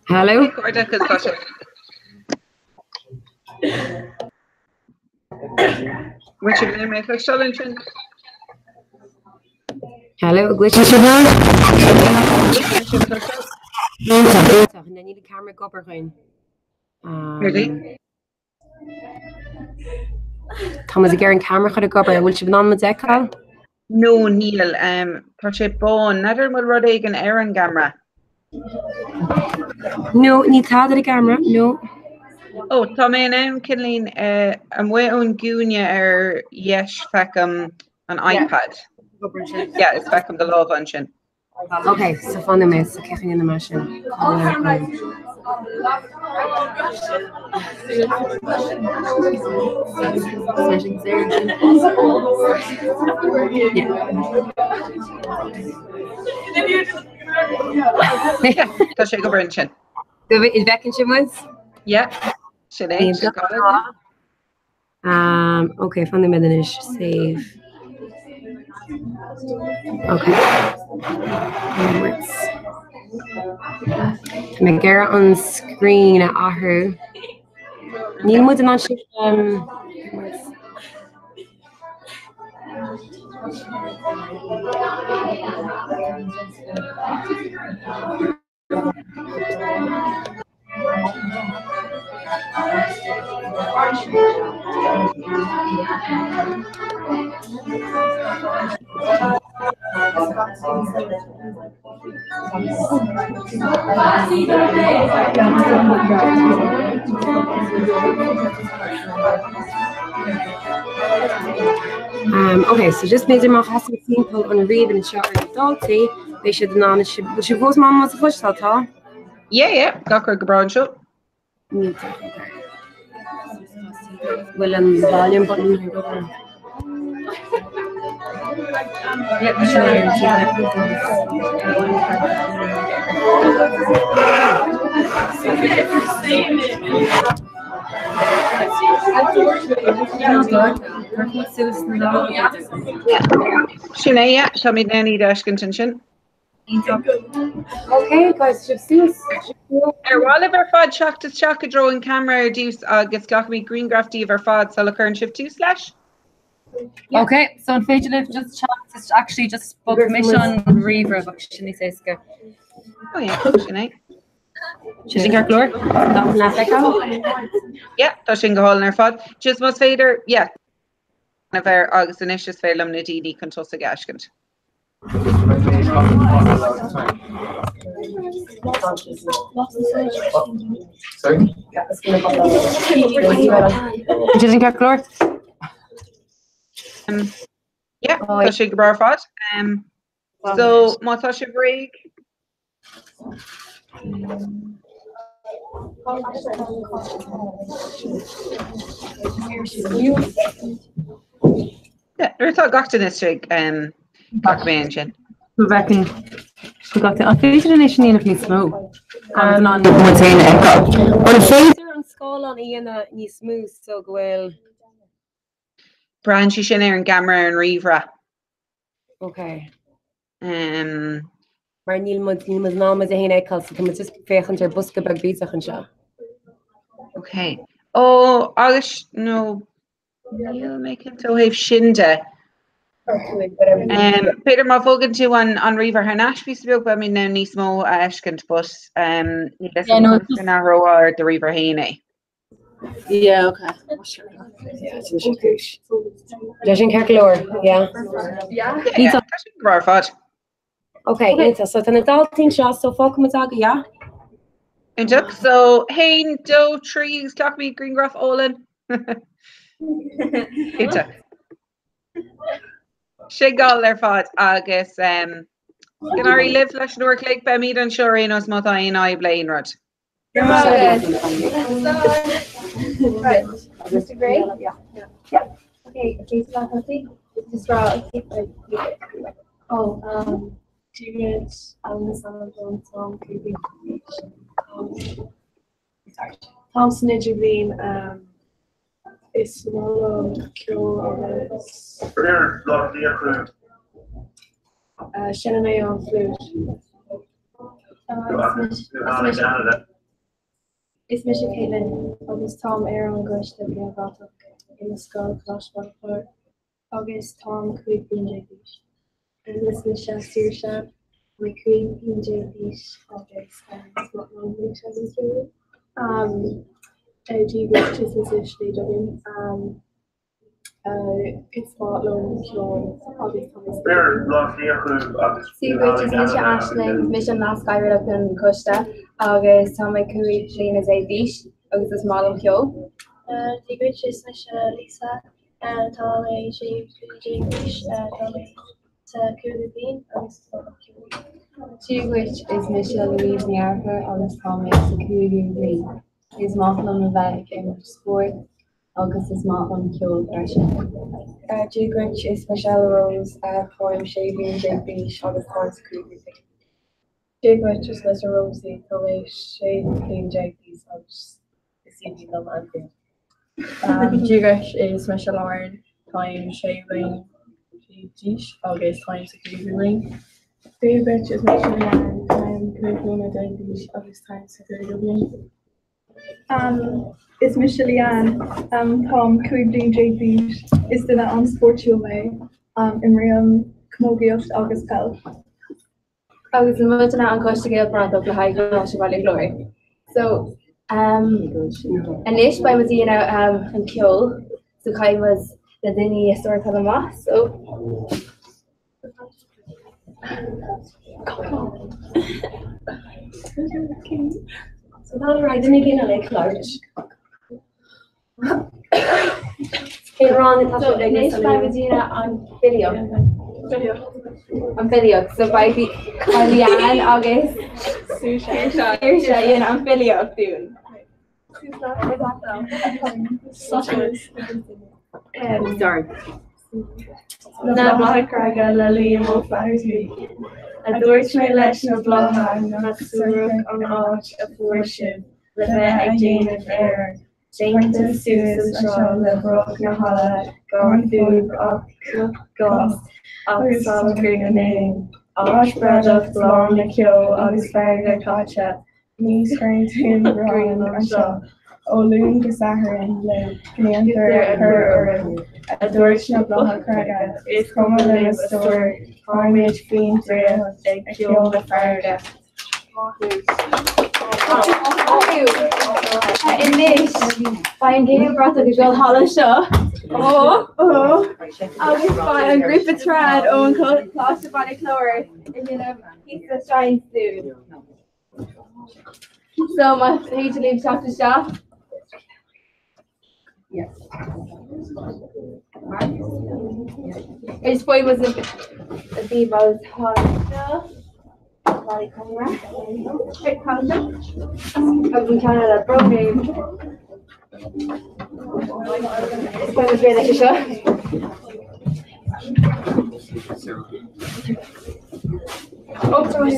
Hello? Which of them make like Stallion? Hello, which is your hand? And then you the camera go behind. Really? Thomas again camera could go by. Will she be on with Decal? No, Neil. Touch it bone. Never will Rodrigo and Aaron camera. No, need to have the camera. No. Oh, Tommy and Kinleen. I'm way on Gunya yes, Facum an iPad. Yeah, it's Facum the Law Function. Okay, so find the mess. Kicking in the machine. Yeah, touch it go Brinchin. Is back in Shimons? Yeah. Should I? Okay, find the Medinish. Save. Okay. Megara on screen at Ahu. Neil would not shift okay, so just measure my hospital scene pull on a read and shower adulty. They should not should post mom was a push tall. Yeah, Dr. Gabron show. Well, volume button. Sinead, yeah, tell me Nanny Dashkinton Shin. Okay, guys, just Oliver Fod shocked to shock a drawing camera reduce gets got me green graph diver fod so current shift 2/. Yeah. Okay, so in Fagelive just chat is actually just book mission Reaver Shini Seska. Oh yeah, Sinead. She's in Kirklore. Yeah, touching the hole in her fod. Just must fader, yeah. Of our August initials failum na DD contosa gashkant. Sorry? She's in Kirklore. Yeah, touching the fod. So Matasha break. Yeah, there's a got in this week. Back mention. Rebecca, forgot to feature nation in a place smoke. On the phaser on skull on Ian ni smooth so well. Branchy Shinner and Gamma and Rivra. Okay. Maar Neil moet naam is heen ekels. Kan moet just vegan ter buske bag bezig en zo. Okay. Oh, August no. Neil make it so have Shinda. Peter ma fogan to on River Hanash piece of but I mean now Nismo Ashkent but Narrow or the River Hane. Yeah, okay. Yeah, it's in Kush. Legend Kirklore, yeah. Yeah, that's okay, so then adult thing shot so fuck Mataga, yeah. And so hey do trees clock me green graph Olin. Shigal their fod agus can I live flash door click by me and sure in us mata in I blain rod. Right. Mr. Gray? Yeah. Okay, so I think just draw Juliet, Tom, Thompson Edgerbean, Ismolo, Shannon on flute. Is mis Caitlin agus Tom an gois de bli gatach in the skull flashball for August Tom Creek BJ Beach. And this is Sirsha, my Creek BJ Beach August and what long week has been through. G which is essentially doing it's not long clone August Thomas. See which is Misha Ashling, Mission last guy right up in Costa, August Tom my Creek Clean as a beach, August is model kill. The which is Misha Lisa and Tolly G Beach Tolly Bean G which is Michelle Louise Niarfer, August Tom makes the Caribbean Green. Is Mothman Valley in sport, August is Mothman killed Russia. G which is Michelle Rose poem Shaving J Beach August Thomas Creepy. G which is Mr. Rosie Tolly Shaving J Beach August the CD the man. G which is Michelle Lauren time Shaving Beach August times the Caribbean Ring. G which is Michelle Lauren time Caribbean J Beach August times the Caribbean Ring. Is Michelle Tom Cúibhlín JB is duine an sportiúil mé in riam Camogiacht agus Pell. Agus an mutana an Costa brand of the high Valley Glory. So Anish by was an kill, so Kai was the Dini historic of the mass. So So that's right, then again, I like large. Okay, Ron, so Anish by was on video. On video. So by Leanne, August, Saoirse, on video soon. Sorry. Na black raga lily and wolf flowers me. A dúirt mé leis na blogha na suúach an áit a fuairsin le bheith ag déanamh air. Déantar suas an seo le broch na hala gan fúg ach gás agus salcraig a name. Áis breadach blán na cio agus fearga cáte. Níos craintín grán an seo. Ó lún go saharin le gnéantar her orm. A dúirt na blogha craga is cuma le na stór. Farmage Queen Freya ag ciol na fearga. Anish, by an game brought the girl Hollow Shaw. Agus by an group of trad own class of body chlor and he's the shine soon. So my page leaves off the shop. Yes. His boy was a Bevo's Hollow. Body camera. Check concept. Of in Canada, bro name. This one was really sure. Oh, sorry.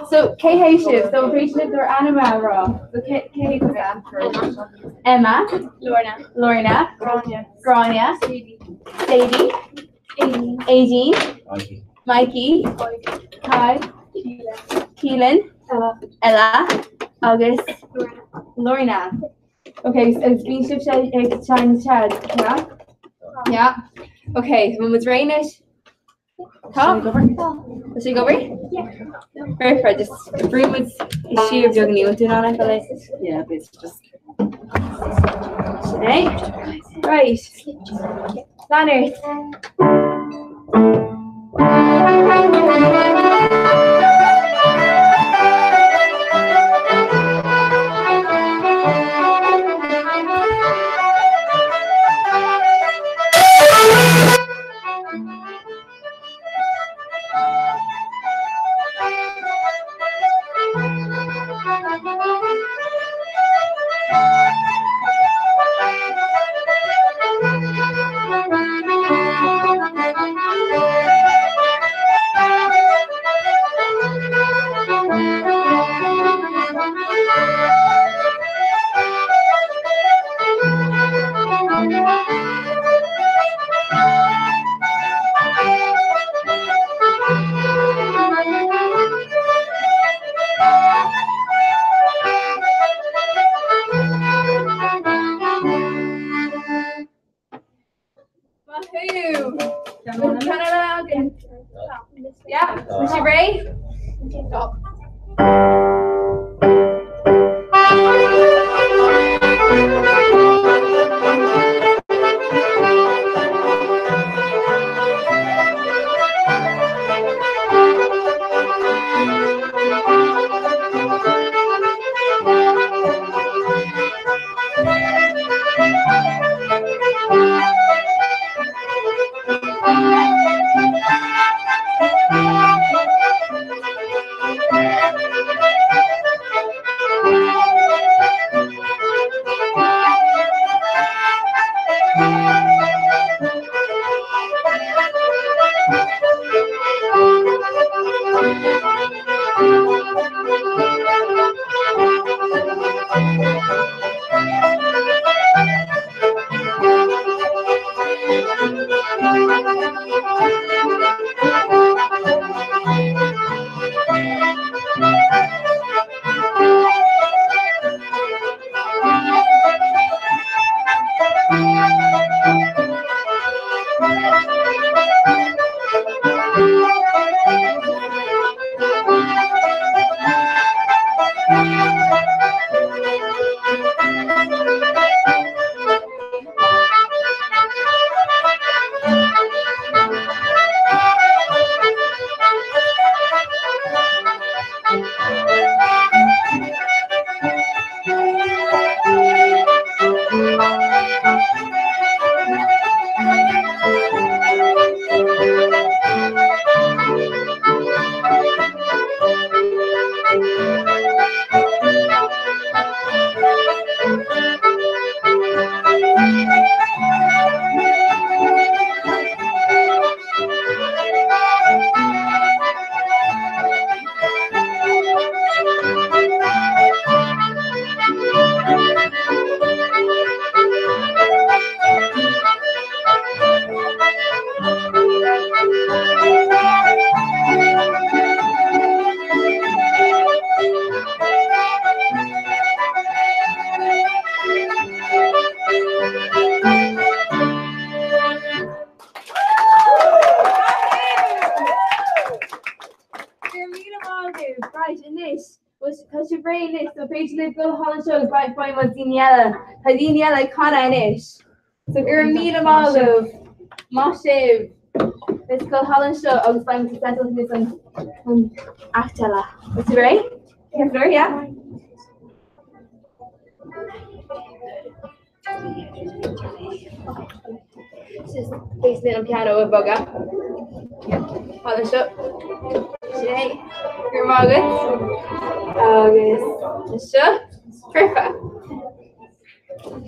So Kay Hayshiv, so appreciate their Anima raw. So Kay Emma, Lorna, Grania, Sadie, Aideen, Mikey, Kai, Keelan, Ella, August, Lorna. Okay, so it's been Chinese Chad, yeah? Yeah. Okay, when was Rainish? Top? Does she go over? Yeah. Perfect. Just room is she of jogging you doing on I feel like. Yeah, but it's just Right. Planners. Morgan. Yeah, was you ready? Right, in this was because your brain is so page live go Holland show right point was Daniela. Daniela Connor in it. So you're meet them all of Moshev. It's called Holland show. I was finding to settle this one Actella. What's it right? Yeah. Just basically on piano with Boga. Holland show. Today, your August. August. Sure. Perfect.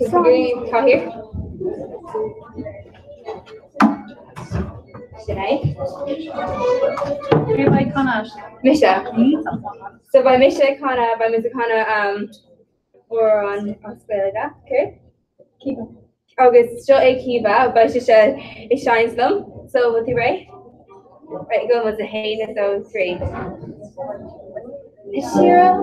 Sorry. Come here. Today. Who by Connacht? Misha. So by Misha Connor, by Mr. Connor, or on Australia. Okay. Kiva. August. Still a Kiva, but she said it shines them. So what's he right? Right, go with the hay, so 3. Shira.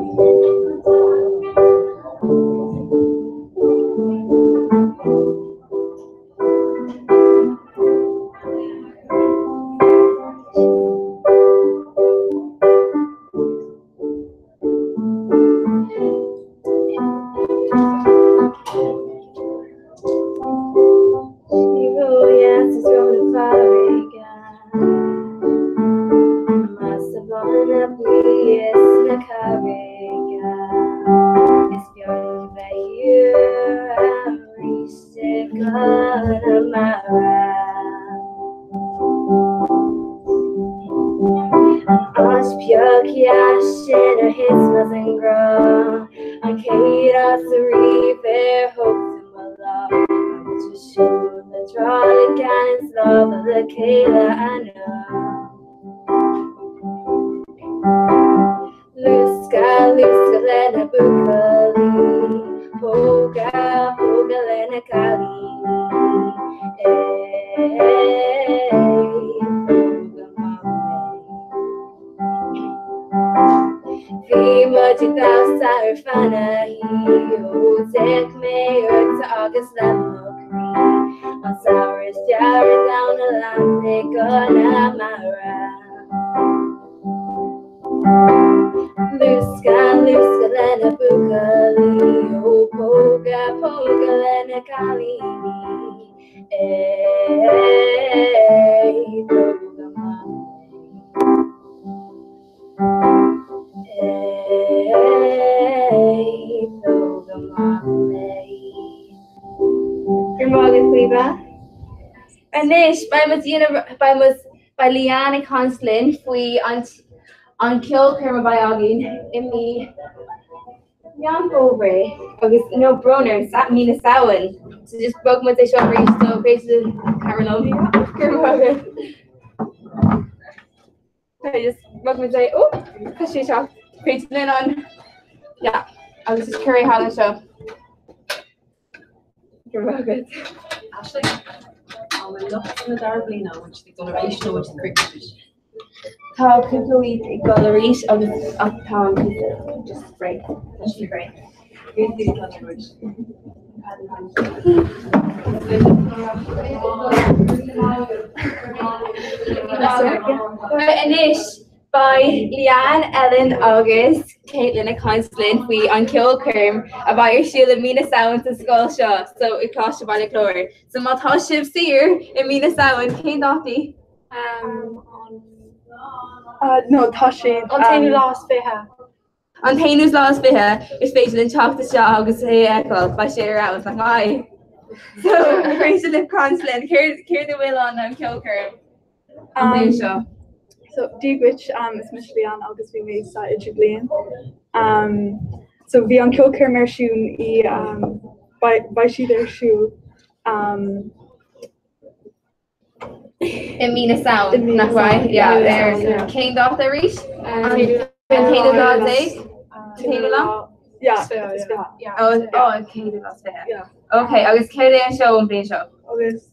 An saoras deara down the Atlantic Connemara. Luska, Luska, Lena Bukali, oh, Poga, Poga, Lena Kalini. Hey, Poga, hey, Poga, Grimorgan Quiva. Anish, by Leanne Conslin, we on Kill Kerma by Ogin in me. Young over, because no Broner, that mean a Sowan. So just broke my shop for you, so basically, Caroline. I just broke my day, oh, because she shop, basically on. Yeah, I was just carrying how the show. You're well good. Ashley, I'm looking at our blue now, which is going to really show which is cricket. How could we galleries of uptown people? Just great. That's great. Anish by Leanne, Ellen, August, Caitlin, and Constantine, we on Kilkerm about your shield and Mina Sound to Skull Shaw, so it cost you by the chlor. So Matashiv Seer and Mina Sound, Kane Dotty. No, Tashi. Tainu Last Fiha. On Tainu's Last Fiha, is facial and chalk the Shaw, August, Echo, by Share Out, like my. So, Rachel and Constantine, care the will on Kilkerm. Show. So Digwich is Michelle August we made sa Jubilean. So we on Kilker Mershun by she their shoe. In Mina Sound, In Mina not right? Sound, Yeah, yeah, there. yeah. King Doctor Reach. And Tainu Tainu Lod's Tainu Law? Yeah. Yeah. Oh, and Tainu Lod's there. Yeah. Okay, I was carried in show and being show. August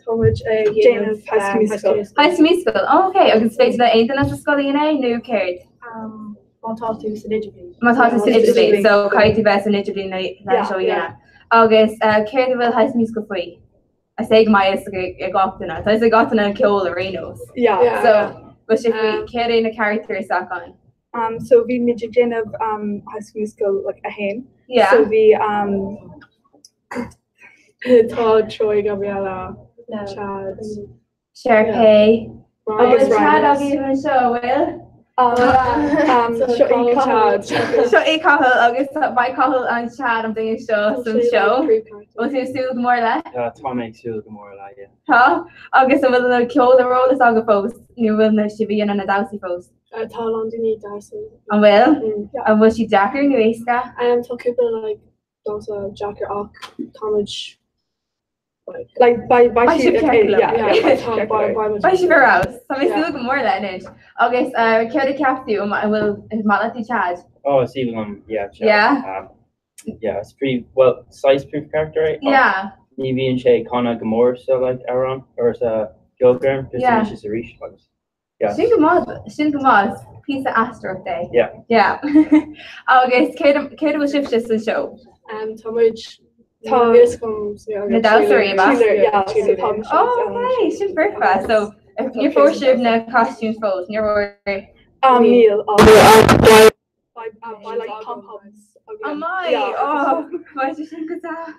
Tomich Jane of High School Musical. High School Musical. Oh, okay, I was facing the ain't as a school in a new carried. Montatu Sinijabli. Matata in Italy, so Kaiti Best in Italy na show yeah. August, carried the High School Musical free. I say my is a gotana. So I say gotana and kill the Renos. Yeah. So, but if we carry in a character stuck on. So we made Jane of High School Musical like a hen. Yeah. So we Todd, Troy, Gabriella, Chad, Sharpay. August Chad, I'll Ryan. give him a show, Will. Chad. So I call August by call and Chad I'm doing show some show. What's your suit more like? Tom makes you look more like it. Huh? August I'm gonna kill the role of Saga post. You will know she be in a Dowsy post. Tal underneath Darcy. And Will? And was she Jacker in Ueska? I am talking about like those Jacker Ock, Tomage. Like by By she Shipkerkler. yeah. By she for house. So I still look more like it. August care the captain I will Malati Chad. Oh, it's even yeah. Chad. Yeah. Yeah, it's pretty well size proof character, right? Yeah. Evie and Shay Connor Gamora so like Aaron or is Gilgrim, Yeah. just a reach. Yeah. Shinkamaz, piece of Astro Day. Yeah. Yeah. August, Kate was shift just to show. Tomage. Tom. The Dowsery, Yeah. Oh, okay, she's breakfast. So if you're for sure in the costumes pose, you're Neil. By like pom poms. Oh my! Yeah. Oh, why did you think of that?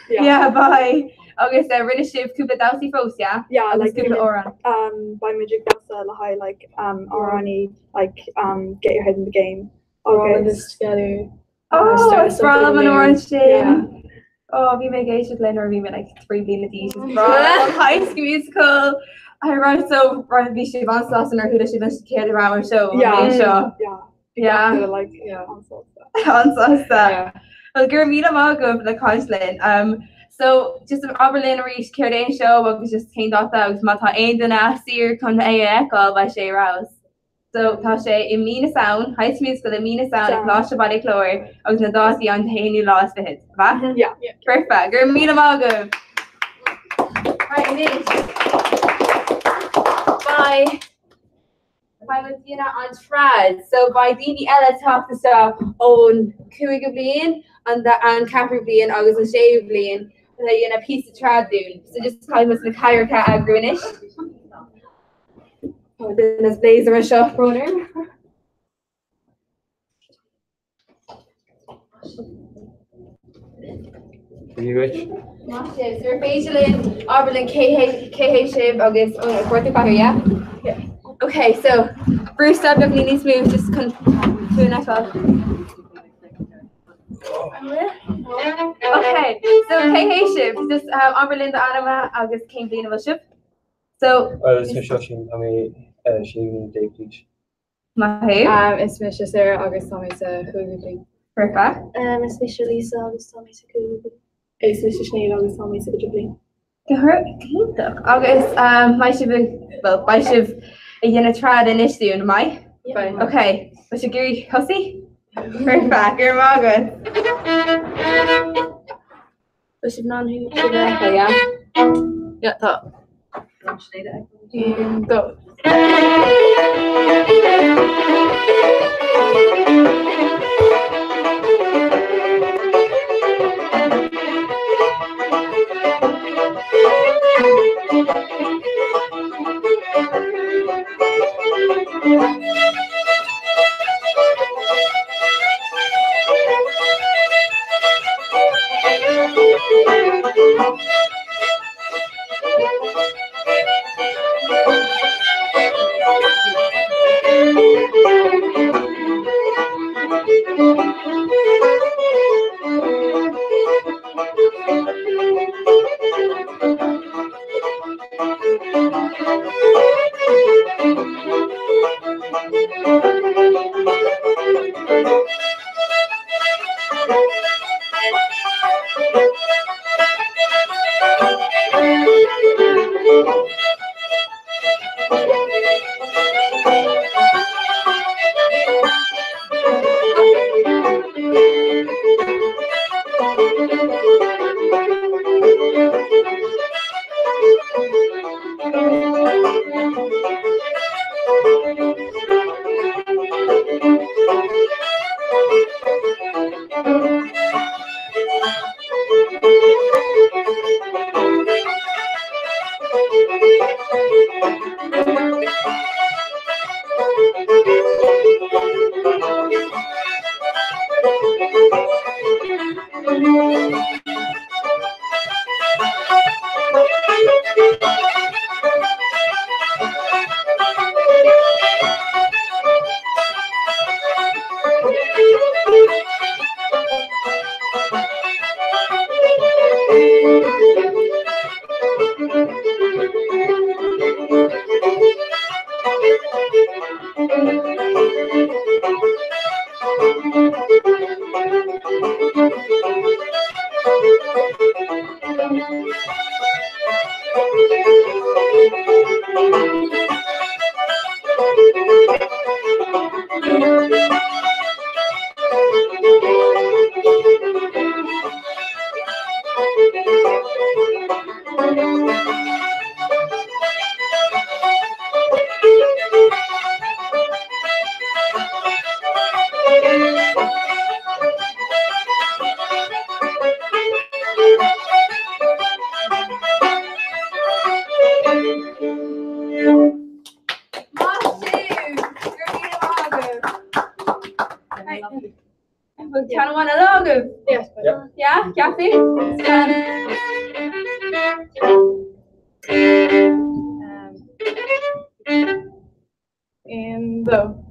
Yeah. Bye. August, Rinna Shiv, Kuba Dowsy Fos, yeah? Yeah, like Kuba Oran. by Magic Dasa Lahai like Arani like get your head in the game. All Okay. this together. Oh, Start it's Brom something and new. Orange Jam. Yeah. Oh, we make Aisha Glen or we make like 3 being the D's. High School Musical. I run so run be she wants us and who does she wants to care around show. Yeah. Show. Yeah. Yeah. Like Answer. Well, Gurmina Mago for the Consulate. So just an Oberlin Reach Kierdain show, but was just came off that was Mata Aindana Seer come to Echo by Shay Rouse. So Tasha in Mina Sound, High School Musical in Mina Sound, Lasha Body Chlor, I was Nadasi on Tahini Lost for his. Yeah. Perfect. Gurmina Mago. Right, Nish. Bye. By Latina on Trad. So by Dini Ella talk to stuff on Kuiga Blian and Camper Blian, August and Shay Blian. in a piece of trad dún. So just kind of na caircha a grúnis. Then is blazer a shop runner. You which? Yes, so Fagelin, Oberlin, KH Shiv, August, birthday back here, yeah? Yeah. Okay, so Bruce subject needs to move just to the next one. Okay, so KH Shiv, just Oberlin the Anima, August came the Innoval Shiv. So It's Mishoshin, I mean, Shaving Day Bleach. Mahay. It's Misha Sarah August Tommy to Hoogly. Perfect. It's Misha Lisa August Tommy Sakubi. It's Misha Sinead August Tommy to Jubilee. August, my Shiv, well, my Shiv, a Yenitrad in issue in my. Okay, what's your Gary Hussey? Perfect, you're Margaret. What's your non who? Yeah. Yeah, that. Go. Kind of want a logo. Yes. Yeah, Kathy? And go.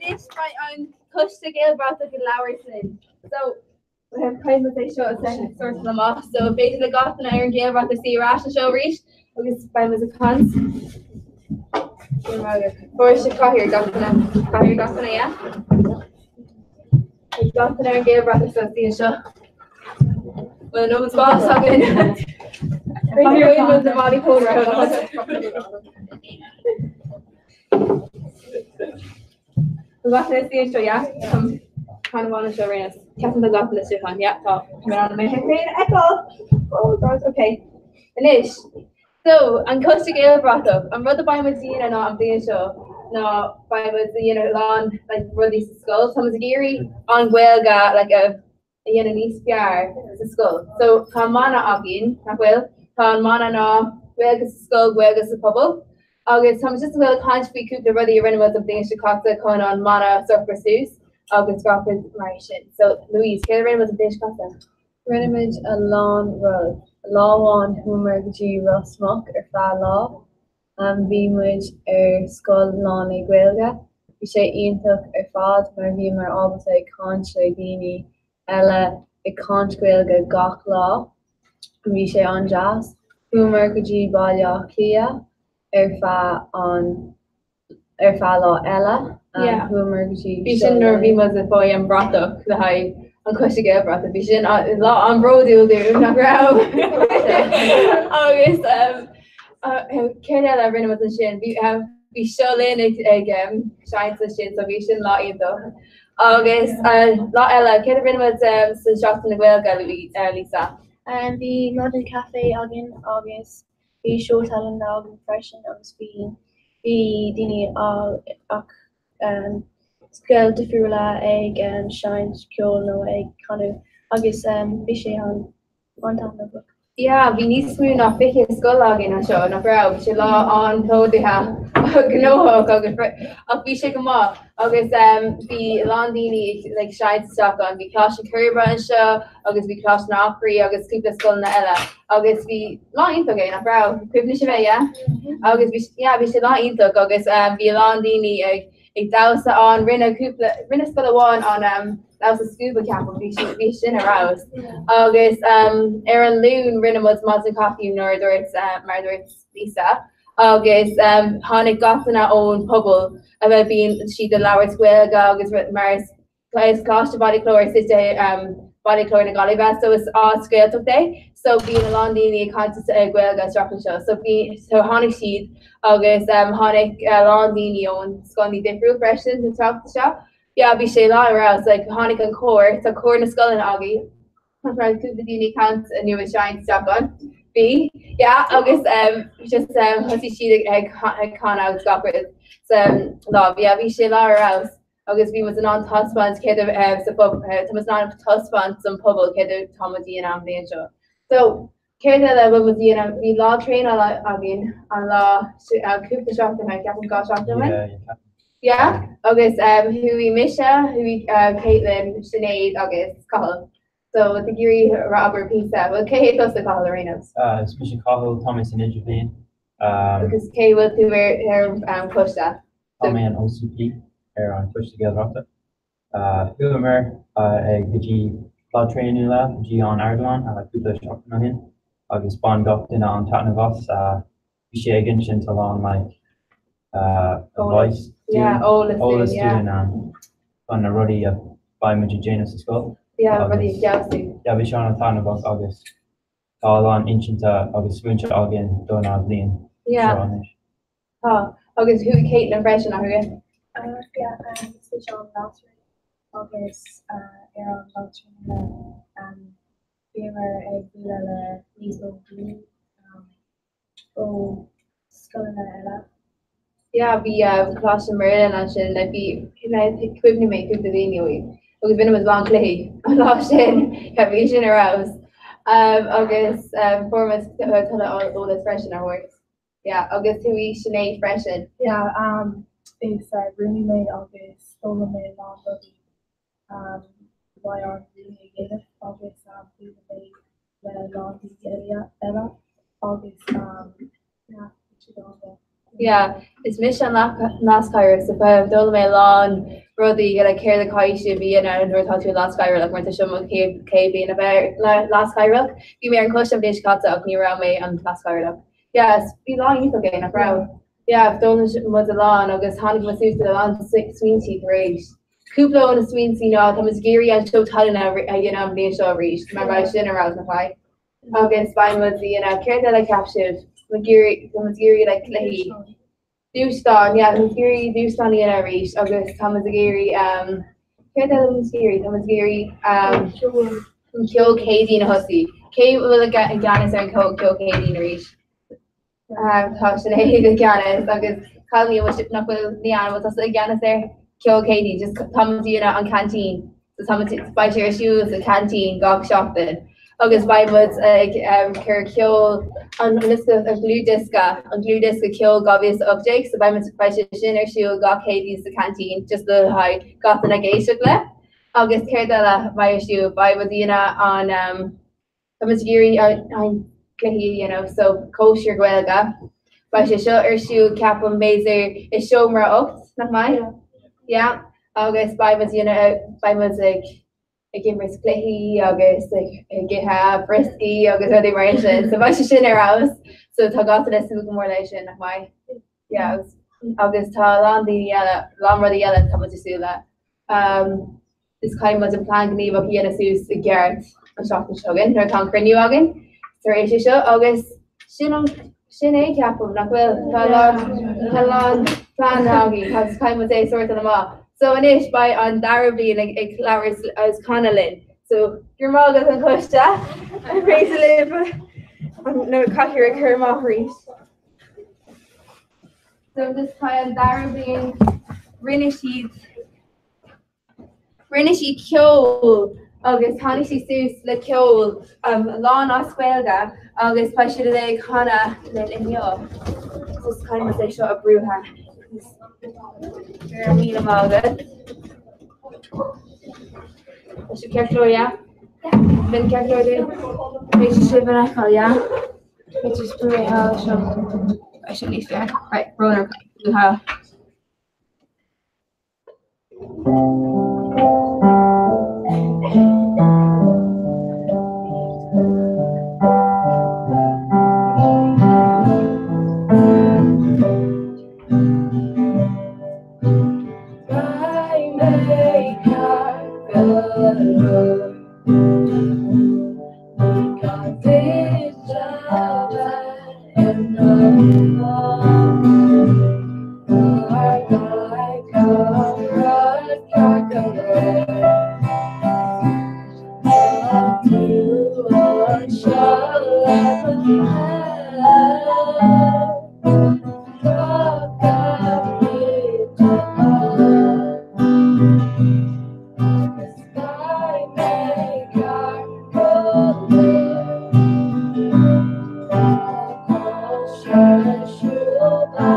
Inis by an Custa Gael Bratha go Lowerson. So we have kind of they show a second source of them off. So basically the Goth and Iron Gael Bratha see Rash and show reach. Because by was a cons. Or should call here Goth and yeah. Goth and Iron Gael Bratha so see a show. Well no one's boss again. Was the body pulled around. We got this the intro, yeah? Kind of want to show Raina's. Captain the got this one, yeah. Top. Coming on my head. Echo. Oh God, okay. Anish. So, and Costa Gael brought up. I'm rather by with Dina not on the show. No, by with the lawn like release the skull. Thomas Geary on Gaelga like a nice PR is a skull. So Con Mana Agin, not well. Con Mana no Gaelga's skull, Gaelga's a bubble. August Thomas just well contribute coop the ruddy renewals of the Chicago con on Mana Surf Pursuits. August Rockford Martian. So Louise, get rid of the dish costa. Renimid a lawn rug. Law one Homer G Ross Muck or Fa Law. Beamwid skull lawn a gwelga. We say Ian took fad mar mar always a conch dini ella a conch gwelga gach law. We say on jazz. Homer G Balya Clea. Fa law ella. Yeah. Homer G. Bishan Nervi was a boy and brought up the high on Cushige brought up Bishan a lot on Brodil do not grow. August Kenella Rin was a shin. We have Bisholin again shines the shin so Bishan law either. August law ella Kenella was so shocked in the well Lisa. And the Modern Cafe again August. Be sure talent now impression of being be dini all scale differula egg and shines pure no egg kind of August bishay on one time the book. Yeah, we need to move off Vicky skull again and show no brow. She law on told they have no I'll be shaking them off. August be Londini like shines stock on be clash and curry and show August be clash and free August keep the skull na ella August be long again a brow privilege yeah August be yeah we should not eat August be Londini a dausa on Rinna skull one on that was a scuba cap we should arouse August Aaron Loon Rinna was Mods Coffee nor it's Lisa August Hanig Gothana own pubble about being she the lower square August Mars class to body chlor sister body chlor na galibas so it's all scale today so being a Londini contest Gwelga Stratton show so Hanig sheet August Hanig Londini own Scondi different questions and talk the shop yeah be she law arouse like Hanig and core so core na skull and Augie right to the Dini can't and you shine stock on B yeah August just hussy sheet con out got it so love yeah be she law arouse August we was an on husband kid Thomas not husband some public kid Thomas and Ambian show so kid level was we law train a lot again on law coop the shop and I Captain got shop yeah August who we Misha who we Caitlin Sinead August Cahill so the Geary Robert Pizza well Kate does the Cahill Arenas especially Cahill Thomas and Idrivine because Kate will do her push that Tommy and OCP on push together after Humor G Law Training Lab G on Ardalan Kuta Shopnahin August Bond Goptin on Tatnavos Vishagan Shins along like voice yeah Ola student on the ruddy by Major Janus school yeah ruddy jousting yeah we shown on Tatnavos August all on inch August winter again Donald Lean yeah August who Kate and Fresh and who switch on last week. August, Aaron Beltran, Beamer, Egg, Liesel, Blue, Skullina, yeah, be class and Merlin and like be equipment make people anyway. Because when it was long clay, I lost in vision aroused. August, formats all this fresh in our works. Yeah, agus hui Sinead freisin. Yeah, is Rooney made agus stolen made long body. Why are really again August we made the long area Ella August yeah which is on there. Yeah, it's mission NASCAR so if dole me lawn ruddy get care the kai should be in and we're talking last guy like we're show K being about last guy rock. You may close of dish cut up near around me on last guy rock. Yes, be long you again a brow. Yeah, if dole was a lawn August hand was to the lawn 6 swinty great. Kuplo and a swinty no Thomas Geary and show tight and you know being show reached. Remember I shouldn't arouse my fight. August fine was the care that I captured. McGeary like Clay. Dewston, yeah, McGeary, Dewston in a reach, August, Thomas Geary, care that Thomas Geary, kill Katie in a hussy. Kate will look at Ganis and kill Katie in a reach. Sinead Ganis, August, call me with not with Leon, what's also Ganis there? Kill Katie, just Thomas on canteen. So Thomas buy your shoes, the canteen, gog shopping. August by was kill on glue disca kill obvious objects so by dinner she got Katie's the canteen just the high got the negation left August care that by shoe by was on Thomas Geary on you know so kosher gwelga by she show her shoe cap on mazer is show more up not mine yeah August by was by was like again risk play August like get have risky August other margin so much in our house so talk after this more relation why yeah August long the yellow long the yellow come to see that this kind was a plan to up here to Garrett and shop and shogun her conquer new again so show August Sinead cap not well how long plan has kind of say sort of them all. So an ish by on Darby like a Clarice as Connellan. So your mom doesn't push that. I'm crazy live. I'm no cut here at Kermahory. So this kind of Darby and Rinishid Kyo August Honey she sues the Kyo Lawn Oswelga August by should they Hana in yo. Just kind of say shot a bruja. Mean about it. I should careful, yeah. Been careful, dude. Make sure when I call, yeah. It's just the way how I should leave there. Right, roller. You have. Sugar.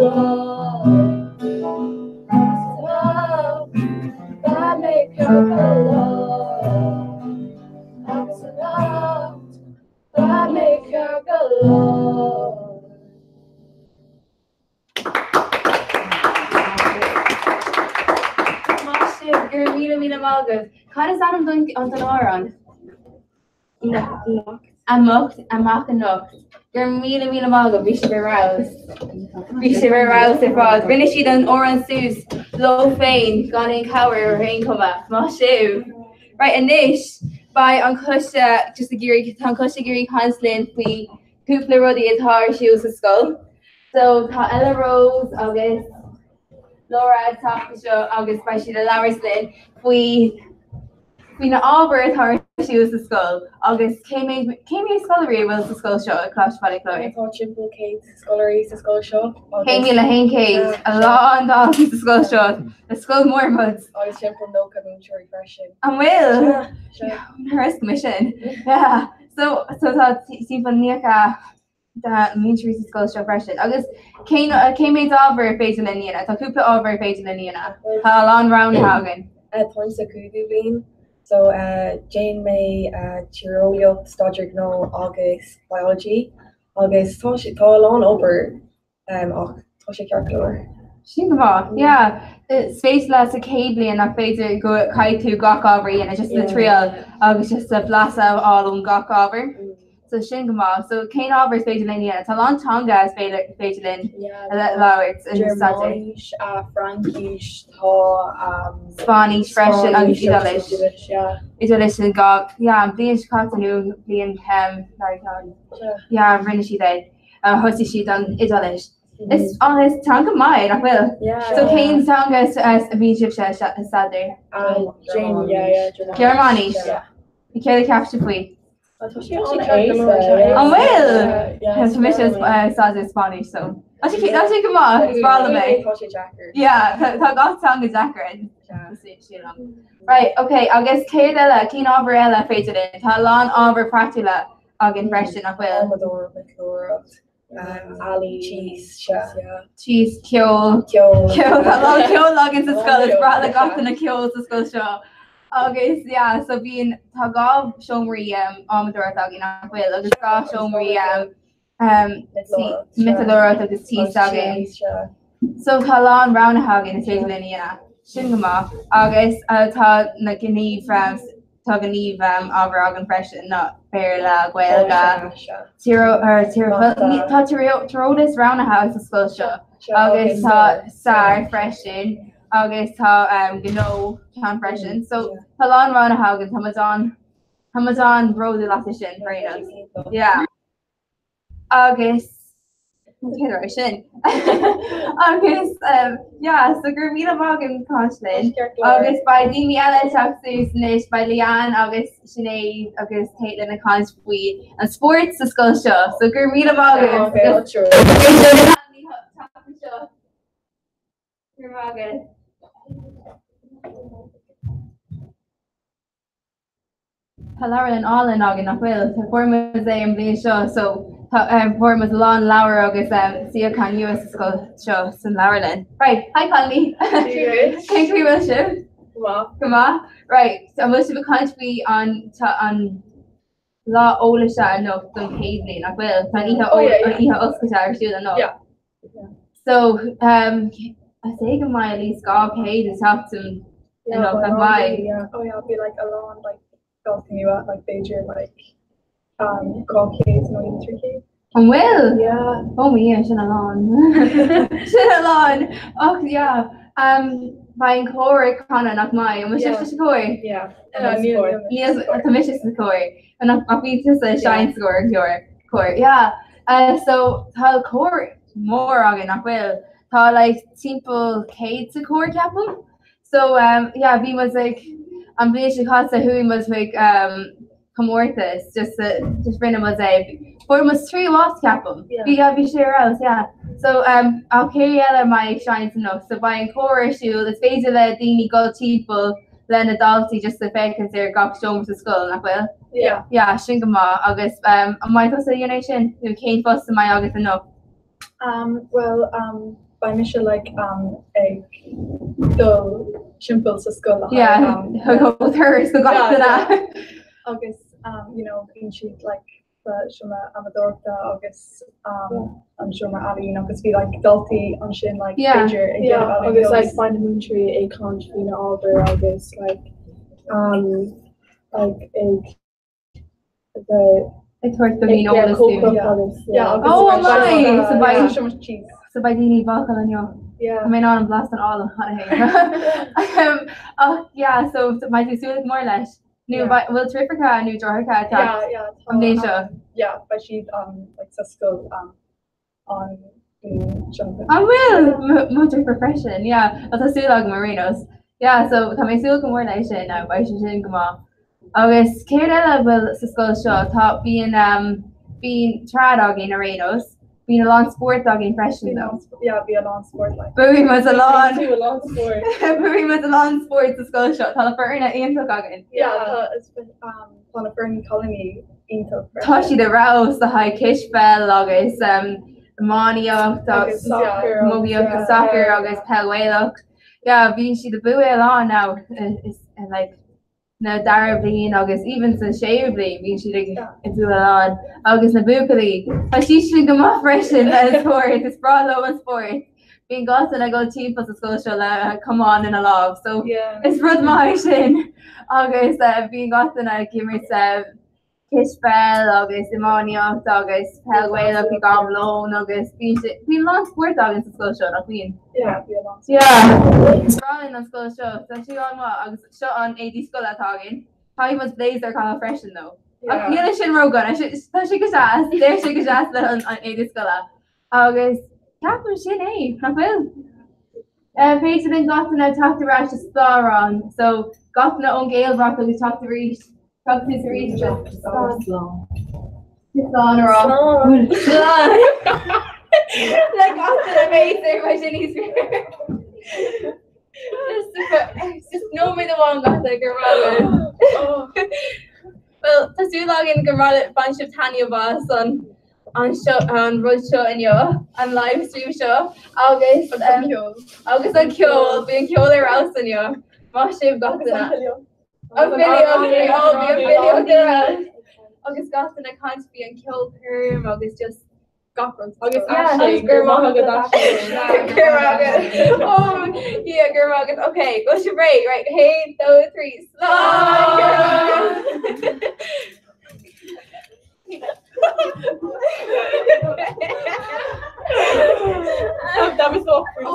love. Love that make her go love. Love that make her go love. Máiste gur mí mágad. Cá is anam an don árán? Amach an nocht. Gur mí mágad bhí sé rás. Bhí sé rás ar fád. Rinne siad an órán sús lo féin gan in cabhar ar haon cuma. Má siú. Right, inis by an cosise just a géirí tan cosise géirí Hanslin faoi cúpla rudí atá siú sa scoil. So tá Ella Rose agus Laura tá seo agus ba siad a leharslin faoi na ábhar atá siú sa scoil agus céimé scoileí bhfuil sa scoil seo a cláis fáile chlóir. Tá triple Kate scoilerí sa scoil seo. Céimí le haon céad a lá an dá sa scoil seo. The scoil mór mud. Agus timp nó comúteir freisin. An bhfuil Harris Commission. Yeah. So tá timp níocha the military school show freshen. Agus came ábhar féidir le níana. Tá cúpla ábhar féidir le níana. Tá lán round hagan. Táim sa cúdú bhín. So Jane May Tirolio Stodrick nó agus biology. Agus tá lán over ach tá sé cearclóir. Sin go yeah. Space le a céblion nach féidir go caiú gach ábhar and just the trial agus just a blasa all gach ábhar. So sin go so céin ábhar féidir le tá lántága is féidir linn leabhart in Germánis Frankis tá Spanish freisin agus Idilis sin gach blion catanú blion rinne si é hosti siad an Idilis. It's honest tanga mai nach bhfuil. So céin tanga a bhí sib se sadú. Germánis. I céad ceapte faoi. An bhfuil mis sadú Spanish so. That's go má brála mé. Yeah, tá gach tanga Jackar. Right, okay, agus céir eile cín ábhar eile féidir in. Tá lán ábhar practile agin freisin nach bhfuil. Ali cheese ceol agin sa scoil is brala gach na ceol sa scoil seo. Agus so bhíon tá gá seomraí amadúir agin nach bhfuil agus gá seomraí mitadúir agus tí agin. So tá lán rana hagin is féidir líana sin go má agus tá na gníomh tá gníomh ábhar agan freisin ná féir le Gaeilge tá tíródas ranathe sa scoil seo agus tá sár freisin agus tá gó cean freisin so tá lán ranathe agus Hamazán broda lata sin freinas agus sin agus so gur mí mágan cáslin agus ba daoine eile teachús níos ba Leanne agus Sinead agus Caitlin na cáis faoi an sport sa scoil seo so gur mí mágan Tá leabhar an álan agin nach bhfuil tá forma é an bblion seo so formas lán leabhar agus siochan US scoil seo san leabharlinn. Right, hi Connie. Cé bhfuil si? Go right, so bhfuil si bh country an lá óla se an nó don céadlí nach bhfuil tá ihe oscaite ar siúil an nó. So I say go mai at least gá céad is haftum mai. Oh yeah, it'll be like a long like talking about like Beijing like callcades, not even 3K. An bhfuil? Yeah. Oh yeah, sin alán. Sin alán. Oh yeah. Ba an cóir chana nach mai, an muis is cóir? Yeah. Níos commis is cóir. An ach bhí a shine score cóir. Yeah. So tá cóir mór agin nach bhfuil. Tá like timppel céad sa cóir ceapam. So yeah, bhí was like an bblion sin casa hui was like comórtas just rinne was for was 3 watts capum. Bhí sé else, yeah. So I'll carry eile mai shine enough. So by an choir issue, it's féidir le daoine go timppel le na daltaí just a fecin ar gach seomra sa scoil nach bhfuil? Yeah, sin go má agus mai cos a dhéanamh sin, céim fosta mai agus enough. Well, by mission like ag dul simple sa school Yeah, go with her so got to that. August you know being she like Shuma Amadorta August I'm sure my Abby, you know, because be like adulty on shin like major August like find a moon tree a con Fina Alder August like the I thought the mean oldest oh my so by so much cheese so by Dini Balkan and yo I mean on blasting all of oh yeah so my do more less new but will Trifrica new Georgia but she's like sa school on I will much profession that's a sulag Marinos so come I still more nation now by Shin Gama August Kayla will school show top being trad dog in arenas being a long sport dog in freshman though be a long sport like but we was a long sport but we was a long sport to school show Talaferna Ian it's been Talaferna colony into Toshi the Rouse the high kish bell August Monio soccer August Pelway being she the boo on now is like na darabli agus even sa shavely mean she like into on agus na bukali but she go off freshen as sport it's brought low sport being got and I go team plus a social come on in a love so it's rud my shin agus being got and I give me Kishbell agus Demonia agus Pelway up you got loan agus being long sport agus social not clean Sprawling on school show so she on what agus shot on 80 school talking how you must blaze their kind of freshen though shin rogan I should there she could ask on 80 school agus Captain shin not well Paige then got to talk to Rash star on so got to own Gale Rock we talked to reach talk to reach it's on or off like after amazing my shin just know me the one got like well to do log in Gamrala bunch of Tanya boss on show on road show and on live stream show August and Kyo being Kyo their house and Moshe got to a video August got and I can't be and kill her August just August okay go to break right hey those three that was so free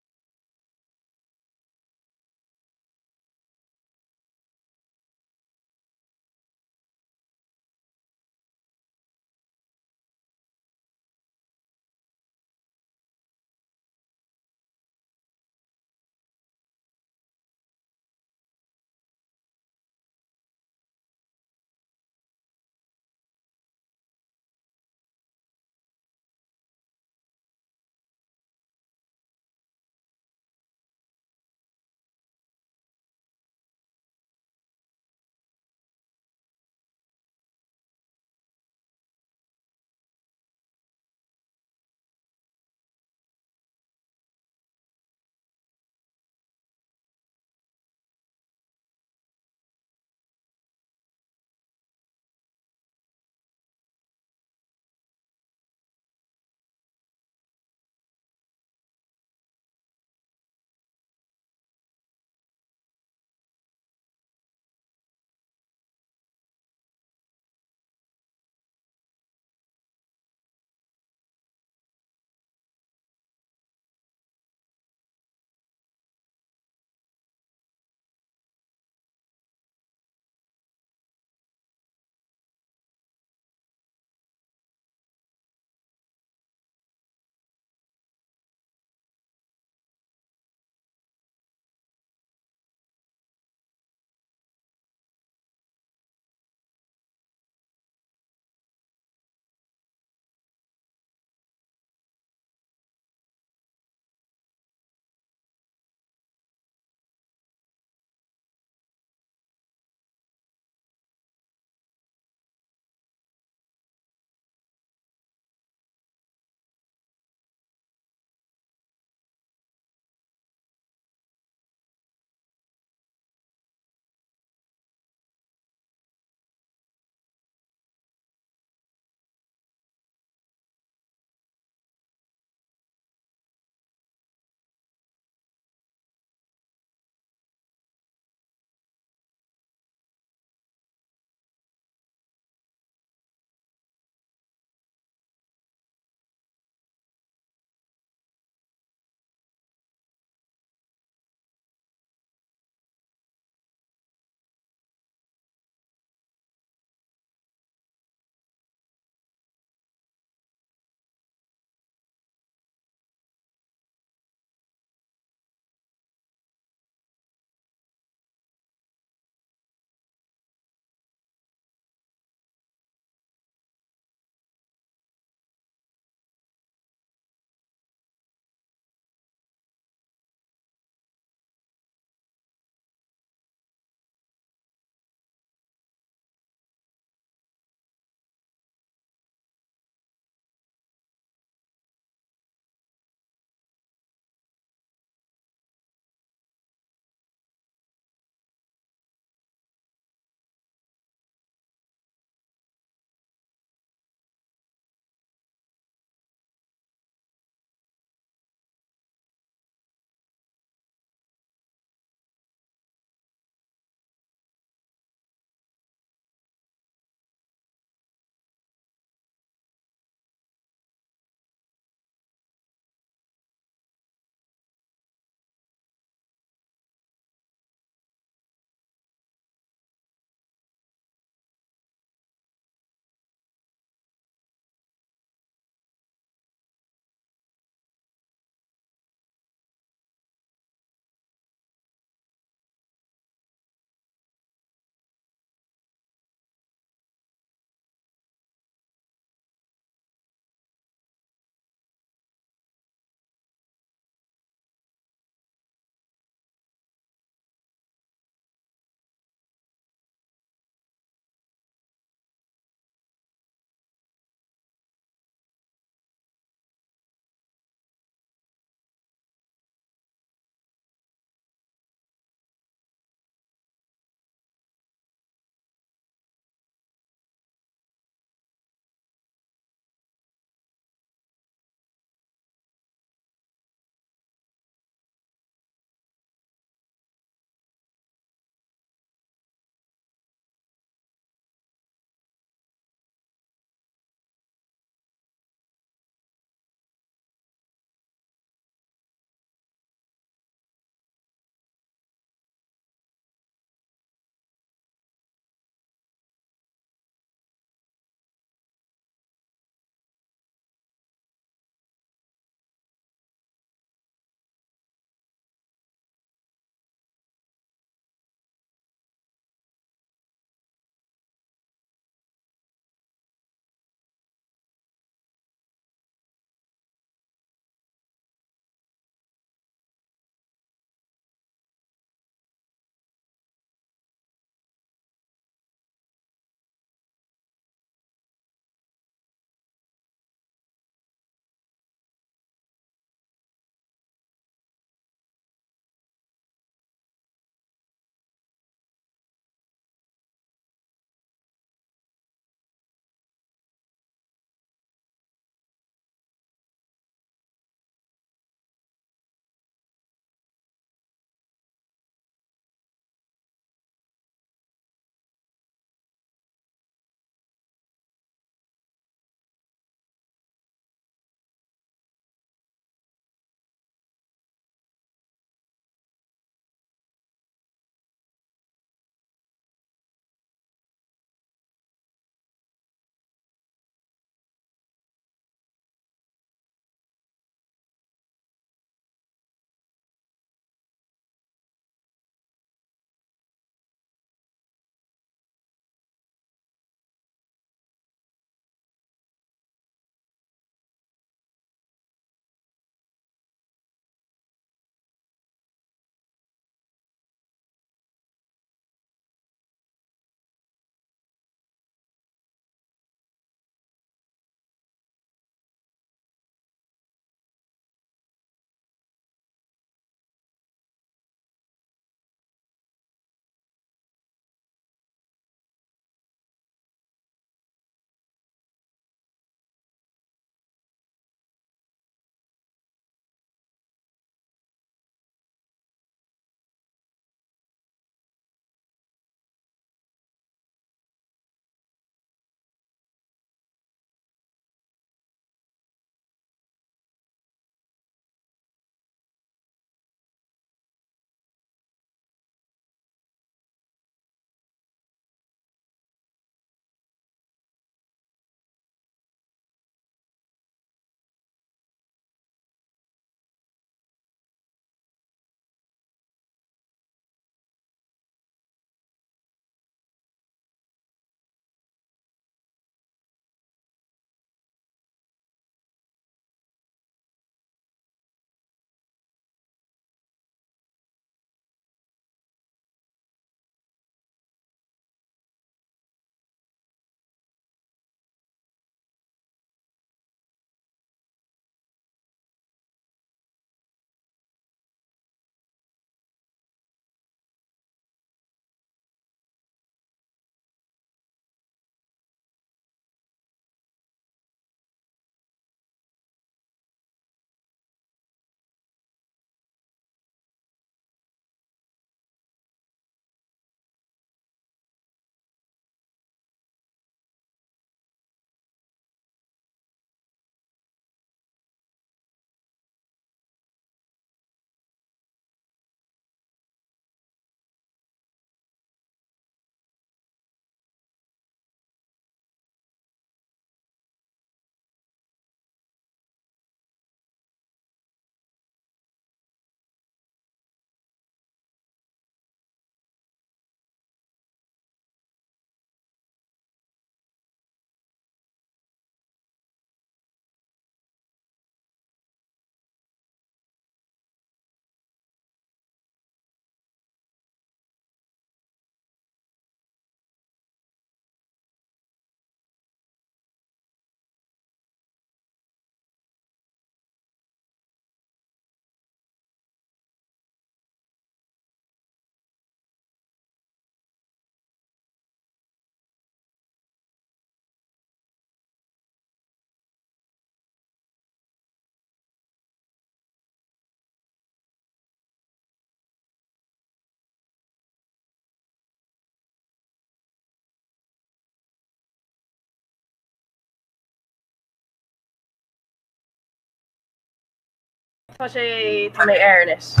Tá sé tá mé airnis.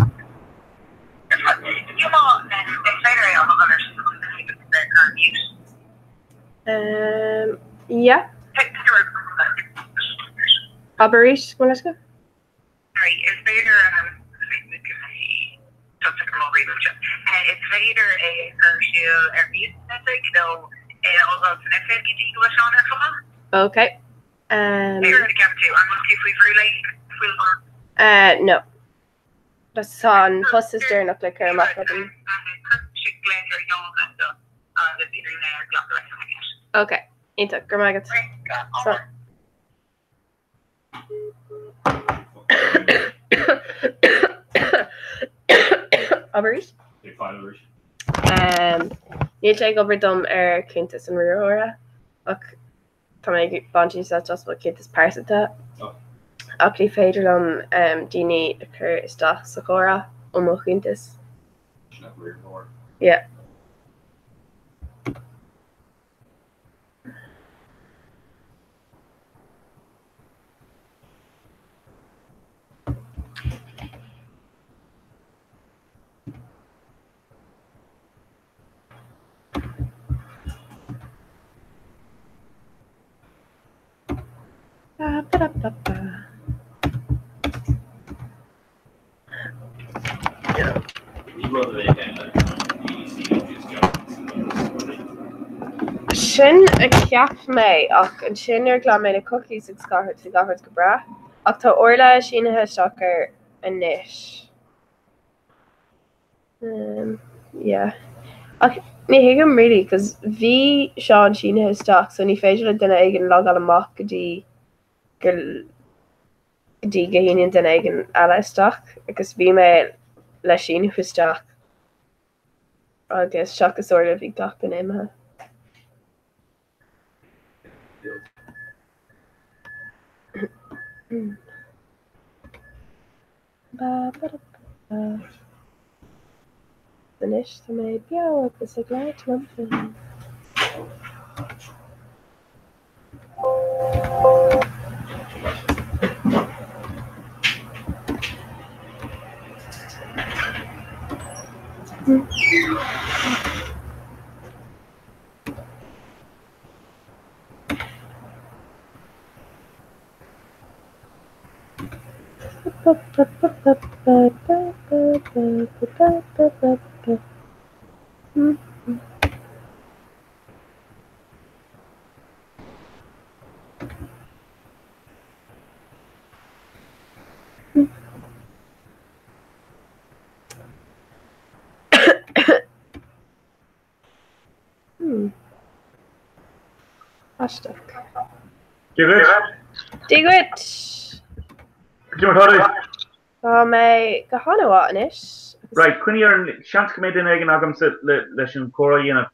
Yeah. Aberis, go let's go. Sorry, is Vader it's Vader a commercial review network though although it's an FFG English on it for Okay. Here the cap too. I'm looking if we No. That's on plus is there not like her marketing. Okay. Into Gramagat. So Aberis? You take over them Quintus and Riora. Ok. Tá mé banji sa just what Quintus parsata. Akli féidir dini occur sta Sakura Quintus. Yeah. Sin a ceap mé ach an sin glá mé na cookies ag scarthart go bra ach tá orla sinathe stochar a níis. Yeah. Ach ní hiigem really cos bhí seán sinathe stoch so ní féidir le duine ag an log an amach gotí gohíonn duine ag an eile stoch agus bhí mé le sinathe stoch agus seachas orla bhí gach an imime. Finish to my bio agus a glad lumpen. Hashtag. Digwit. May Gahanawa anish. Right, Quinny and Shant come in again. Agam said lesson Cora and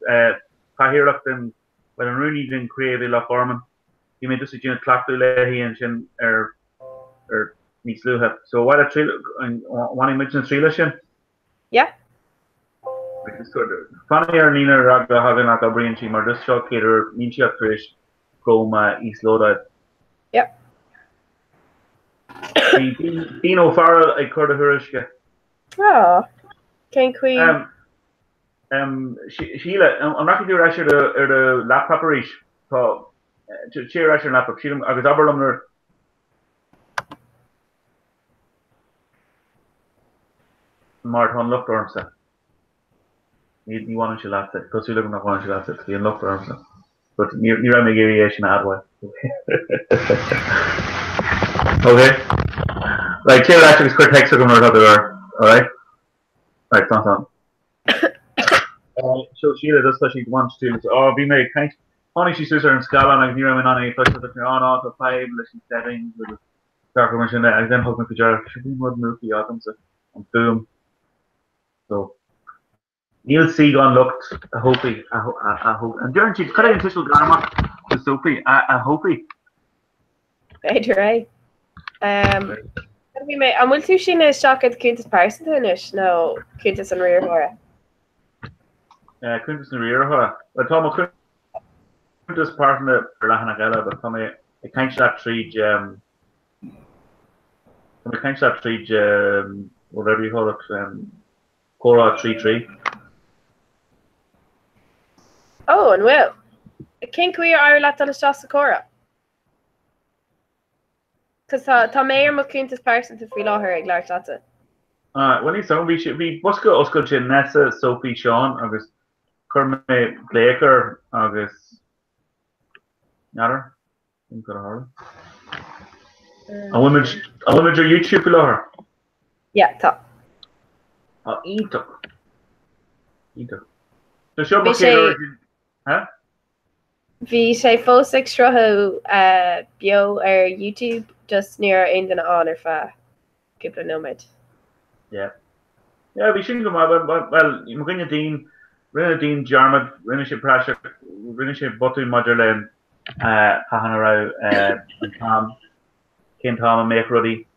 Pahirlock them when Rooney didn't create a lock Orman. You made this a unit clock to Lehi and Shin or meets Luha. So what a trail and one mention three lesson? Yeah. Funny or Nina Raga having like a brain team or just shock cater Minchia Fish from East Loda. Yep. Dino Farrell, I called her Hirishka. Oh, can we? Sheila, I'm not going to do Rasher the laptop reach. So, chair Rasher laptop. Sheila, I was Aberlum her. Martin looked arms. You want to laugh at because you look at one she laughed at. You looked arms. But you ran the variation ad way. Okay. Like chair Rasher is quite text from her. Alright? Right, not so Sheila does that she wants to be made kind funny she says her in Scala and I hear him on a touch of the on to 5 listen settings with the darker mention that I then hope the jar should be more movie items and boom. So Neil Seagon looked I hope and during she's cut in official drama to Sophie I hope right. And will tú sin shock at Quintus Parsons no Quintus and Rear Hora. Quintus and Rear Hora. But Tom Quintus partner for Lahanagella, but Tommy I can't that tree we can't stop treat whatever you call it, Cora 3-3. Oh, and well, cén cuir áir le an isteach sa córa? Cos tá mé ar mo cúntas person a fi láthir ag leir leata. Well, he's on. We should be. What's good? Oscar Nessa, Sophie, Sean, August, Kermit, Blaker, August, Natter. I'm gonna hard. A woman, YouTube below her. Yeah, tá. Ito. So show Bhí me sé- huh? Bhí sé fósaigh srothu bio ar YouTube just níor aon den an ar fa cúpla nóid. Yeah, we shouldn't go mad. Well, you rinne Dean, Jarmad, rinne pressure, rinne Buttu Mudderland, Pahanarau, and Tom, Ken Tom and Make Ruddy,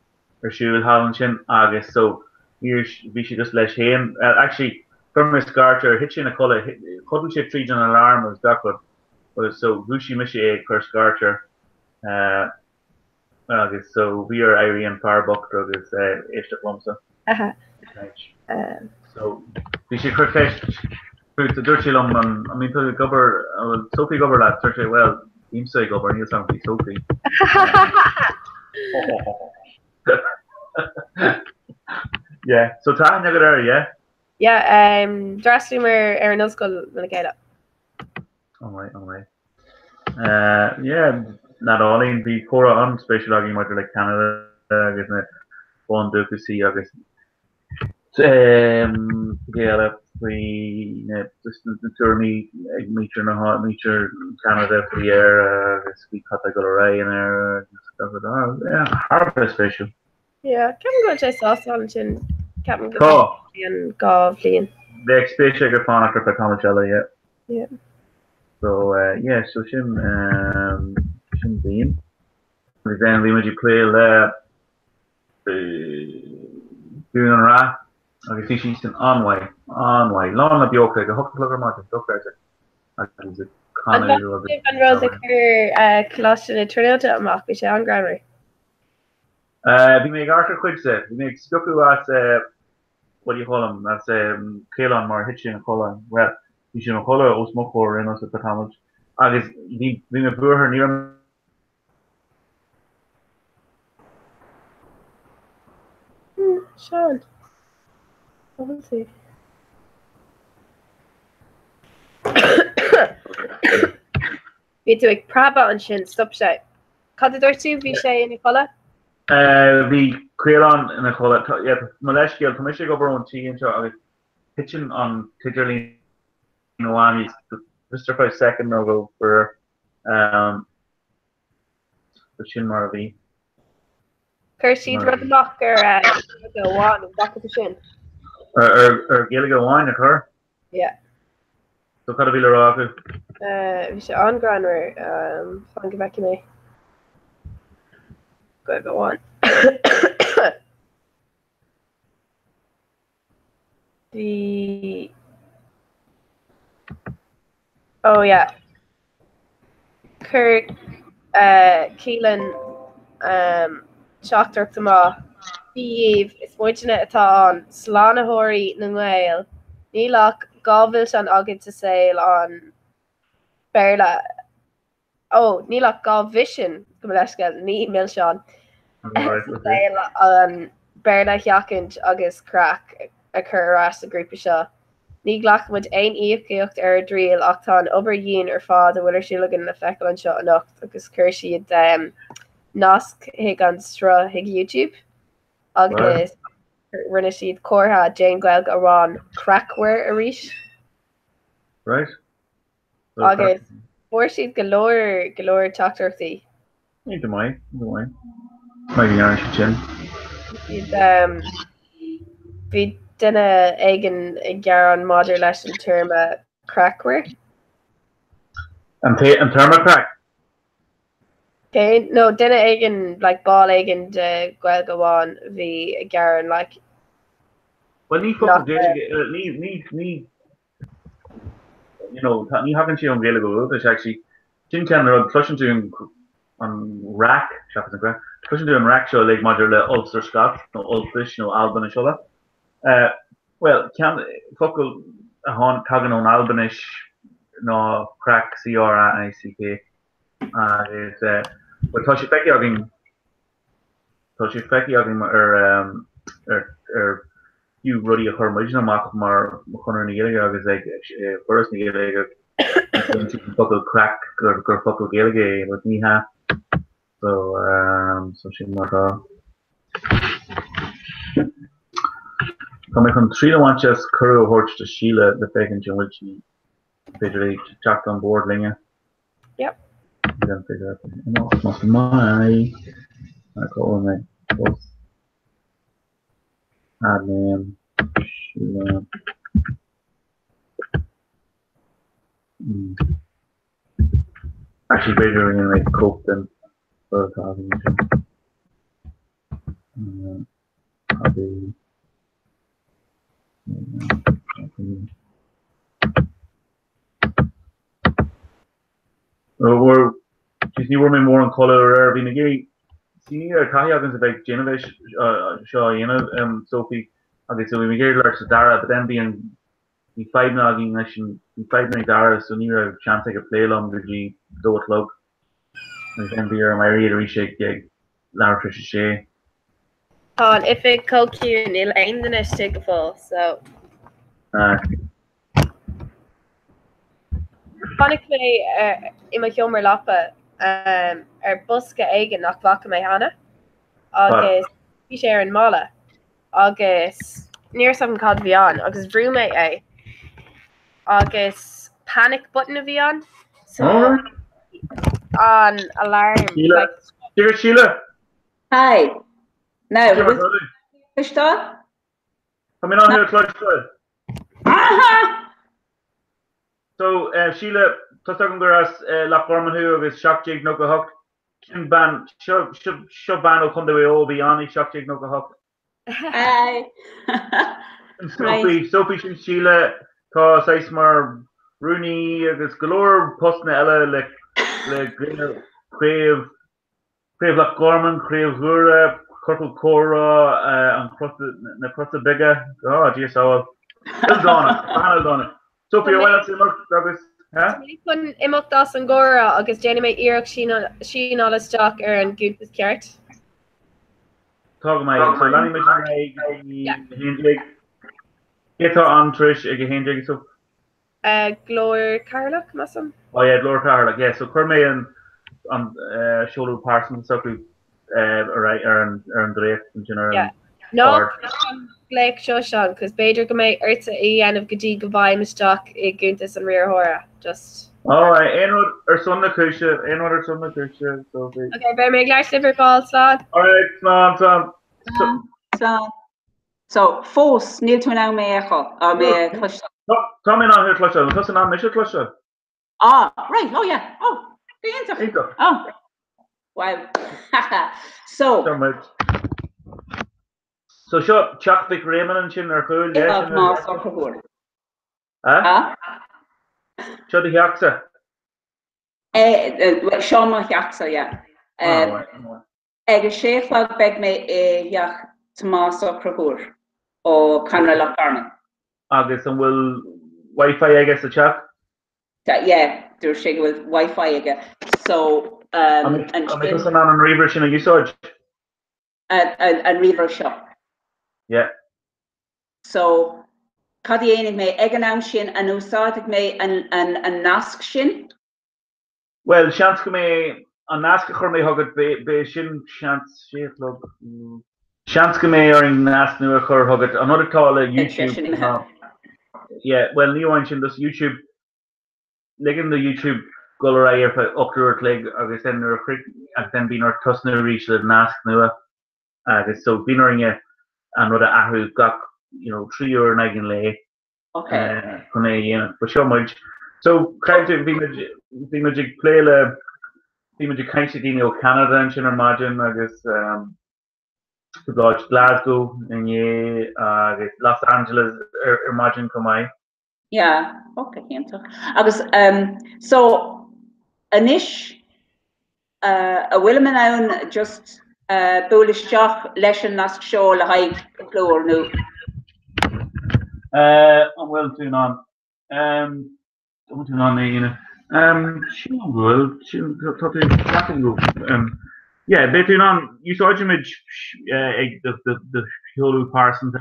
or Shul Hollinshin, August. So we should just let him. Actually, from Miss Garter, hitching a colour, couldn't ship 3 on alarm was Duckwood. So Gushi Mishi per Garter. August. So we are Irene Parbuck, August, Ishta Plumsa. So we should profess the dirty lum and I mean to cover Sophie cover that search well team say cover Neil something Sophie. Yeah, so time never there, yeah. Yeah, Draslimer ar an osscoil na céile. Alright. Yeah, not all in the Cora on special argument like Canada, I guess it one do to see I guess. Yeah, we just the tourney meter and a hot meter Canada for the year. We cut a go away in there. Yeah, harvest special. Yeah, ceapan go sé sáán sin ceapan Cool. an gá bblion. The expedition got found after Tomachella, yeah. Yeah. So yeah, so Shin Bean. Then we made play doing on Ra. I can see she's an on way. Long of the okay, the hook plugger market, duck I was a An rud a chur cloiste na trinota amach bhí sé an grammar. we make Arthur quid said. We make Stuku as what do you call him? That's Kalon more hitching a colon. Well, we should call her Osmo for in us at the college. I guess we may brew her near. Sean. Let's see. Bhí tú ag praba an sin stop sé. Cad idir tú bhí sé ina chola? The Kalon in a color. Yeah, Maleshkiel, Commission go on tea into a kitchen on Tidgerly. Noami, Mr. 5 second no go for the Shin Marvi. Kirsty rud amach ar go bháin an back of the sin. Or Gilligan wine at her. Yeah. So kind of be Laraku. Bhí sé an grammar fan go bheice mé. Go on. Oh yeah. Kurt Keelan Shocked má Eve is muine atá an slánathóirí na Gael. Nílach gábhfuil an agad sa saoil an Berla. Oh, nílach gábhisin go leisceil ní mil seán. An Berla Cheachant agus crack a churrás a grúpa seo. Ní ghlachmuid aon íomhcíocht ar dríal ach tá an obair ar fád a bhfuidir siúlagan na feiceil an seo anocht agus chuir siad nasc hiag an stra hiag YouTube agus rinne siad córtha Jane Gael go rán crackware a ríis. Right. Agus fuair siad golóir teachtartaí. Need the mic. Maybe yarn chin. Bhí duine éigen ag gearan maidir leis an terma crackware. And thermal crack. Okay, no, duine éigen like ball éigen de Gael go bháin bhí ag gearan like. Well, need fucking need. You know, you haven't seen on Gaelic go. It's actually Jim Cameron flushing to on rack shopping the cushion do rack like modern Ulster Scott, no Ulfish, no Alban and Shola. Well, can focal a hon Kagan on Albanish no crack CRICK. Is but Toshi Feki or you ruddy a hermitage no mark mar corner Nigeria is like first Nigeria focal crack or focal Gaelic with me ha. So she more coming from 3 to 1 just Curro Horch to Sheila the fake in which he figured jacked on board Linga. Yep. Then figure out no it's not my I call my boss. And Sheila actually bigger in like cope than for talking we're she's new woman more in color or being a senior Kayagan's about Genevish Shaw, you know, Sophie. Okay, so we get like Dara, but then being the 5 nagging nation, the 5 nag Dara, so near a chance I could play along the G do it log. And then be my reader reshake gig, Lara Trisha Shea. If it coke you in the lane, then it's take a fall, so. Fannig mé ima humor lappa buske aigen nach vaca mé hana agus bhí sé an mala agus níor sam cad bhíán agus bhrú mé agus panic button a bhíán so an alarm Sheila. Dear Sheila. Hi. Now, which dog? Come in on here, Clutch. So, Sheila, Tustagungaras, La Forman who is shock jig no go hook. Kin ban, shove ban will come the way all beyond shock jig no go hook. Hi. Sophie, Sheila, Tá Seismar, Rooney, agus galore, Postna Ella, like Crave La Gorman, Crave Hura, Corporal Cora, and Prosta Bigga. Oh, dear, so well done it. Sophie, what else Douglas? Huh? Kun imachtas an gora agus Jenny mé iach sí all a stock an good with ceart. Talk my so Lanny mission Hendrig. Get her on Trish Hendrig so Glor Carlock masam. Oh yeah, Glor Carlock, yeah. So Cormay and Shoulder Parsons so right and Drake and general. Yeah. No, Blake Shoshan, because Bader go mé urta en of gadi goodbye mistock I guntas and rear hora. Just alright, Enrod or Sunna Kusha, Enrod or Sunna Kusha, Sophie. Okay, bear make life Liverpool slot. Alright, So Fos Neil to now me echo or me clutch. Come in on here clutch. Listen on Michelle clutch. Ah, right. Oh yeah. Oh, the answer. Oh. Wow. So shut Chuck Vic Raymond and Chin or Fool, yeah. Huh? Shut the Yaksa. Sean Yaksa, yeah. Eg chef lag beg me yak Tomas or Krahur or Conrad Lockgarman. Agus and will Wi-Fi I guess the Chuck? Yeah, there's shake with Wi-Fi again. So and listen on Reaver Shin you saw and Reaver shop. Yeah. So Cadi Enig me Eganam Shin and Usadig me and Nask Shin. Well, chance me an Nask me hugget be Shin chance shape look. Chance me or in Nask new hugget another call YouTube. Yeah, well New Shin this YouTube like in the YouTube goal if I up to her leg I guess then then being our customer reach the Nask new so being ring and what Ahu got, 3 or 9 lay. Okay. For sure much. So kind of be magic play the magic kind of Canada and Chin imagine I guess to Glasgow and Los Angeles imagine come I. Yeah. Okay. I was so Anish a William just bulisteach leis an nasc seo le haid go clór nó. An bhfuil tún an. Tún an éine. Sin bhfuil go. Yeah, bet tún an úsáidimiid ag de Fiolú Parsons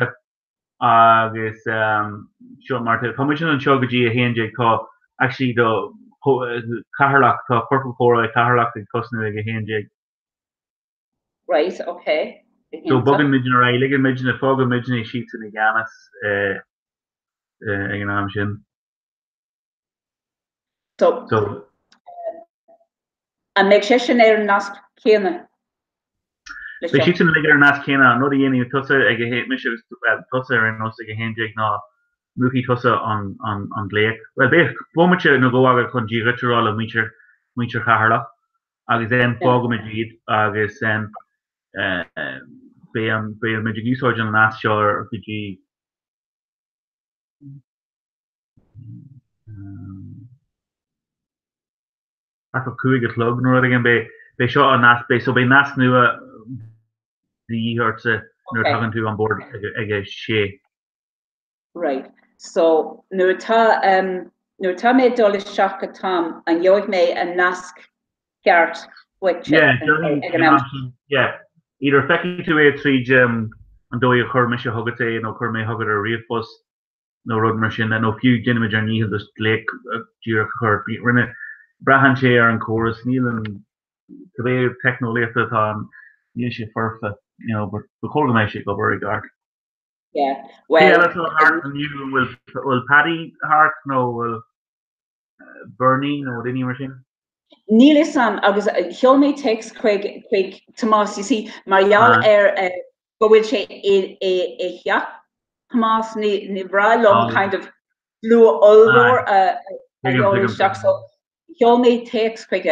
agus seo mar commission an seo go dtí a héanjaigh tá actually do caharlach tá purple chora caharlach ag cosnú ag a héanjaigh. Right, okay. So bugin midin ra ligin midin a fog midin sheets in ganas ag an am sin. So an meg sé sin ar nasc céanna. Be sheets in ligin ar nas céanna no dhéana tusa ag a hé mis tusa ar nos ag a héanjaigh ná muki tusa an léic. Well be bomache no go aga chun ddíreachtarál a mítir caharlach agus then fog midid agus be me úsáid an nas seo ar PG cuaig a slug nó again be seo an nas be so be nas nua díhirte nó tagan tú an board ag a sé. Right. So nuair tá mé dolis seach go tam an joig mé an nasc ceart either feki tú é trí an dói a chur me se hogad nó chur mé hogad a riomhbus nó rud mar sin nó fiú dinimiid ar níhil dus léic dúr a chur rinne brahan sé ar an choras níl an bé technoléta tá níl sé furfa but the choméisi go very guard. Yeah, well, will Paddy Hart no Bernie no didn't machine. Neil Sam agus Hilme takes Craig Thomas. You see, Marial go will say a yeah. Thomas ni long kind of blue older so Hilme takes Craig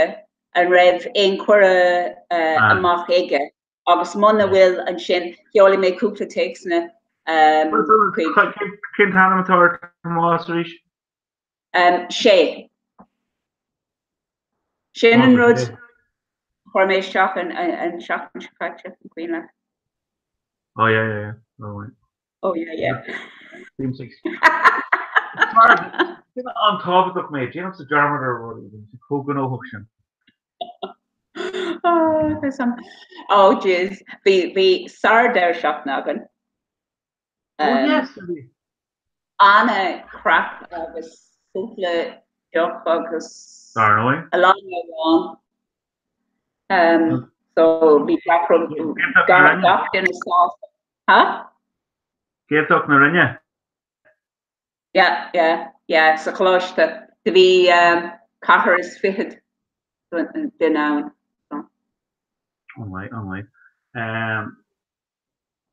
and Rev in Quora a mark ege. Agus Mona will and Shin he only make Cookla takes na. Kind Hannamatar Maasrich? Shay. Shannon Road, Hormay Shock and Shock and Shakacha from Queenland. Oh, yeah. Oh, yeah. Team 6. On top of me, James the German or Kogan Ocean. Oh, there's some. Oh, jeez. Be Sarah there, Shock Noggin. Yes. Anna crap agus súpla job agus a lot of one. So be back from Gardock in a sauce. Huh? Gardock na rinne. Yeah. So close to be Cahar is fitted the noun. Oh my.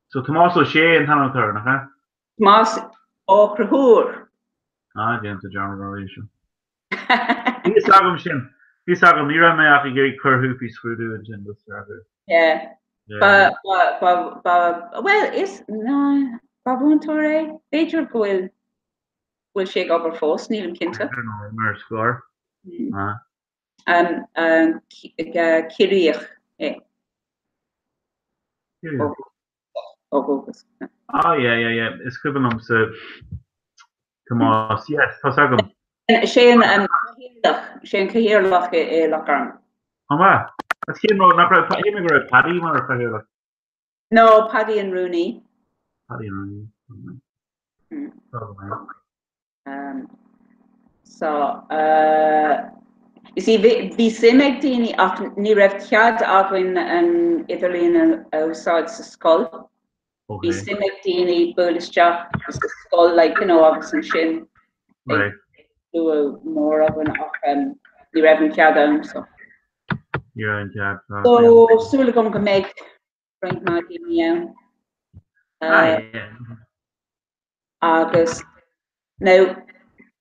So Tomás O'Shea and Hannah huh? Tomás O'Crahur. James the German relation. He's talking Mira me after getting Curhoopy Screwdo and Jim Yeah. But well, it's no Babuntore. Major will shake up her force, Neil and Kinta. I don't know, Mer score. Kiriach. Yeah. It's given them so Tomás, yes, Tosagum. Shane Kahir Lockarm. Oh, that's him, not Paddy or Kahir. No, Paddy and Rooney. So, you see, the same thing after ni rev tiad agwin and Italy outside the skull. The same thing Polish job is the skull, like obviously Shin. Right. Do more of an the rev tiad so. Yeah, and tiad. So, Suligum can make Frank Martin August. Now,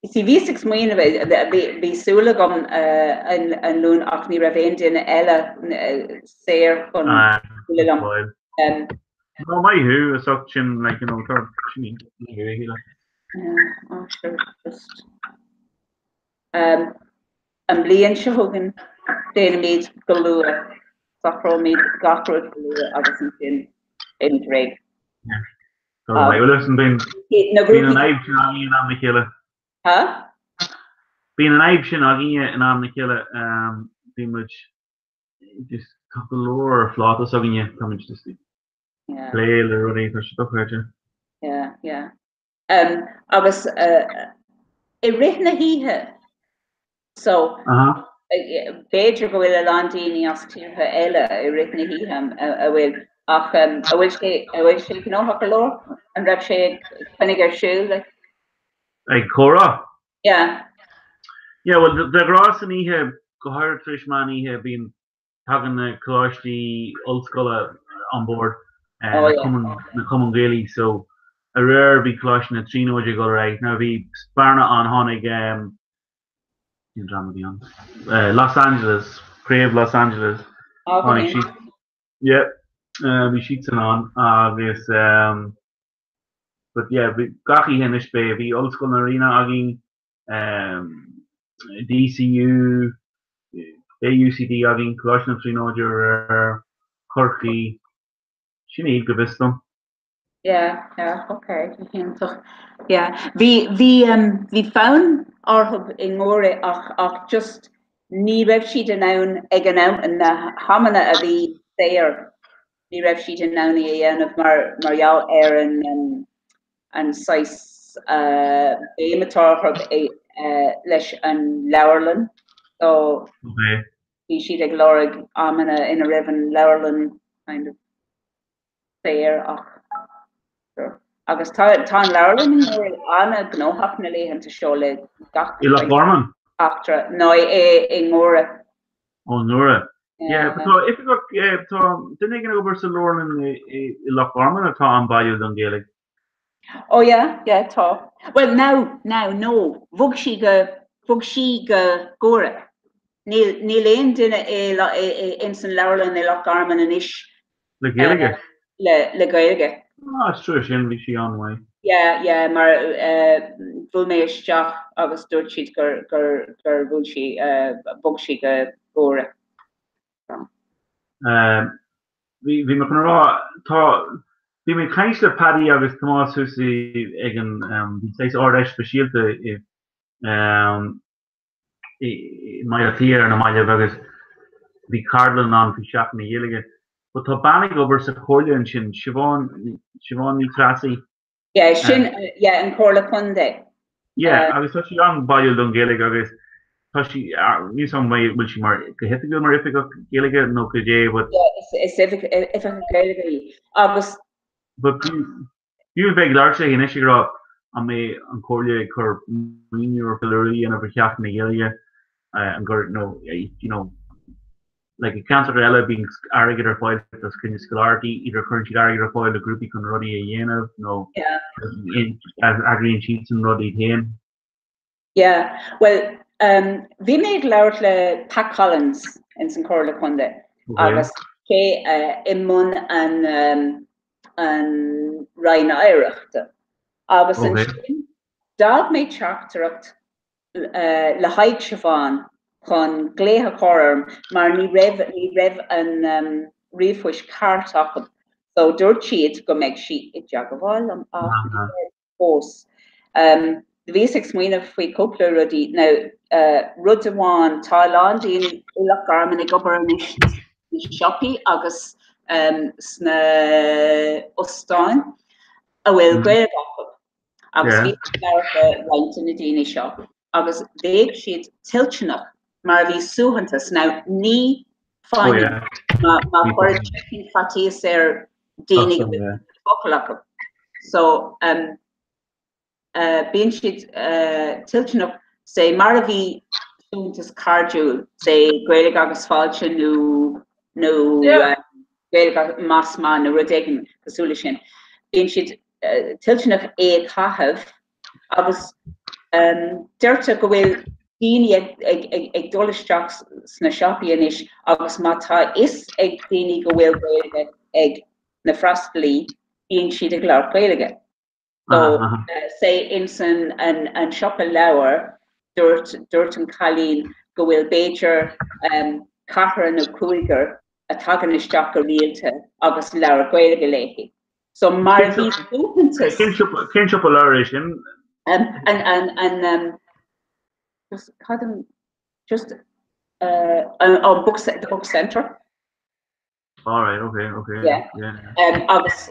you see, V6 main of it, the Sulagum and Loon Acne Ravendian Ella Sayer on Sulagum. No, my who is suction like sure, just and Blian Shahogan, Dana Mead Galua. sacro mí gacro agus in Drake. So I will listen been Na being an grúpi aib sin agin am na kille. ha? Being an aib sin agin an am na kille be much just couple flautas agin je come just Yeah. play or running for stuff here. Yeah. Agus I rithna híthe. So Beiidir go bhfuil a landíine as tíortha eile I rithna híhem a bhfuil ach a bhfuil sé gnáth go leir an raibh sé chunig ar siúil like. Like Cora? Yeah. Yeah, well the grass and he have gohar Trishman he have been having the Kalashti old scholar on board coming daily so a rare be Kalashna Trino you go right now be Sparna on Honig Los Angeles Crave Los Angeles Okay. yeah we sheets on this but yeah we Gaki Henish baby old school arena again DCU AUCD again Kalashna Trino Corky Sinead Gavistum. Yeah, okay. Yeah. Vi found orhub in more ach just ní raibh siad an ann ag an ann an na hamana a bhí there. Ní raibh siad an ann I dhéanamh marall ar an sais éimetáthab leis an Laurelin. So bhí siad ag lorg amana ina raibh an Laurelin kind of there ach agus tá Laurelin anna gnóthach na léhan ta seo le gach I Loch Lomond after no in Nora. Oh Nora. Yeah, but if you got didn't you go over to Laurelin I Loch Lomond or Tom Bayou Gaelic? Oh yeah, tá. Well now no. Vug si go gore. Ní léon duine insan Laurelin I Loch Lomond an ish. Le Gaeilge? Le Gaeilge. Oh, it's true, she on way. Yeah, mar bhfuil mé isteach agus dúirt siad gur bhfuil si bug si go gore. Vi me kan ra ta vi me kaintle paddy agus Thomas Husi egen seis ordeis spesielte mai tier an mai agus vi Cardlan an fi schaffen jelige. But tá bannig over sa choirleann sin Siobhan ní trasí. Yeah, sin an Corla Funde. Yeah, agus tá sí an bail don Gaeilge agus tá sí ní some way will she mar go hit go mar if go Gaeilge no go dé but if a Gaeilge agus but you big large in issue am me an choirle chur or pillory and over half na Gaeilge and go no you know like a cancer ella being arrogant or foil that's kind of scolarity either currently arrogant or foil the group you can ruddy a yen no as agreeing sheets and ruddy hen well we made loud le Pat Collins in St. Corla Conde agus ke immun and Ryan Iricht agus dog made character le haig Siobhan chun gléthe chorm mar ní raibh an riomhfuis cartach so dúirt siad go mbeidh si I deagháil an fós. Bhí smuoineh faoi cúpla rudí nó rud amháin tá landíon I Loch Garman ag obair na siopaí agus sna Ostáin a bhfuil Gaeilge agus bhí leinte na daoine seo agus bhéadh siad tiltnach mar bhí suúhantas ná ní fáin má chuir checking fatíos daoine go focail so bíonn siad tiltnach sé mar a bhí suúhantas cardúil sé Gaeilge agus fáilte nó Gaeilge masma nó rud éigin cosúla sin bíonn siad tiltnach caitheamh agus deirte go bhfuil daoine ag dolisteach sna siopaí inis agus má tá is ag daoine go bhfuil Gaeilge ag na freastalí bíonn siad ag leabhar Gaeilge. So say insan an siopa leabhar dúirt an chalín go bhfuil Beidir cathair nó cúigear a tagan isteach go rialte agus leabhar gaeilge léi. So mar bhí suúhantas Kinship Lauration. and just on the book center. All right, okay. Yeah. Agus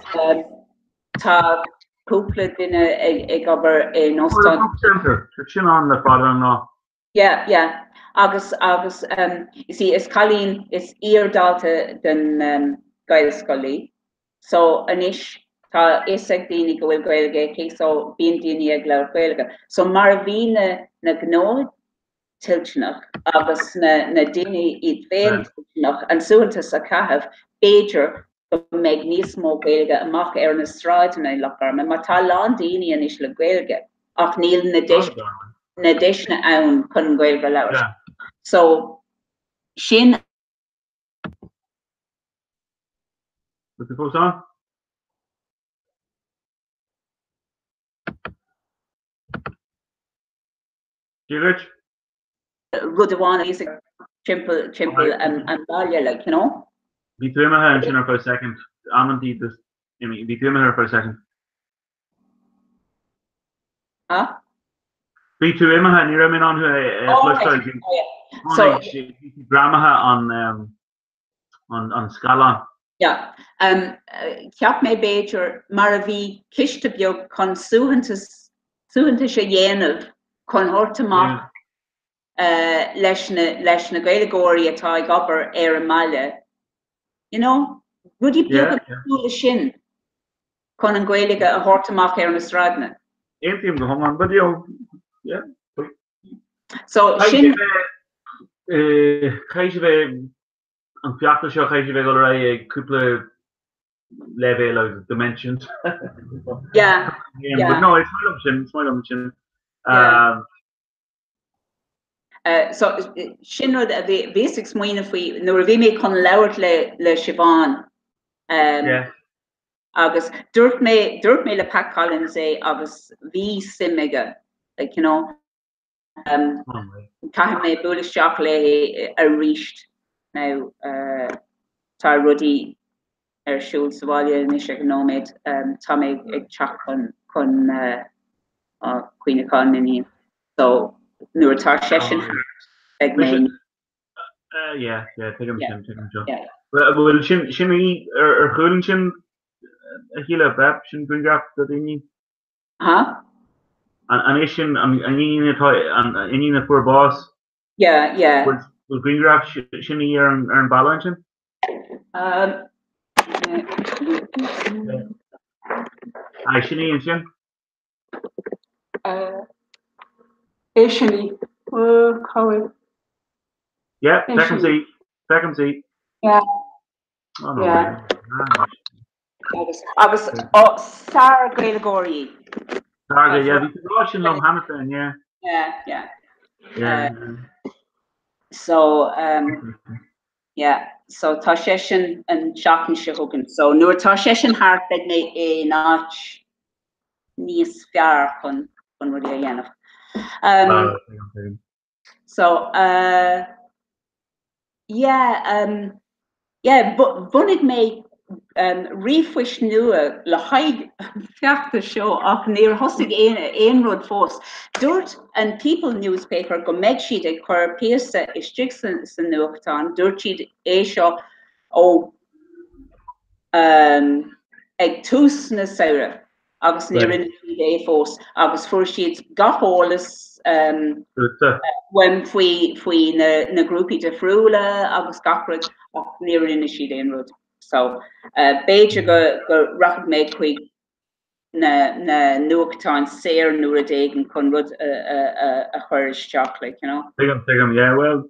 tá cúpla duine ag obair in Ostan. Center. Sin on the father-in-law. Yeah. Agus you see, is Colleen is íardalta den Gaelscoilí. So anish tá éisteach daoine go bhfuil Gaeilge cé so bíonn daoine ag leabhar Gaeilge. So mar a bhí na gnó tiltnach agus na daoine iad féin tiltnach an suúhantas a caitheamh Beidir go méid níos mó Gaeilge amach ar na stráidena lechar, mar tá lán daoine anis le Gaeilge ach níl na deisna ann chun Gaeilge leabhar. So sin What the goes on? Rich? Rudháin is chimple and bailile, like, you know. Be through my hand for a second. I'm indeed this. I mean, be through my hair for a second. Huh? Be through my hand. You're on who So Gramaha on Scala. Yeah. Ceap mé Beidir mar a bhí ciste beag chun suúhantas a dhéanamh chun hortamach leis na Gaeilgeoirí atá ag obair ar an mbaile. You know, rudí beag súla sin chun an Gaeilge a hortamach ar na stradna. Éim go home on, but yeah. So sin Chaisive an fiachta seo chaisive go raibh cúpla level of dimensions. Yeah. But no, it's my option. So sin rud a basic smuoine faoi nuair a bhí mé chun labhart le Siobhan. Agus dúirt mé le Pat Collins agus bhí simige, like, you know. Caitheamh mé buaisteach le a ríist now tá rudí ar siúl sa bhaile ní sé gnóméid tá mé ag teach chun cuioineáin naíon. So nuair atá sé sin ag mé. Yeah, take him. Well, sin ar chuúlann sin a chéile bep sin Greengraf that daoine. An Asian, an poor boss. Yeah. Will Greengraf shini here and Balanchin? Shini and Shin? Asian. How? Yeah, second seat. Yeah. Oh, no. Yeah. I was Sarah Gaeilgeoirí. Yeah, we can watch in Hamilton, yeah. So so tá sé sin an seachtain se thugann. So nuair tá sé sin thart ag mé é náit níos fearr chun rudí a dhéanamh. So bunnig mé rifuis nua le haig fiachta seo ach níor thosaigh éon rud fós. Dúirt an People newspaper go méid siad ag chuir píosa isteach san nuachtán, dúirt siad é seo ag tús na saoire agus ní rinne siad é fós agus fuair siad gatholalas when faoi na grúpi de friúla agus gacrad ach ní rinne siad éon rud. So Beidir go rachad méid chuig na nuachtáin séir nuair a dégan chun rud a chuir isteach, like, you know. Take him, yeah, well.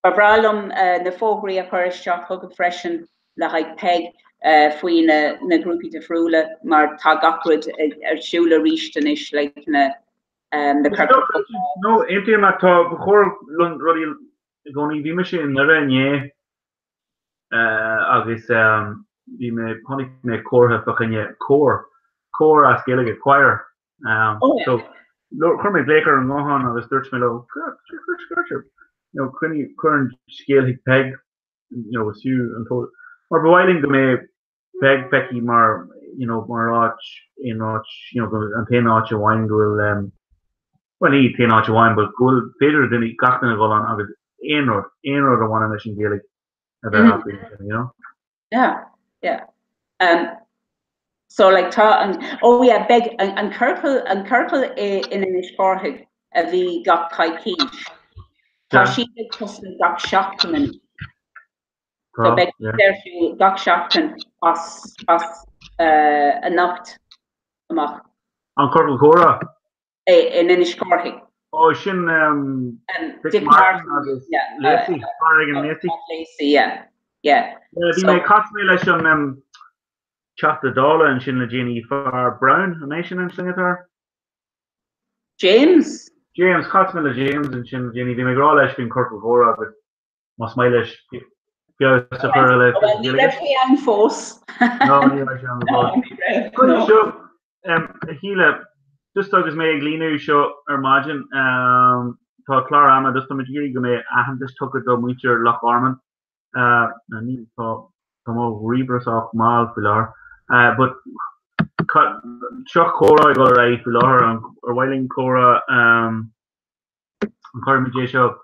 Babralum na fógraí a chuir isteach thugad freisin le haid peg faoi na grúpi de friúla mar tá gacrad ar siúla rístan is, like, na No, empty tá bechor rudí gcónaí bhí me sin na rainné agus bhí me tháinig mé cóirtha fachanne cór as Gaeilge choir. So chur mé lécar an gáán agus dúirt mé le chuirn scéalthaigh peg was you and told or bywailing go me beg Becky mar mar in an ten wine go well he 10 wine but go better than he got go on agus ein the one mission Gaelic so like beg and Kirkle in an Ishforhig a vi got kai kish she got shocked to me so beg there she got shocked and us a nacht amach an Kirkle Cora in an Ishforhig oh shin Dick Martin Lacey may cost me like some Chapter Dollar and Shin Jenny for Brown, a nation and sing it her. James Cotsmiller James and Shin Jenny, they make all Ashwin Kirkle Hora, but must my lish go to her young force. No, good show. Hila just thought this may Glinu show or margin. Thought Clara Amma just to Majiri go me, I have just took it to meet your Loch Ormond. I need to come over Rebus off Mal Filar. But Chuck Cora got right Filar or Whiling Cora Corey J show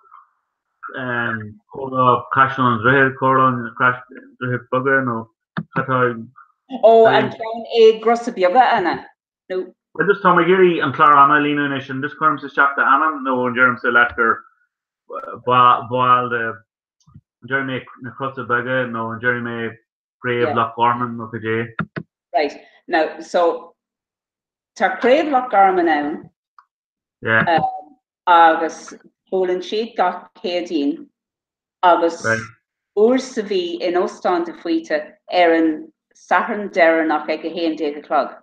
Cora Cash on Dreher Cora and Crash Dreher Bugger no and Clown Grossabioga Anna no I just Tommy Giri and Clara Anna Lena Nation this comes to chapter Anna no and Jeremy still after while the Jeremy Grossabioga no and Jeremy Grave Loch Ormond okay right now so tar Grave Loch Ormond now agus Poland sheet got Cadine agus Urs Savi in Ostan de Fuita Erin Saturn Darren nach ag a hen David Clog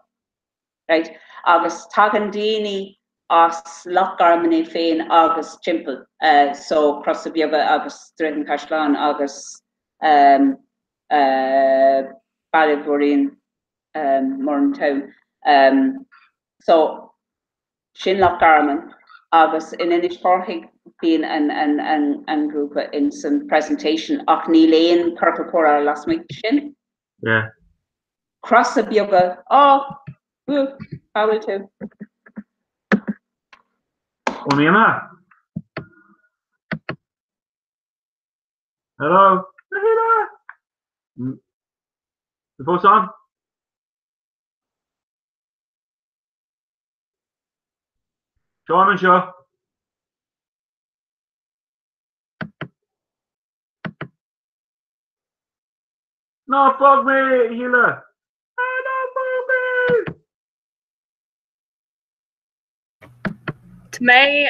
right agus Tagandini as Loch Ormond féin agus Chimple so cross the Bioga agus Dragon Cashlan agus Ballyvorin Morntown so Shin Loch Ormond agus in Ishforhig being an group in some presentation ach ní léon Kirkle Cora last week Shin cross the Bioga I will too hello the post on John and Shaw no bug me healer To me,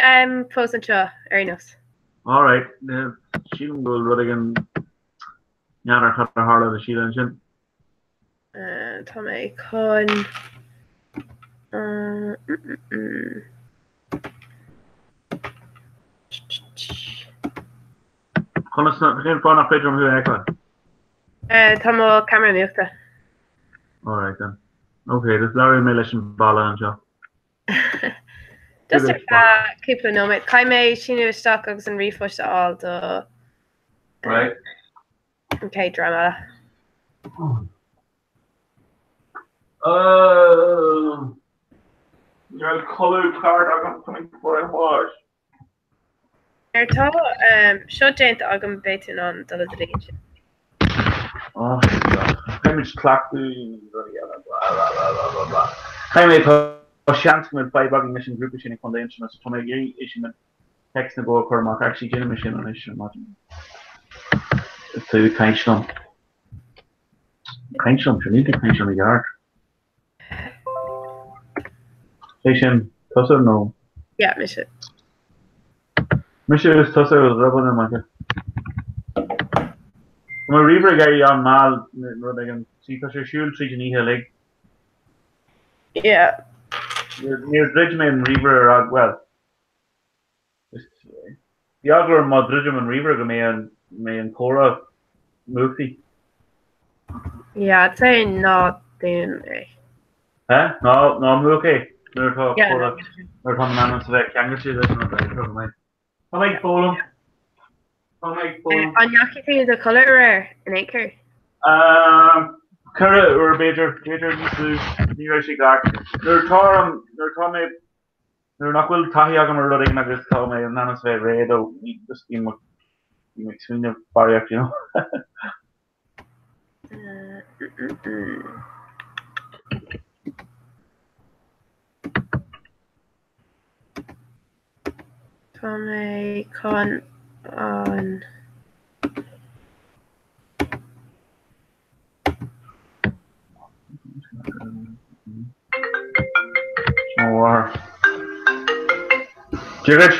post and Shaw, Arinos. All right, she can go Rudigan. Yana cut her heart out of Sheila and Shin. Tommy Con. Connor's not going to find a bedroom who I got. Tomo Cameron Mukta. All right then. Okay, there's Larry Millish and Bala and Joe. Just keep an eye. Kaime Shinu stock and refresh all the. Right. Okay, drama. Your colour card I'm coming for a wash. Erto, show Jane I'm betting on the legion. Oh, how much clock do you Kaime chance with 5 bugging mission group machine convention as to make issue text na go for mark actually gen machine on issue imagine so you can't show you need to can't the yard station tosser no yeah mission is tosser was rubber in market I'm a reaver guy on mal they can see because your shield treating here like yeah near Dridgeman Reaver well. The other mod Dridgeman Reaver go me and Cora Murphy. Yeah, I'd say not then. Huh? No, Murphy. They're talking Yeah. Cora. They're coming on to that Kangashi. That's not right. I like Poland. An yaki thing is a colour rare in acre. Curra or Bader ní sé gar. Nuair nachhfuil taí agam mar ruding agus tá mé an nanas bheith réad ó just í swinine bariacht, you know. Tá mé con an Or Jiggers?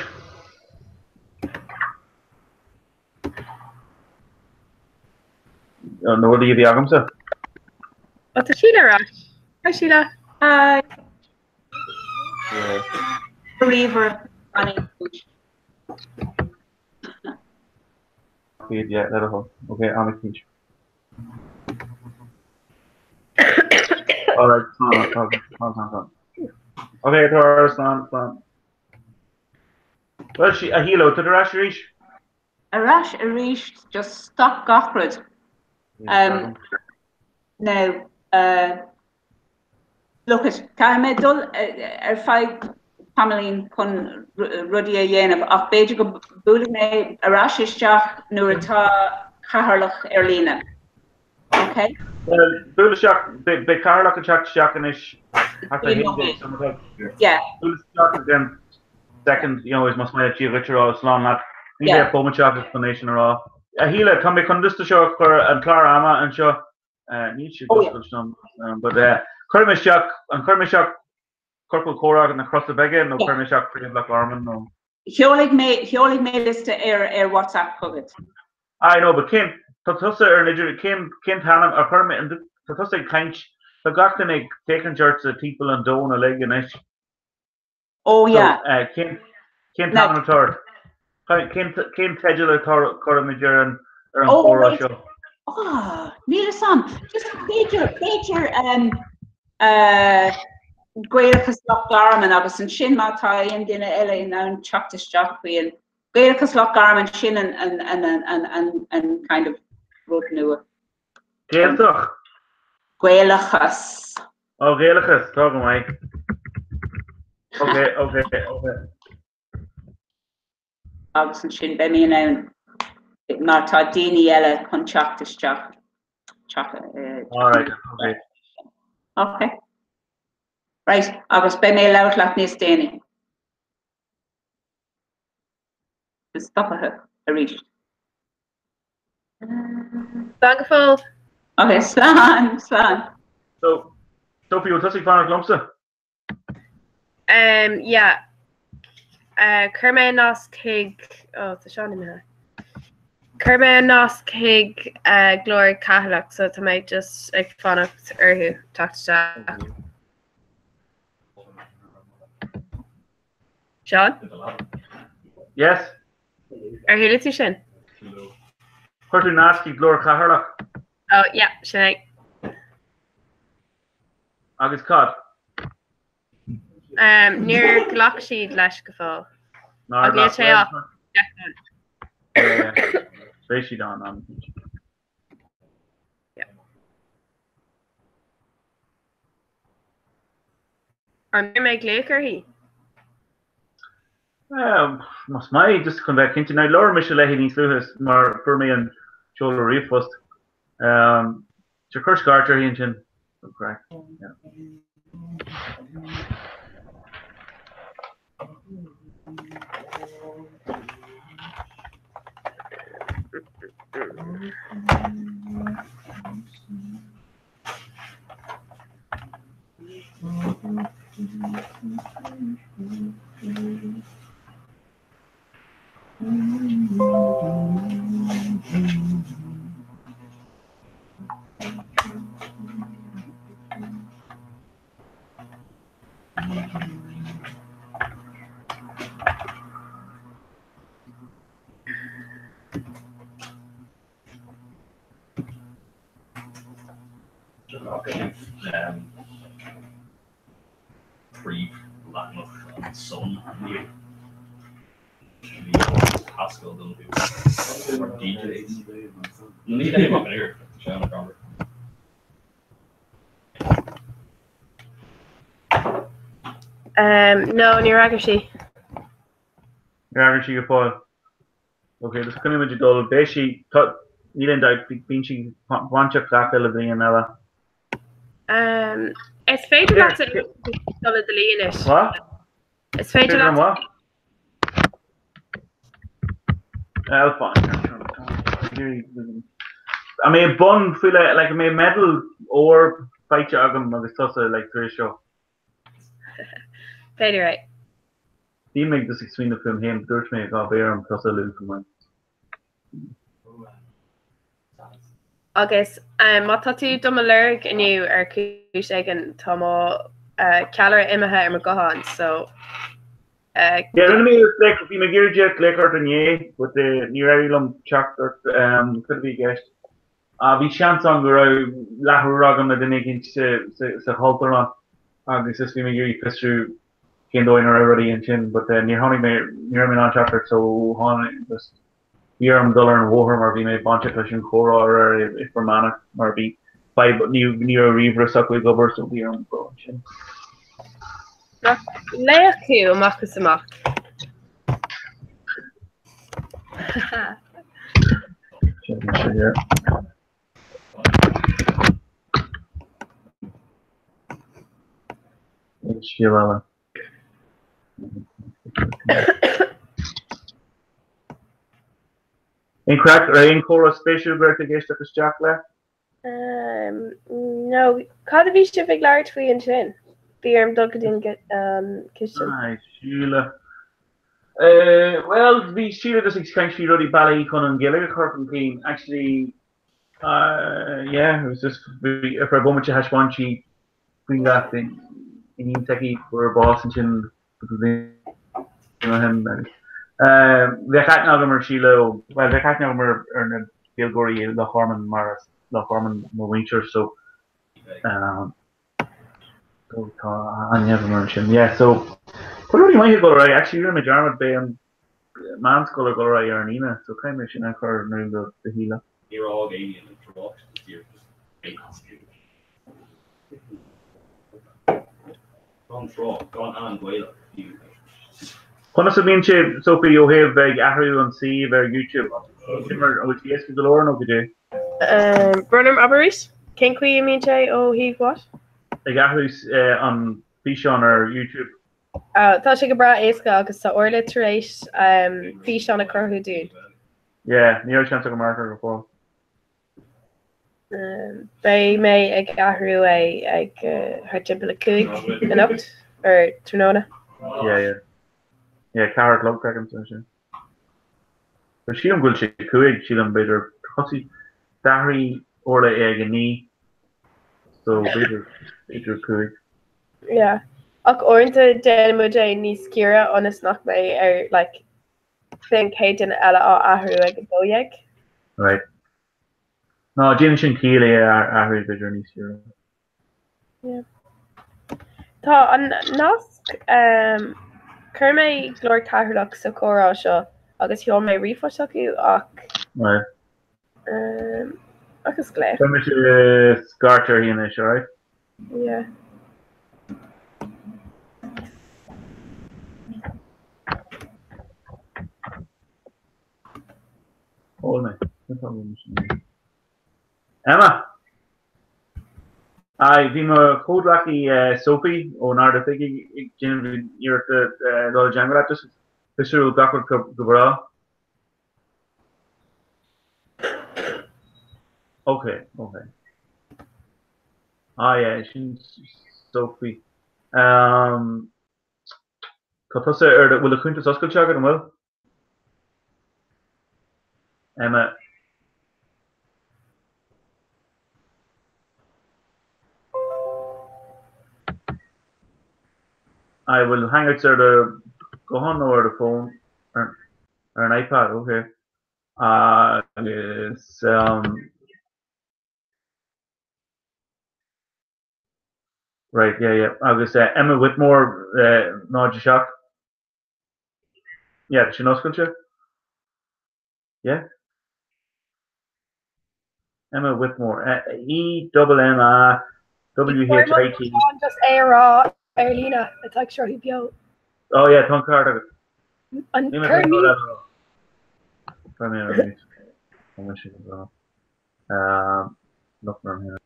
No di the agam sa. What's a Sheila Rash? Hi Sheila. Hi. Yeah. Believer. Yeah, that'll hold. Okay, I'm a teacher. Alright, okay, Taurus, Slan. Well, she a hilo to the rash reach. A rash, just stop gachrid. Now, look at Caramedul, five Pameline con Rudia Yen of Bejigo Buline, a rashish jack, Nurita, Kaharlach Erlina. Okay? Bulashak, the Carlock and Shakanish. Yeah. Bulashak again, second, you know, is must make you richer or slon that. Yeah, Pomachak explanation or all. Ahila, come become this to show and Clara Ama and show Nietzsche, but Kermishak and Kermishak. Corporal Korag and across the beggar, no Kermishak, pretty black armor, no. Hiolig made list to air WhatsApp covered. I know, but Kim, Tatusa or Nigeria, Kim Tanam, a permit, and Tatusa Kanch, the Gaktanig taking shirts of people and Don a leg and ish. Oh, yeah. Kim Tanam Third. Kim Tedular Koramiger and Aram show. Oh, Neil Sam, just major, Gaelchas Loch Garman agus an sin mátá in duine eile ná teachtas teachtaí and Gaelchas Loch Garman sin and kind of rud nua. Gaeltach? Gaelchas. Oh, Gaelchas, talk away. Okay. Agus an sin be mí ná mátá daoine eile chun teachtas teachtaí. All right, okay. Okay. Right, agus be mé leabhar leat níos déine. Stopathe a ríist. Thankful. Okay, slán. So, Sophie, what's the final lumsa? Yeah. Kerman Nos Kig. Oh, it's a Shawnee man. Kerman Nos Kig, Glory Catholic, so to make just a fun of who talked to Sean? Yes. Are you listening? Curtin Nasty, Glory Catholic. Oh, yeah, Sinead. Agus Cod. Near Glocksheed Lash Gafal. I'll get you off. Yeah. Especially on. Yeah. Or make Laker he? Must my just come back into now. Laura Michelle needs to his more for me and shoulder reef first. To Kirsch Garter engine. Correct. Free Langlach and Son Haskell they'll do or DJs. You need anyone here, Sean Robert. No, ní ragaí. Ragaí go fáil. Okay, dus kunnen we je dol beshi tot niet dat pinchi wancha klaar le bringen ella. Is féidir dat de líon is. Wat? Is féidir dat wat? Fine. I mean, bun feel like me metal or fight agam agus tosa like three show. Féidir right. Die make this between the film him Dutch me go bear and tosa lose from mine. Agus má tá tú dom lerg iniu ar cúis an tá cealar imethe ar mar gohan so yeah, me like if you gear jet clicker than ye with the near lum chapter could be guessed. Vi chance on go lahuragam na dinigin se halter on this is me gear pistru Kindoin already in chin, but near honey near me on chapter so honey just here I'm dollar and Warham or be made bunch of cushion core or if for mana or be five new reaver suckly gober so here I'm going chin. Leachu amachchas amach. Here. Sheila. In crack rain chorus special birth against the Jack left? No, cad bhí si big leir faoi an sin. Bhí arm dulgadín kitchen. Aye, Sheila. Well, the Sheila does explain she really ballet con and Gilligan Curtin team. Actually, yeah, it was just for a moment you hash one she bring that thing in Techie for a boss and chin you know him. The cat now them Sheila. Well, the cat now them are Gilgory, the Harmon Maris, the Harmon Wincher. So, I never mentioned. Yeah, so. But only might go right. Actually, you're in a Jarmad Bay and man's color go right or Nina. So kind of should not call the healer. You're all alien introduction this year. Gone on Guayla. When I mean, Sophie, you have Ahru and see very YouTube. Which yes, the Lord no good. Burnham Aberries. Can you mean oh he what? Ahru's on Fishon or YouTube. Tá sé go bra éasca agus tá orla taréis fi an a chuthu dún. Yeah, níor chance go marker go Bei mé ag ahrú ag haar timpla cuaig an ocht ar Tróna. Yeah, carrot log crack and so. But she am good she cuaig she am better cosy Dari orla ag an ní. So better cuaig. Yeah. Ach orintanta déanamuide níos círa onas nach mé ar like fin céidan eile á ahrú ag an dóiag. Right. No, Jim sin cíla ahrú beidir níos círa. Yeah. Tá an nasc chur mé glór cathairlach sa chórá seo agus thiol mé rifost acu ach Right. agus gléir. So much scarter here in right? Yeah. Hold me. Emma. I vi me Kodraki Sophie or Narda Figgy you're the jungle just Fisher Doctor Gubra. Okay. Ah yeah, she's Sophie. Katasa will the Quintus Oscar check it well? Emma. I will hang out there to go on over the phone or an iPad, okay. Yes, right, yeah. I was Emma Whitmore, Nodge Shock. Yeah, she knows culture. Yeah. Emma Whitmore. EMMAWHIT. Just Era Erlina. It's like sure he'd be out. Oh yeah, Tom Carter. And Kermit. Nothing on here.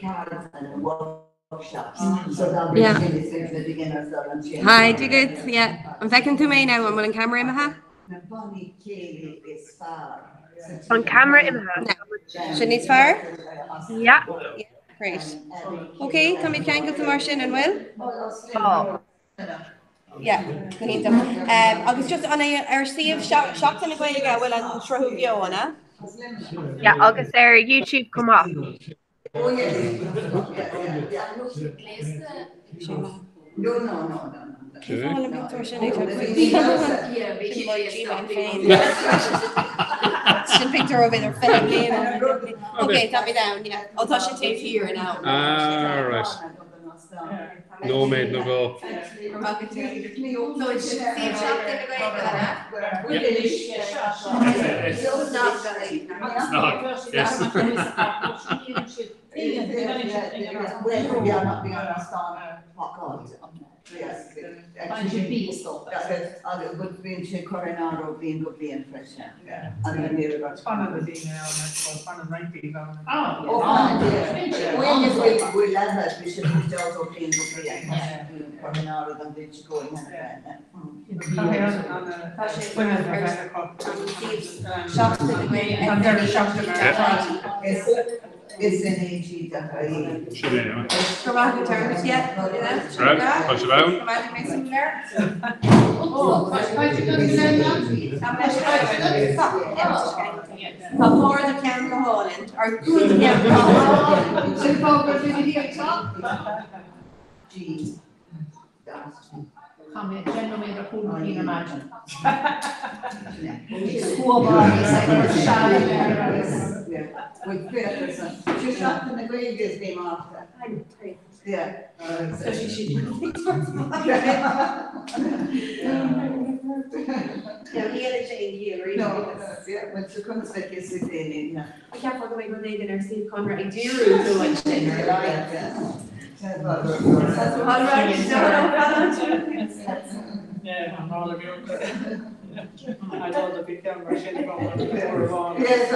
Cards and workshops. So that'll be the beginners there. Hi, do good. Yeah, I'm taking to me now. I'm on camera, Imaha. On camera, Imaha. Shouldn't far? Yeah. Great. Okay, come in, can go to Martian and Will. Oh. Yeah, we need them. August just on our Steve shocked in a way to go. Will and throw you on it. Yeah, August there. YouTube come up. Oh yes. No. She'll pick her over their family. Okay, tap me down. Yeah, I'll touch it here now. Right. No made no go. So it's Steve shocked in a way to Yes. Yes, actually, between Coronado being good being fresh, and then the other we love that we should reach out to being good being Coronado than they should go in It's an AG Grammatic terms, yeah. Right, push it out. Grammatic makes them there. Before the camera Holland, or good camera Holland. Come here, general made a pool in imagine. She's not in the grave this name after. Yeah. So she should. Yeah, he had a change here, really. No, yeah, but she couldn't say kiss it in. I can't forget my good name in our Steve Conrad. I do too much in her life. Yeah, I'm all of you. I told the big camera shit from Yes,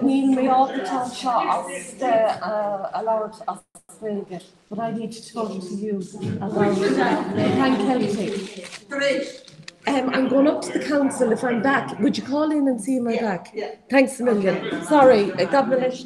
Níl mé ágatá seo as allowed Australia, but I need to talk to you about Frank Celtic. I'm going up to the council if I'm back. Would you call in and see am I back? Yeah. Thanks a million. Sorry, God bless.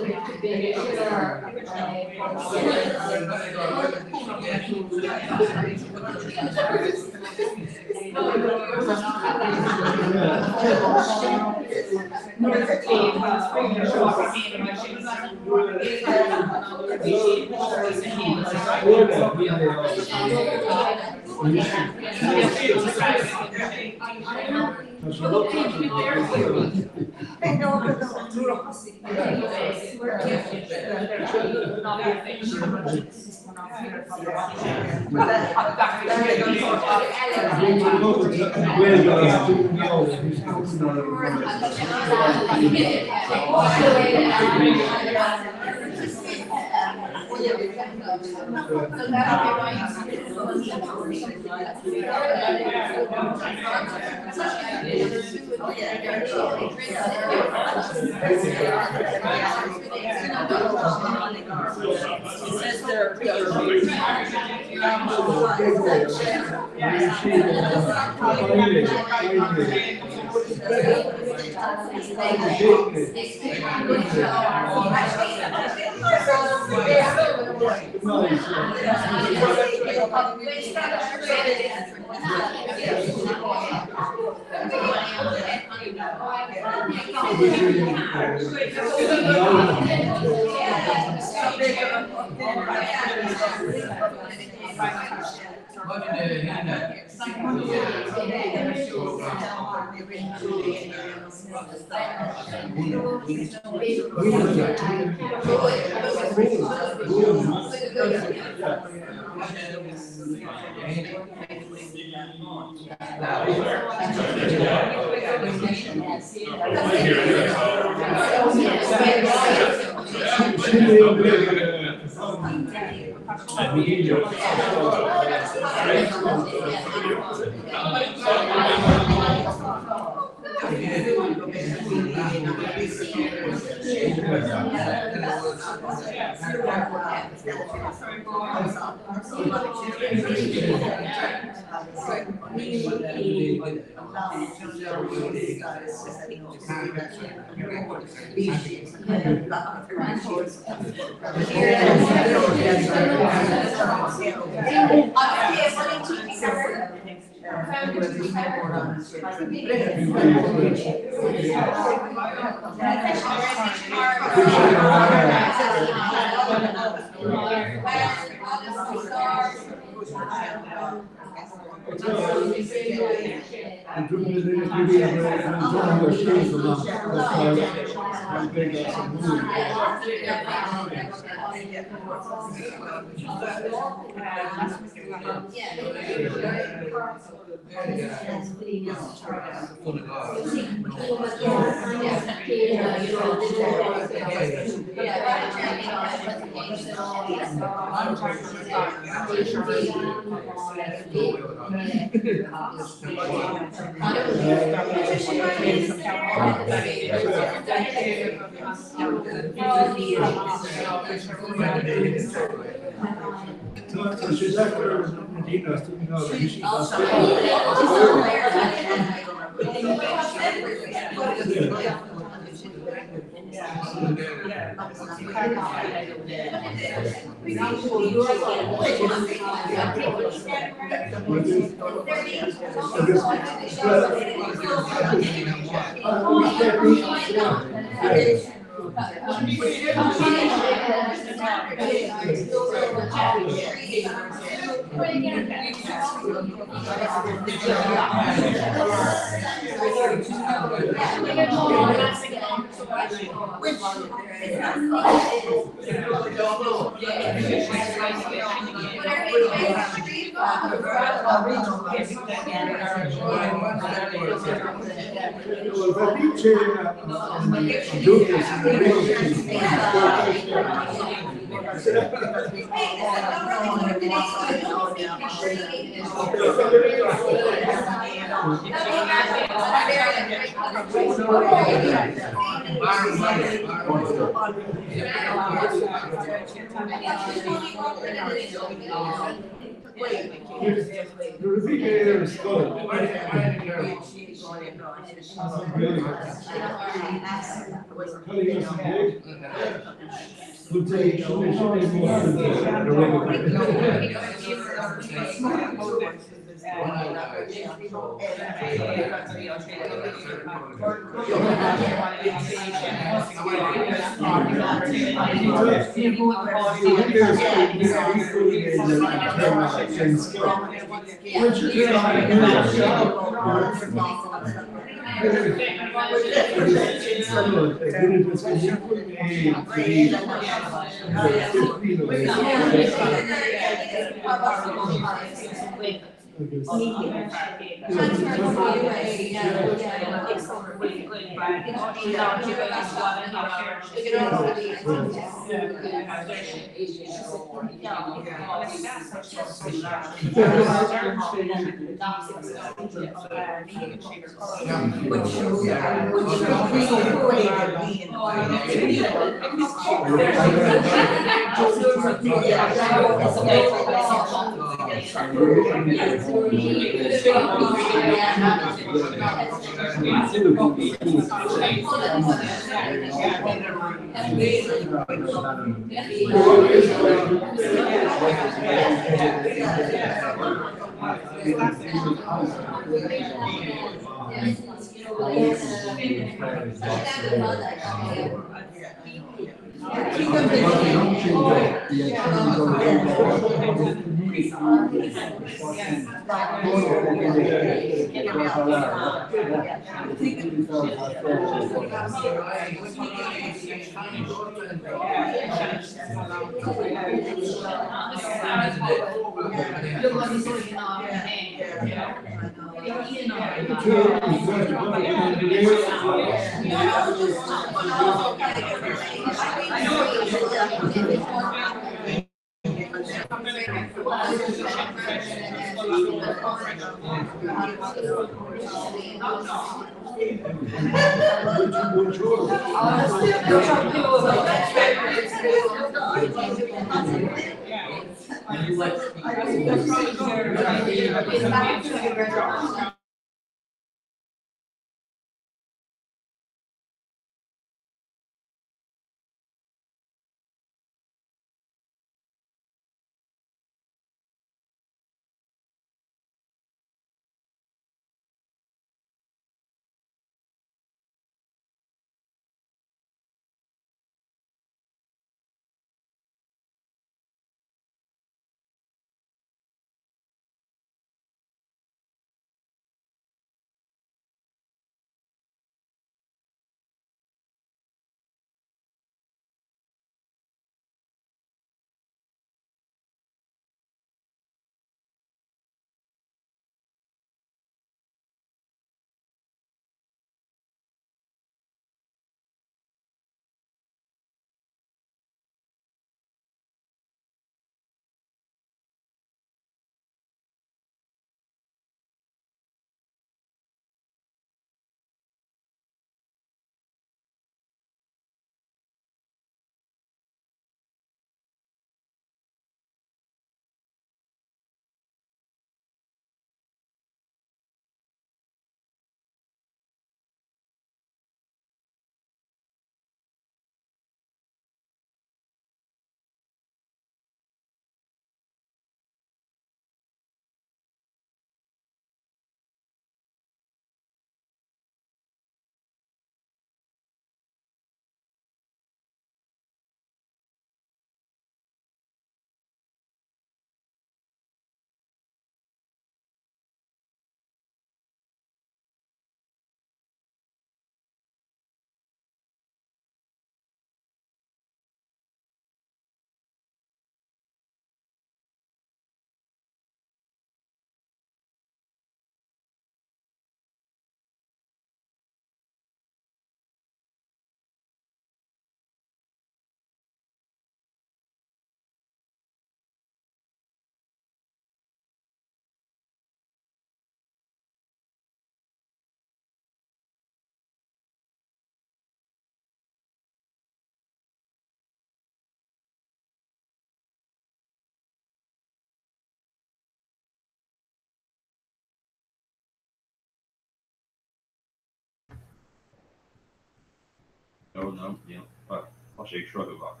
No, yeah. I'll shake shrug of luck.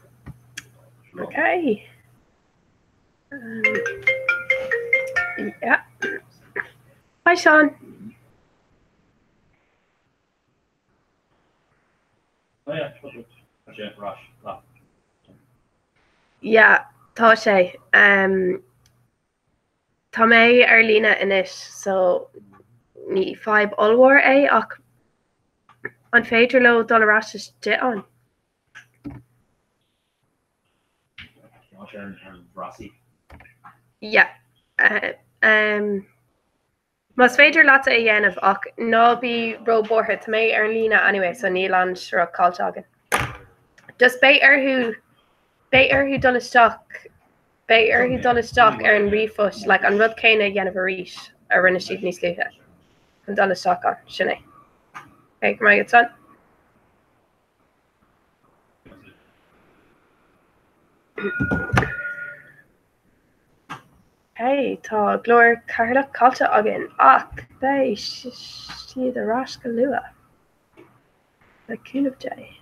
Okay. Yeah. Hi, Sean. Oh yeah, Rush. Yeah, tá sé. Tá mé ar lína inis, so ní 5 allhar é ach an féidir le dorás de an. Rossi. Yeah. Mas féidir láta a dhéanamh ach nábí roborthe tá mé ar lína anyway, so níl an seo cáilteagan. Just bé arthú dolisteach ar an rifus, like an rud céine dhéanamh a ríis ar rinne siad níos luthe. An dolisteach an sinné. Okay, go maigad son. Hey, tá glóir carla cáilte agin ach bé siad a rás go lua. Le cúnamh dé.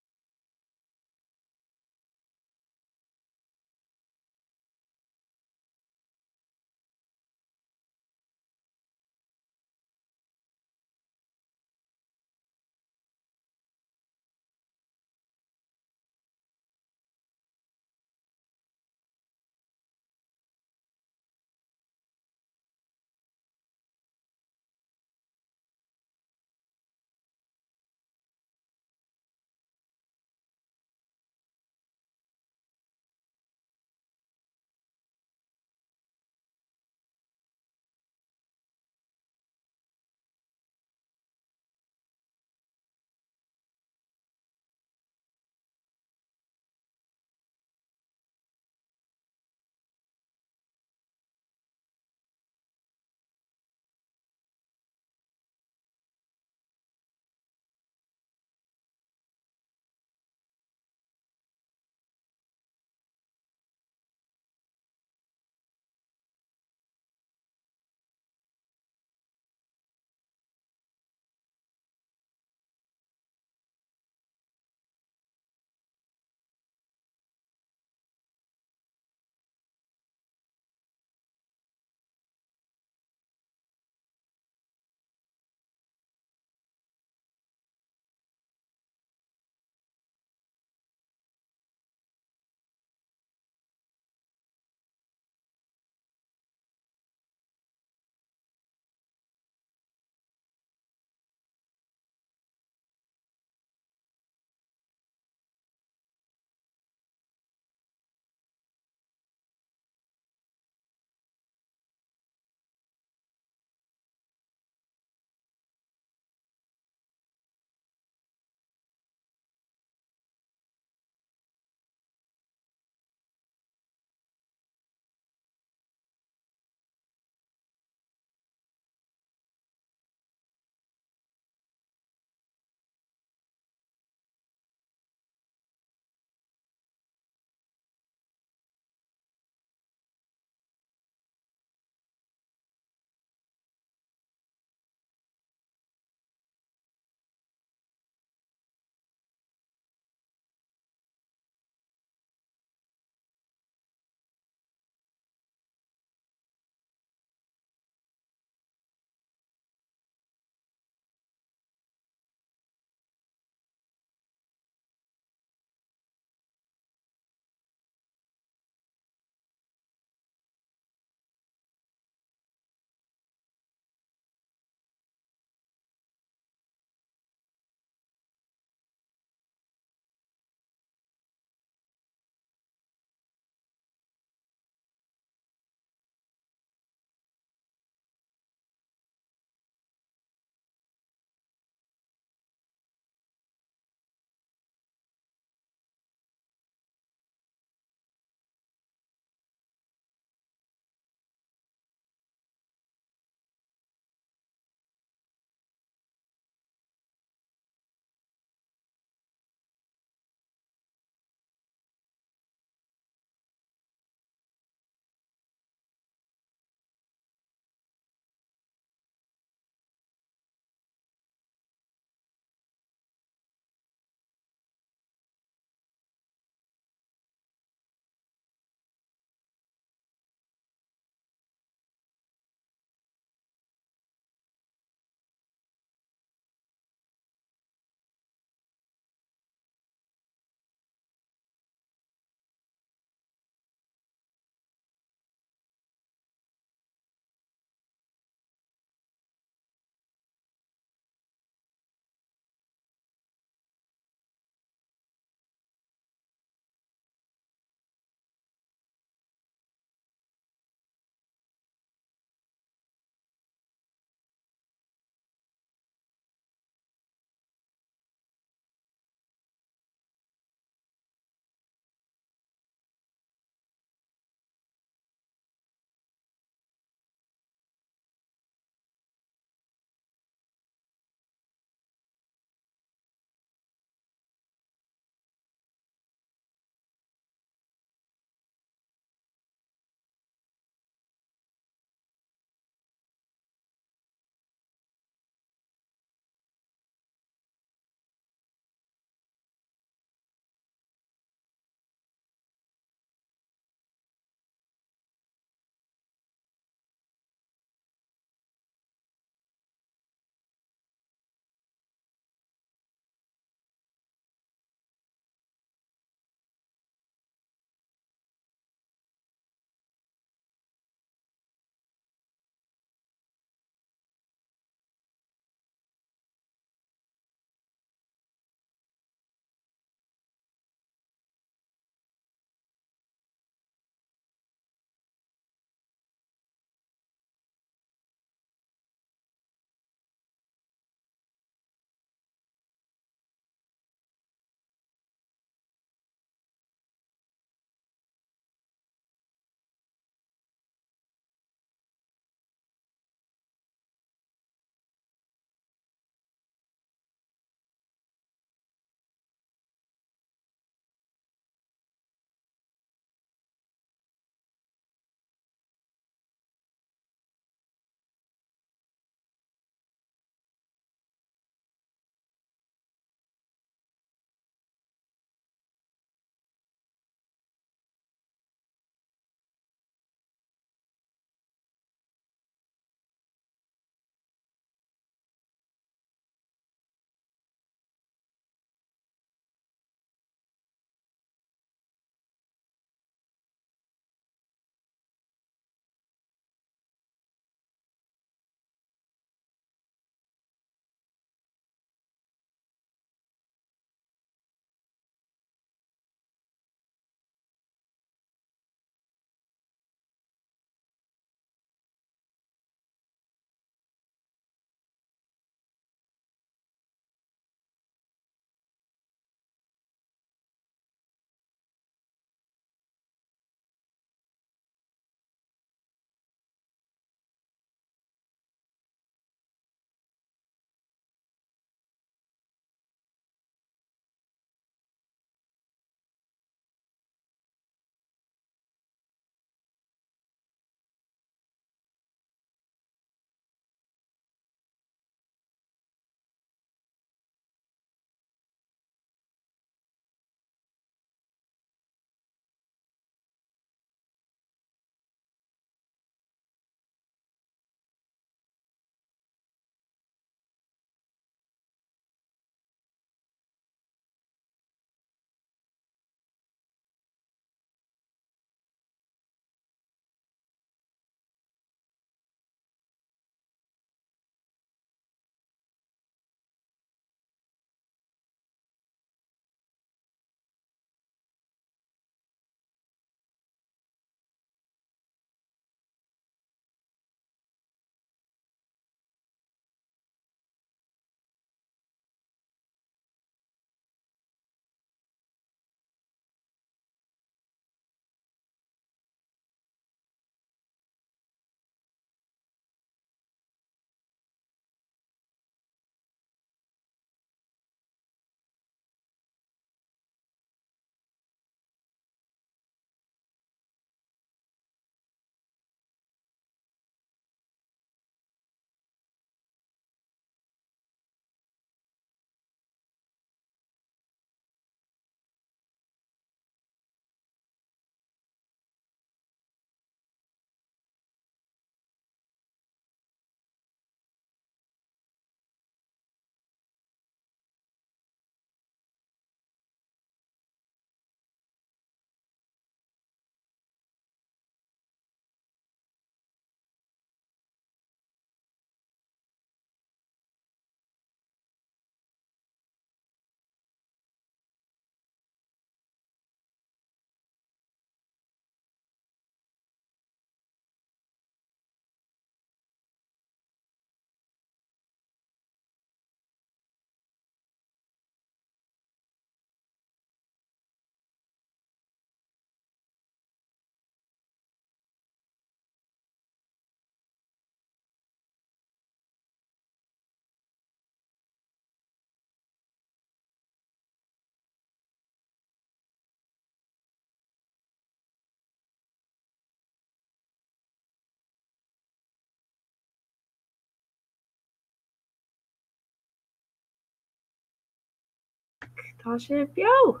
Tá sé bio.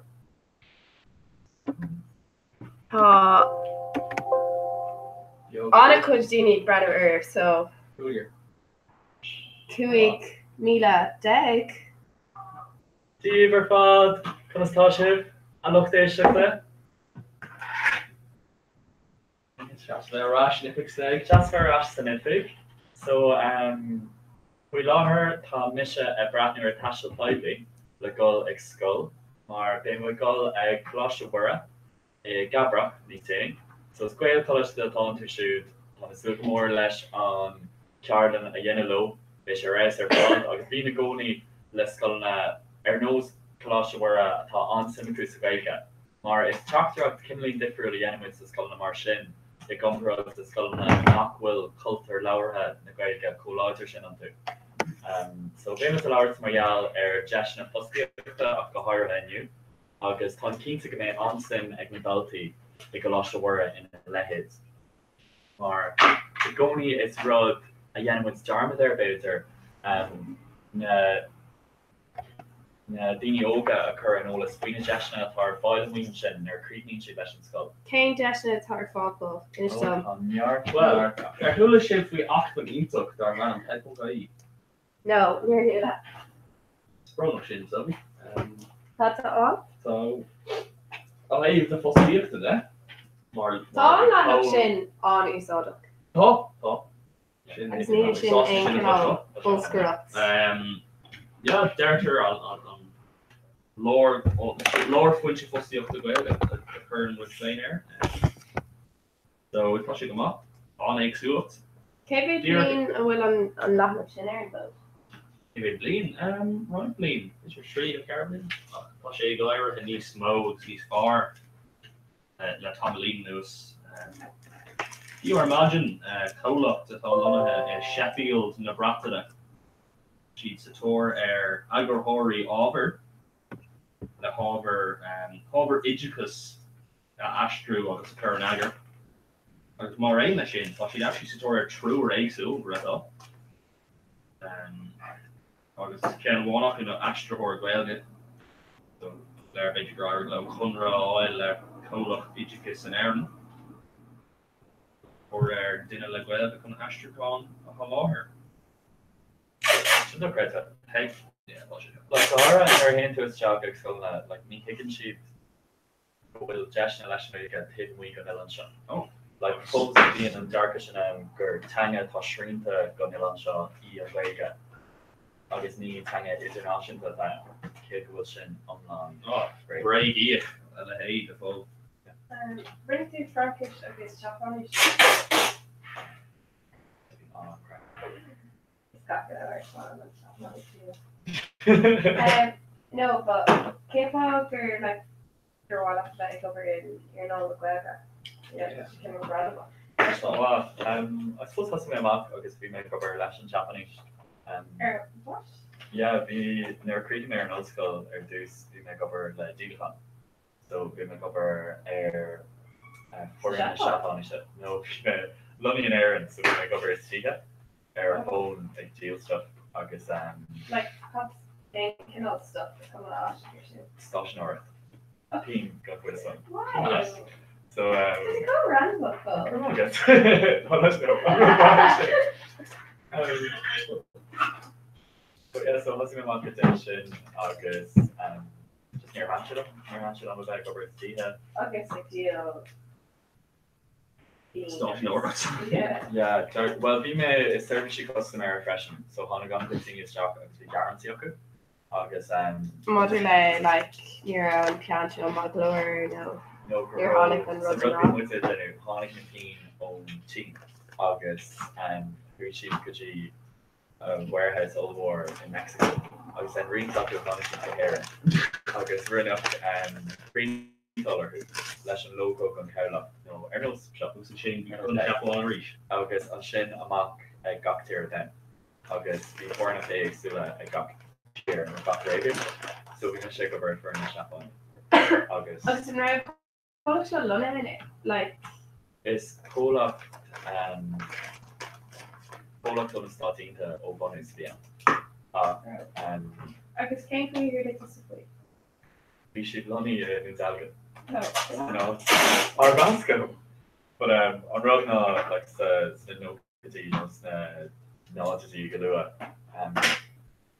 Tá Anna could dini brother so 2 Mila Deg. Díomh ar fad chunatá sibh an nachtéisteachta. Jasper Snifig. So we láthair tá mise a brathnú ar taisiil Taibí le gol ag scoil, mar bé mu gol ag Coláiste Mhuire I Gabrach ní té. So is gcuil coláiste tá tú siúd an is luach mór leis an ceardan a dhéanamh lo, bé sé réis ar fád, agus bhí na gcónaí le scoilna ar nós Coláiste Mhuire tá an-symmetry sa Gaeilge. Mar is teachtarach cinlín difriúil a dhéanamh sa scoilna mar sin. I gombrach the scoilna nachhfuil cultúr láirthe na Gaeilge comhláidir sin antu. So bémas a láirt margheall ar deisna postiíochta ach go háirithe inniu, agus tá cinnte go mé ansin ag na Baltaí I Coláiste Mhuire ina lehéid. Mar the gcónaí is rud a dhéanamh dearmad ar beidir na daoine óga a chur an ólas faoine deisna tar fáilmhaoin sin ar críbhníonn si leis an scoil. Céin deisna tar fábal in some. Well, ar thula sé faoi 8 ítach dar man an teipil gaí. No, near that. Sprónach sin sabi. That's all. So éh na fosíochta de. Mar Tá an sin an úsáideach. Tá. Agus ní sin ein canál fullscreach. Ja, deirtar an lór fuil si fosíochta Gaeilge a chur an bhfuil féin air. So tá sé go maith an éagsúlacht. Cé blin a bhfuil an leathnach sin ar an bót? Cé blin? Right blin. Is there 3 a carbon? Tá sé go leir a níos mó agus níos far le tamlín nús. You imagine cólacht atá lonathe Sheffield na Bratainine. She'd sator agorhori ábhar le hábhar idicus astru agus chur an agar. Agus mar aon sin, tá siad actually sator trú rééisú ratá. Agus cean bhánach in astrathóir Gaeilge. So léir beidir gur le chunra áil le cólacht idicus an aireann. Or duine le Gaeilge chun astraáin a láthir. No credit. Hey, yeah, like Sahara and her hand to his job so like me kicking sheet will Josh and Lash make a hidden week of Elanshaw. Oh, like pulls being in darkish and gur tanga Toshrinta Gonilanshaw E and Vega. August need tanga international to that kid was in online. Oh, great idea. And I hate the full. Bring to Frankish against Japanese. Oh crap. No, but K-pop or like your wall like over in your know Gaeilge. Yeah, kind of incredible. Well, I suppose that's my mark because we make over Latin Japanese. What? Yeah, we never creating our old school or do's we make over the Digicon. So we make over air foreign Japanese. No, London and Aaron, so we make over Stiga. Our own like deal stuff, I guess. Like that's thinking of stuff coming out. Stash North. Team got with some. Why? So does it go around what though? I guess. Well, let's go. But yeah, so let's go on petition, August, just near Manchester on the back over at Stiga. August like deal. Stash North. Yeah. Yeah, well, we may is service customer refreshment, so Hanagon continues stock to be guaranteed. August Module like your own piano model or no. No, your Honic and Roger. With it, Honic and Peen own team. August who she could she warehouse all war in Mexico. August and reading talk to Honic and Sahara. August we're enough green color leis an logo an ceile nó ar nó siapú sin ceapáin ríis agus an sin amach ag gachtíir den agus bhí chuna fé agsúla ag gach tíir an gach réidir so bhí sé go bhar na siapáin agus an raibh cólacht le lona in it like is cólacht cólacht an stáitianta ó bhanis bhíon agus céim faoi gur dit is faoi should Lonnie in Zalgan. You know, our Vasco. But on Rogna, like the no casinos, knowledge is you galua,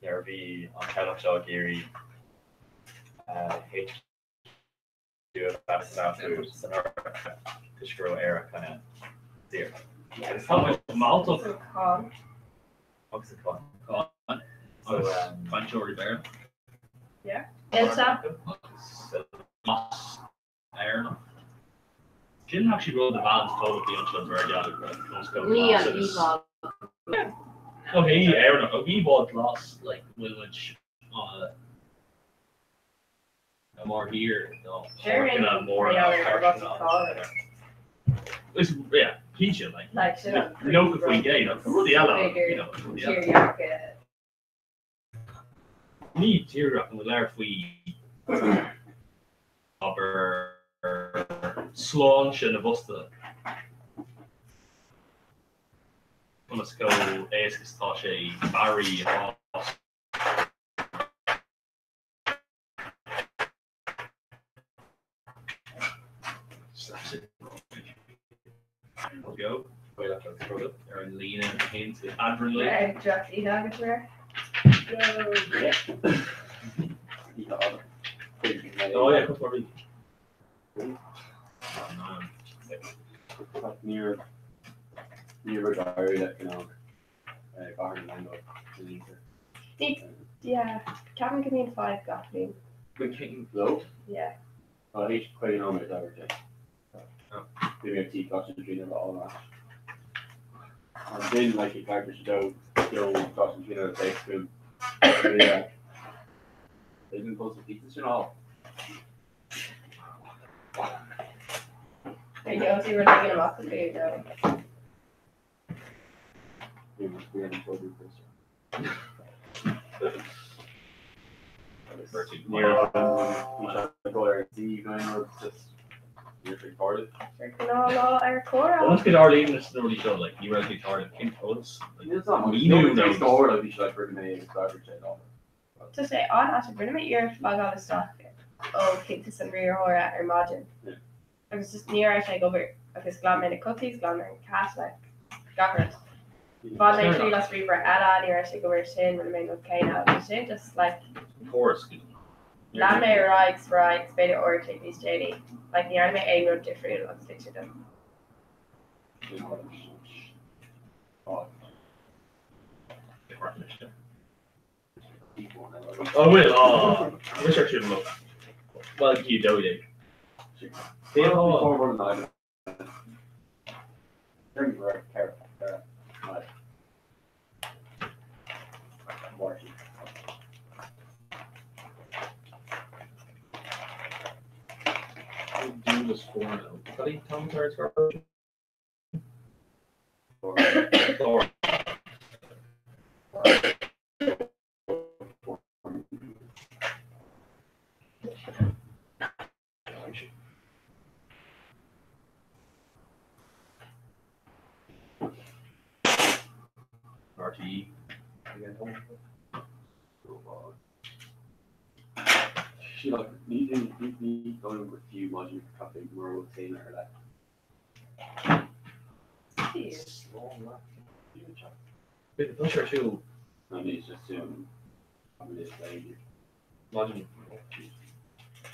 there be on Kellockshaw Geary, H. Do a fast after Sonora, Tishkaro era kind of there. It's not much Malta. What's it called? So, Pancho Rivera. Yeah. Elsa. Iron. She didn't actually roll the bands totally until very young. Me and Eva. Okay, Aaron. We both lost like Willage on more here. No, working on more. It's yeah, PJ like. No, if we get the yellow, the need tear up and we'll if we upper slaunch and a busta. Let's go Ace Tasha, Barry and Ross. We'll go. Wait after the struggle. They're leaning into adrenaline. Just eat nuggets there. Oh yeah, come for me. Near a diary that Garden Lando. Yeah, Kevin give me 5 Kathleen. The King Low? Yeah. Oh, he's quite an honour that day. Maybe a tea cost between them all that. And then like a garbage dough, cost between the takes him. They didn't post the pizzas and all. There you go, so you were taking them off the food though. You must be in the photo go there and see going on just you're recorded. Once get Arlene, it's really show like you were retarded. King told us. It's not much. We knew next door like we should like bring the garbage and all. To say on after bring me your flag all the stuff. Oh, keep this in rear or at imagine. I was just near I take over because Glam made cookies, Glam made cat like gaffers. But like three last week for Ella near I take over Shin when I made okay now. Shin just like of course. Glam made rights, made it or take these JD. Like the anime A no different on stitch of them. Oh, will. Oh, I wish I should look. Well, you do it. Do this for now. What are Tom Cards for? RTE. She like need going with you while you copy more saying her that. Bit of sure too. I mean, it's just I'm this lady. Imagine.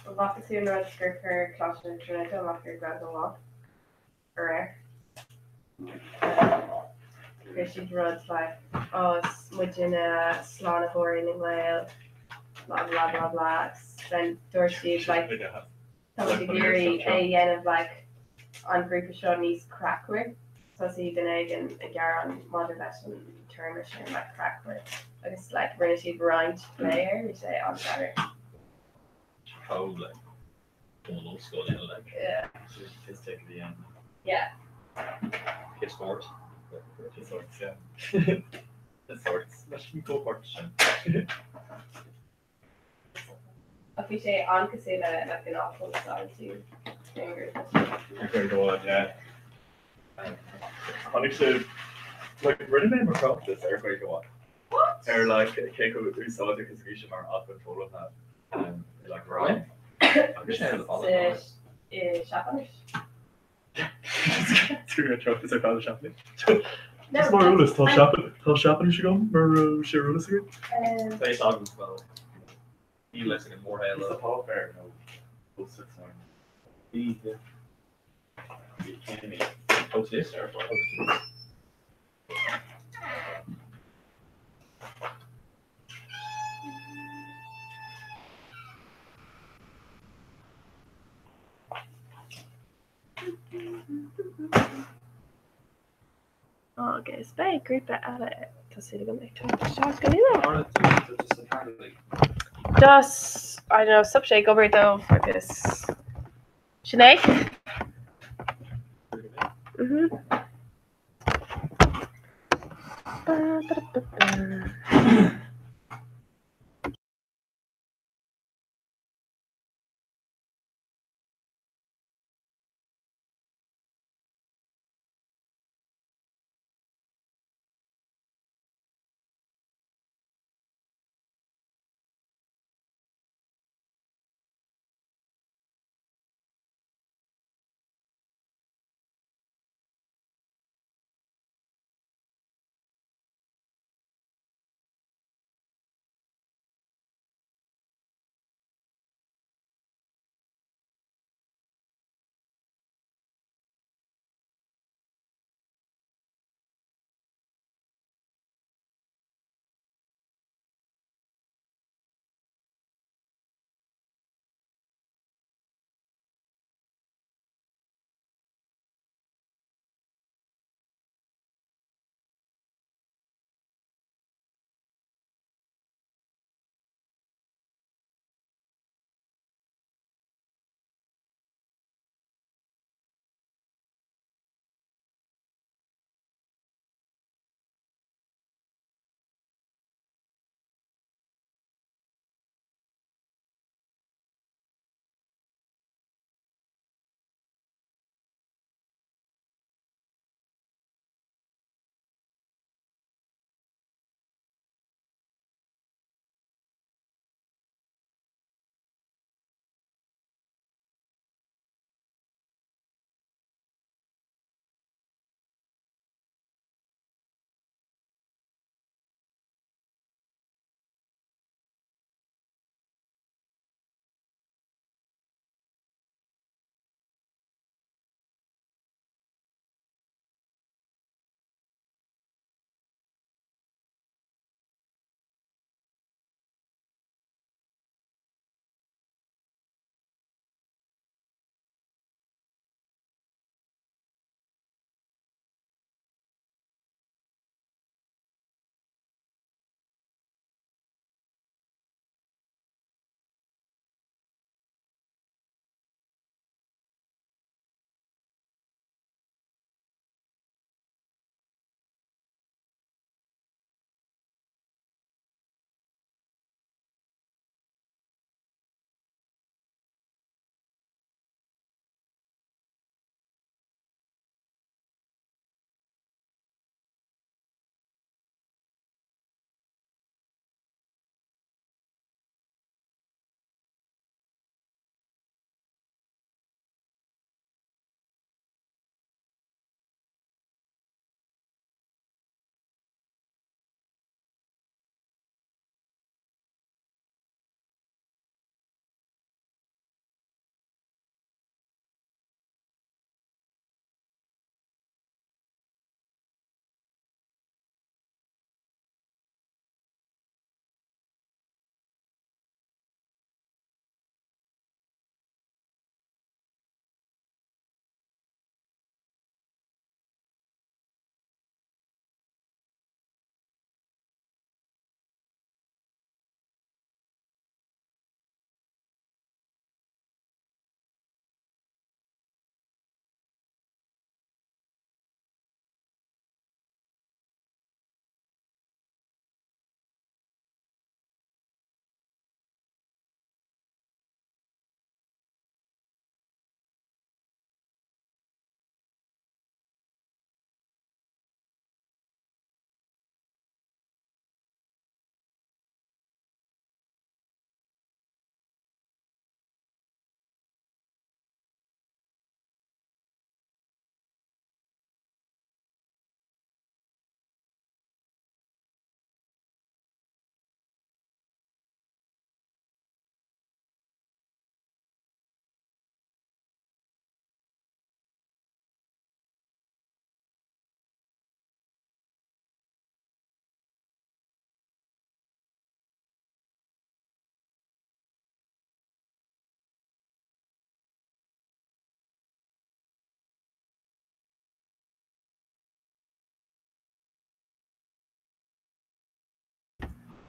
Well, not to see an register for class and I don't have to grab the walk. Or Christian Rod's like, oh, it's within a slaughter horn in Wales, blah blah blah blah. Then Dorsey's like, Tommy Geary, a of like, on group of Shawnee's crackwork. So see the egg and a Garon modern and turn machine like crackwork. I guess like relative rind player, we say on better. Oh, like, old school, like, yeah. Just take the end. Yeah. Kiss forward. Sorts, yeah. The sorts. Let's go for it. If we say on Casilla, like an awful side to fingers. Very good, yeah. Honestly, like, really made more crop this air quite go on. What? Or like, can't go through solid because we should are out control of that. Like, right. Screw truck is our father shopping. That's more rules. Tell shopping should go or share rules again. They talk as well. You listen in more It's a halo. tall fair, no. Full 6 9. You can't make Post this or what? Agus bei grúpa eile Tásúla go méid teach go líle. Just, I don't know, sub sé gobar dó agus Sinead? Mhm.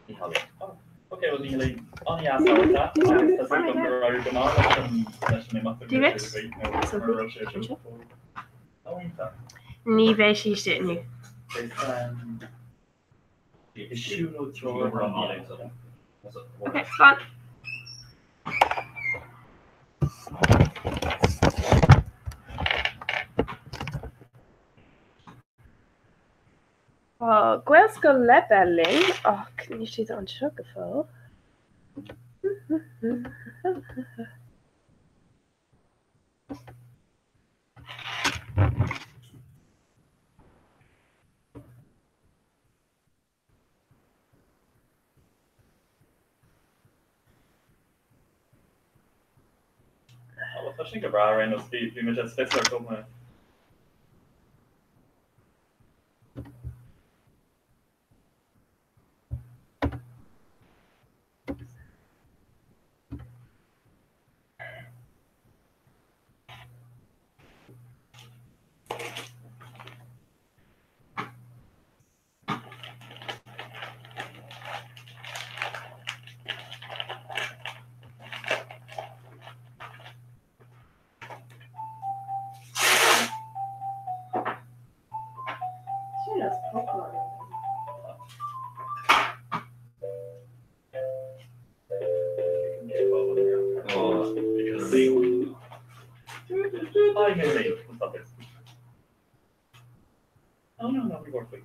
Okay, well, nearly on the outside of that, that's like under our demand and that's my mother. Ní bheith síiste inniu. Issue no thrower on the Okay, fun. Gweils go lebelling ach ní siad an seo go fóg. Wat think about right now, Steve? You just fix our comment. Oh no, we work with.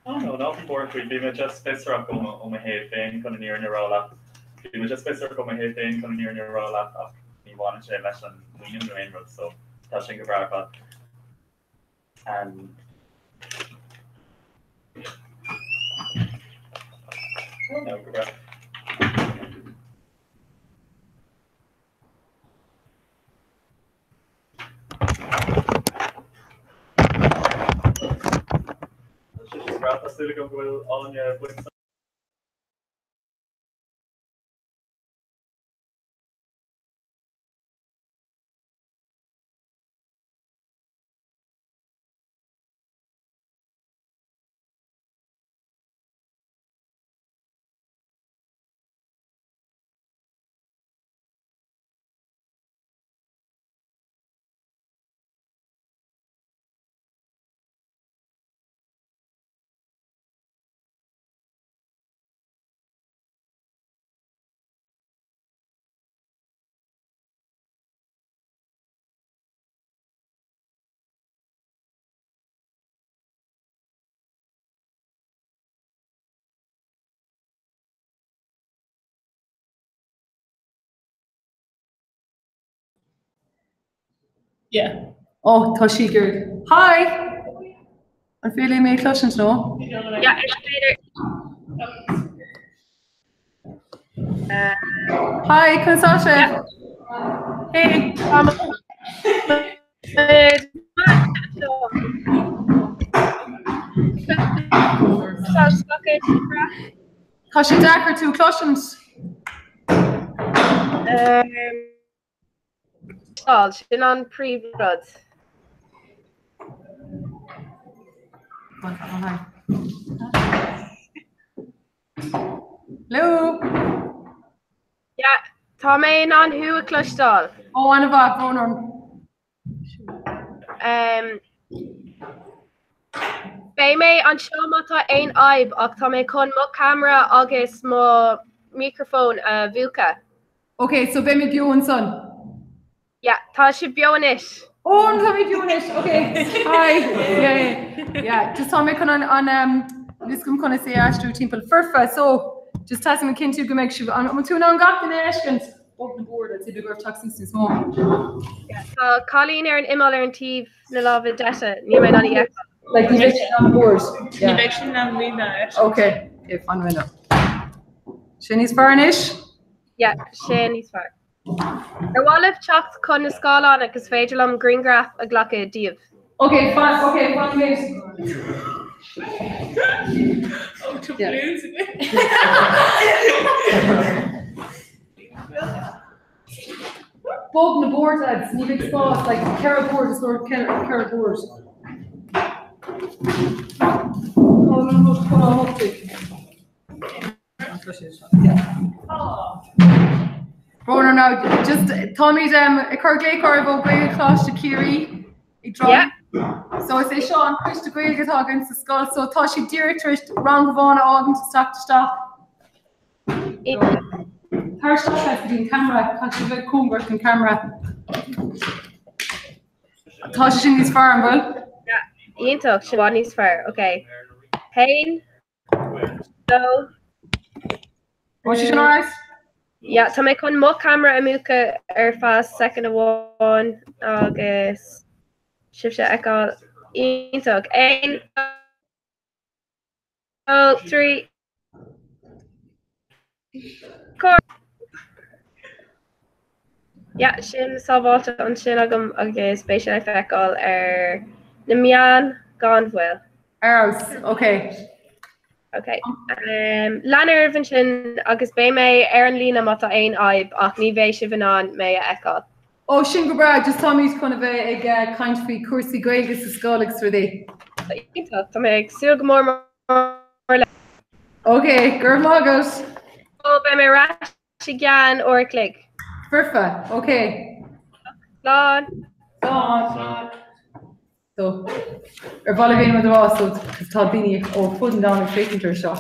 Oh no, nothing work with. We just spitzer up on my head thing, kind of near your roll up. We just spitzer up on my head thing, kind of near your roll up. We want to say less than we in the main road, so touching a bar and. Oh no, go back. Grab the silicone wheel on your blink. Yeah. Oh, tá sí gur. Hi! An féile mé cloisiint nó? Yeah, it's later. Hi, Consáte. Yeah. Hey, Tá sé dachar tú cloisiint? Sin an pre-rod. Hello? Yeah, tá mé an hu a clostal. Oh, an bha bhónar. Bé mé an seo mátá ein aib ach tá mé chun mo camera agus mo microphone a bhuaca. Okay, so bé mé bioan son. Yeah, tá si bionis. Oh, tá mé bionis. Okay. Hi. Yeah. Just tá mé chun an Liscum chuna sé astrú timppel furfa, so just tá me cin tú go méid siú an tú an gatain éiscint op na board at tú gur taxing since mó. Tá Colleen an imal an tíh na lábh deise, ní mé an ag. Like the eviction on board. Yeah. Eviction on window. Okay. Okay, fun window. Shinny's furnish? Yeah, Shinny's far. Wallet chopped con na scala agus féidir am greengraph a glacha díobh. Okay, fun. Okay, fun. Bob na board lads, ní big spot, like carrot board is sort of carrot board. Brona now, just Tommy's Kirklake or about Gael Clash to Kiri. Yeah. So I say Sean, push the Gael get against the skull. So Toshi Diritrish, Ron Gavona, Ogden to stop. Her shot has to be in camera, can't you like cool work in camera? Tosh in his farm, well? Yeah, Ian talk, Shawani's fire, okay. Pain. So. What's your alright? Yeah, tá mé chun mo camera amuca fast second of one agus sib se eáil iontóg 1 2 3 Yeah, sin sábháilte an sin agam agus spéisial feicáil na meán gan bhfuil. Okay. Okay. Leannar van sin agus bé mé an lína mata ein aib ach ní bhéh si bhanán mé a eáil. Oh, sin go bra, just Tommy's kind of a kind of cursey Gaeilgus a scolegs for thee. Tá mé ag siúil go mór le. Okay, gur mágos. Oh, bé mé rá si gan or click. Perfect. Okay. Lán. So, bhla bhéon mar rá so tá daoine ó putting down a fakentar seo.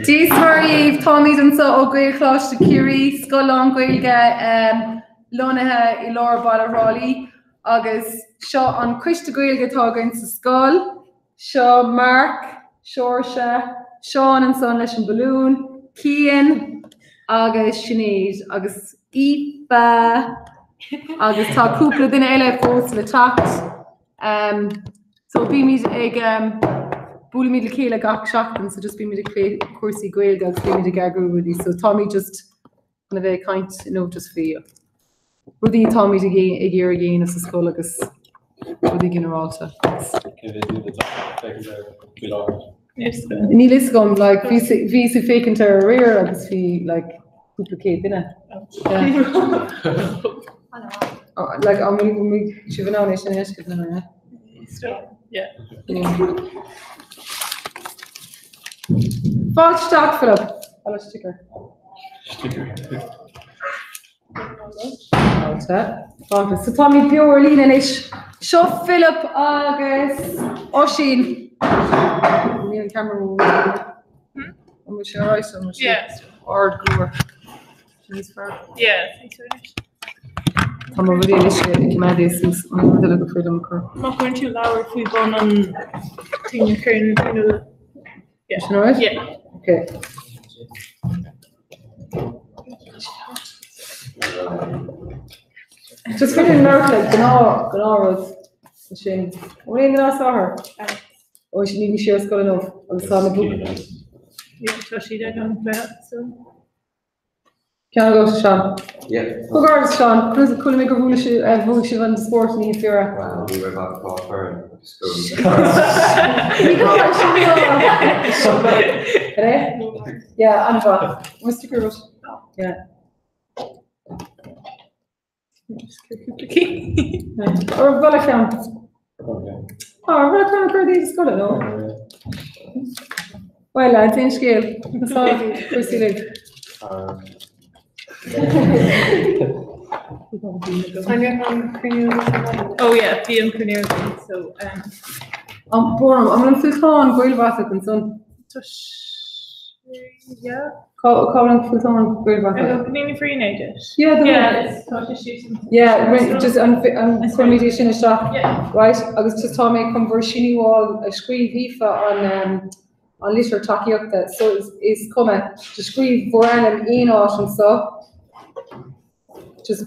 Dís maríomh Tommy's an sa ó Gael Clash to Kiri, Scoilán Gaeilge lonathe I lár Ballarrálaí agus seo an Christa Gaeilge tágainn sa scoil, seo Mark, Seoirse, Sean an son leis an balún, Cian agus Sinead agus Aoife agus tá cúpla duine eile fós le tacht. So bí míad ag bula míad le chéile gach seachtain, so just bí míad ag cuasaí Gaeilge agus bí míad ag gargú rudí. So Tommy just kind of a kind just for you. Rudí Tommy ag ggéir again as a scoil agus rudí generalta. Ní lis gom like ví sa fécintar a réir agus bhí like duplicate duine. Like si bhná éis sin éisce na. Fáilteach Philip. Fáil sticker. Fáilte. So Tommy Bjór lína is seo Philip agus Oisín. Me and camera. I'm sure I saw much. Yes. Or Gore. She's for. Yeah. I'm already initiated. You might is on the look for them. I'm not going to allow if we go on thing your current. Yeah. You know it? Yeah. Okay. Just for the nerve, like Gnar machine. What do you saw her? Oh, she need to share school enough. I'm sorry, book. Yeah, so she didn't play it, so. Can I go to Sean? Yeah. Who guards Sean? Could make a foolish on the sport in the Fiora? Wow, we were about to call her in school. Yeah, Anva. Mr. Kurus. Yeah. Or Valakam. Oh, what kind of card is got it? No. Well, I think scale. That's all. Proceed. Oh yeah, PM Cornelius. So Borum, I'm going to call on Gael Bassett and son. Yeah. Call on full time Gael Bassett. Maybe for United. Yeah, yeah, just on communication stuff. Yeah. Right, I was just telling me conversion wall a screen FIFA on litter taki up that so is coming to screen for an in and so just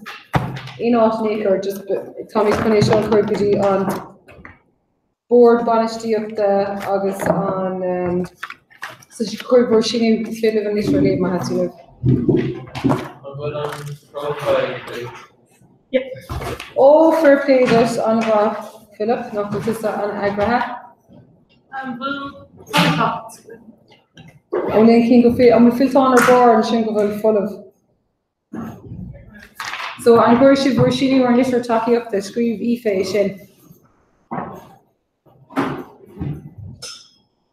in maker just Tommy's condition currently on board honesty of the August on so she could version fit of literally my had to live. Yeah. Oh, fair play, there's on the Philip, nach go tusa an agrathe. Bhfuil tácht. Only cin go fé am filtán ar bar an sin go bhfuil full. So an gcuir si bhfuair sinú ar níos ar takeíocht a scríomh ífe sin.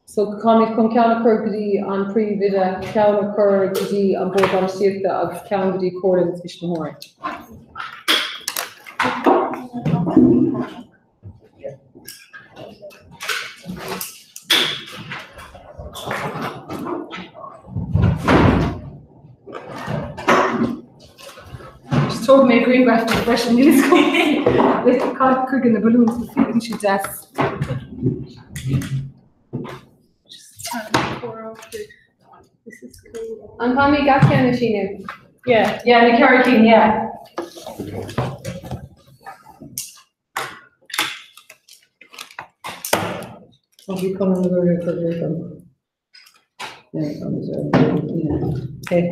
So comic chun ceanna chur gotí an príomhide, ceanna chur gotí an bód an siachta agus ceanna gotí córan is na hóir. Just told me a green graph expression news with the cook in the balloons to feed into death. This is cool. And Tommy got can machine. Yeah. Yeah, the carrot yeah. I'll be coming over for the okay.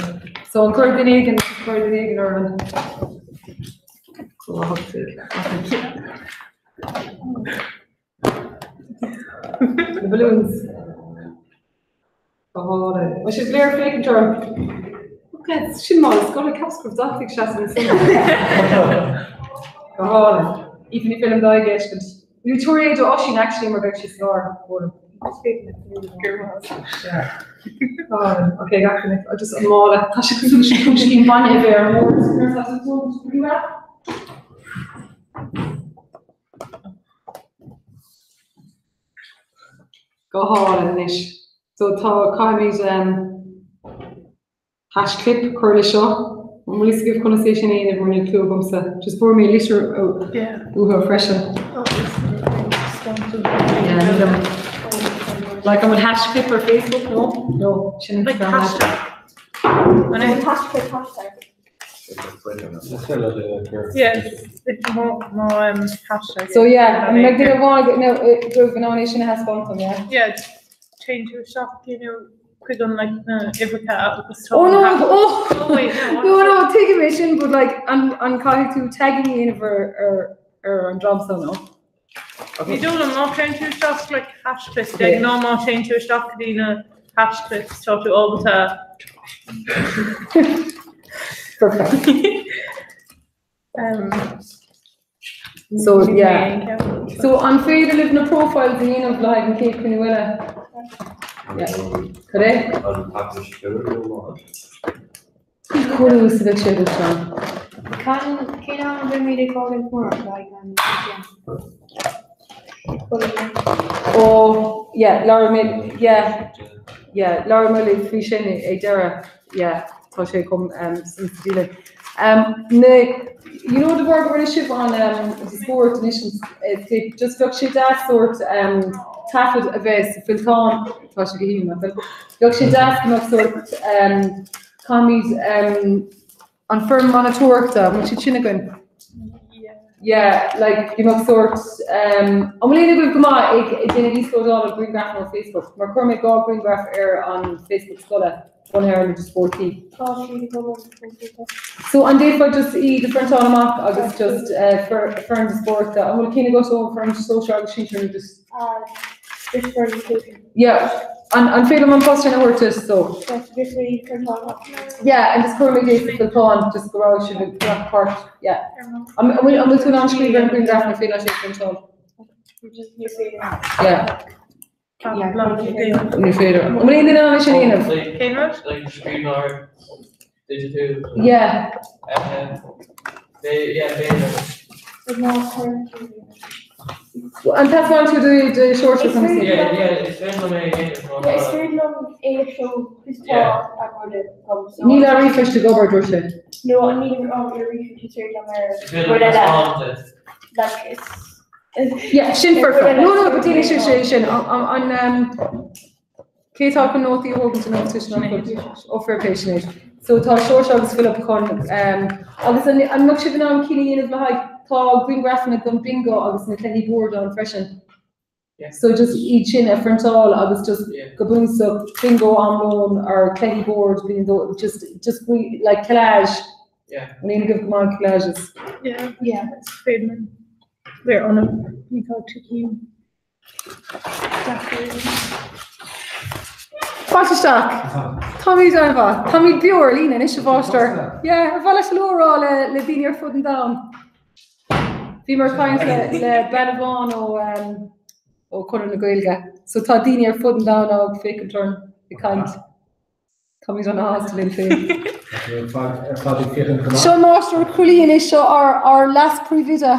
So I'm coordinating around. So I'll have to the balloons. Oh, well, she's very fake term. Okay, she's not as good a capsule that think she's in oh, even if I'm not against it. You told me to Oshin actually, we're back to snore. Okay, I just more like Tasha could be money there. Go on, Nish. So tá Carmi's hash clip curly show. I'm going to give conversation in everyone in club umsa. Just for me liter out. Yeah. Uha freshen. Yeah. Like I'm a hash clip or Facebook, no? No. Like hashtag. When I hash clip hashtag. Yes, it's more hashtag. So yeah, I'm like didn't want to get no group nomination has fun yeah. Yeah, change your shop, you know, quick on like every cat with the Oh no, oh wait, no, take a mission, but like I'm calling to tagging me in or on jobs so no. Okay. You don't know change your shop like hash clips, like no more change your shop in a hash clips talk to all the time. Perfect. So yeah. So on fair to live in a profile the of like and Kate Pinuela. Yeah. Correct? Cool use the children. Can I bring me the calling for like Oh yeah, Laura Mill yeah, Laura Mill is fishing a dera, yeah. Come you know the word we're ship on the sport initials it's just duction that sort taffet a vest filton duction that sort commies on firm monitor which is chinnagan yeah like you know sort I'm only with come on identity sort of green graph on Facebook McCormick got green graph air on Facebook scholar 1 hour and just 40. So and if I just eat the front on mark, I was just for the sport I'm going to go so for social and just yeah and fail on posting a word so yeah and just for me days the phone just go out should be part yeah I'm going to on screen and bring that and feel like control yeah. New fader. I'm in the nomination of. Like screen or digital. Yeah. They and that's one to the short or something. Yeah, it's very long again. Yeah, it's very long show. Need a refresh to go over Russia. No, I need a refresh to search on like it's yeah, shin for no, but the situation on Kate talking note the Hogan to notice offer patient. So ta short shows fill up con obviously I'm not sure now I'm killing in of like ta green graph and a bingo obviously Kenny board on freshen. Yeah. So just each in a frontal I was just gaboon so bingo on loan or Kenny board bingo just like collage. Yeah. I mean give them on collages. Yeah, it's Friedman. We're on them. We go to him. Fáisteach. Tommy Donovan. Tommy Bure, Lína, is bháistear. Yeah, bhla se lórá le daoine ar fud an dam. Bhí mar caint le Benaván ó Conan na Gaeilge. So tá daoine ar fud an dam á fake an turn the caint. Tommy's on a hostel in Finn. Sean Master Coolin is our last pre-vita.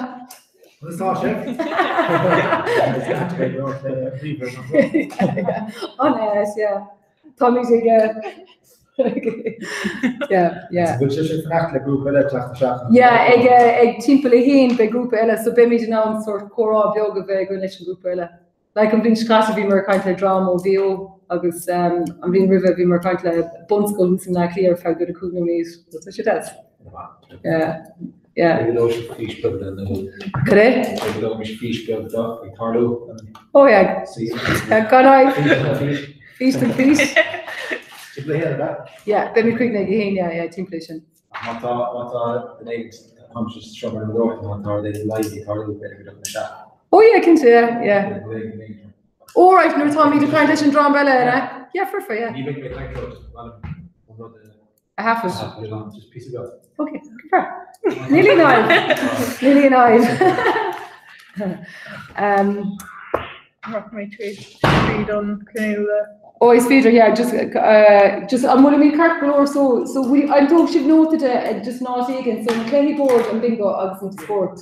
Honest, yeah. Tommy's yeah. Yeah. Yeah, ag timp le héin be grúpa eile, so be mí ná sort chorá beag a bheith go leis an grúpa eile. Like an bhín scasa bhí mar caint le drama ó bhío, agus an bhín rih bhí mar caint le bunscoil sin le clear fe go a cúna mís. That's what does. Yeah. Correct? Oh yeah. Can I? Feast and feast. Yeah, ben quick again, yeah, temptation. Oh yeah, I can see, yeah. All right, no Tommy, the kind of drum bella, eh? Yeah, for yeah. I have it. Just piece of it. Okay, fair. Nearly nine. Nearly nine. My tweet on Canoe. Oh, it's Peter, yeah, just I'm going to make cart galore, so we, I don't should noted it, just not again, so Kenny board and bingo, agus into sport.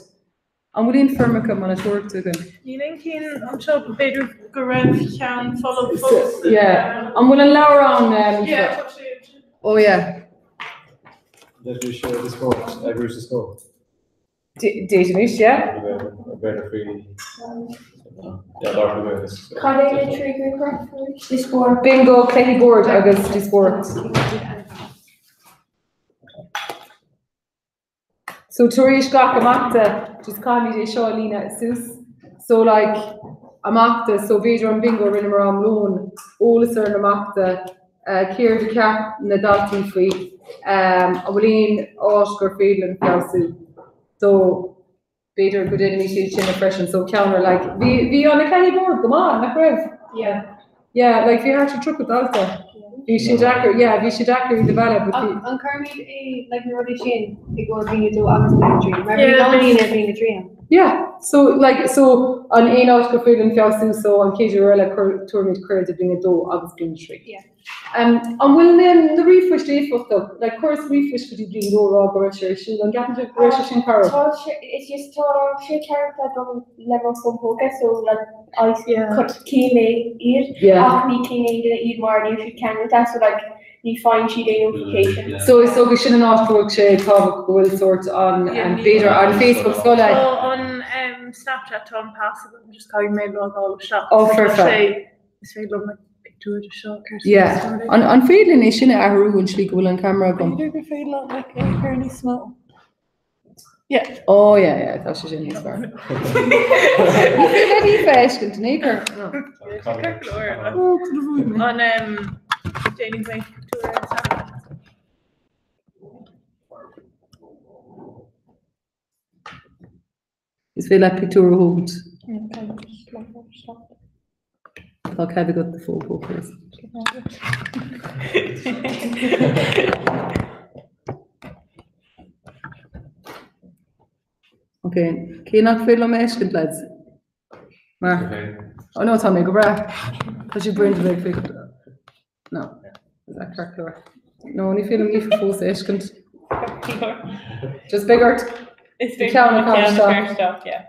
I'm going to Firmicum on a tour to them. You think I'm sure better go around can follow folks. Yeah, I'm going to allow around. Yeah. Oh, yeah. Let me show the score. Where's the score? Datanish, yeah. Better for you. Bingo, Kenny board, agus the sport. So Torish gach amachta, just call me de show Lina Sus. So like amachta, so Vader and bingo rinne mar am loan, Olaser and amachta, Kier de Cap, Nadalti free, Awleen, Oscar Friedland, Felsu. So Vader good enemy to chin oppression, so counter like we on the canny board, come on, McRev. Yeah. Yeah, like we actually took it also. We should actually develop. On Carmi, like Roddy Shane, they go being a do honestly dream. Remember being a dream. Yeah, so on ein Oscar Friedland Felsu, so on KJ Rella tournament career being a do August being tree. Yeah. And will then the refresh day for stuff like course refresh could you bring no raw grocery shoe and get into grocery car. It's just she character level some focus, so like I cut key me ear, me key eat more if you can with that, so like you find she day notification. So we shouldn't ask for she will sort on Vader on Facebook so like on Snapchat Tom Passive I'm just calling my log all the shots. Oh perfect. Yeah, on Friedland is in a room when she go on camera. Go. Friedland like Kearney Snow. Yeah. Oh yeah, that's just in his bar. You feel like he fast can sneaker. On Janie's way tour and stuff. It's feel like picture hold. Okay, we got the full focus. Okay, can you not feel my ash lads? Oh no, Tommy, go back. Because you bring the big figure. No, is that correct? No, only feeling me for full session. Just bigger. It's bigger than the stuff, yeah.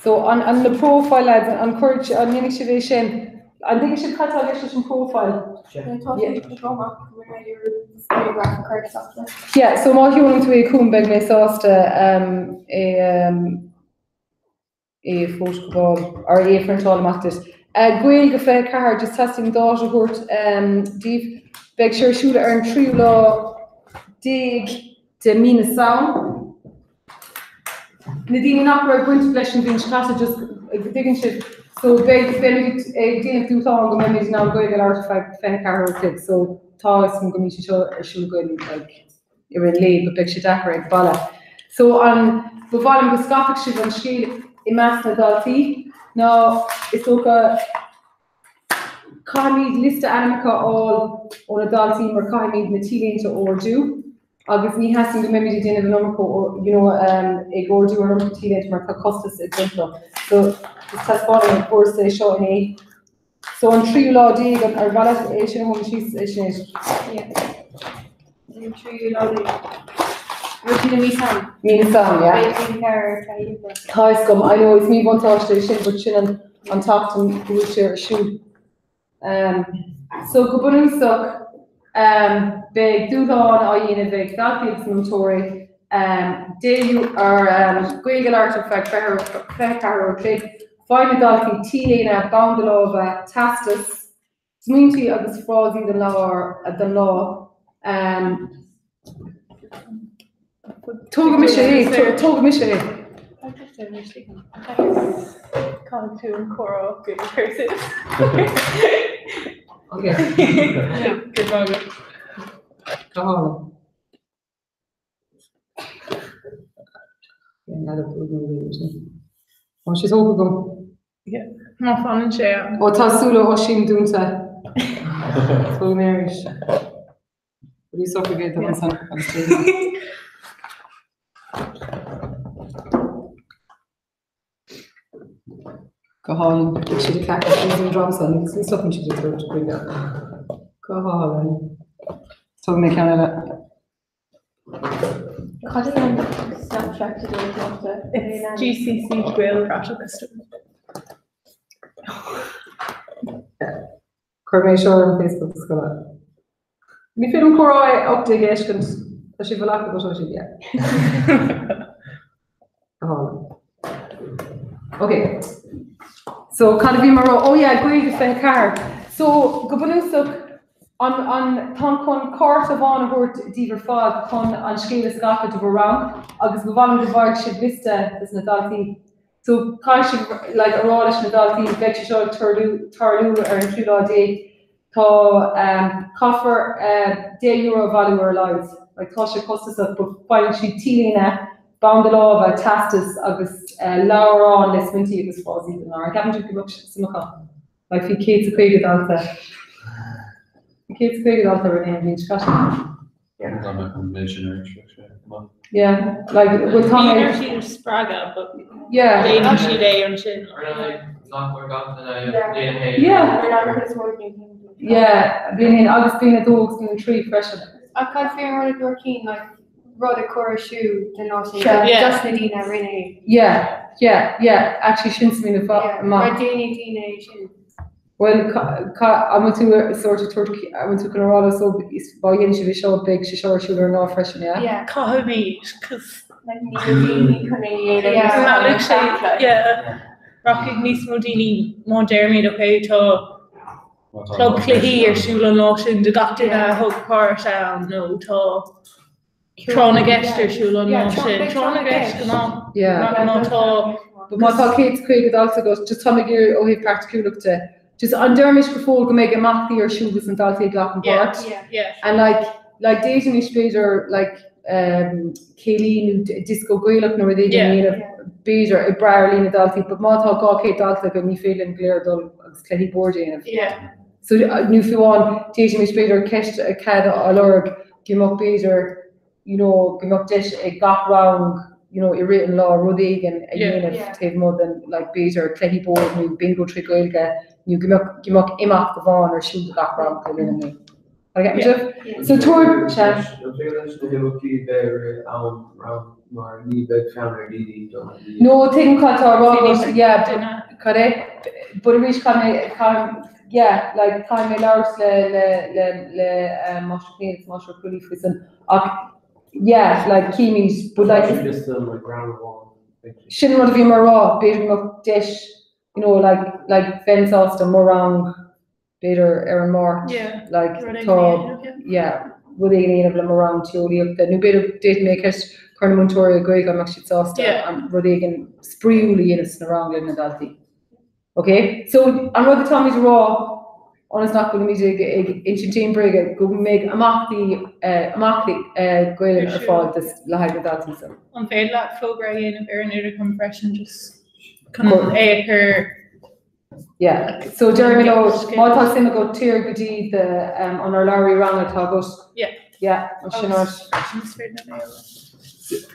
So on the profile lads, on courage on initiation, I think you should cut out your profile. Yeah, so more human to a combeg me sauce a photograph or a French automatic. Gweil gefe car just testing daughter hurt deep beg sure should earn true law dig the mean sound. Nadine Knocker going to flesh and being class just digging shit. So big didn't do long memories now going an artifact fan car kid. So tall some going to show go like you're in late but big shit accurate bala. So an bhálum go scafach si an scéal I meas na daltaí. Ná is socha caiimid lista anamacha all ó na daltaí mar caiimid na tílénta orú. Agus ní hasan go mimid déanamh an ag orú ar an tílénta mar tá costas exemplo. So is taspáin an cuasa seo in é. So an tríú lá déag ar bhealach é sin hon síos é sin. Tríú lá déag. Routine me sam. Me sam, yeah. Tais gum. I know it's me one touch sin, but sin on top to share a shoe. So go suck. Big dúdán a dhéanamh big daltaí motóri. Déú ar Gaeilge artefact feithcar big. Fáinne daltaí tíléna bandalóga tastas. Smínti agus frásí den lá. Tóga mis é. Come to and choral good person. Okay. Yeah, good moment. Come on. Another oh, she's over. Yeah, more fun and share. Oh, Tasula Hoshim Dunta. So Marish. You suffocate the one son. Go on, she the cat is in drums on. It's something she just wrote to bring up. Go on. So make Canada. Snapchat today, it's GCC Grill Rattle Festival. Cormation on Facebook is gonna. Me film Corai up to Heshkins. Does she feel like it was yeah. Okay. So kind of be more. Oh yeah, great to find car. So Gobunusuk on Tonkon court of on hurt Diver Fog con on scale scafa to around. Agus Govan the Varg should vista is Nadalti. So kind of like a radish Nadalti, vegetable Tarlu or in Trula Day. To coffer €10 value or lives. Like Tosha Costas up, but fine she Tilina. Bound the law of tastas agus Laura on less minty agus fuzzy than Laura. I haven't took much smoke like if kids created alta. The kids created alta rename in discussion. Yeah, like with Tommy. Spraga, but yeah, they actually they on chin. Yeah, being August being a dog's being a tree freshen. I can't figure out if you're keen like. Rather core shoe than also just Nadina Renee. Yeah. Actually, shouldn't mean the fuck. Well, I went to a sort of Turkey. I went to Colorado, so by the end she was so big. She showed her no fresh, yeah. Yeah, Kahumi, because like Nadine, yeah. Rocky Nis Modini, Mon Jeremy, okay, to Club Clahy or Shula Lotion, the doctor hug part, no, to. Tróna Gester siúla ná sé. Tróna Gester ná. Yeah. Mátá. But mátá Kate Craig also goes just Tommy Gear ó hí practicúlachta. Just an dermish go fóil go méid amachtaí ar siúlas an daltaí glach an part. Yeah. And like dating is beidir like Kayleen disco gaelach nó they didn't beidir I brair lína daltaí, but mátá gá Kate dalta go ní féilin gléir dul agus clehi bordéanamh. Yeah. So nu fiúan dating is beidir ceist a cad a lurg gimach beidir gimach dish a gach round, I written law Rudigan a unit take more than like better clehi board new bingo trick oilga you gimach imach the van or shoot the gach round me. I get me so tour chef. No taking cut yeah correct but we can yeah like time allowed le mushroom prison yeah, like Kimis, but like shouldn't want to be more raw, better up dish, like Ben Sauce more wrong, better Aaron Moore, like top, yeah, would they need a more wrong to the new bit of date makers, Colonel Montoya, Greg, I'm actually sauce, and Rodigan spreely in a around in the Dalty. Okay, so I'm rather Tommy's raw. Honest nach go mí in team brige go méid amachtaí goile ar fáil le hagadátí san. An féad le fógra dhéanamh ar an idir compression just échar. Yeah, so Jeremy Lowe, mátá sim go tír gotí an ar Larry rang atá go. Yeah, sinnar.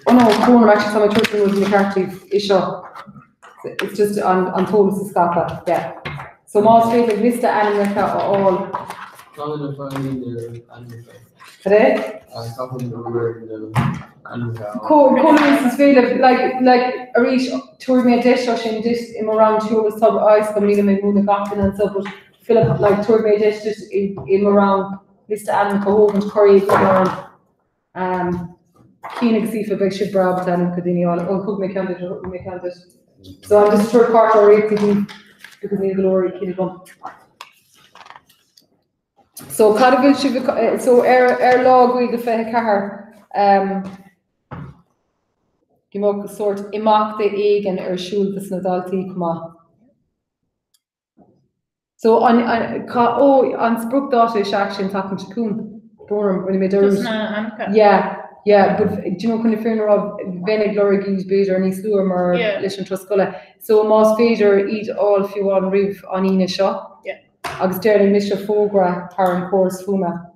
Oh no, corner actually some children was McCarthy issue. It's just on Thomas Scapa, yeah. So most people Mr. Animator all. Today? Colin is feel like a reach toward me a dish or in this in around two was sub ice coming in the garden and so but Philip like toward me a dish just in around Mr. Animator Hogan Curry around Keenig see for big ship Brab and Cadini all cook me count it. So I'm just short part or eight because need glory Keenig. So Cardigan should so air log we the fe car Gimok sort imak the egg and shul the snadalti kma. So on Sprook Dottish action talking to Coon Durham when he made yeah, but do you know kind of fear of Venig Glory Gies Bader and East Lurm or Lishan Truscola. So Moss Bader eat all if you want riv on Ina Shaw. Yeah. Agus Derry Misha Fogra Paran Course Fuma.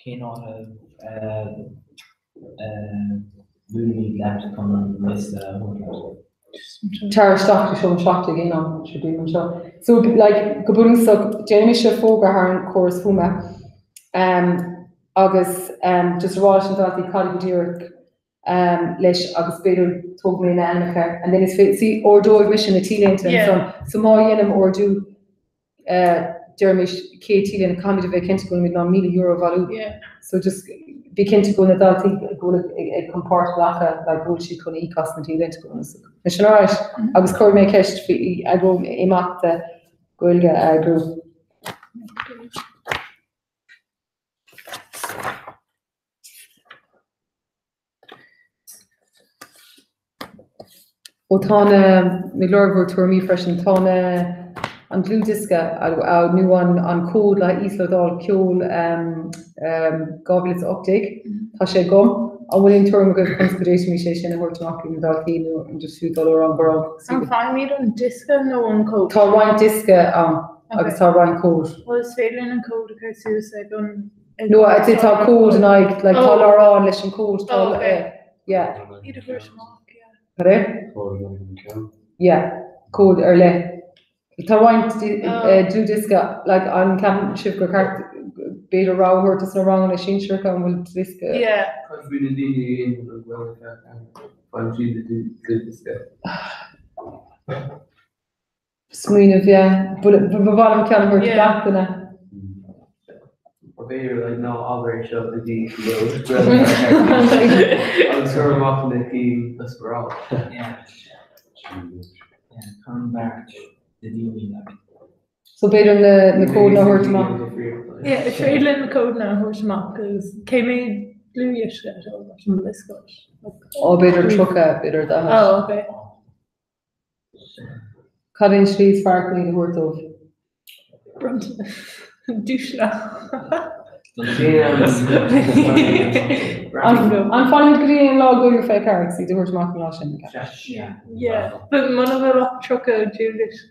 Cannot have really left to come and miss Tara stock to show shocked again on should be sure. So like Gabuni so Derry Misha Fogra Paran Course Fuma. Agus just Rosh and Dotty Calibidirk Lish Agus Bader told me in Annika and then it's see Ordo admission a T-Lane so more yenim Ordo Jeremy K T-Lane comedy of a Kentico with €9 value. So just be Kentico and that thing go a compart laka like bullshit con e cost and T-Lane to go. Mission alright. I was Corey make I go imak the Goilga group. Tána Milorgo tour me fresh and tána an blue disca a new one on code like Isla Dal Kjol goblets uptake tá sé gom a willing tour go consideration me sin a hort knocking dal kino and just shoot all around bro. I'm fine me on disca no one code. Tá one disca agus tá one code. Was failing and code okay suicide on. No, I did tá code and I like all around listen code yeah. Either version. Yeah, code early. Tawain do disca like on Captain Shivka cart beta raw hurt us wrong on a shin shirt and will disca. Yeah. Swing of yeah, but bottom can hurt back to that. Like no other show the D I'm sure I'm off in the team that's for all. Yeah, come back the D. So better in the code now hurt mark. Yeah, it's really in the code now hurt mark because came in blue yesterday from this gosh. Oh, better truck out, better that. Oh, okay. Cutting streets sparkling the word of. Dushla. I'm finding green log going fake cards. See the horse marking loss in Yeah, but one of the truck out Julius.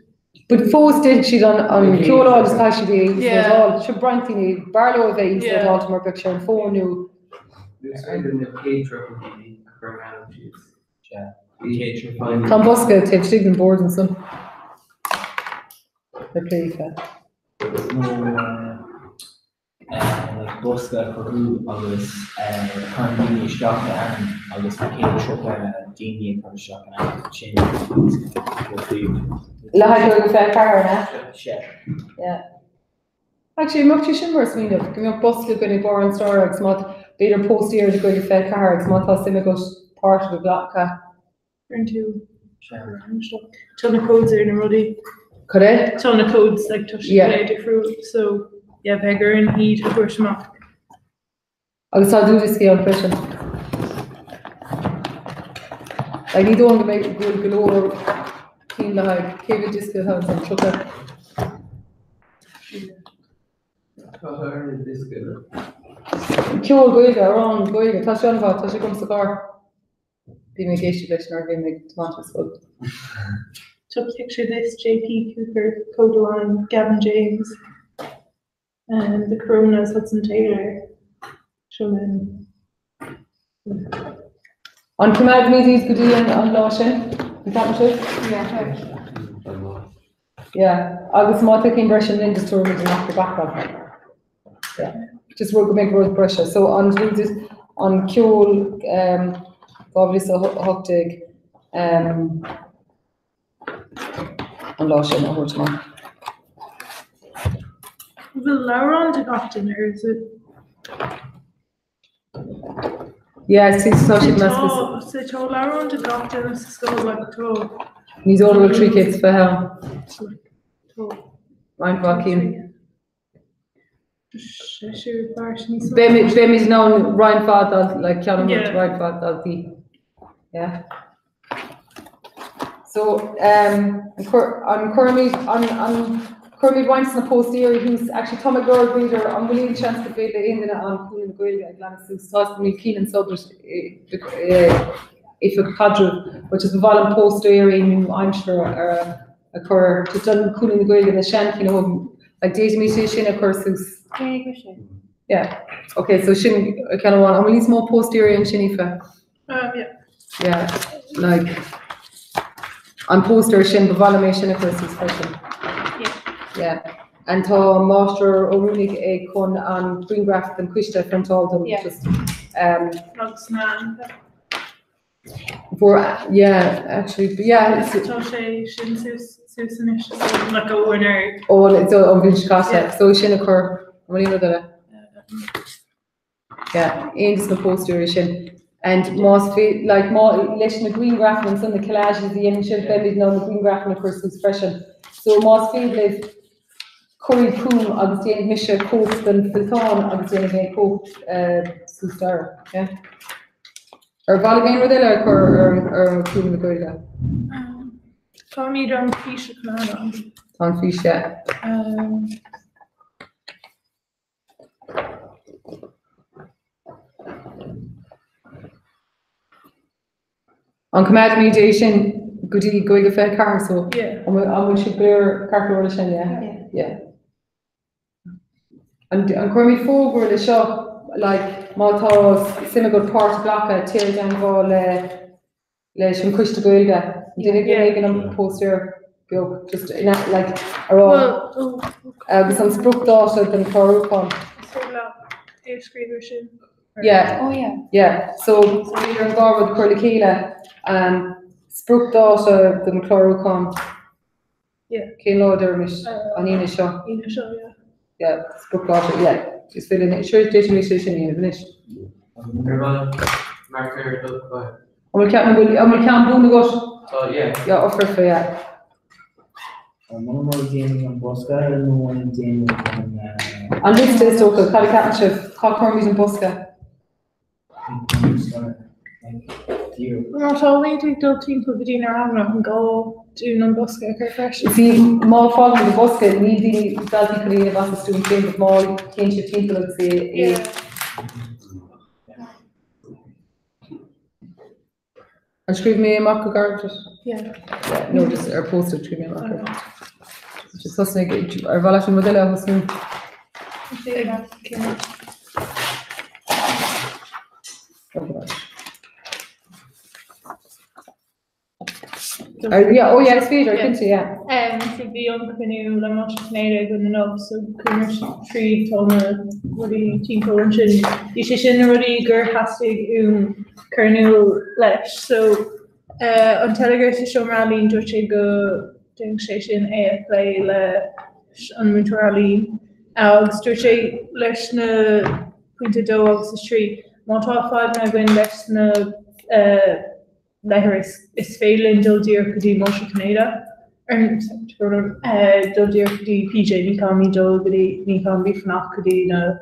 But Fos did she on Kyoto is how she be. Yeah. All she Brantini Barlow of Ace that all to more picture and 4 new. Tom Buska take Stephen board and some. They play like Buska for who agus currently shock and agus came truck Dini for shock and chin. Like fair car na. Yeah. Actually, much shimmers mean of give up Buska going to borrow and store ex mod later post here to go to fair car ex mod has part of the black car. Into ton of codes are in a ruddy. Correct. Ton of codes like touch the fruit so. Yeah, beggar and heat a push mark. I'll do this here on pressure. I need to make good galore clean like Kevin just have some sugar. Ceol goige arán goige tá sean bhá tá sé gom sa gar. Bhí mé géiste leis nar bhí mé tomatoes fud. So picture this: J.P. Cooper, Codaline, Gavin James, and the Coronas, Hudson Taylor. Showing. An cumad meetings go dtí an lá sin? Is that what it? Yeah, agus má cin breis an industry with an after background. Yeah, just work make road pressure. So on ceol obviously hochtig an lá sin a thuirt má. Will Lauren to Gofton, or is it? Yeah, it's social messages. So to Lauren to Gofton is school like to. Níos all the 3 kids for hell. Ryan Joaquin. Bemi's known Ryan Fadal, like Ryan Fadal. Yeah. So on Kermit Weinstein posterior, who's actually Tommy Gord reader, on William Chance to be the Indian on Coolin Gwilga, Glannis, Toss me Keenan Subbers, if a cadre, which is the volume posterior, I'm sure, occur to done Coolin Gwilga, the Shank, you know, like Daisy Shin occurs. Yeah. Okay, so Shin kind of want, I'm release more posterior and Shinifa. Yeah. Yeah, like on poster Shin, the volume Shin occurs expression. Yeah, and to Master O'Rooney a con on Green Graph and Quishta from Talden. Yeah. Just for actually, but yeah. Like a winner. Oh, it's on Vinchkata. So Shin occur. What do you know that? Yeah, in the poster Shin. And most like more election the Green Graph and some of the collages the image of them is known the Green Graph and of course expression. So most live Corey Coom Augustine Misha Coast and Filton Augustine Coast Sustar. Yeah. Or Valagain Rodella or Coom the Gorilla. Tommy Don Fish Canada. Tom Fish, yeah. On command mediation, goody going a fair car, so yeah. And we should bear car yeah. And Cormy Fogor the shop like Maltaros, Simagod Port Blocka, tear down go le shim kush to goilga. Didn't get a poster go just in like around some spruck daughter than Corukon. Yeah. Oh yeah. Yeah. So you're involved with Curlikila and Spruck daughter the Chlorocon. Yeah. Kilo Dermish on Ina Shaw. Ina Shaw, yeah. Yeah, Spruck daughter, yeah. She's feeling it. Sure, it's decision in it. Marker. We can't boom the gut. Oh yeah. Yeah, offer for yeah. One more game on Bosca and one game on And this is okay, Calicatanship, Cockwormies and Bosca. Not always we do team for the around and go do non Bosca fresh. See, more following the Bosca, need the Dalty Korean Bosca student game with more kinship team to look say. And screw me a mock garbage. Yeah. No, just our posted screw me a mock. Just something our validation model was soon. Yeah, oh yeah, it's Peter, I can see, yeah. Should be on canoe, I'm not Canada good enough, so Coomer Tree, Toma, Woody, Team Colinton, Yishishin, Woody, Gur, Hastig, Colonel Lesh. So, on Telegram, to show Rally, Dutch go, doing station, AFA, on Mutuali, Alex, Dutch, Lesh, na, Quinta Do, Ox, the street, Montauk 5, na, Gwyn, Lesh, na, Leher is failing Dildir Kudi Moshe Canada. Dildir Kudi PJ Nikami Dilgudi Nikami Fnaf Kudi na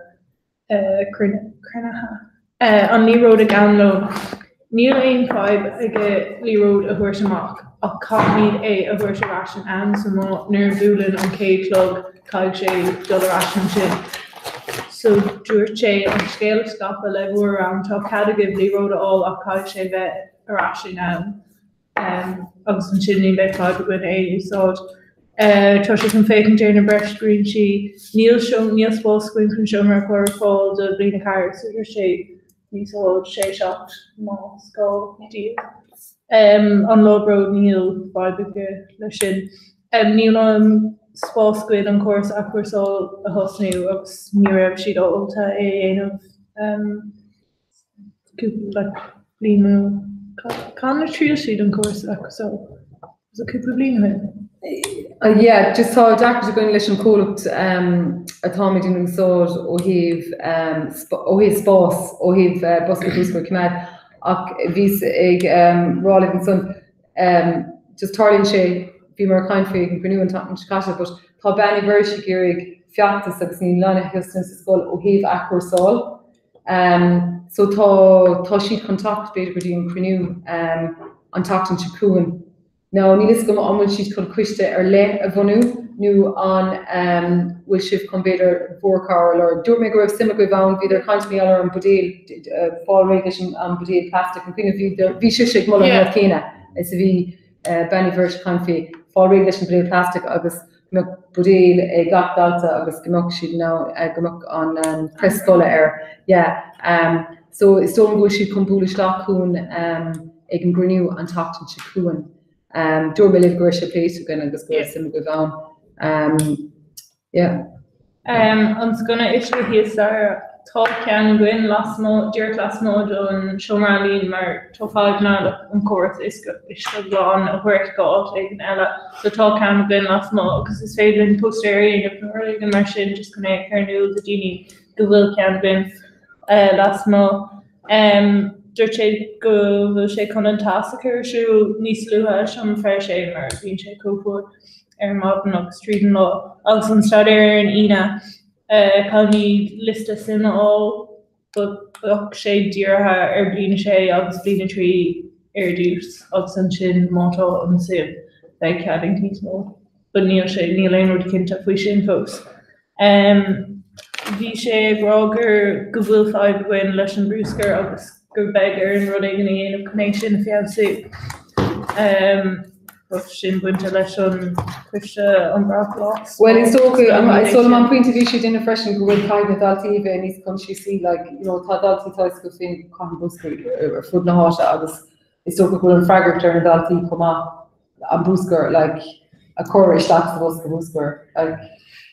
Krinaha. On Lee Road a Ganlo. Neil Ain 5 again Lee Road a Hurshamak. A Cockney a Hursharashan and some Nervulin on K Club, Kyle Shay, Dollar Ashen Chin. So dúirt sé an scéal scapa le bhfuair an tá cadagah bhí rud all ach caiid sé bheith arráisi ná agus an sin ní bheith fád go é úsáid. Tá sé an fécinn déir na breist green si níl spóscuin chun seomar chuir fáil de blina cair so gur sé níosáid sé seach má scódí. An lobród níl fáidige le sin. Níl an spáscuid an cuas a chuirsáil a hosnú agus ní raibh siad óilta é aanamh blínú Can tríú siad an cuas a chuirsáil. Is a cúpla blínú. Yeah, just tá Dr. going leis an cólacht atá mé dún sóid ó híh spás ó híh bosca búsca cumad ach vís ag rála an son just tarlíonn sé bhí mar caiin faoig an grinú an caiise, but tá benna bhir sé géirigh fiachtas agus ní lena Houston sa scóil ó híh a chuirsáil. So tá siad contact beidir go dtí an crinú an tatan se cuain. Now, nílas go amhail siad chun cuiste ar le a bhunú nó an bhfuil sibh chun beidir mhórcáil or dúir mé go raibh simime go bhhain bhí ar caiint mé ar an budéal fáilréige an budéal plastic an cuine bhí si mó an céine is a bhí benna bhir caiin fé fáilréige an budéal plastic agus budéal ag gachdalta agus gomach siad ná gomach an prescola ar. So is dóm bhfuil siad chun búla slaachún ag an grniú an tatan se cuain. Dúir mé libh gur sé pléisiú gan agus go sim go bhán. Ans gona isisiú híos ar tá cean gin dúir lasmód an seomrálín mar tófáid ná an cuairt is go bháin a bhuiirt gáil ag an eile, so tá cean gin lasmó agus is féidir postéirí ag nuair an mar sin just gona ag cairnú do daoine go bhfuil cean gin lasmó. Dúirt sé go bhfuil sé chun an tasachairsú níos luatha an fear sé mar bhíonn sé cópóir ar mádan agus trídan lá. Agus an stadéir an ina chaní lista sin á bach sé díortha ar blina sé agus blina trí ar dús agus an sin mátá an sim bheith ceading níos mó. But níl sé níl aon rud cinnte faoi sin fós. Bhí sé bhrágur go bhfuil fáid goin leis an brúscar agus gur begur an rud ag an aanamh conné sin a fiamsú. Sin buinte leis an cuiste an brachlás. Well, it's so good. I saw an point of view she didn't freshen go with kind of that even and he's come she see like tá daltí tá go fin con buscar ar fud na háise agus is so go an fragger turn daltí comá an buscar like a choir staff buscar like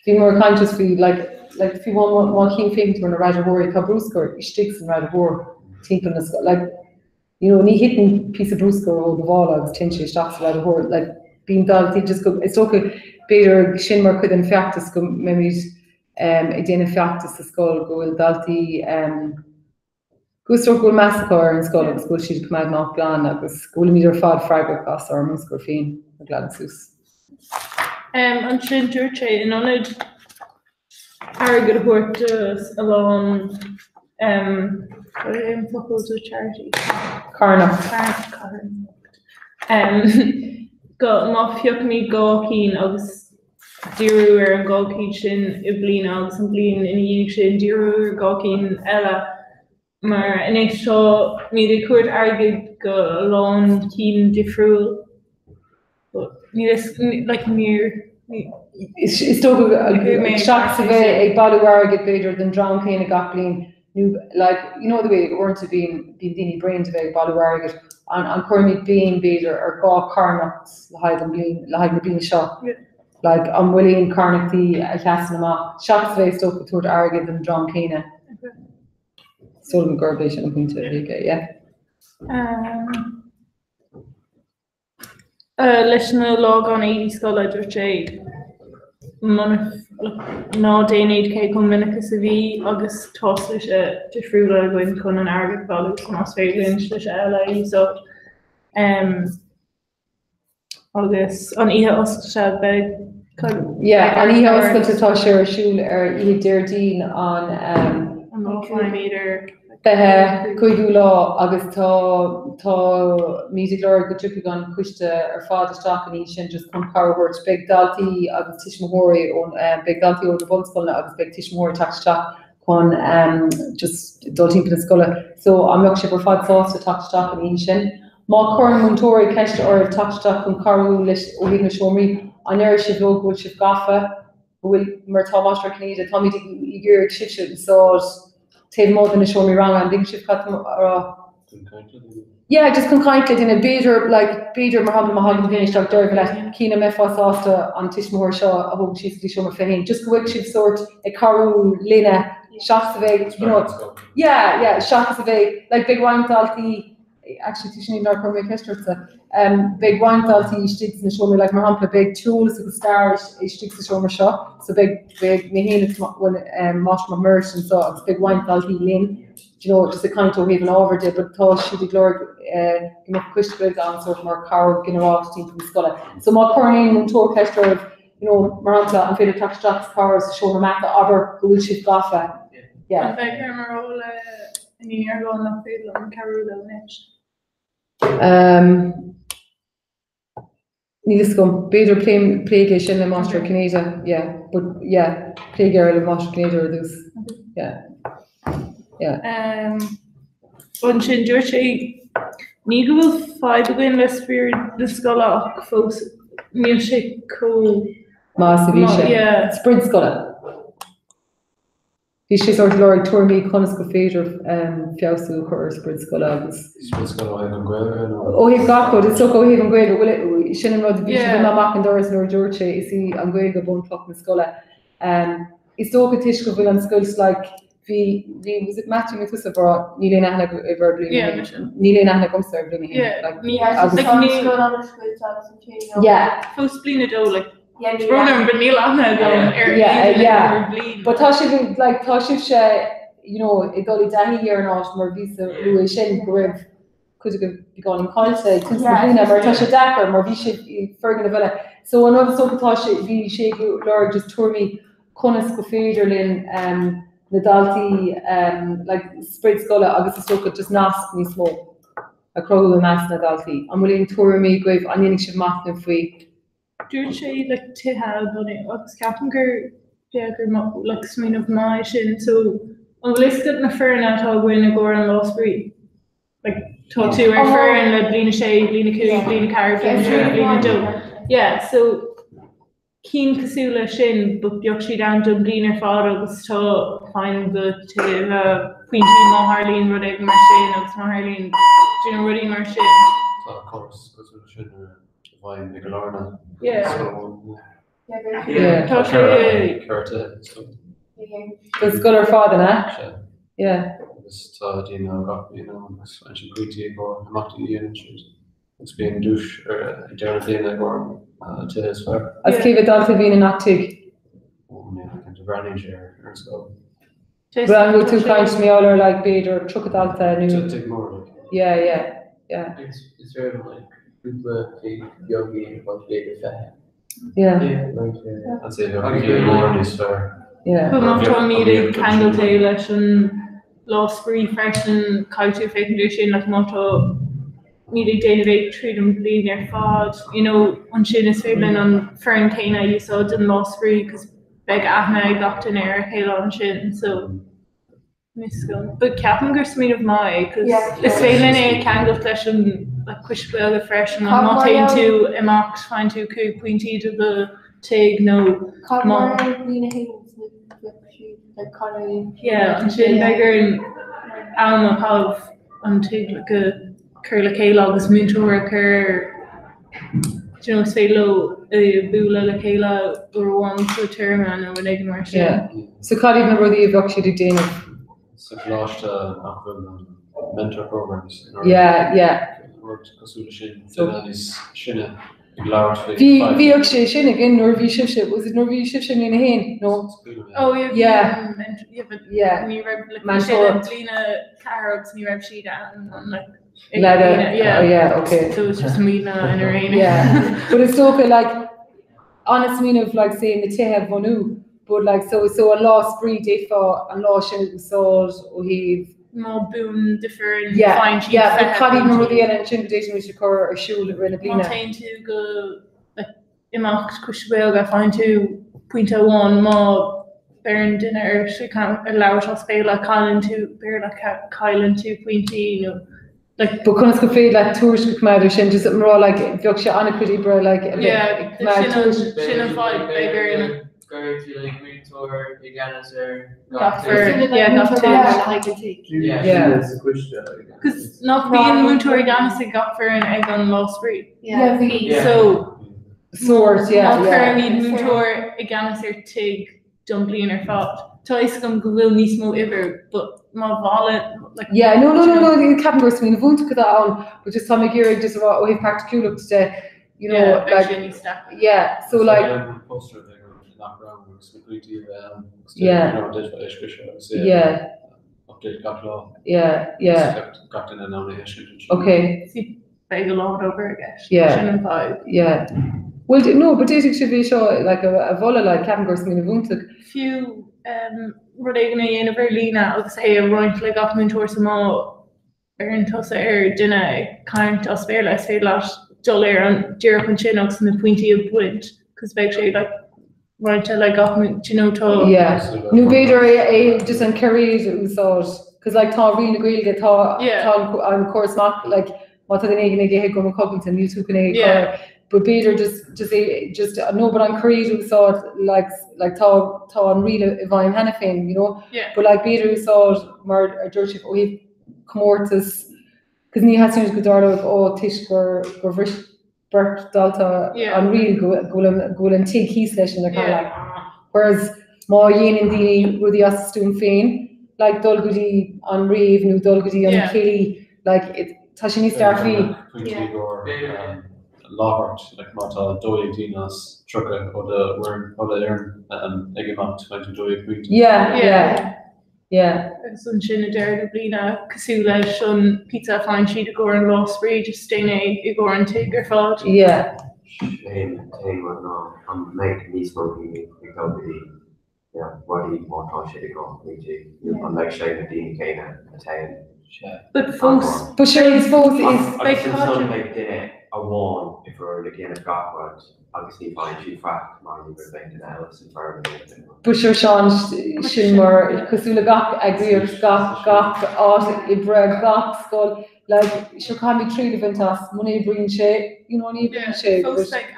fi more conscious fi like if you want king thing to an radahor ka buscar sticks and radahor tinkle like ní hitting piece of brúscar ó the wall agus tinse staff radahor like being daltí just go it's okay beidir sin mar chud an feachtas go méid ag déanana feachtas sa scóil go bhfuil daltaí gústar go meascáir an scóil agus go siad cumad nach glan agus go míidir fád freigar gas ar múscar féin a glan sús. An sin dúirt sé in anid agad thuirtas alón focail charity. Carnach. Go má fiochaní gácín agus díú ar an gácín sin I blian agus an blian in dhéanamh sin díú ar gácín eile mar in éis seo míidir cuairt airgid go lán cín difriúil Is sto shock sa bheith ag bailú airgid beidir den drám chéin a gachlín like the way it weren't to being dini brain to bheith bailú airgid an chuirmid being beidir ar gá carnacht le haid na blian seo. Like an bhfuilíon carnachtaí a cheasan amach shock sa bheith stocha tuairt airgid den drám chéine. So an garbéis an bhainte yeah. Leis na lá an éí scoile dúirt sé ná déanaid cé chun minicus a bhí agus tás leis difriúla goin chun an airgid bailú chun as féidirlinn leis eile so agus an ihe oscail se bheith an ihe oscailte tá sé ar siúil ar iad déirdín an méidir Cuiú lá agus tá music leir go tupi gan cuiiste ar fád isteach an sin just chun carhairt beag daltaí agus tiismóirí ón beag daltaí ó na bonscoilna agus beag tiismóirí tateach chun just dultí na scoile. So am meach sé gur fád sásta tateach an sin. Má chun múntóirí ceiste ar tateach chun carú leis ó hí na seomí an air si bhil bhfuil si gafa bhfuil mar tá Master Cnéide tá i ggéir siise sás take more than a show me wrong and think she've got them yeah just concurrently in a beater like beater Muhammad finished Dr. Like Kina Mefa Sasta on Tishmore Shaw I hope she's show me fahin just quick she'd sort a Caru Lena shots of egg you know yeah shots of egg like big wine talty actually Tishni Narco Mekester big wine talty sticks in the show me like Muhammad big tools of the stars sticks the show me shot so big mehin when Mosh merch and so it's big wine talty lane you know just a kind of even over there but thought she did Lord you know question on sort of more car general team from the school so my corning and tour orchestra of you know Maranta and Fader Tax Jacks cars show me Mac other who shift gaffa yeah in your going up field on Carulo next Níl gom beidir play sin le Master Canada, yeah, but yeah, play girl le Master Canada dus, yeah. Bon sin dúir sé ní go bhfuil fáid a bhain le spiúr de scoile ach fós níl sé có Más a bhí sé, sprint scoile. Bhí sé sort leir tuairmí conas go féidir fiosú chuir sprint scoile agus. Sprint scoile an gcuil ó híh gacóid is so ó híh an gcuil bhfuil sin an rud bhí sé amach an doras nó dúir sé is í an gcuil go bun floch na scoile. Is tó go tuis go bhfuil an scoils like hí was it Matthew me tusa bra ní le nachna iver blin ní le nachna gomsa blin fós blina dó like Ronan but Neil Anna but tá si like tá si sé you know I doli dahi year not mar visa lu sin grib could have gone in contact since blina mar tá si dakar mar vi si fergan villa so another so tá si vi sé Lord just tour me conas go féidir lin na daltaí like spread scoile agus is socha just nasc ní smó a crowd nas na daltaí an bhfuil tour me goibh an innig si math na faoi dúir sé le tithe bunny agus ceapan gur beagur like smín of mai sin so an bhliscad na fearna tá bhain a gcóir an Losbury like tá tú ar fearn le blina sé blina cúig blina cair blina dó yeah so Keen cosúla sin but beag si down do blina fád agus tá fáin go pointí má Harlín rud ag mar sin agus má Harlín dúna rudí mar sin Tá coras cosúla sin bhain na Galarna tá sé the scolar fád na yeah agus tá dína gach agus an sin cuití go amachtaí dhéanaan it's being douche or down at the end of to his work. As keep it down to being an active. Branding chair or so. Brand with 2 kinds me all are like bait or chuck it out there. Yeah. It's very like people yogi about big effect. Yeah. I'd say more is fair. Yeah. But not to me candle tail and Losbury fresh and culture fake condition like motto needed day treat them bleeding their fod, you know, on sin is failing on Fern Cana you saw it in Losbury because beg Ahna got an air hail on shin so misco. But Captain Gersmeed of my because it's failing a candle flesh and like push the fresh and I'm not into a max fine to cook pointy to the tag no yeah, and shin beggar and Alma have on take like a Curla Kayla was mentor you know say low bula la Kayla or one to term and when they can yeah so can't even remember the evoke you did so lost mentor programs yeah worked cosúla so is sinna vi actually sin again Norvi shift was it Norvi shift in hain no oh yeah we read like Lena carrots we read she down like okay. So it's just me now in a rain. Yeah, but it's okay. Like honest mean of like saying the tehe vonu, but like so a lost breed if a lost shin salt or he more boom different Yeah, fine cheese. yeah, but Caddy no rudí an sin déisi mis cor ar siúl rinne blina. Martin to go like imacht kushbelga fine to .1 more burn dinner she can allow us to pay like Colin to bear like Kylan 2.0 you know like but kunnas go fé like tours go come sin just more like bheag se anna cuidí bro like yeah sin fight bigger in Go to like green tour, again as their because not being moon tour again is got for an egg on Lost Street. Yeah. So swords, yeah. Need moon tour again as their tig dumpling or fought. Toys come go will nismo ever, but my wallet like yeah, no, the captain goes to me in the vote to that on, but just Tommy Gearig just about we practical look today, you know, like yeah, so like yeah. Okay. Beg a lot over again. Yeah. Well, no, but dating should be show like a vola like Captain Gorson in a Vuntuk. Few Rodegna in Berlina, I'll say a roint like up into or some more Erin Tossa dinner kind of spare less say last dollar and Jericho and Chinox and the pointy of point because basically like right like up you know to yeah. New Bader just on Kerry thought because like Tom really agree get thought on course not like what the name get go Covington you took an but Bader just no but on Kerry thought like Tom really if I'm Hannafin you know but like Bader thought more a George oh he Comortus because ni has to go out of Tish go Bert Dalta and really go and take key session they're kind of like whereas more yin and the Rudy Aston Fain like Dolgudi on Rave new Dolgudi on Kelly like it Tashini Starfy Lockhart like Mata Doyle Dinas Trucker or the Aaron Egamont went to Doyle Sun sin der blina Casula shun pizza fine sheet go and Lost Street just stay na go and take your fault. Shame I'm making these smoking because what he more touch it go I'm like Shane the Dean Kana Italian. But folks but sure it's both is like a one if we're looking at Scotland obviously fine sheet frack man we're thinking Alice and but sure Sean Shinmar Casula Gok agree Gok Ibra Gok skull like she can't be treated with us money bring shape you know any bring shape but like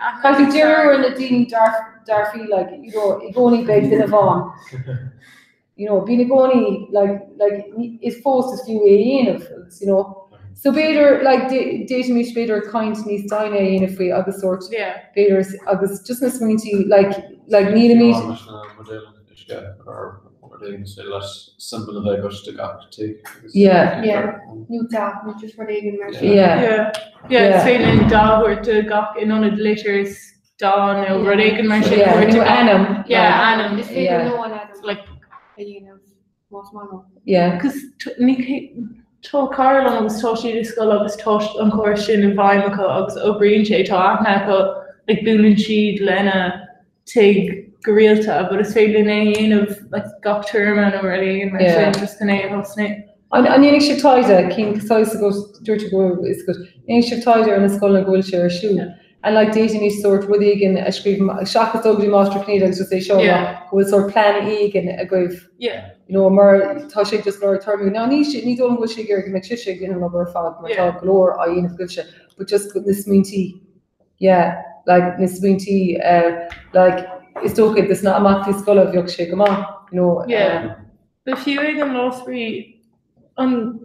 Jerry and the Dean Darfy like you know Igoni begged in a van you know being Igoni like it's forced to few in of you know so Bader like dating me Bader kind me stein in if we other sort Bader's others just as going to like need a meet or they say less simple of a to got to new tap which is for it's feeling da or to got in on it later dawn or Reagan mentioned Annam Annam like most mono because Tá Carl agus tá siad scoil agus tocht an choir sin in bhaimimecha agus ó bríonn sé tá aithne go like buúlann siad lena tig go rialta, but is féidir na dhéanamh like gach tuirme nó mar léon mar sin just go é hosna. An dhéananig sé táide cin sáis go dúirte go is go dhéananig sé táide ar na scoil na ghfuil sé ar siú. And like dating is sort of again a scream Shaka Doggy Master Canadians just say show with sort of plan egg and a grief. You know, more touching just more terming. Now need don't go shigger can make shit you know over fog my talk galore I in good shit. But just this mean tea. Like this mean tea like it's okay, this not a math skull of yok shake you know. But few egg Lost Street on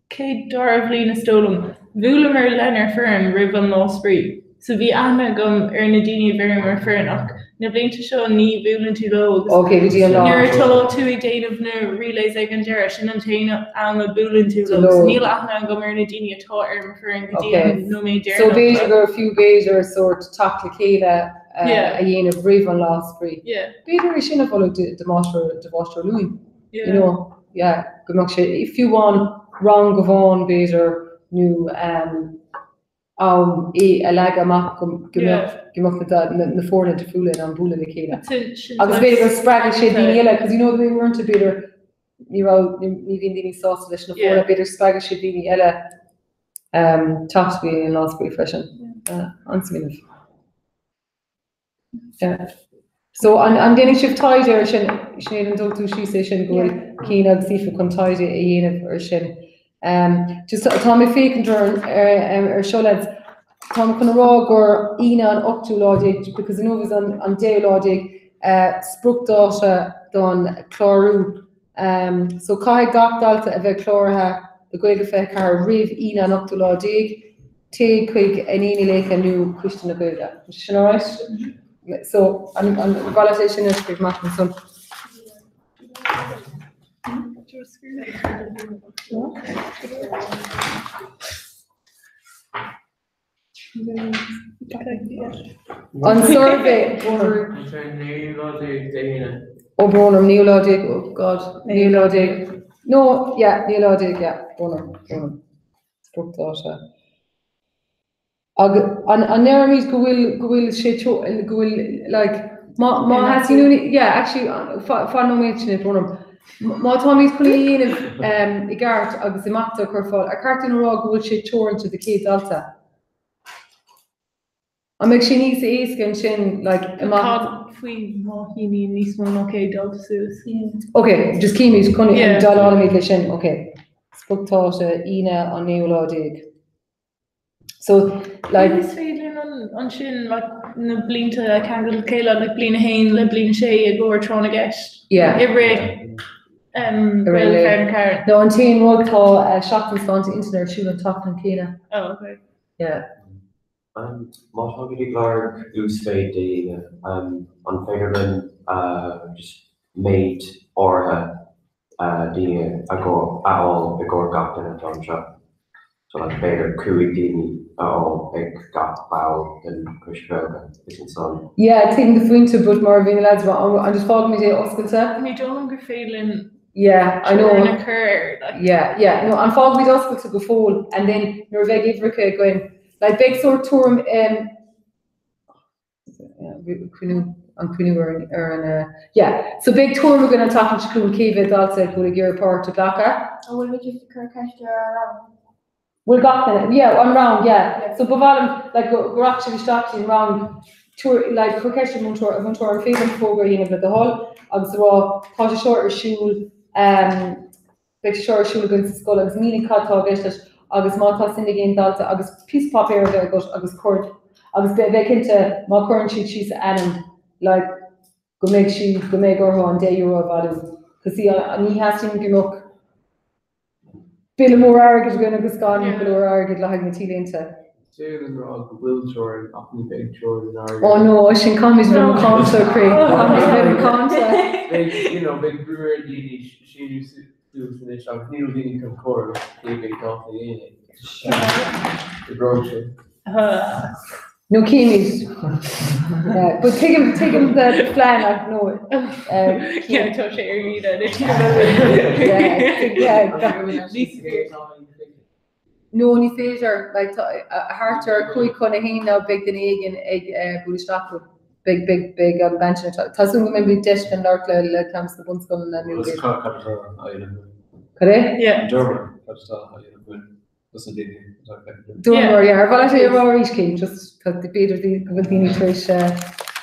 Kate Darvlina Stolum, Vulimer Lenner Fern, Ribbon Lost Street. So vi anna gum Nadine very more fair enough. Na blink to show ni vulen to logs. Okay, we do Near to two a date of no relays I can derish and obtain alma bulen to logs. Neil anna gum Nadine a taught referring to no me dare. So beige go a few beige or sort of talk to Kayla a yen of brave on last spree. Beige we shouldn't follow the master Louis. You know, good luck if you want wrong go on beige or new a lag amach gimach na fórna to fúla an búla na céile. Agus beidir go spragan sé daoine eile, because you know they weren't a beidir ní bhíon daoine sásta leis na fóla beidir spagad sé daoine eile tachtbí an láspaí freisin ansamíanamh. So an déananig sibh taide ar sin snéad an dultú sí sé sin gohfuil cín agus sífa chun taide a dhéanamh ar sin. Just tá mé fécin ar seolad tá chun rá gur ine an 8ú láideag because an ógus an 10 láideag spruchdáise don chlárú. So cai gachdalta a bheith chlórathe the Gaeilge Feith car rih ine an 8ú láideag té chuig an aine lécha nú Christian na Gaeilge. Is sin all right? So an bhile sin is chuig mac an son. On survey Bonham Neolodic, oh God, Neolodic. No, yeah, Neolodic, yeah, Bonham. An Neremid go bhfuil sé go bhfuil like má has yeah, actually fan no mention it Bonham. Má tá míid chun dhéanamh I gceart agus imachta chu fáil a cartain rá go bhfuil sé teoranta de cé dalta. A meg sin níos éascin sin like faoi máithíní níos mó ná dalta suas. Okay, just cíimiid chun dal álamíid le sin, okay. Spugtáise ine an néoláideag. So like is féidir an sin na blianta ceangal céile le bliana hain le bliana sé a gcóir tránna gceist. Yeah. No, an tíon rugtá seachtain stáinte internet siú an tap an céine. Oh, okay. Yeah. Má thugad gláir ús féid daoine an féidir just méid ortha daoine a go aáil i gcóir gachtain an tonseo. So like féidir cuaig daoine aáil ag gach báil den Crisbelga is an son. Yeah, taking the fointe but mar bhíon lads an just fág mé dé oscailte. Ní dólam gur féilinn. Yeah, I know. Yeah. No, an fág mé oscailte go fóil and then nuair bheith ifricha going like big sort of tour so big tour we're going to talk to Cool Kiva Dalsa go to gear part to Glaka. And will we just around? We'll got that. Yeah, on round, yeah. So Bavalum like we're actually starting round tour like Kirkesha Montour and Fagan Fogar in the hall. Raw Tasha Shorter Shul big short shul against school and meaning cut agus mátá sin géin dalta agus pís papéir bheith agus cuairt agus bheith cinnte má chuann siad síos anam like go méid ortha an €10 valú cos ní hasín gimach bíle mór airgid gona agus gáin bilór airgid le na tílénta. Oh no, sin comis bhí an cántá cré comis bhí an cántá. You know, big brewer she finish off new leading concord, big coffee the brochure. No Kimis. Yeah, but take him the flan, I know it. Yeah, touch it, No, ní féidir like a hartar cúig chuna héana big den éigen ag búisteachú. Big bench. Tasún go mé deiscin leart le camps na bunscoil na nu. Correct? Yeah. German. Don't worry, ar bhile sé rárís cé just cos the beidir go bhfuil tríis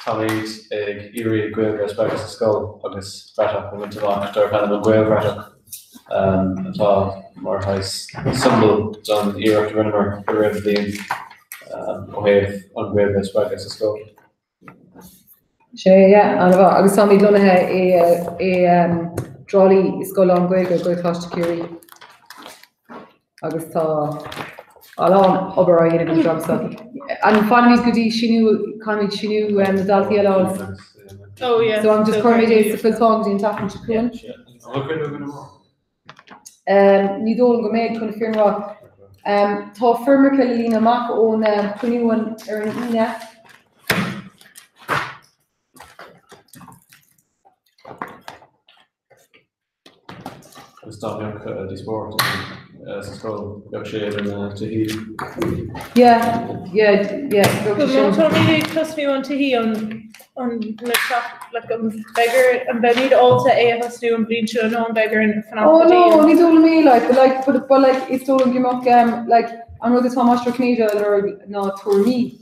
Táid ag irí Gaeilge Speiceas sa Scoil agus breiteach go bhaint tar pan Gaeilge breiteach atá mar thais symbol don iarracht rinnemer go raibh bliain ó thaobh an Gaeilge Speiceas sa Scoil. agus tá míid lonathe é drálaí scoil an Gaeilge go chláiste curí agus tá alán obair a dhéanamh an dramsa. An fanimid go dtí sinú na daltaí eile. Oh yeah. So I'm just currently days to fill songs in talking to Kuan. Ní dólan go méid chun fearnrá. Tá firmice lína amach ón chuinúan ar an ine. Stop the sport scroll shade and yeah. But Tommy custom me on to he on an beggar an bemid alta AFSU an blin an non beggar in Oh no, ní dul mí but like it's dul gimach like I know the Thomas Canada or not for me.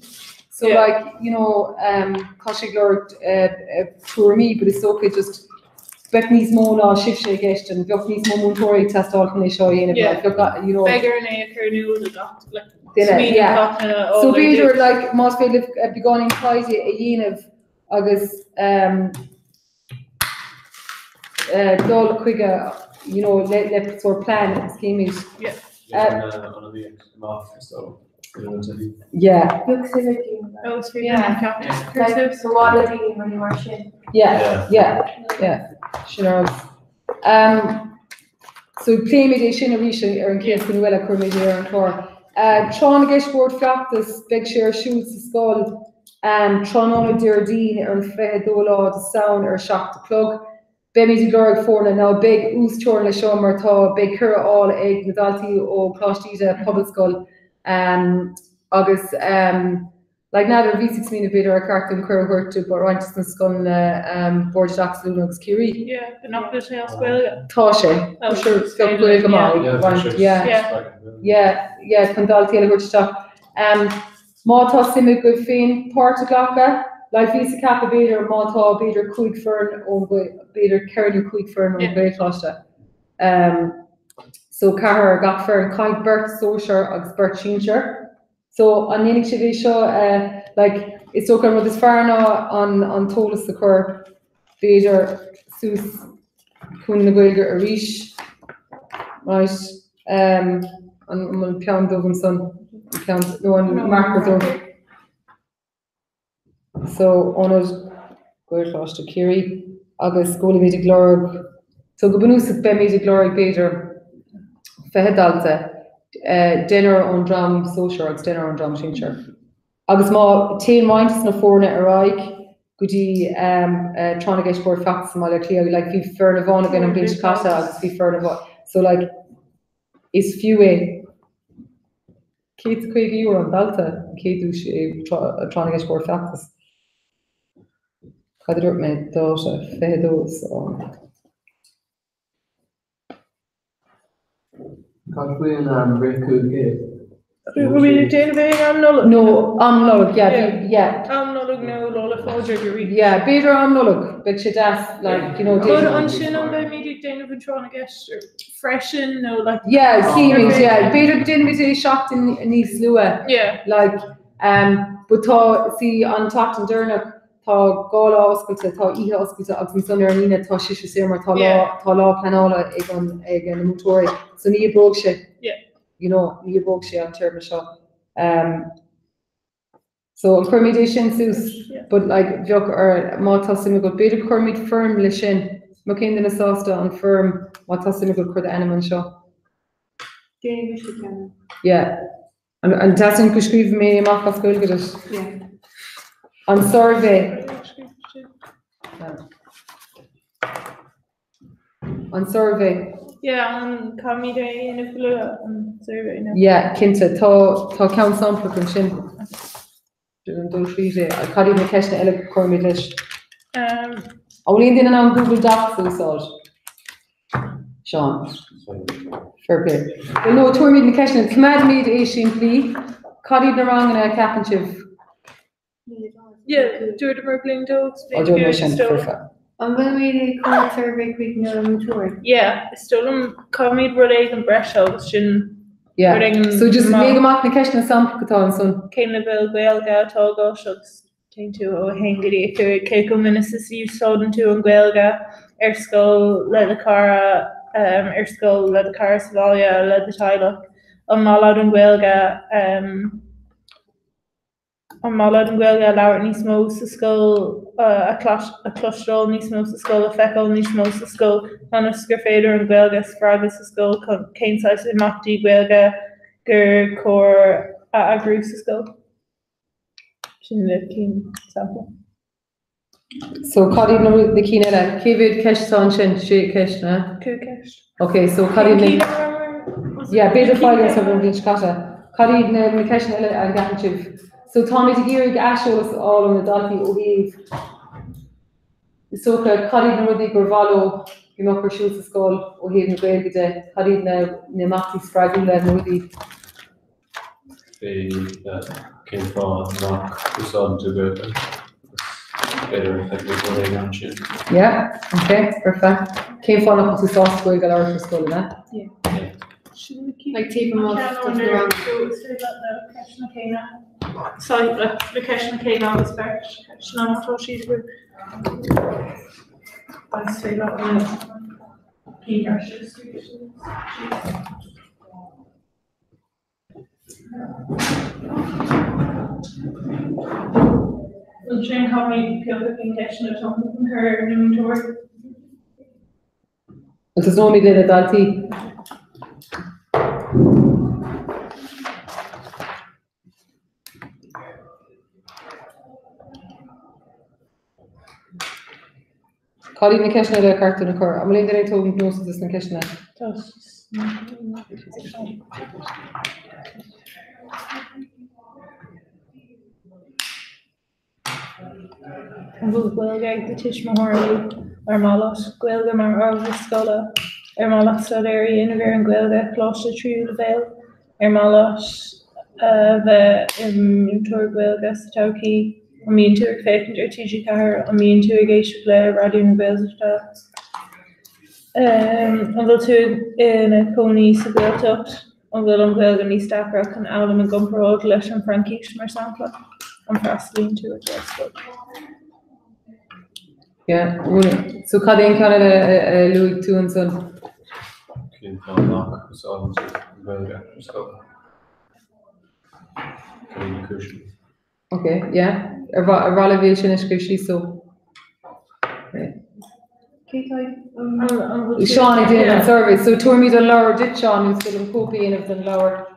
So like Kashig Lord for me, but it's okay just Beckney's Mona shift guest and Beckney's Momontori test all can show you beggar and a new like so Peter like most people have begun in Kaiji a yin of August Dol Quiga, let sort plan scheme is yeah. So play mediation Arisha or in case can well occur and for Tron Geshboard Flaptus, Big Share Shoots the Skull, Tron Deardine or Fedola the sound or shock the plug. Bemi de Glorg Forna now big Oos Chorn le Shomer Tha, big Cura all egg Nadalti o Clostita Public Skull. August like nadir V6 mína beidir a cartún cur huirtu but rointas na scon Board Jacks Lunox Curie. Yeah, the knockers here square. Tá sé. I'm sure it's got good amount. Yeah, Condalti a huirtu. Mátá simu go féin Párta Glacha, like Visa Kappa beidir mátá beidir Cuig Fern ó beidir Kerry Cuig Fern ó Gréchláiste. So Cahar got Fern Kai Bert Socher agus Bert Chincher. So an nínig sé seo like it's okay with this far now on Tolas the Cur beidir Sus Kun na Gaeilge a Rish right an pean Dugan son count no one Mark so honoured Gaeilge Kiri agus Gola Beidir Glorg so go benúsach be Beidir Glorg beidir fehedalta dinner on drum social agus dinner on drum shincher. Agus má té maintas na fórna araig gudi trying to get sport facts má le clear like vi fern von again an beach casa agus vi fern so like is few Kate Craig you on Delta Kate do trying to get sport facts. Cadr me dosha fedos No, Amnulog, yeah. Amnulog no Lola Folger. Yeah, Beidir Amnulog, but she does like Good on Shin on the immediate Dana Ventrona guest freshen, no like. Yeah, Kiwis, yeah. Beidir didn't be shocked in East Lua. Yeah. Like, but ta see on Tachton Durnock. Tá gála oscailta tá ihe oscailta agus an sunna anína tá siise sémar tá lá planála ag an motóir so ní bróg sé ní bróg sé an term seo so an chuirmid sin sús but like bheoch ar mátá sim go beidir chuirmid firm le sin má cén den nasásta an firm mátá sim go chuir animan seo an tasin go scríomh mé amach a scoil go on survey. On survey. Yeah, on comedy in a blue on survey. Yeah, Kinta, ta count sample kun shin. Do frize. I can't even catch the electric cormidlish. Only in on Google Docs we saw. Sean. Fair play. Well, no, tour me the question. Command me the Asian plea. Cody the wrong and a captainship. Yeah, do the Brooklyn dogs. I'll do a mission for I'm going to read a call survey quick now tour. Yeah, still coming related and brush out. Yeah, so just make a mock the question sample katan son. Kinlevel Gaelga Togo shucks to o hangity to Keiko Ministers you sold into and Gaelga Erskol Ledakara Erskol Ledakara Savalia led the title on Malad and Gaelga on Malad and Gaelga Lauert Nismos the skull a clustrol Nismos the skull a feckle Nismos the skull on a Scarfader and Gaelga Spragus the skull Cane size and Machdi Gaelga Gur Core a Bruce the skull. The king sample. So Cody no the kinela Kevin Kesh Sanchin she Kesh na. Okay, so Cody yeah, better fighters of English kata. Cody no Kesh and Gachiv. So Tommy the Gear Ashos all on the Dolphy Oviv Soka Karid na rudi Gorvalo, Gimokar Schulz Skull, or Hayden Gaelgade, Karid na Maxi Spraggle and Rudi. They came from Mark Usan to go better technical. Yeah, okay, perfect. Came from up to sauce going galar for school, na? Yeah. Like tape them off. Sorry, the question came out was back. I'm not sure she's good. I say that we'll try and how many people can catch the top of her inventory. There's no me did a dalti. Colin na Keshna le carton occur. I'm going to talk to this na Keshna. Gwelga the Tish Mahorley, Armalos, Gwelga Mar Scola, Armalos Soleri, Inver and Gwelga, Closta True Vale, Armalos, the Mutor Gwelga, Stauki, Amin to a fake and dirty car, Amin to a gauge play, Radio and Gwelga. Although to in a pony, Sabil Tuft, although I'm Gwelga, Lee Stackrock, and Alum and Gumper Old, Lesh and Frankie Schmersampla. I'm fascinating to it, yes, but. Yeah, really. So Cadin Canada, Louis Two and Son. Okay, yeah. Evaluation is crucial, so. Sean did a survey, so Tormy the lower did Sean who's still in copy and of lower.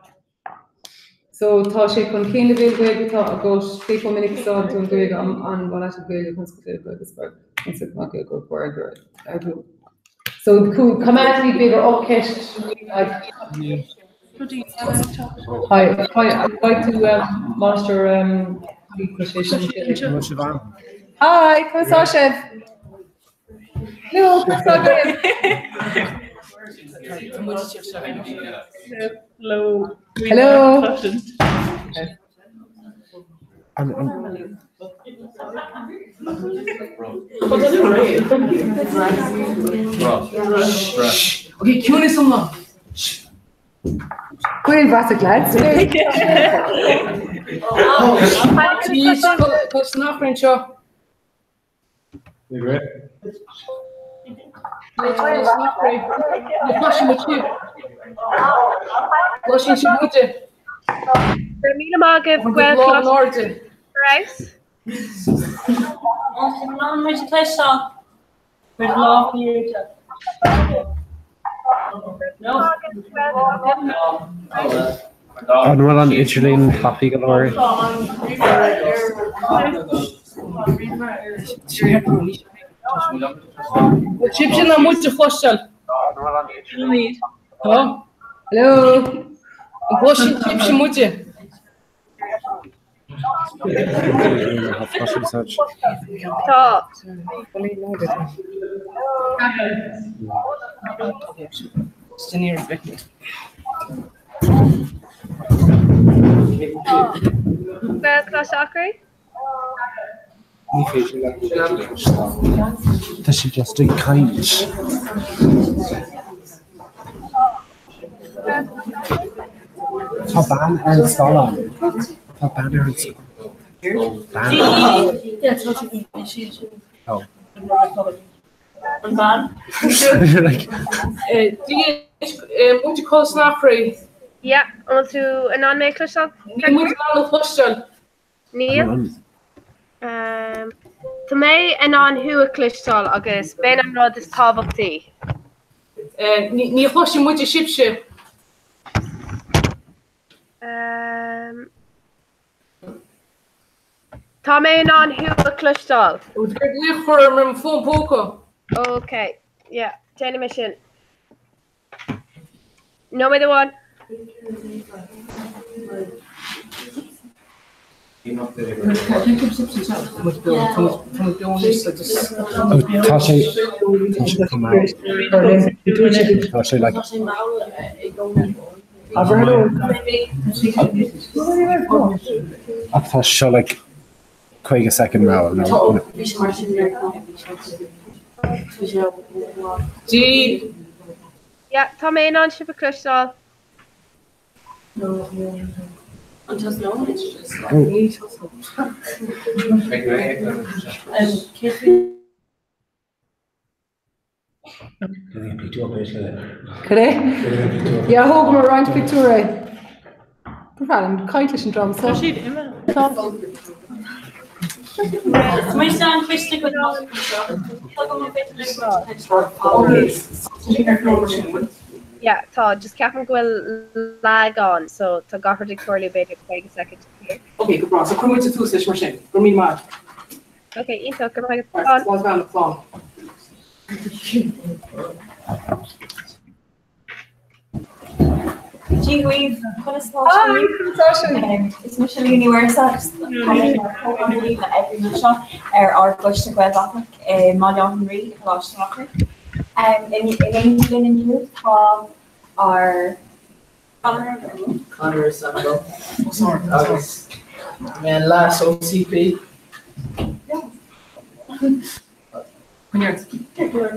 So Tasha kun keen the way goes people minutes on to go on what I should go to this part. It's okay, go for it. So the cool command be bigger up catch like Hi, I'd like to master the position. Hi, come Sasha. Hello, Hello. Hello. Okay, cue someone. Queen Bassett lads. Coach Knockran show. You're Washing with you. Washing you with you. Ramina Margaret, Gwell Rice. Non met je twee staan. Met de laag hier. No. And well on Icheline, Happy Galore. Egyptian na moet je voorstellen. Oh, hello. Washing Egyptian moet je. Top. Gwell Clash Acre. Does she just do kind? Top ban and scholar. Top banner and scholar. Oh. Like, moet je call snap free? Yeah, on to a non-maker shop. Je moet wel voorstellen. Neil. To me and on who a clistal agus ben am rod is tábhachtí. Ní chluiste moet je shipse. Tá me and on who a clistal. We for my phone poker. Okay, yeah, Jenny mission. No me the one. Tá sé like tá seo like chuige second row. Yeah, tá mé an si a crystal. Just no. Correct? Yeah, hope we're around Victoria. Providing kindly and drum. So she'd email. My son Christy could not. Yeah, tá just ceapan gohfuil lag on, so tá gafar Victoria beidir chuige second here. Okay, good bra. So come with the two session machine. Go me mad. Okay, Ínta go raibh Was down the phone. Gee, we've got a small It's Michelle Universal. Every mission our push to Gweld Attic, Marion Henry, Lost Rocker. In England and youth from our Connor Samuel. August. Man, last OCP.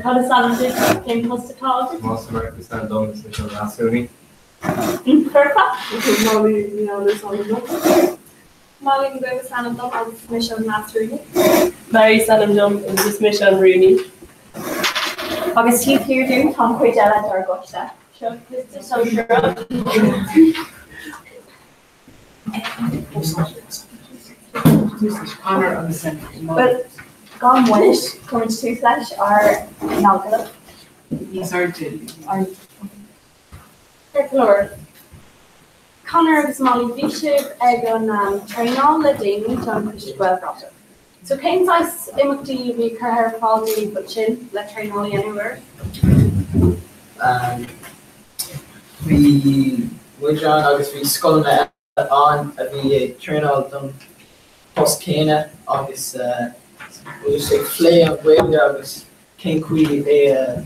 How does that came close to college? Most American stand down is Michelle last uni. Perfect. Molly and Greg Sanam Dom of Michelle Mastery. Mary Sanam Dom is this Michelle Rooney. August Steve here doing Tom Quidella or Gosta. Show this is so sure. Well, gone Welsh, current two flash are Nalgala. These are Lord. Connor of Molly Bishop, Egon Trainall, Lading, John Christian Rotter. So Kane size imukti we her quality but chin, let Trainall anywhere. We John August we skull on we Trainall done post Kana August we say flay on Wade August King Queen a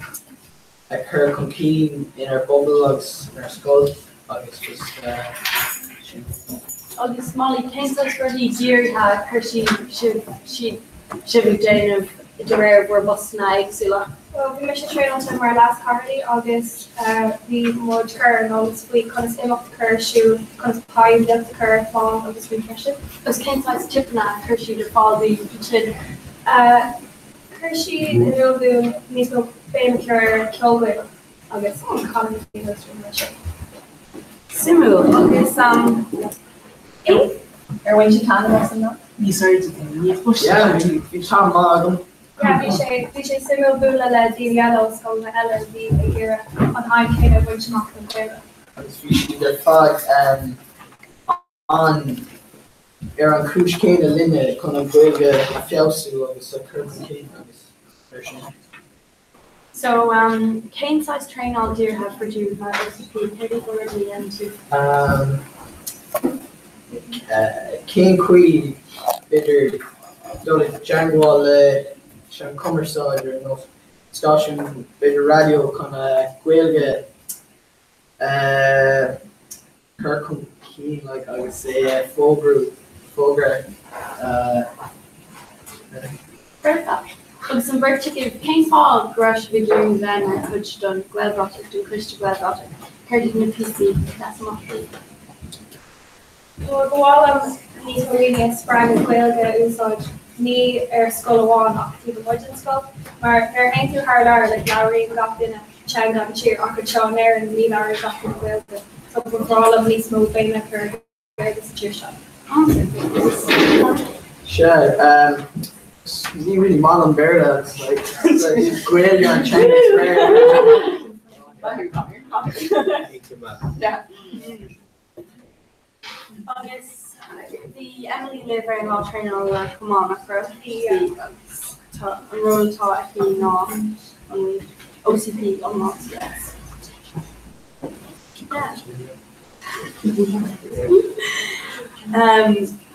her keen in our bubble logs in our skull August just August Molly Kane size for the dear had Hershey should be Jane of the rare were bus night so well we must train on somewhere last Carly August the more curve and all this week kind of same up the curve shoe kind of pie left the curve fall of this week pressure was Kane size tip na Hershey to fall the chin Hershey the real boom needs no pain cure kill with August economy Simu August or when she can or something these are we talk about yeah, we should similar bula la di yellow so the LSD here on high kind of which not the the fog on Aaron Cruise Kane Linda kind of big Felsu of the current Kane version. So Kane size train all deer have produced my OCP 34 and to King Queen bitter January Sean Comerside or no station bitter radio kind of Gaelga Kirk Keen like I would say Fogra With some bird chicken, Kane Fall, Grush, Vigilin, Van, and Coach Dunn, Gweld Rotter, do Christian Gweld Rotter, Curdy in the PC, that's much. So while he's really sprang with Gwelga inside knee skull one active avoidance skull, maar ain't too hard are like Lowry got in a chang on cheer, I could show there and Lee Lowry got in Gwelga. So for all of these moving like her, this cheer shot. Sure. You really Marlon Berda, it's like Gwelga and Chinese Yeah. August, the Emily Liver and I'll train all that. Come on, after the roll taught he not on OCP on lots, yes. Yeah.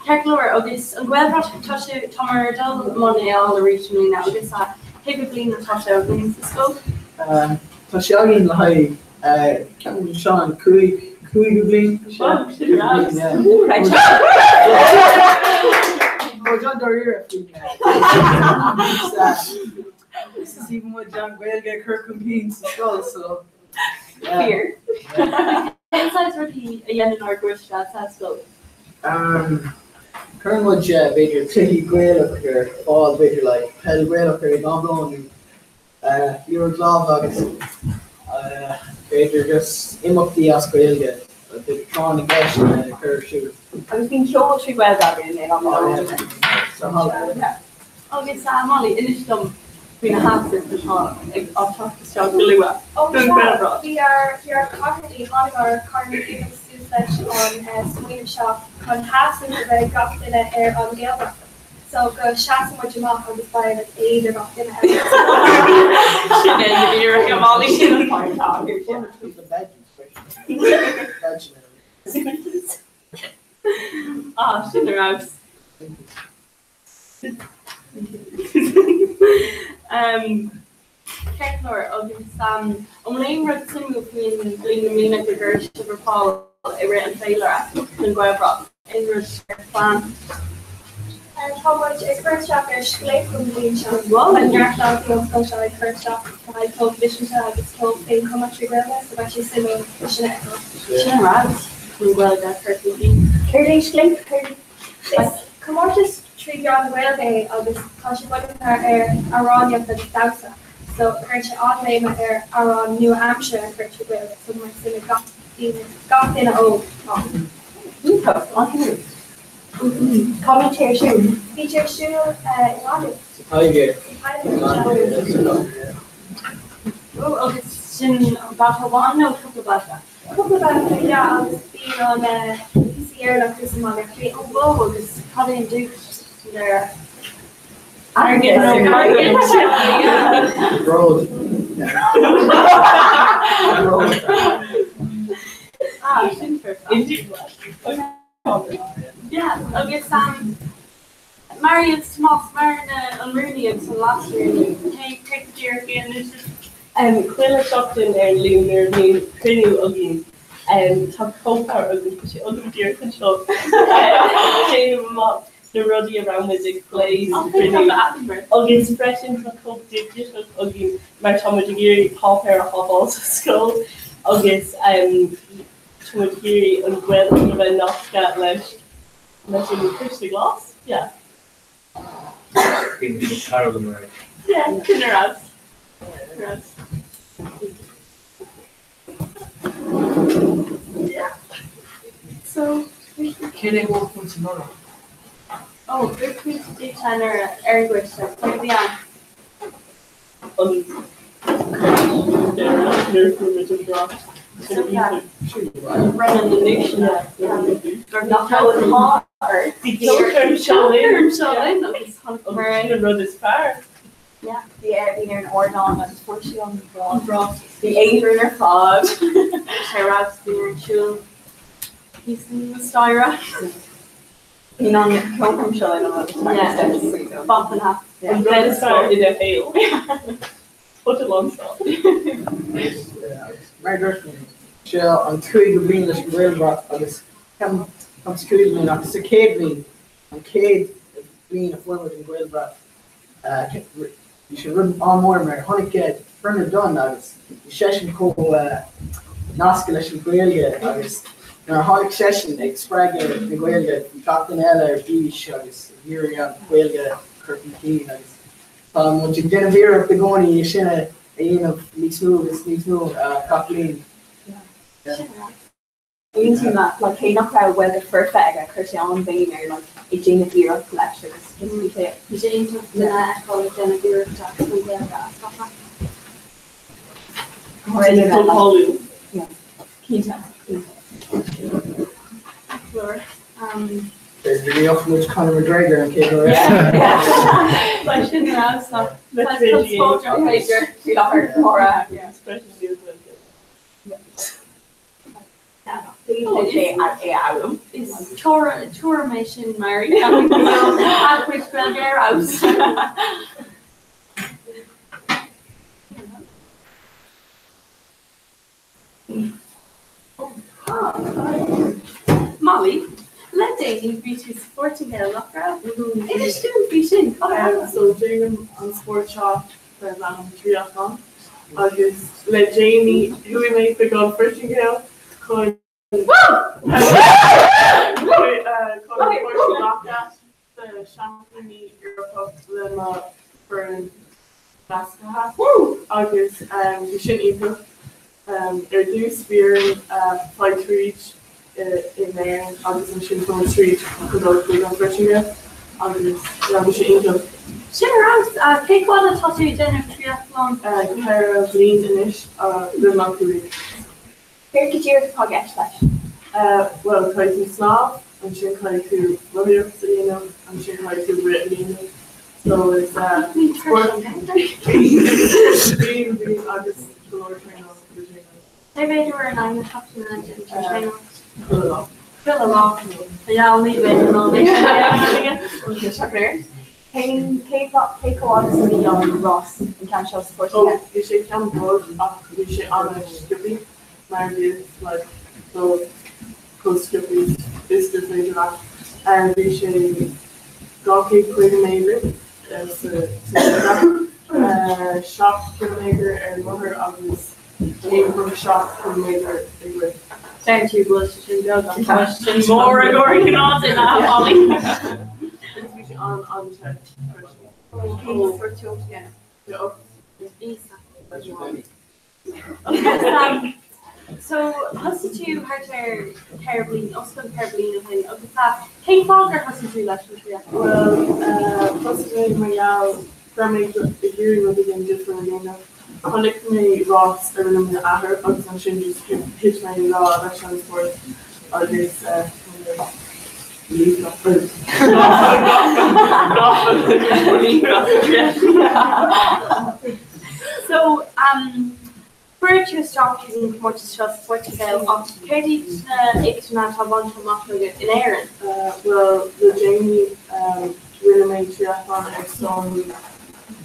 Ceirlóir agus an ghfuilrá tá sé tamar dal money all originally now agus heavy blin na tá sé blin sa scope. Tá sé agin le haid cean Seán cuaig blin. John Dorir. This is even what John Gaelga Kirkham Beans as well, so. Fear. Insights were he a yen in our gross shots at scope. Current what Vader Tilly Gael up here, all Vader like Hell Gael up here, gone blown. You're glove August. Vader just him up the Gaelga. They're trying to get a curve shooter. I was being sure she wears that in there on the So how August Molly, in them. We have this I'll talk to Sean Galua. We are currently on our currently research on Sweden shop on half of the got in a air on the other. So go shots much off on the side of either got in a Ceirlóir agus omléon rud simú faoin blin mína go gur sibhrpá I ran Taylor an Guevra in plan. And how much a first shop is late from being shop? Well, and you're out of the social first shop. I told vision to have its told thing how much we realize, so actually similar vision. Vision around. We well that perfectly. Curly slink, curly. Come on, just treat you on the railway of this caution what around you for the thousand. So, currently on way with their around New Hampshire and currently railway. So, my sin got in a old. Commentator shoe. Feature shoe, wanted. Oh, it's in about one no couple about that. Couple about that, yeah. I was being on PC Air like this month. Actually, oh, whoa, this probably do there. I Road. Yeah, I'll get some. Marion's Tomas, Marion and Rooney and some last year. Hey, take the year again. This is Quilla Shopton and Lunar New Quinu again. Top Coker again, because you other dear control. The ruddy around with the glaze. Again, expression from Coke Digital again. My Tom Giri, half hair, half balls of skull. Again, Giri and Gwen, even not got left. Imagine we push the glass. Yeah. Yeah, dinner out. Yeah. So, can they walk from tomorrow? oh, good to do Tanner Erguish, so put me on. Running the nation. They're not going hard. Run as far. Yeah, the air being an Ordon, and unfortunately on the broad. The anchor in her fog. Tyrab's being in Shul. He's in the Styra. You know, the Coke show, I know. Yeah, bump and half. And then start in a hail. Put it on stop. My girlfriend, Shell, on two of green, let's railroad, I guess, come screw me, not to Cade me, and Cade being a forward in railroad. You should run on more, my honey kid, Bernard Dunn, I was, the session called Naskalish and Gaelia, I was, in our holic session, Sprague and Gaelia, Captain Ella, or Beach, I was, hearing out Gaelia, Curtin Keen, I was, when you get a beer up the going, you should have, you know, needs move, Kathleen. Using that, like, hey, not how well the first bag at Christian Bain or like a Jane of Beer collection. Just to be clear. Jane took the call Jane of Beer to stuff. Yeah. Keita. There's really often much Conor McGregor and Kate Moran. Yeah. I shouldn't have, so let's go to Major. We got her Cora. Yeah. Especially Is tour mission Mary adequate for their house. Molly, let Daisy be to sporting their locker out. It is doing beating. So Jane on Sport Shop for around 3 o'clock. Agus le Jamie who we made the goal first and go could the Champagne Europe Lima for Nasca. Agus we shouldn't even do spear fight to reach in there. Agus we shouldn't go street because I was on first and go. Agus we should even Sure, take one of the dinner triathlon. Clara Lean Inish, the monthly. Here could you forget that? Well, try to Slav, and she try to William Selena, and she try to Brittany. So it's being August Lord Trainer. They made her and I'm happy to train. Fill along. Yeah, I'll leave it and I'll make it. Take on the young Ross and can show support. Oh, you should come board up, you should honor Skippy. My view, like, so, close Skippy, this different that. And we should go keep Queen Maker as a shop maker and mother of this name from shop maker. Thank you, question. More Gregorian odds in that, Molly. On chat. For two, yeah. So, listen to her terribly, also terribly, and King Falker has to do that. Well, possibly my family the hearing will begin different again. Connect me Ross, everyone at her, because I'm sure just hit my law, that's for others. So, Virtue stock using Portugal Portugal on Katie Ixnat have on to Mottley in Aaron. Well, the Jamie really made triathlon and stone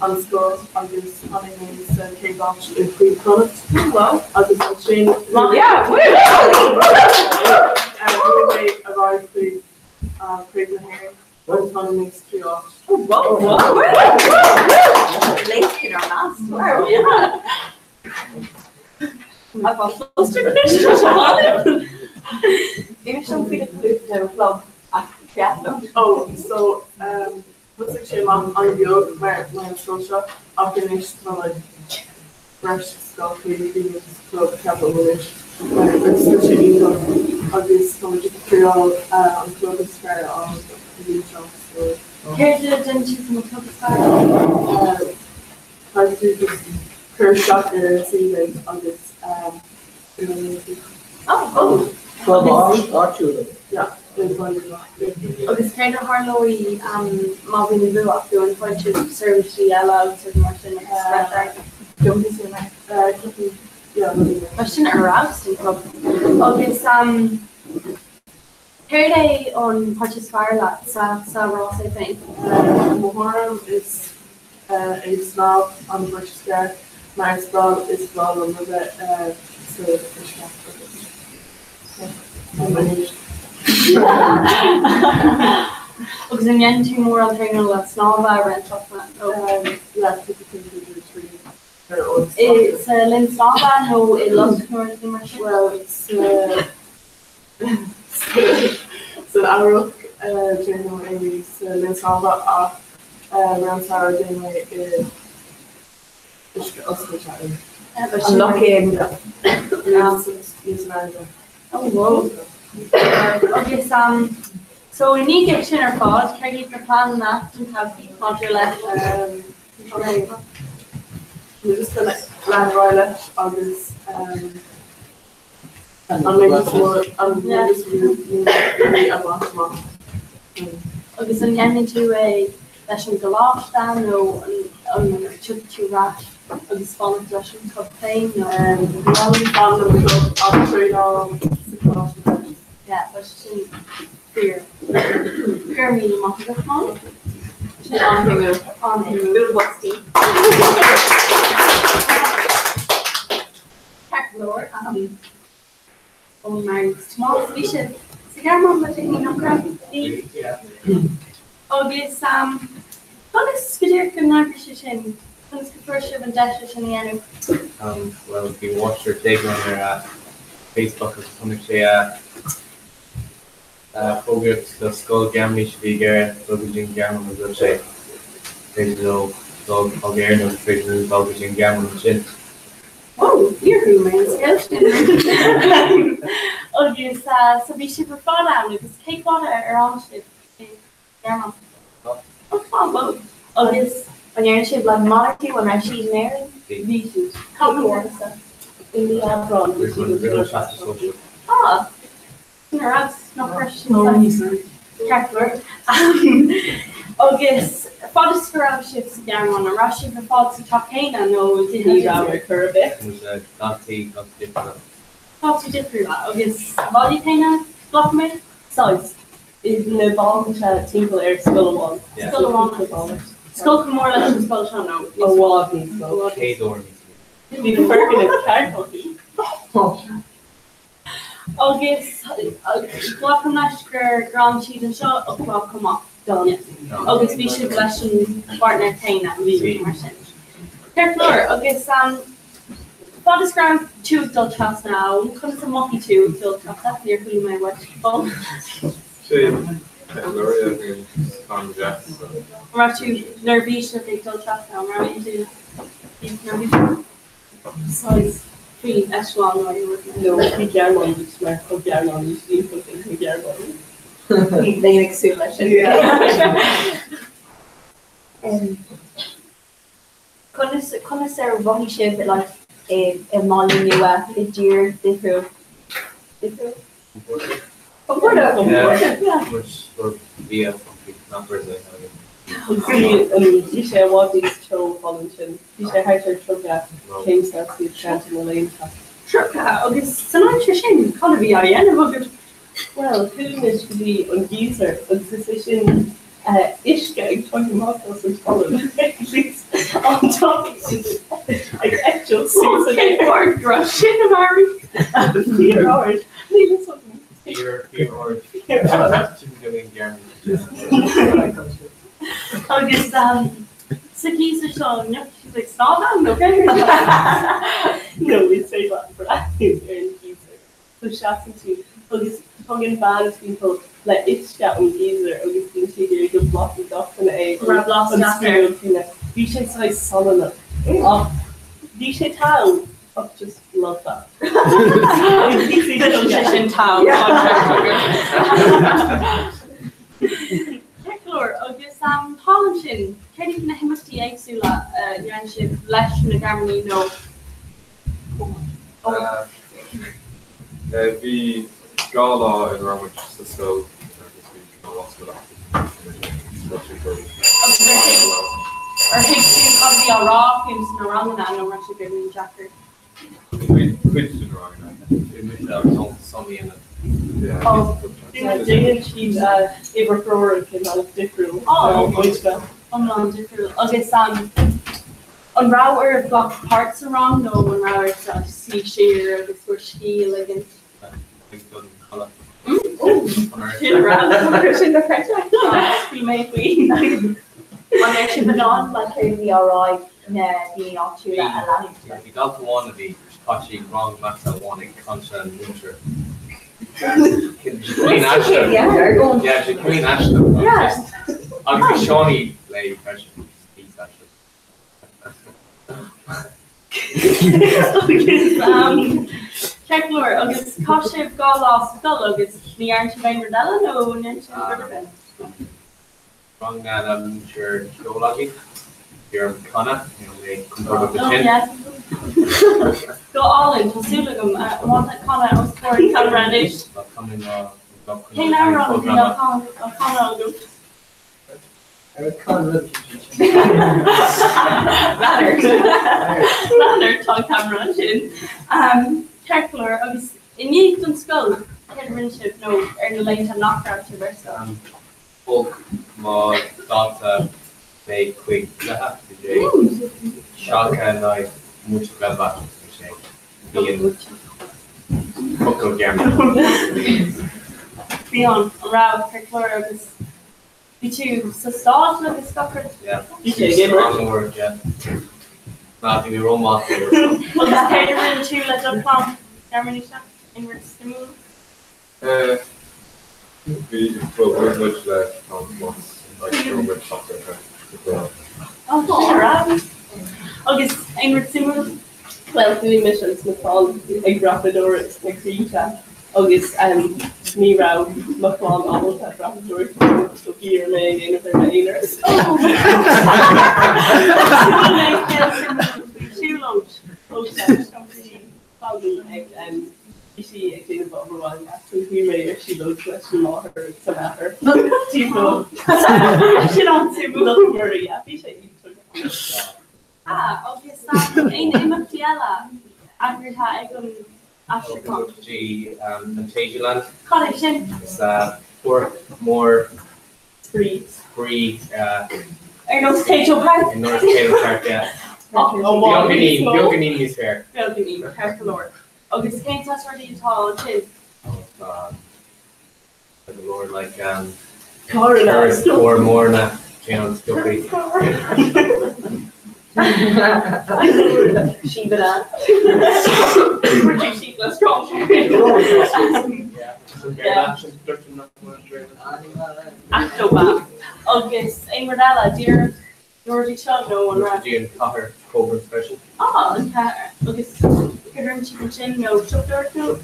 on score against Huntington's cake off in free product. Well, against Shane. Yeah, we arrived with Craig Mahern. One time makes 3 off. Oh, whoa. Late in our last. Wow, yeah. I've got close to the Maybe something to do to club. Oh, so, what's actually on the oak where my social, I've finished my like fresh stuff, really club capital village. It's such an income of this material on Club Square on the shop. Here didn't you from the Club Square? I do this per shop there and see like on this Club or children. Yeah. Agus kind of Harlowy Marvin Blue up doing point to service the yellow to Martin Question aroused in club. Agus here they on Purchase Fire Lot sa Ross I think. Moharam is a snob on Purchase Fire. My sprawl is sprawl on the Because in the end, 2 more on training let's not buy rent off that. It's Lynn Snowba, no, it loves tourism. Well, it's so Arrow, General Aries, Lynn Snowba off around Sarah Janeway is Oscar Chatting. I'm lucky in the oh, whoa. Okay, so we need to get in our pod. Can I keep the plan that and have Roger left? We're just going to land right left August. And maybe more, just really a lot more. Okay, so I'm into a session galosh down, no, took to rash. Agus spawn session campaign, we always found them on the trade Yeah, but she fear. Fear me, Monty. Come on. She's on him. On him. Little boxy. Lord, oh my small vision. Cigar mama taking a crap. Oh, this what is Spider Connection? What's the first of a dash in the end? Well, if you watch her take on her Facebook, it's going to say progress the skull gammy should be there, Dogging Gammon was a say. There's no dog again, no treatment, Dogging Gammon chin. Oh, you're who man, skeleton. Oh, yes, so we should prefer now because cake water are on ship. Yeah, oh, come on, both. Oh, yes, when you're in ship like monarchy, when I'm she's married, these shoes. How do you want to in the abroad? Ah, no questions. No, he's Catholic. Oh, yes. Fádas go raibh sibh sa dearmán, a raibh sibh ar fád sa Tachéna nó duine raibh ar a bit. Tátaí difriú agus bhádí chéine blachmid size is na báin se timpeall ar scoil amháin. Scoil amháin. Scoil go mór leis an scoil se nó. Ó bhád ní scoil. Céadúir ní. Bhí na fergan is carthaí. Agus blacham leis gur gran siad an seo a blach cumach. Agus bhí si leis an partner taine bhí mar sin. Ceir flór agus fád is gram túúg dul tras ná, chun sa mochi túúg dul tras níor chuú mé bhil mar tú nervís na ag dul tras ná mar tú nervís. Sais frí eáil nó bhí gearmáin mar chu gearmáin ní chu gearmáin. They exude like Conas ar bhaí sibh like a mála nua I dear difriú. Difriú? Which would be a complete numbers I Dí sé bhádís tro Wallington. Dí sé heitir troga céim sa sí chanting na léonta. Troga agus san áir sin chuna bhí a dhéanamh agus well, Coolidge could be on geezer, and position Ishka and 20 miles and Colin. On top of like actual okay, or Russian Mary. Fear hard. Leave something. Fear hard. Agus Sakisa Sean, no, she's like, stop down, okay? No, we say that for acting in geezer. So shouting to Agus Hugging fans people like it's shouting geezer, Agus being here, good block and off and a block and after. You should say solid. Oh, you should tell. I just love that. Nutrition town. Lord, agus Holland sin, Kenny na himachtaí éagsúla nean sibh leis na Germany nó. Bhí gá in Rome sa scoil Ar hiic tú bhí á rá cúms na rangna nó mar si beirní Jackar. Cuid in Rome, Sonny in it. Jane, she's ever grower and came out of different. Oh, no, different. Okay, on Rower block parts around, no, on Rower see sheer, this were ski, like in. Oh, she's around. In the French, we may be. When actually, but on like we are being on to that. You got to one of the actually wrong max at one in Concha and Winter. Queen Ashton. Yeah, she's Queen Ashton. Yeah. I'll be Shawnee lady pressure. Check Laura, agus Kashif got lost skull, agus the aren't you Rodella? No, no, wrong that I'm sure go lucky. You're Connor, they come over the chin. Go all in, Tulsulagum, I want that Connor, I was for Colorandish. Hey, now wrong, I'll go. Rather talk Cameron. Careful, I was in Yeaton Skull. Kidmanship, no, late and knockout to versa. Book má dáta mé quick Shaka like much gleba Coco Beyond around Kirklora you so start with the scupper. Yeah. You word, yeah. Not in your own mouth. Well, just kind of really too like a plant. Germany in Ritsmoon. We very much less once, like so much something. Oh, right. August in Ritsmoon. Well, doing missions with all a Rapidorix, Macrita, August, me round, McCall, almost had Rapidorix, so here, May, and if they're mainers. Two loads, she actually the bubble one after we made she loads question law her to matter. She don't see nothing very happy. August, ain't Immafiella. After I go after Fantasyland. Collection. It's more free. North Cato Park. In North Cato Park, yeah. Yoganini is fair. Yoganini, Kirklora. August Kane that's where you tall too. The Lord like Corona. Or Morna, Stupid. Shiva. Shiva strong. October. August, Amardella, dear Georgie Shaw, no one right. Jane Cotter, Cobra Special. Oh, and August, Karen Chicken Chin, no, Shopper, no.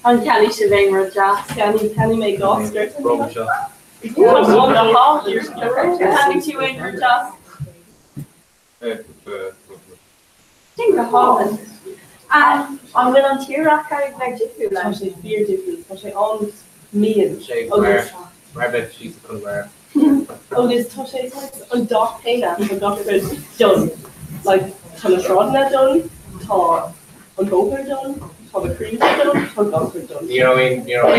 And Kelly Shivang, Rajas, Can you make Oscar? Rome shot. Kelly Chewing, Rajas. Think the Holland. And I'm willing to hear that kind of like different. Actually, fear different. Actually, almost me and Rabbit, she's a color. Oh, this Toshe says on Doc Payna, on Dr. done. Like, Talasrodna done, Ta on Goker done, Ta the Cream done, Ta Goker done. You know what I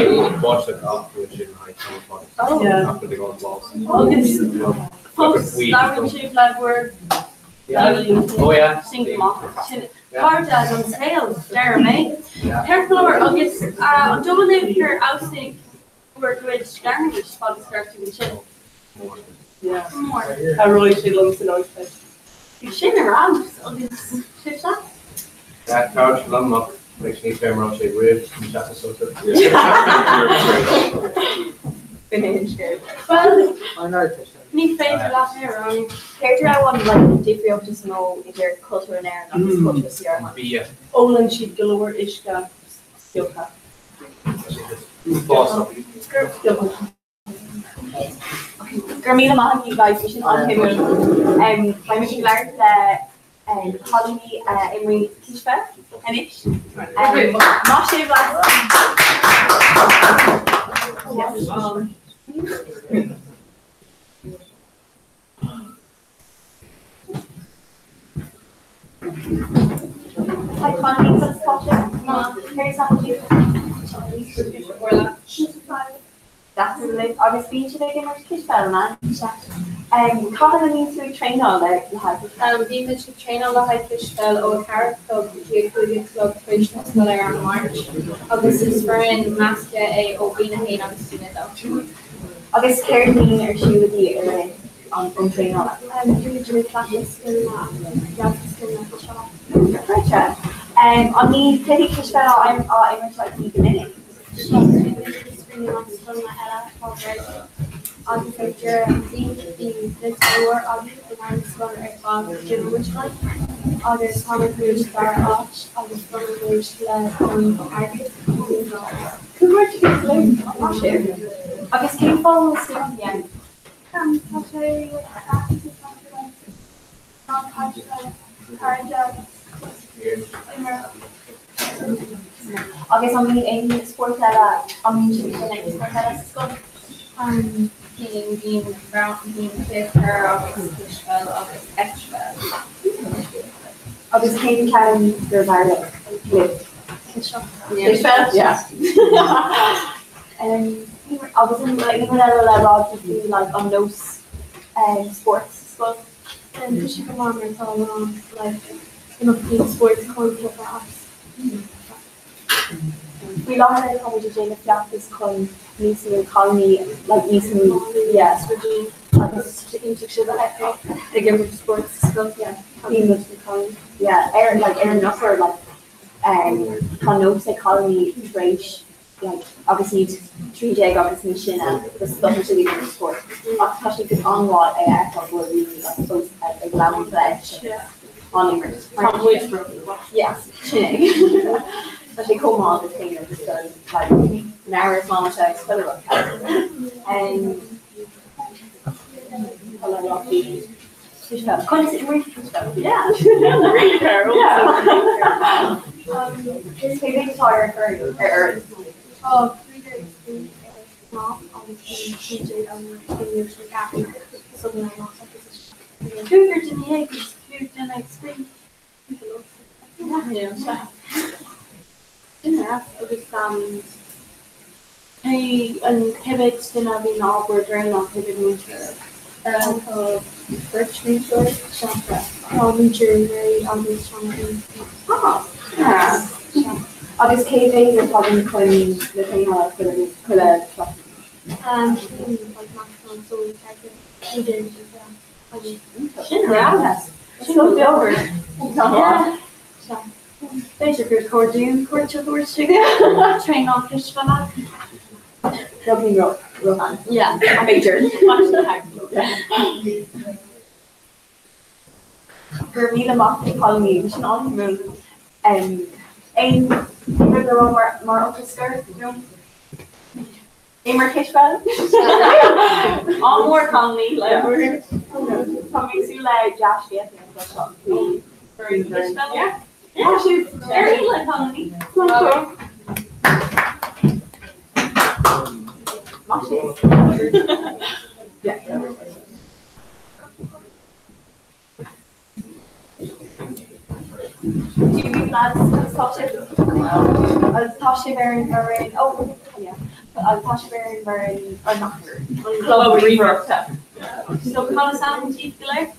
mean? Watch it after which in high time. Oh, yeah. After they go on balls. Oh, it's post, Larry Chief, like we're. Oh, yeah. Single off. Cartas on sale, Jeremy. Kirklora, August, double live your outside work with garnish for the start to the chill. Yeah. More. I really should love to know it. You shouldn't around, August. Shift that. That couch, Lummock, makes me turn around, shake weird, and chat to something. Well, my favourite last year, character I want like different up to know if you're culture and air, not just culture Sierra. Be Olin she'd galore Ishka Skilka. Gramina Mahan, you guys, we should on him. By Mickey Clark, Holly, Emery Kishfa, and Ish. Masha Black. Hi, Connie, for the spot. Here's somebody. That's the late August beach again, or Kishfell, man. Colin needs to train all that. The image to train all the high Kishfell or Carrot Club, the Equilibrium Club, Christmas Color on March. August is for in Maska a Obina Hain on the student though. August cared me or she would be on train all that. Usually classes in the shop. Gotcha. On the Teddy Kishfell, I'm like the minute. Really wants to run my Ella over on the picture the this war on the nice one of Jim Richmond. Others Thomas Rouge Star Arch, others from Rouge Artist. Who were to get late? I'm not sure. I guess can you follow us down the end? I'll show you I guess I'm in sport I'm in sport school. Being brown, being clear, obviously, well, obviously, extra. Obviously, can your live. Yeah. I was in like even at a level to do like on those sports stuff. And because you come on and tell them like team sports content apps. We learned how to do the practice con Nissan Colony, like Nissan, yes, they give them sports stuff, yeah. Yeah, Aaron Nuffer, like, con say Colony trade, like, obviously 3J obviously Shin and the stuff to do with sport. Especially because on what I thought were really like so like loud pledge. On immerse. Yes, Shin. Especially come on the thing and just like marathon shows full of and yeah. His favorite guitar or Oh, 3 days in small, obviously TJ and years like after something like that. Cougar in the eggs, Cougar in the extreme. Yeah. Yeah, it was hey, and pivot then I've been awkward during that pivot winter. Birch winter, winter very obvious from yeah. Obvious KV is probably the thing I could have like maximum so we can do She's so over. Yeah. There's your good core do court your horse to train on fish for that. Rubbing Rohan. Yeah, major. Vermila Mock calling me, which not move. Aim for the one more upper skirt, you know. Aimer Kishbell. All more calmly, like we're coming to like Josh getting a shot. Very Kishbell, yeah. Yeah, she's very like calmly. Yeah. Do you lads Tasha Baron Baron? Oh, yeah. Tasha Baron Baron or not her. Club Reverb. So call us out and Chief Gillette.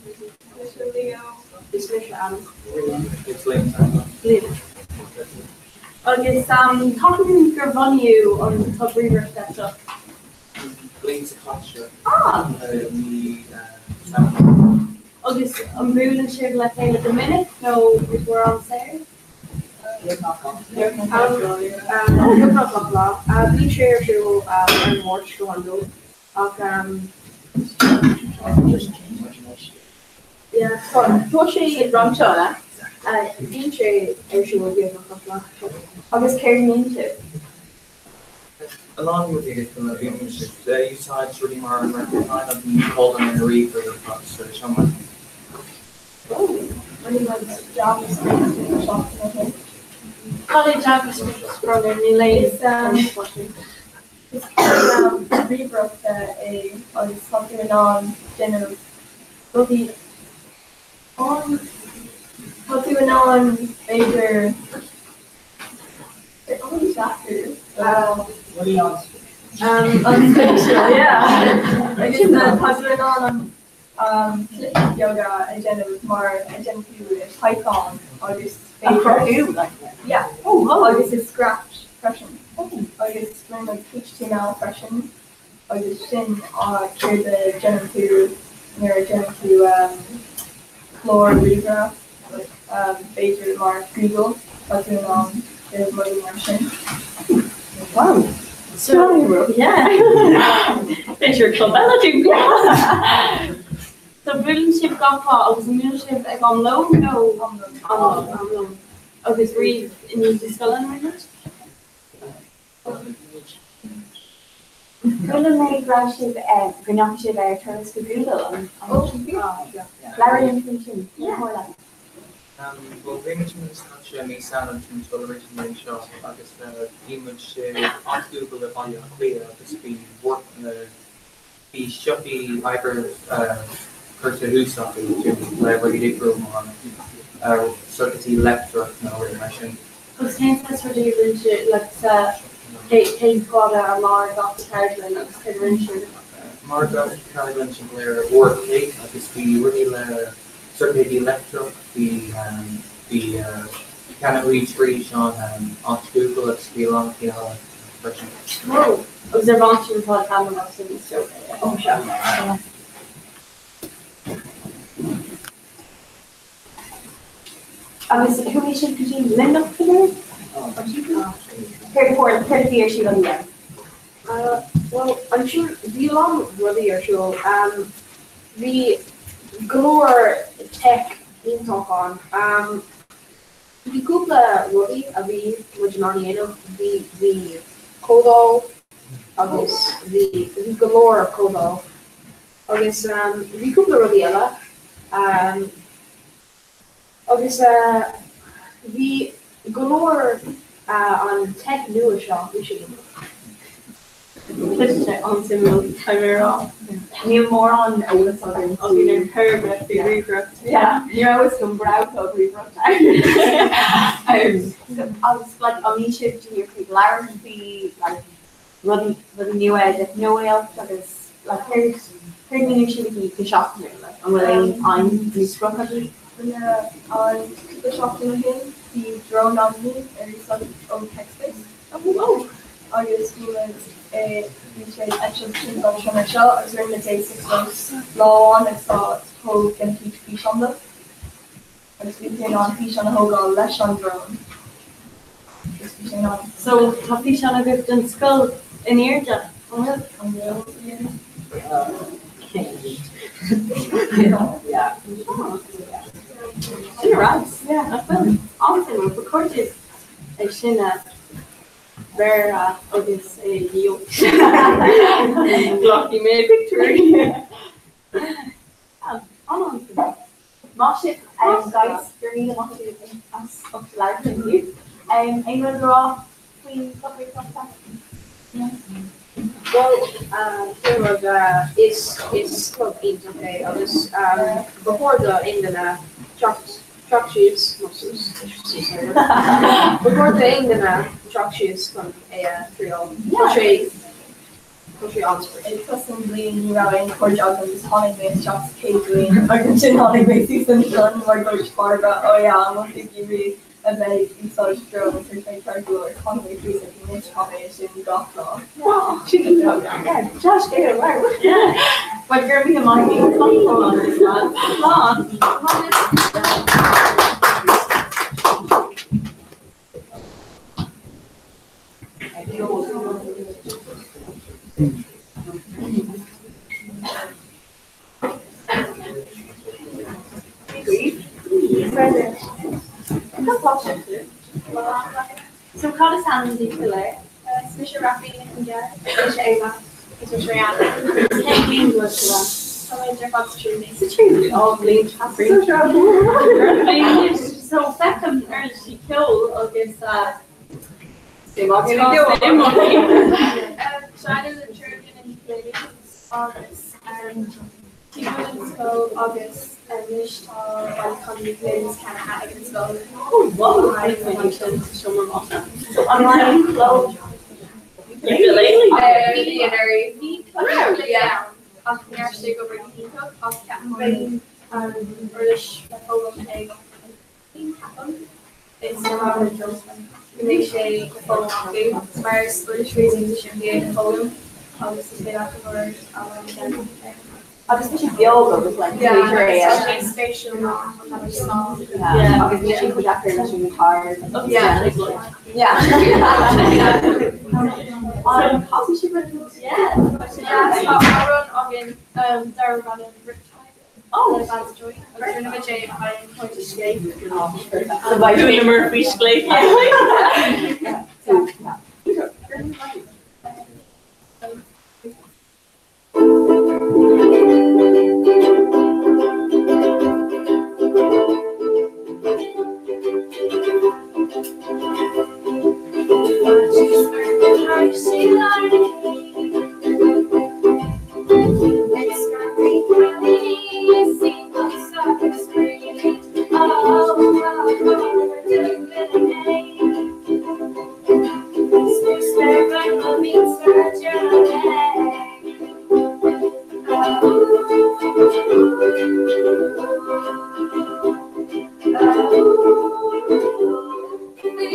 Mr. Leo. It's Mr. Adam. It's late. Okay, talking Gravonu on Club Reverb steps up. Blake's a culture. Ah. Okay, so I'm moving to left hand at the minute, so we're on sale. Bhí séú an mórt go an dó ach Tá sé ramseála bhí sé arsú bhí agus céir into. Along with it, from the beginning, you saw it's really more like the kind of the cold and the reef or someone. College office program related it's rebroke on something on general rugby on something on major always after What are you on? yeah I guess talking on yoga and then it was more and then Python or this yeah. Oh, I guess it's scratch freshen. I guess when like HTML freshen. I guess then clear the generative near generative floor regraph like Bezier Mark Google talking on the money machine. Wow. So yeah. There's your clubology. Yeah. So buildingship gapa agus muship ag an low no agus read in the spelling language. Gula may graship granaship air turns to Google Larry information. More like Well, very much in this country, I mean, sound and from originally show. I guess the image on Google if I clear, just be work be shoppy hyper person who's something to whatever you did room on circuity lecture, no information. Cos cén for dí rinse le cé squad ar mar got Carolyn agus cé rinse. Margaret Carolyn Sinclair work late agus the really certainly the electro the kind of reach on Google it's the long version. Oh, observation for camera so we still. Oh, sure. Agus who should be Linda for there? Per year she on there. Well, I'm sure the long really are sure. The galore tech in talk on. The couple really a we which Mariano the Kodal agus the galore Kodal agus the couple really ella agus the galore on tech newer shop we should on similar camera. New more on older southern. Oh, you know, paragraph, the regret. Yeah, you always come brown of regret. I was like, on each shift to your popularity, like, running new edit, no way else that is like, here's new shift the shop here, like, I'm willing on the struck of it. Yeah, on the shop in him, the drone on me, and it's like own text space. Oh, I just was actually commercial. I was learning the day 6 months law on and saw whole can teach fish on them. I was teaching on fish on a whole got less on drone. So have fish on a good and skull in here, Jeff? Yeah. Yeah, that's fun. Often we've recorded a shin Vera August you Lucky made a picture. On Marship guys, you're needing to do us up to life in you. Anyone draw clean coffee contact? Well, here was is club eat okay. I was before the in the truck shoes, before the in the truck shoes from a country answer. It's possibly new in core jobs and this holiday jobs catering. Argentine holiday season done. We're going to Barbara. Oh yeah, I'm going to give you a very inside drone for 25 dollars. Holiday season in this combination got law. Wow, she can do that. Yeah, Josh get it right. Yeah, but you're being my name. Come on, this one. Come on. So call us Alan di Killer, Smisha Rafi Nikinja, Smisha Ava, Smisha Rihanna. Can't be English to them. So I just got streaming. It's a tree. Oh, bleach. So second she killed against China the Trojan and Palladium, August, and T1 Skull, August, and Nishtal, Valicon, Plains, Canada, and Skull. Oh, wow! I think I should show more often. So online, low. Millionary. Yeah. Of the Archdic over the Hincock, of Captain Bain, and British Petroleum Egg. It's the Robert Johnson. Initiate the following Mars British raising the ship the Petroleum. Obviously, they afterwards, Obviously, the old was like yeah, station, yeah. Obviously, she was after and she was tired. Yeah. Coffee ship. Yeah. I run again. They're running Rick. Oh, that's joy. I'm doing a J. I'm going to skate. So by doing a Murphy skate. Oh,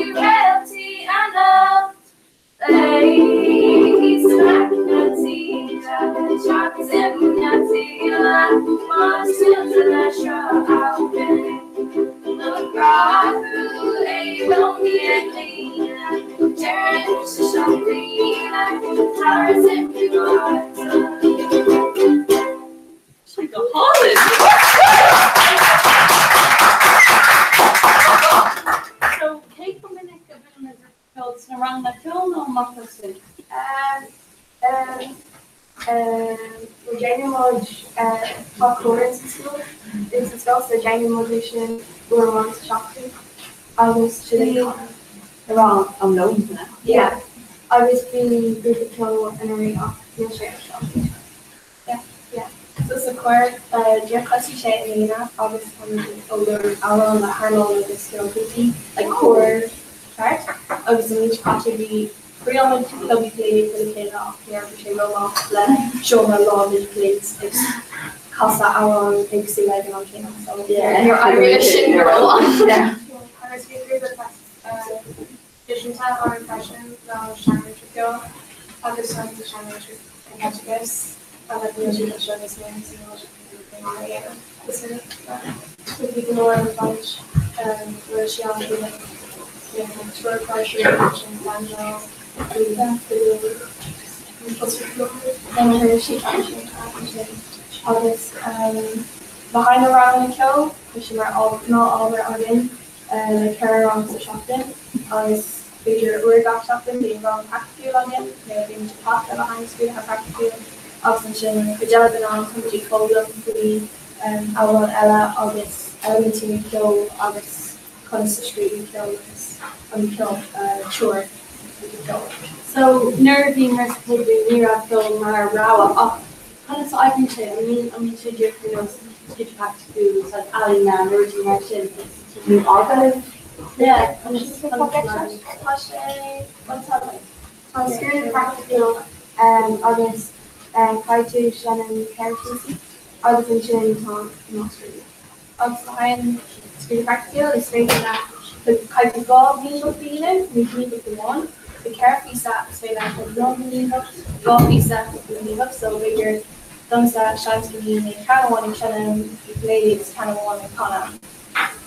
Reality and love, they snack the tea, chocolate tea, like monsters in a shroud out there. Look right through a lonely and clean, turn into something like towers in your heart. Like a Holland. So, Kate from the next division is around the film or Moccasin? Virginia Mudge taught chords in school. It's also Virginia Mudge and we were once shopping. I was Around unknown now. Yeah. I was being good to go and arena. Yeah. So it's a choir, Jeff Hussey Shay and Nina, obviously from the older Alan, the Harlow, the skill cookie, like chord part. Obviously each part would be real and they'll be played for the kid off here, which they roll off, show them a lot of the plates, like Casa Alan, big sea like on Kino. So yeah, and your Irish and your roll on. Yeah. I was getting through the class, vision time or impression, Shannon Trico, August Sun to Shannon Trico, and catch this. I like the music that showed this man, so this is if you can learn a bunch, where she on the tour pressure, and banjo, and her she August behind the round and kill, which are all not all around in, the carrier on the shopping, August figure we're got shopping, being wrong practical on in, they're being taught behind the school have practical. Obviously, the job been on somebody called them for the Alan Ella, August, elementary kill, August, Constance Street, and kill, Chore. So, nerving, merciful, Mira, Phil, Mara, Rawa, kind of so I can say, I mean, to do for those get back to do, so Ali now, merging our chin, you all got to, yeah, I'm just going to what's that like? Spirit practical, August. Try to Shannon Carefully. I was in Shannon Town in Australia. I was behind Spirit Practical, it's saying that the kind of God visual feeling, we need with the one. The Carefully sat is saying that the one believe up, God be sat believe up, so bigger thumbs that shines to me, kind of one in Shannon, ladies, kind of one in Connor.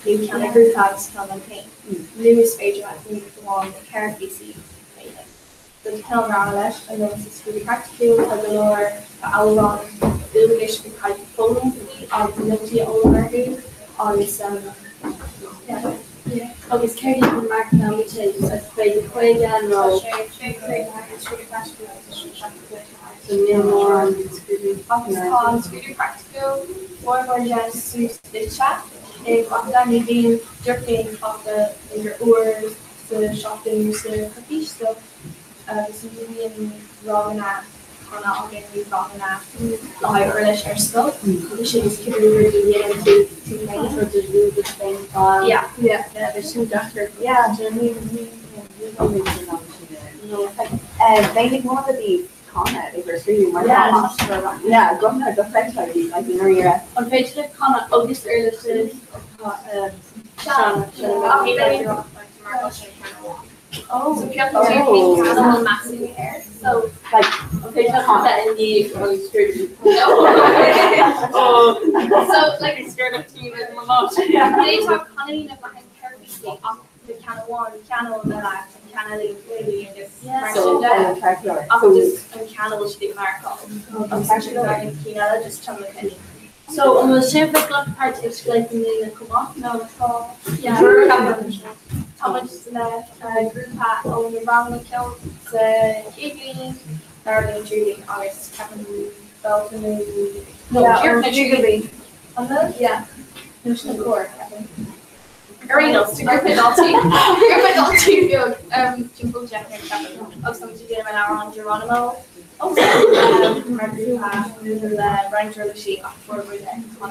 You kind of group tags, kind of paint. Lewis Page, I think the one, the Carefully see. The town around it, and then it's really practical, the lower, the Alron, the illumination of kind of phones, the Liberty Oliver, on this, yeah. August Carey from Mark now, which is the Quaid and Roll. So, more on Scooter Practical, one just suits the chat. If I'm done being jerking off the oars, the shopping, the cookies, so. This is really wrong at on our getting wrong at like British or stuff. The shit is really to make for the do the thing. Yeah. There's two doctors. Yeah, Mainly one of the Connor, if you're streaming, yeah, go ahead, the French ID, like you know, you're on page the Connor, August earliest is Oh, so massive hair. So, like, okay, that in the so, like, I stirred up to you with my mouth. They talk honey in behind Kirby off the Canada 1, Canada that Canada maybe in this just Canada should be Marco. I'm actually going to Canada just tell me penny. So, on the same like part to explain the come off now, it's called, yeah, how much is the group hat on the round account, the Katie, Darling, Julie, August, Kevin, Belton, Julie. On the, yeah, there's the core, I think. Arenas, to group adulting. Group adulting, Jimbo Jack and Kevin. I was going to give him an hour on Geronimo. Also, our group hat, and then the Ranger Lucy off forward and I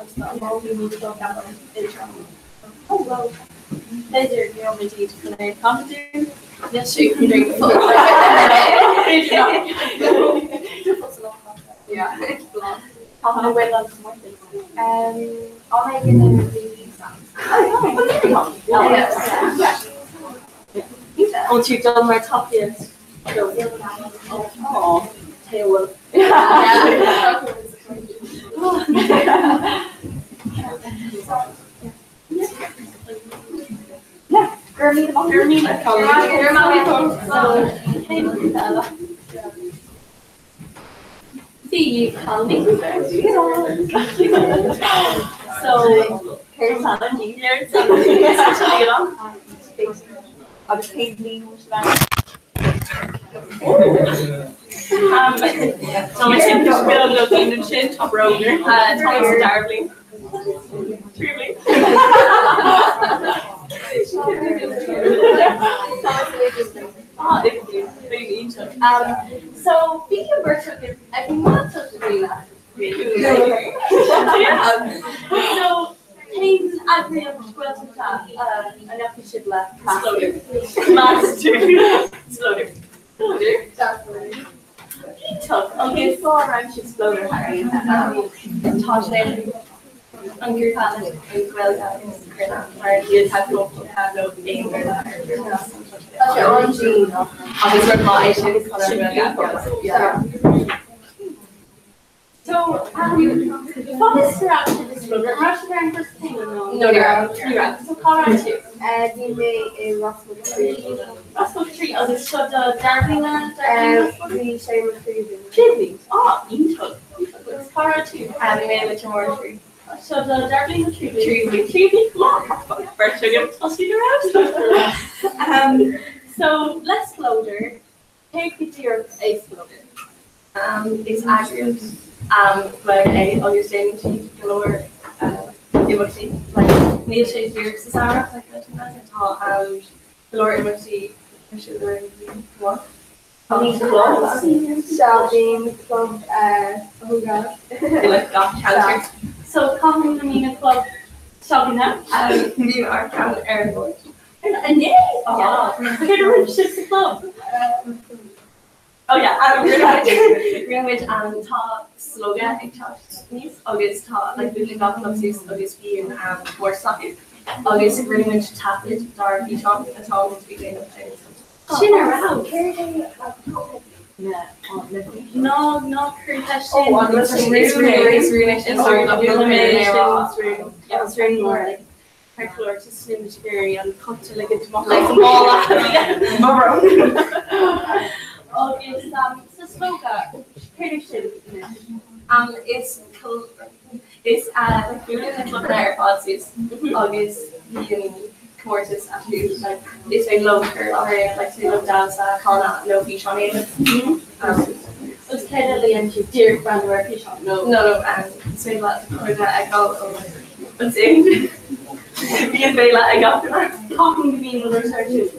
was not involved, we need to go down on the intro. Oh, well. Pleasure, you want me to use culinary commentary? Yes, you can drink the full. Yeah, it's long. How well on all I did in the once you've done my top years. Oh, tail. Yeah, See, you call me. So, here's how I'm here. I'll just paid me. So my chin is real looking and chin top roller. Thomas Darby. Truly. So speaking of birth certificate, I've been not such a real So Hayden Adrian an episode left. Master. Okay, so I'm just exploder Harry and Tosh Angry Palace as well as where you have no game where that So, what is the reaction to this program? Russian wearing first thing? No, you're out. So, Colorado too. We made a Russell tree. Russell tree, oh, this shot the darkling land? We shame with tree. Oh, you took. Colorado too. And we made a little more tree. So the darkling tree. First we're going to toss you around. So, let's floater. Take me to your ace floater. It's accurate. Like a understanding to lower emoji, like need to your Sarah, like that, and lower emoji, what? Sheldon, club, oh god, like got counter. So, calling the mean club, Sheldon now, you are counter airport. And yay! Oh, Kitteridge is the club. Oh yeah, we're going to talk slogan and talk techniques. August talk like we got clubs August being more socket. August very much tap it, dark each talk at all to be kind of chin around. No, Kurtash. Oh, it's really more like her floor to slim to very and cut to like a ball out. August, so slogan, prediction. It's like we're doing the club and AirPods is August being courses actually like it's a low curl or like say low down so call out no fish on it. It's kind of the end dear brand where fish on no say that for that I go what's in being very like I got talking to me in the search.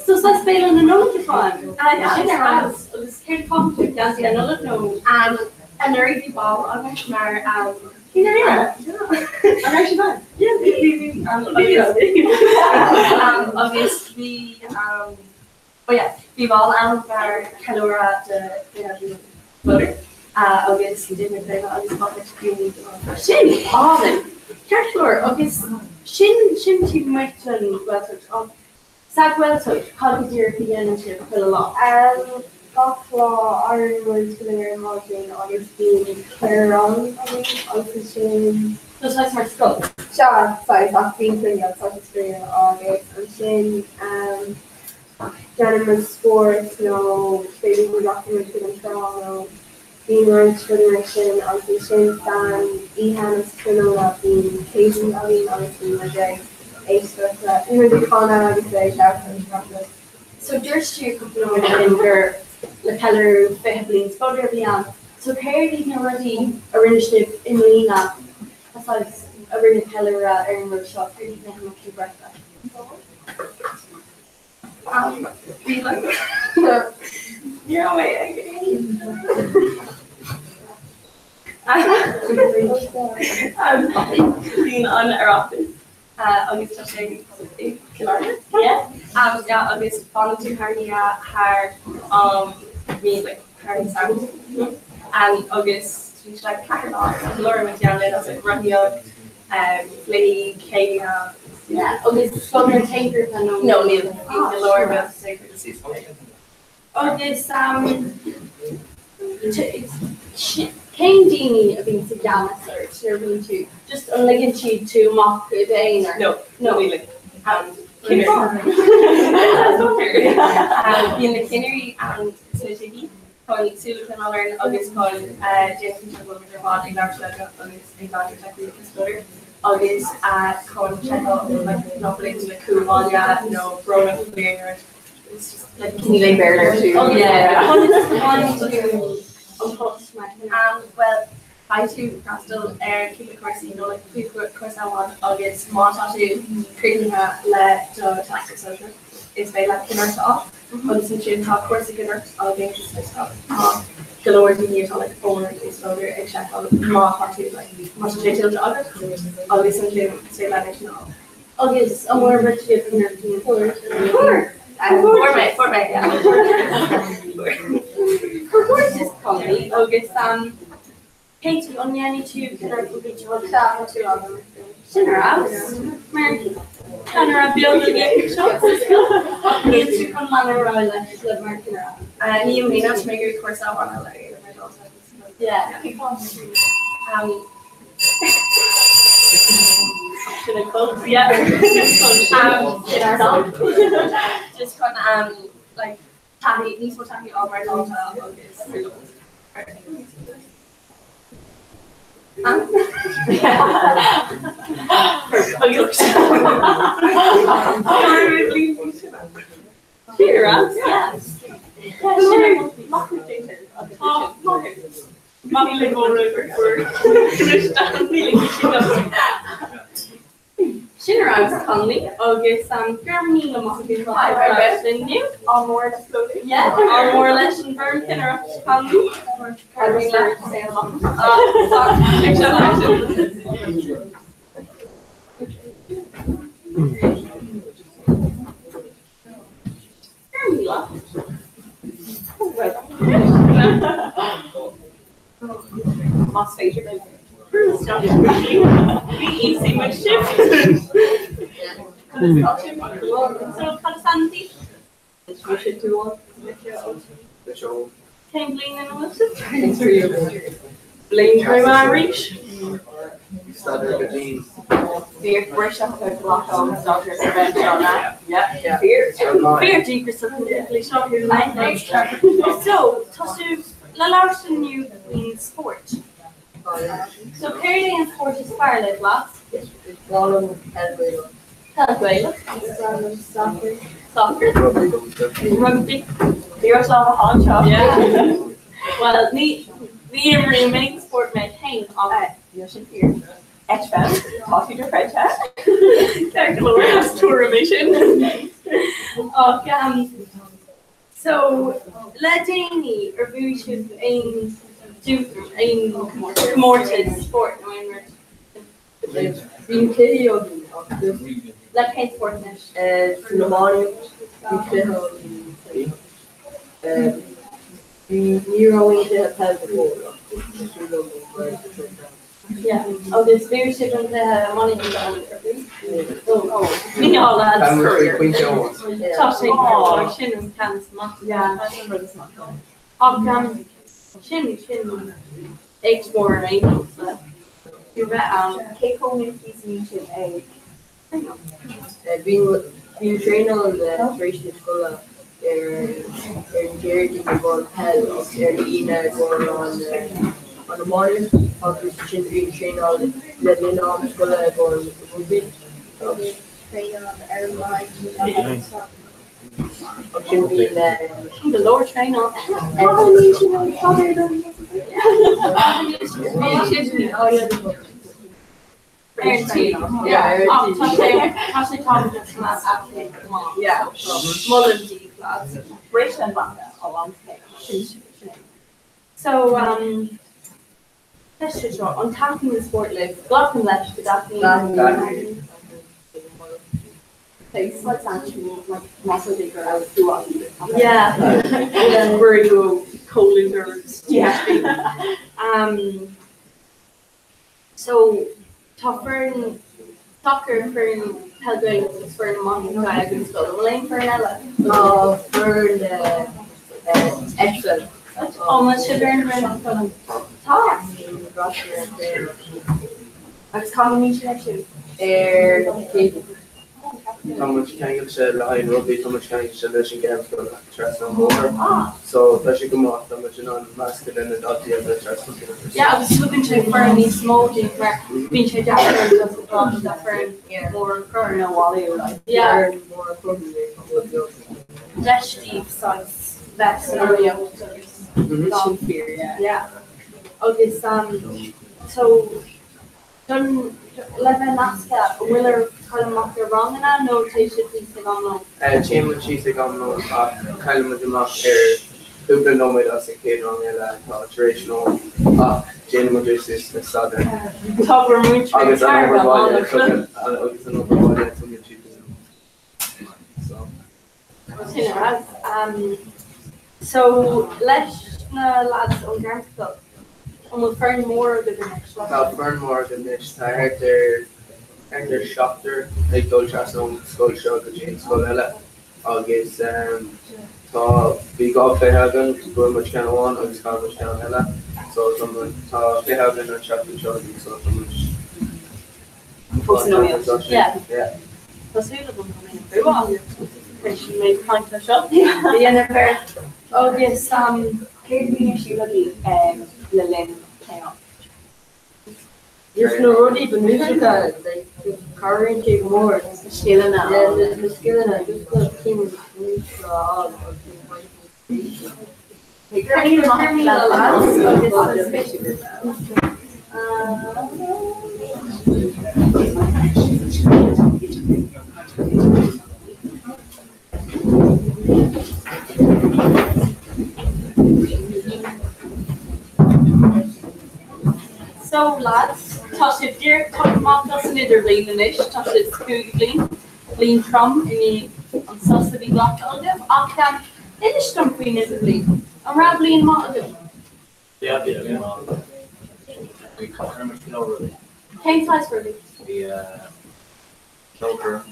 So let's fail on another one. House. It's kind of complicated. That's another no. And a nerdy ball on my smart. Obviously, we've all out of our Calora the voter. Obviously, didn't play all these public community. Shin, all them. Calor, obviously, Shin, too much well. Sag well so how did you begin to fill a lot? Buffalo, Ironwood, Clear, Hogging, August being clear on, August Shin. Those like my skull. Shah, size of being clear on, such as clear August, and Shin, Gentleman Sports, Baby Documentary in Toronto, being Orange Federation, obviously Shin Stan, Ehan, Spinola, being Casey, obviously, my day. So just to compliment your Lepeller Behablings Bodrian. So Parody already arranged it in Lena. Besides a ring Peller Erin Workshop, pretty much breakfast. You're away again. I'm being on our office. August touching Killarney. August volunteer Hardy her me like Hardy sound. Agus she's like Cacarlot, Laura McDowell, as like Rapio, Lady Katie, yeah, Agus Southern Taker, no, Neil, Laura Beth Sacred Agus Came Dini a bhín sa gamas or serving to just unligan she to mock a day or no really Bhín na Kinnery and Snitty calling Sulu and Ireland August calling Jason Chapel Bond in our Shaka August in Dr. Technical Explorer August calling Chapel like nothing like cool on yeah no grown up clear it's just like Kenny Lane Bear too yeah well, I too Castle keep it course, you know, like we course I want August Monta to creating a let tax social. It's very like kinner off. But since you talk course you can August is stuff. Galore the years like over is over except all more party like much detail to August. August and you say like no. August a more rich in your team for course is comedy. August Katie on Yanni too can I be to Sinner house. Mary Canara building it shops. Need to come on around like live American and you may not make a course out on LA. Yeah. Should I call? Yeah. Just kind like Taffy, needs for Taffy over and over August. Cheer us, yes. Mommy live all over Shinra Conley, August, Germany, Lamocky, all more or less floating. Yeah, all more or less in Burn, Kinner, Conley, or Germany left to say along. Germany left. Lost favorite. Be easy with shift. So Constanti. We should do all. Came Blaine and Elizabeth. Blaine try my reach. Fear workshop with lockdown doctors revenge on that. Yeah. Fear decrease specifically shot your line. So Tosu Lalarson new in sport. So curling and sport is fire like lots. Soccer. Rugby. You're also a hot shop. Yeah. Well, the main sport maintained on Yoshi Pier. HVAC, coffee to French hat. Calculus tour mission. So Ladini or we should aim more to sport. Let's paint sport next. Pneumonia, yeah, oh, the spearship and the money me all lads career. Shin cans yeah, I remember this month. Shin eggs more angels. You bet cake home is YouTube egg. Being trained on the racial school Jerry going hell Ina going on the morning of the being trained on the school going movie. Train on the airline. The lower train on so that's just short. On tapping the sport lift, blocking left, adapting. Place what's actually like muscle bigger. I would do all. Yeah, and then where you co-losers. Yeah. So tá fearn soccer fearn Helgail is fearn Monty Dragon so Lane for Ella. For the Excel. Oh, much sugar and red top. It's combination actually. How much can you say line rugby, how much can you say that you get for stress and more? So that you come off, how much you know, masculine and not the other stress. Yeah, I was looking to find these smoking where being checked out and stuff for more current. No, Wally, like, Yeah. more probably. Less deep size, that scenario. Fear, yeah. Yeah. Okay, so done 11 Alaska, Willer Colin the wrong and I know they should be sing on no. Chain cheese on no kind of the mock here. Who been on with us a kid on the traditional Jane Madrid is the southern. Top or moon tree. August another body to get cheap. So. So let's lads on Garfield. And we'll find more of the next one. I'll burn more than this. I heard they're shocked there. They go just on Skull Show, the Jane Skullella. August, we go play Hagen, go much kind of one, August got much kind of Ella. So, someone, play Hagen and shop the show, so, someone. Yeah. Yeah. That's available very well. She made point of shop. Yeah, never. August, Katie, she really, Lillian. Just no ruddy, but musical, like, the current take more. The skill now. Yeah, the skill now, just the team is all. So lads, tá sé dear comach in idir líis, tá sé lín from in an subsidy block agah, ach inistom faoin idir lín. An rab líon má agah. Yeah. We can't remember really. Céim flies for me. The Kilker,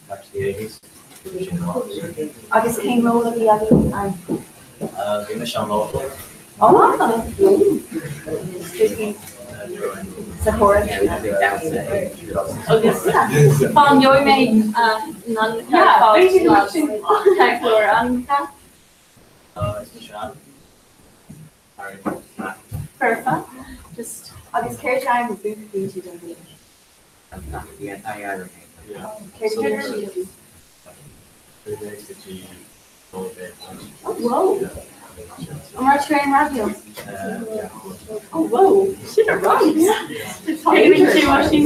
back to the 80s. Agus céim róla bhí agah. The Michelle Lowe. Oh, Sephora. Fan joy made none. Yeah, basically watching Flora. Perfect. Just I guess care time with food things you don't need. Oh, whoa. I'm going to train radio. Oh, whoa. Shit, are right. It's hard to watching.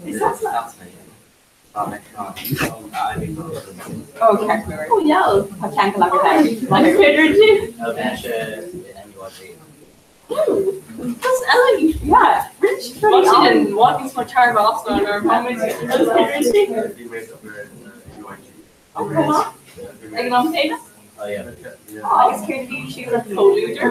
Is that not? Okay. Oh, yeah. I can't collaborate. My favorite too. That's Ellie. Yeah. Rich. She didn't want me so much hard off on her moments. Oh, come on. Are you on potato? Oh, yeah. Oh, I was scared to be she was a co-loser.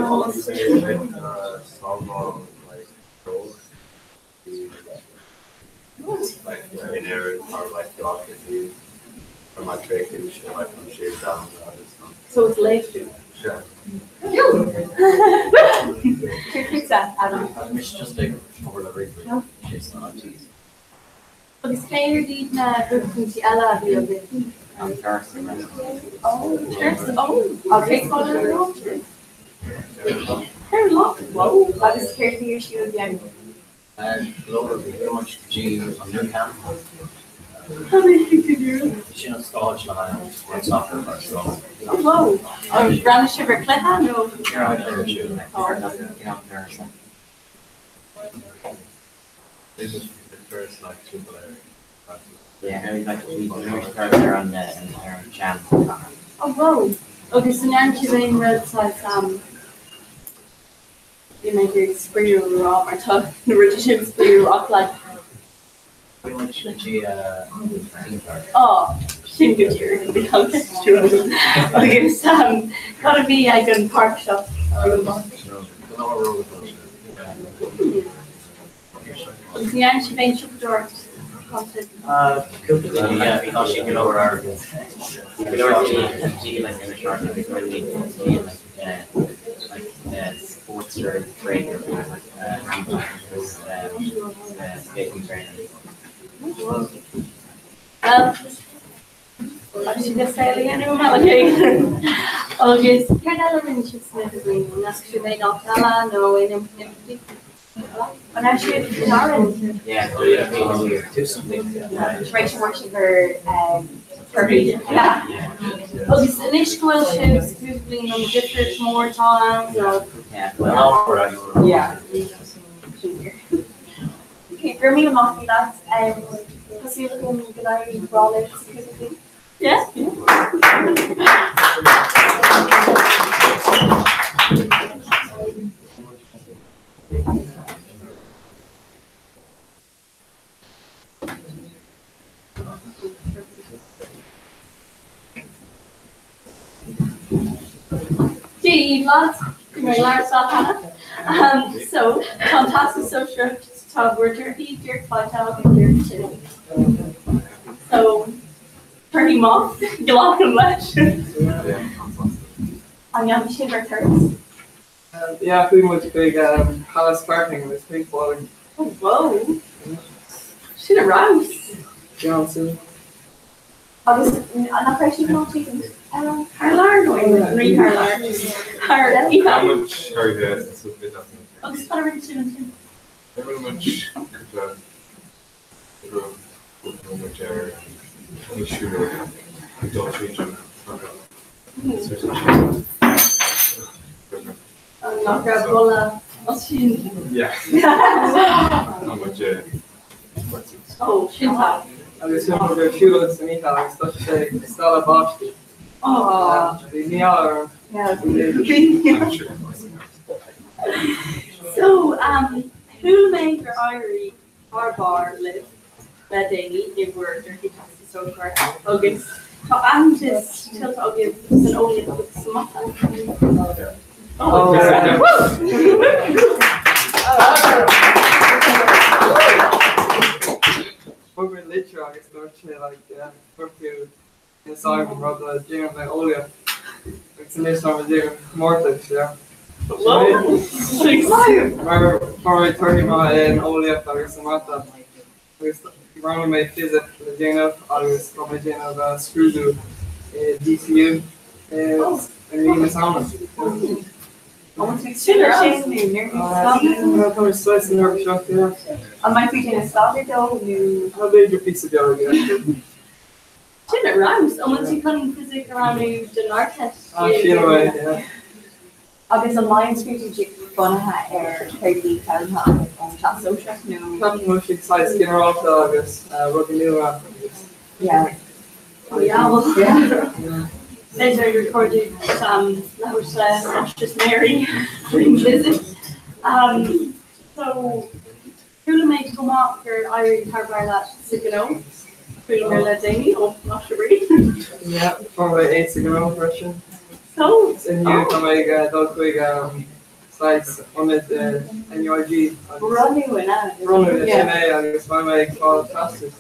Like in areas or like doctors or my trade and shit like from shit down. So it's late too. Sure. Fix that, Adam. It's just like over the rig. It's not cheese. But it's clear deed na group to Ella the other. I'm Thursday. Oh, Thursday. Oh, okay. Very long. Whoa. I was scared to hear she was young. Laura, how much do you on your camp? How many did you do? She knows college and it's not her first role. Whoa. Oh, Granny Sugar Cliff? No. You're out there, too. This is the first like super area. Yeah, we like we further on the channel. Oh, whoa. Okay, so now she's in red size, you make your sprayer raw or tough, the relationship sprayer rock like. Pretty much she Oh, sin go tíir an bhí agus gotta bhí ag an park shop. Yeah, she made Chupador. because she can over our, she like in a short, like really, sports or training, skating training. She just said, "I know Malachi." Agus Carnella Rinchis Smithing, that's she made off Nala, no, in when I shoot Lauren. Yeah, do something. Rachel watching her Kirby. Yeah. Agus initial shifts, googling on different more times. Yeah, well, yeah. Okay, for me, Mocky, that's because you're looking good at rollers. Yeah. Gee, lads, Lars Hannah. So, fantastic social talk. We're turkey, jerk, fight out, and jerk chili. So, turkey moth, glock and lesh. I'm young, shiver turks. Yeah, pretty much big Palace Sparkling with big falling. Oh, whoa. Should arouse. Johnson. Obviously, I'm not quite sure how to do Harlar, no, read Harlar. How much are you guys? Oh, it's better than two. Very much Not grab bola. yeah. How much Oh, shit. I was going to go shoot on some Alex, such a Stella Bosch. Oh, the Niall. Yeah. So, who made your Irie our bar live that day? If we're dirty tasty so far. Okay. So I'm just tell I'll give an only with some. Over literally, I started like Perfume inside from the gym of the Olia. It's the next time I do Mortex, yeah. For my 30 minutes in Olia, I was Marta. I was my physics, the gym of, I was from the gym of Screwdo, DCU, and me in the sauna. I want to see her. I'm sweating nervous shock, yeah. I might be doing a soccer though. You. How big your pizza jar again? Shit, it rhymes. I want to come physics around you, the Narchet. Ah, feel away, yeah. I guess a line strategic fun hat air, 30 pound hat on chat social. No. Not much excited, skinner off the August, rugby new Yeah. Oh, yeah, well, yeah. As I recorded that was just Mary during visit. So, who made come up for Irene Harbour that Sigano? Who let Jamie? Oh, not sure. Yeah, for 8 Sigano version. So, it's in you from like Dog slides on it, NUIG. Running with that. Running with it, and it's my way called fastest.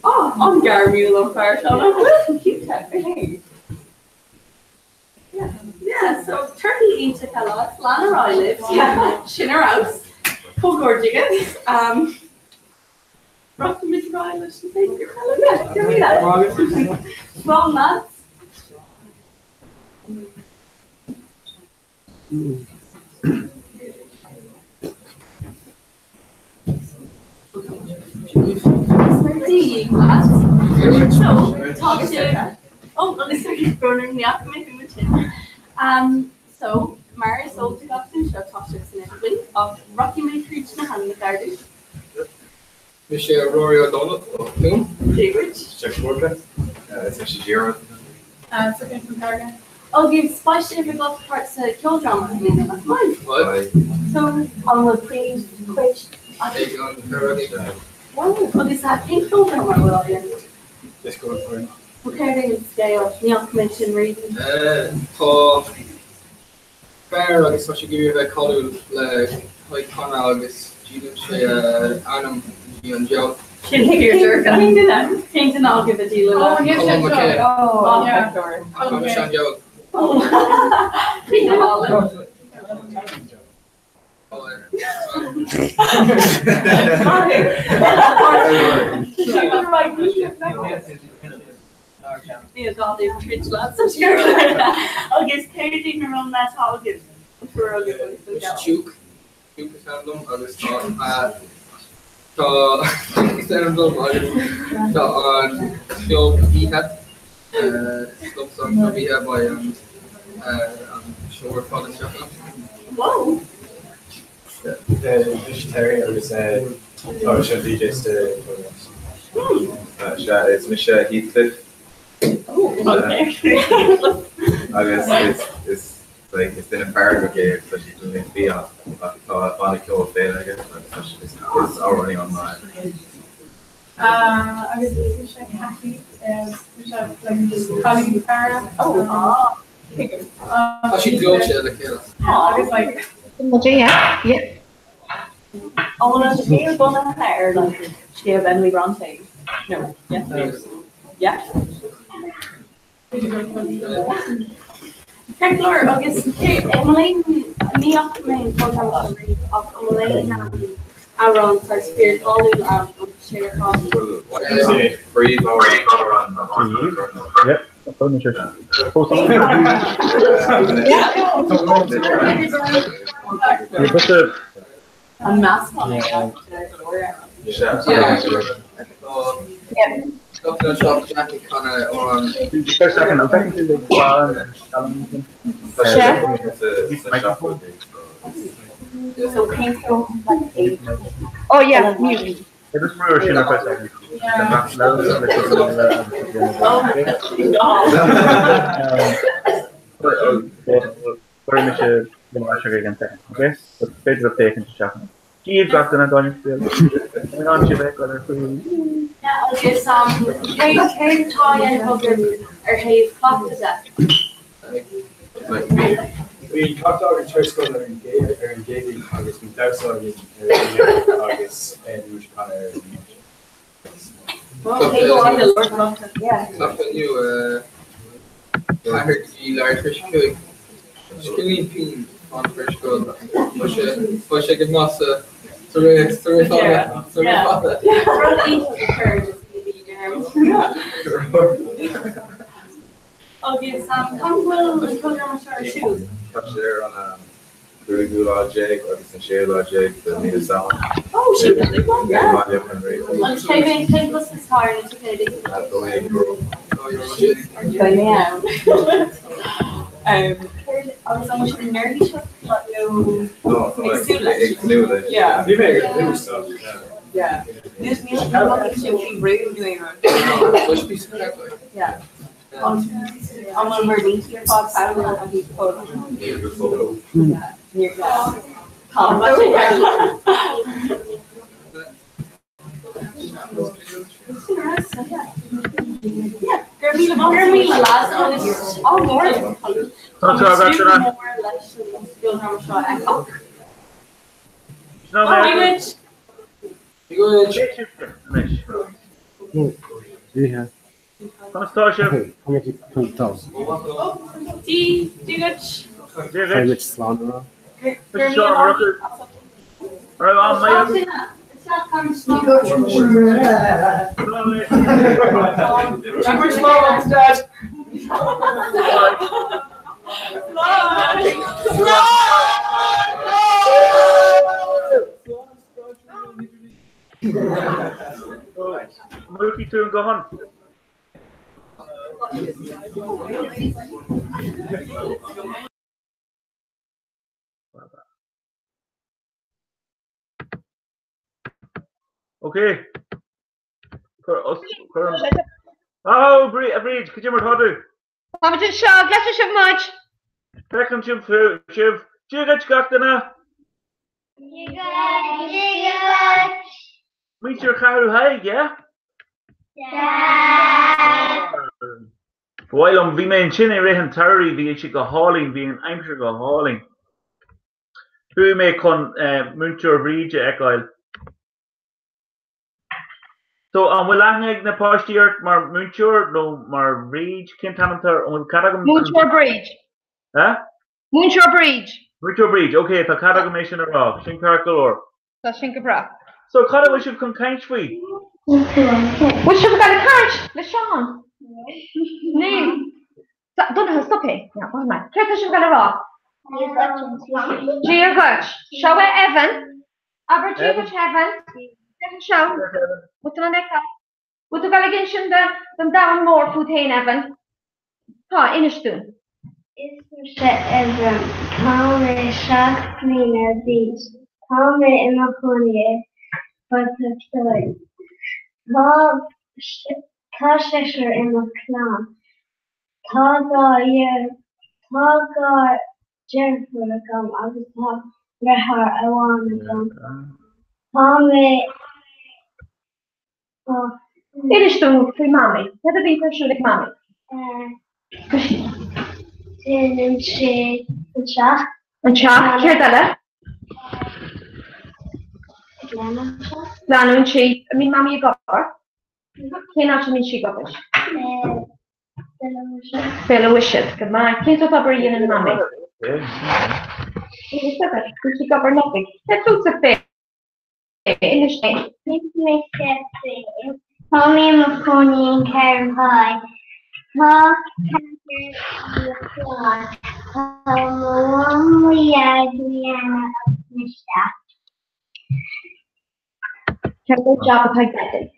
Oh, I'm Gary Mueller first. I'm keep that. Yeah, so Turkey eats a lot. Lana I live. Yeah, Shinner House. Pogor Diggins. Rocky Mr. Island. Yeah, give me that. Well, lads. So, talk to. Oh, well, this is burning me up, making the tin. So, Mara sold the Gopson show talk to us significantly of Rocky Matrix na hand the garden. Michelle Rory O'Donnell, whom? David. Check worker. It's actually Gerard. Second from Garden. I'll give spice if it got parts of kill drama. I mean, that's mine. What? So, on the pre-quick Wow, agus pink filter mar bhfuil air. Just go for it. Recording and scale, níl mention reading. Tá fair agus tá sé give bheith callú le chuid chuna agus díú sé anam í an job. She'll take your shirt. Paint and I'll give a deal. Oh, yes, oh, okay. Oh, yeah. I'm Sean job. Paint them all in. Agus céirdí na rom le tágad Chuke is handlum agus tá handlum agus tá an show ihe stop song tá ihe by an shore father shop. Wow. Terry agus sé DJ ste is mis Heathcliff. Agus it's like it's been a paragraph so she doesn't be on kill fail I guess it's already online. I was happy like Cara. Oh, she goes to the kill. I was like, yeah. Oh, no, the name of hair, like, she have Emily Bronte. No, yeah. Kegler, agus Emily, ní ach mé fótá ach Emily na around for spirit all in share cost. Breathe Yep. A mask on it. Yeah. Doctor shop jacket kinda on. Second, I'm taking to the bar So painful like 8. Oh yeah, music. It was more shit up a second. Very much a again second, okay? So pages of taken to shop. Keep got the going still. I'm on to back other food. Yeah, agus hair tie and hugger or hair clock to that. We talked about church school or engaging August, we doubt August, and we kind of. Well, they go on the Lord Mountain. Yeah. Something you, I heard you large fish killing. Skilling pin on fresh gold. Push a good massa. Sorry, Okay, come will put on our shoes. Touch there on really good logic, or some share logic, the need sound. Oh, she really got that. Yeah. Take us this hard and okay. That's the way it grows. I was almost nerdy shop, but no. Yeah. You make new stuff. Yeah. This means I'm not really rude doing it. Yeah. I'm gonna merge into your box. I don't know how to photo. Yeah. Near that. Yeah. Germila last on this. Oh, more. Yeah. Starship. How much 20,000? Do good. How much slanderer? Right on, mate. Mookie to go on. Okay. Oh, Breed, could you ever talk to? I'm just shocked. Let's just much. Second Shiv, you get got the Meet your Carol Haig, yeah? While I'm being chinny rehan Terry, be she go hauling, being anxious go hauling. Who may con Muncher Bridge Echoil. So will I na posti mar Muncher no mar Bridge Kintanter on Caragam Muncher Bridge. Huh? Muncher Bridge. Muncher Bridge, okay, the Caragam or Shinkarkalor. That's Shinkabra. So Cara we should come kind sweet. We should have got a catch, LeSean. Name. Don't know, stop it. Yeah, what's my? Click should got a rock. Dear Gutch. Show it Evan. Aber Dear Gutch Evan. Show. What's the next? What the Galligan them down more food in Evan. Ha, in a stone. Is Evan. Come shock me at these. Come in a pony. But the story. Tasher in the clan. Taga Jennifer come out of top Rehar I want to come. Tommy Finish the free mommy. Never be for sure like mommy. And she and Chuck, hear that? Lana and she, I mean mommy you got her. Cannot mean she got it. Fellow wishes, good man. Can't stop over you and mommy. She got her nothing. That's also fair. In the shame. Tommy McConey and Karen Pye. Talk Adriana Mishta. Good job of that.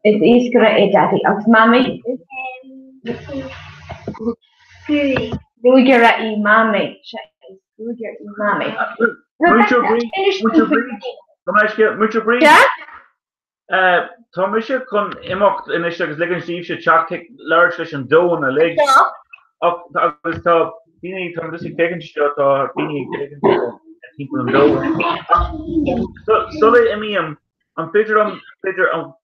It's Easter egg, Daddy. Of mommy. Luger e mommy. Luger e mommy. Mucho breed. Yeah? Thomasha con imocht in is liggen Steve should chat take large fish and dough on a leg. Up this top. Dini Tom this taken shot or Dini taken people and dough. So I'm picture I'm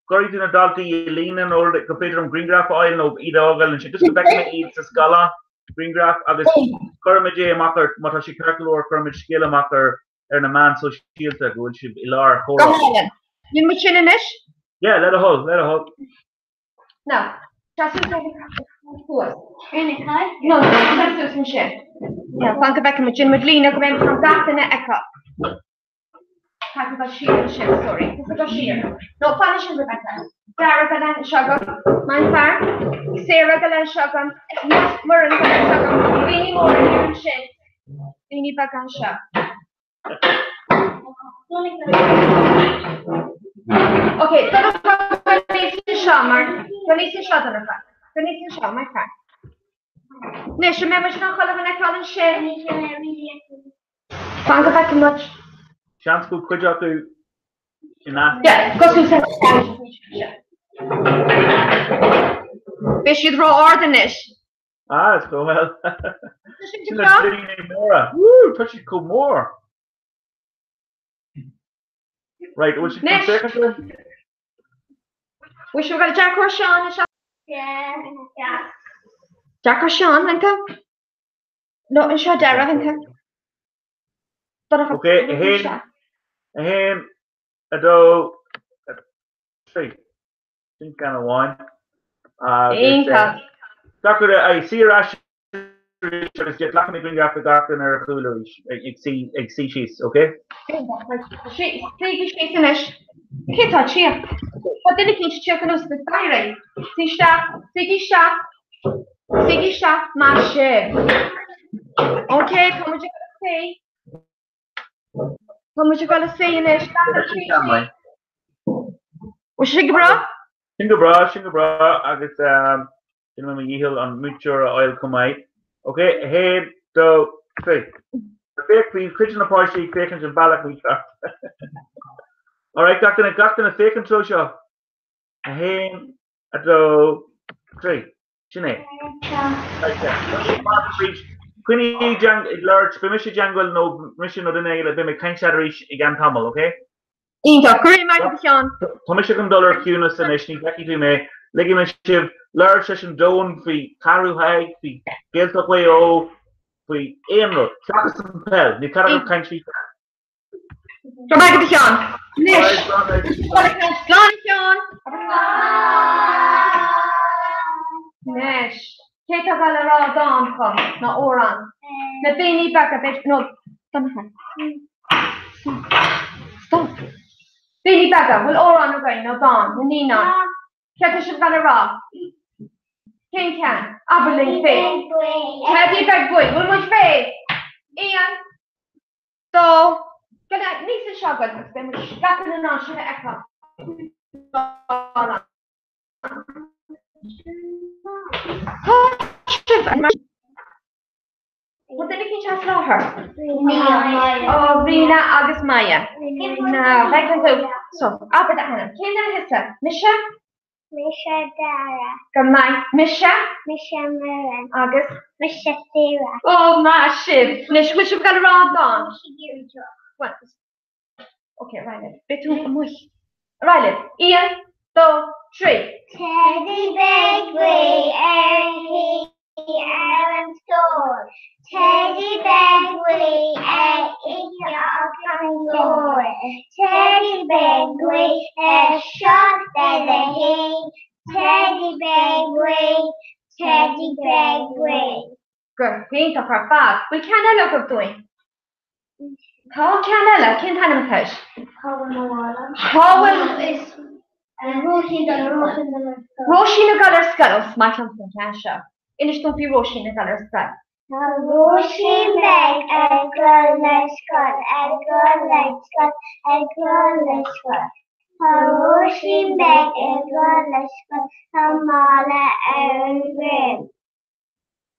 going to a dog lean and all the computer on green graph oil no eat oil and she just go back and eat the scala green graph agus Kermage maker Matashi Kirkle or Kermage Skilla maker and a man so she is a good she Ilar Hora. You machine in it? Yeah, let a hold. No. Just no, that's some shit. Yeah, think back in machine with Lena going from that in the echo. Talk about sheer and shit, sorry. This is sheer. No punishing Rebecca. Sarah Galan Sugar, my farm. Sarah Galan Sugar, not Murren Galan Sugar. We need more in your shit. We need back on shop. Okay, so the Phoenician Shammer, Phoenician Shadder, Phoenician Sham, my friend. Nish, remember, she's not calling when I call him shit. Thank you very much. Chance go could you do in that? Yeah, go to the fish you throw ordinance. Ah, it's going well. Woo, touch it cool more. Right, what's your second? Wish we got Jack or Sean? Yeah. Jack or Sean, Lincoln? No, and Shaw Dara, Lincoln. Okay, him, a dough, three. Think kind of wine. Doctor, I see your ash. Just like me bring after doctor or cooler. You see she's okay. She's finished. Can't touch here. But then you can check on us the fire. Siggy shop, my shit. Okay, come what you gonna say? Come what you gonna say in this? What's Shingbra? Shingbra. I guess you know me heal on mutual oil come out. Okay, head so say. The fake please, kitchen a party, fake and balak me. Alright, got in a fake control show. A hand at the three. Sinead. Quinny Jang large permission jangle no mission of the nail be me kind shaderish again tamil, okay? Inta, curry Michael Sean. Thomashigan dollar Cunas and Ishni Becky to me, ligament shiv, large session down fi Caru High, fi Gilta Way O, fi Amro, Saxon Pell, the Carol country. Michael Sean. Nish. Sean. Nish. Take a galera down come, not oran. The thing back a bit, no, stop. Thing back up, will oran again, no down, the Nina. Catch a galera. Can, Aberling face. Catty back boy, will much face. Ian. So, get a nice shotgun, then we're stuck in the national echo. What did you just know her? Oh, Rina August Maya. No, I can do so. Up at the hand. Can Misha? Misha Dara. Good night. Misha? Misha Marin. August? Misha Sarah. Oh, my shit. Misha, which you've got a rod on. What? Okay, right. Bit too much. Right, Ian, 2, 3. Teddy Begley, and he Aaron Store. Teddy Begley, and he Door. Teddy Begley, and shot at the hay. Teddy Begley, Teddy Begley. Good, think of her fast. We can't look up doing. How can I can't handle fish? How is Roisin galar scuddles, my company Tasha. In the stumpy Roisin galar scud. Roisin bag and girl like scud, and girl like scud, and girl like scud. Roisin bag and girl like scud, Hamala and red.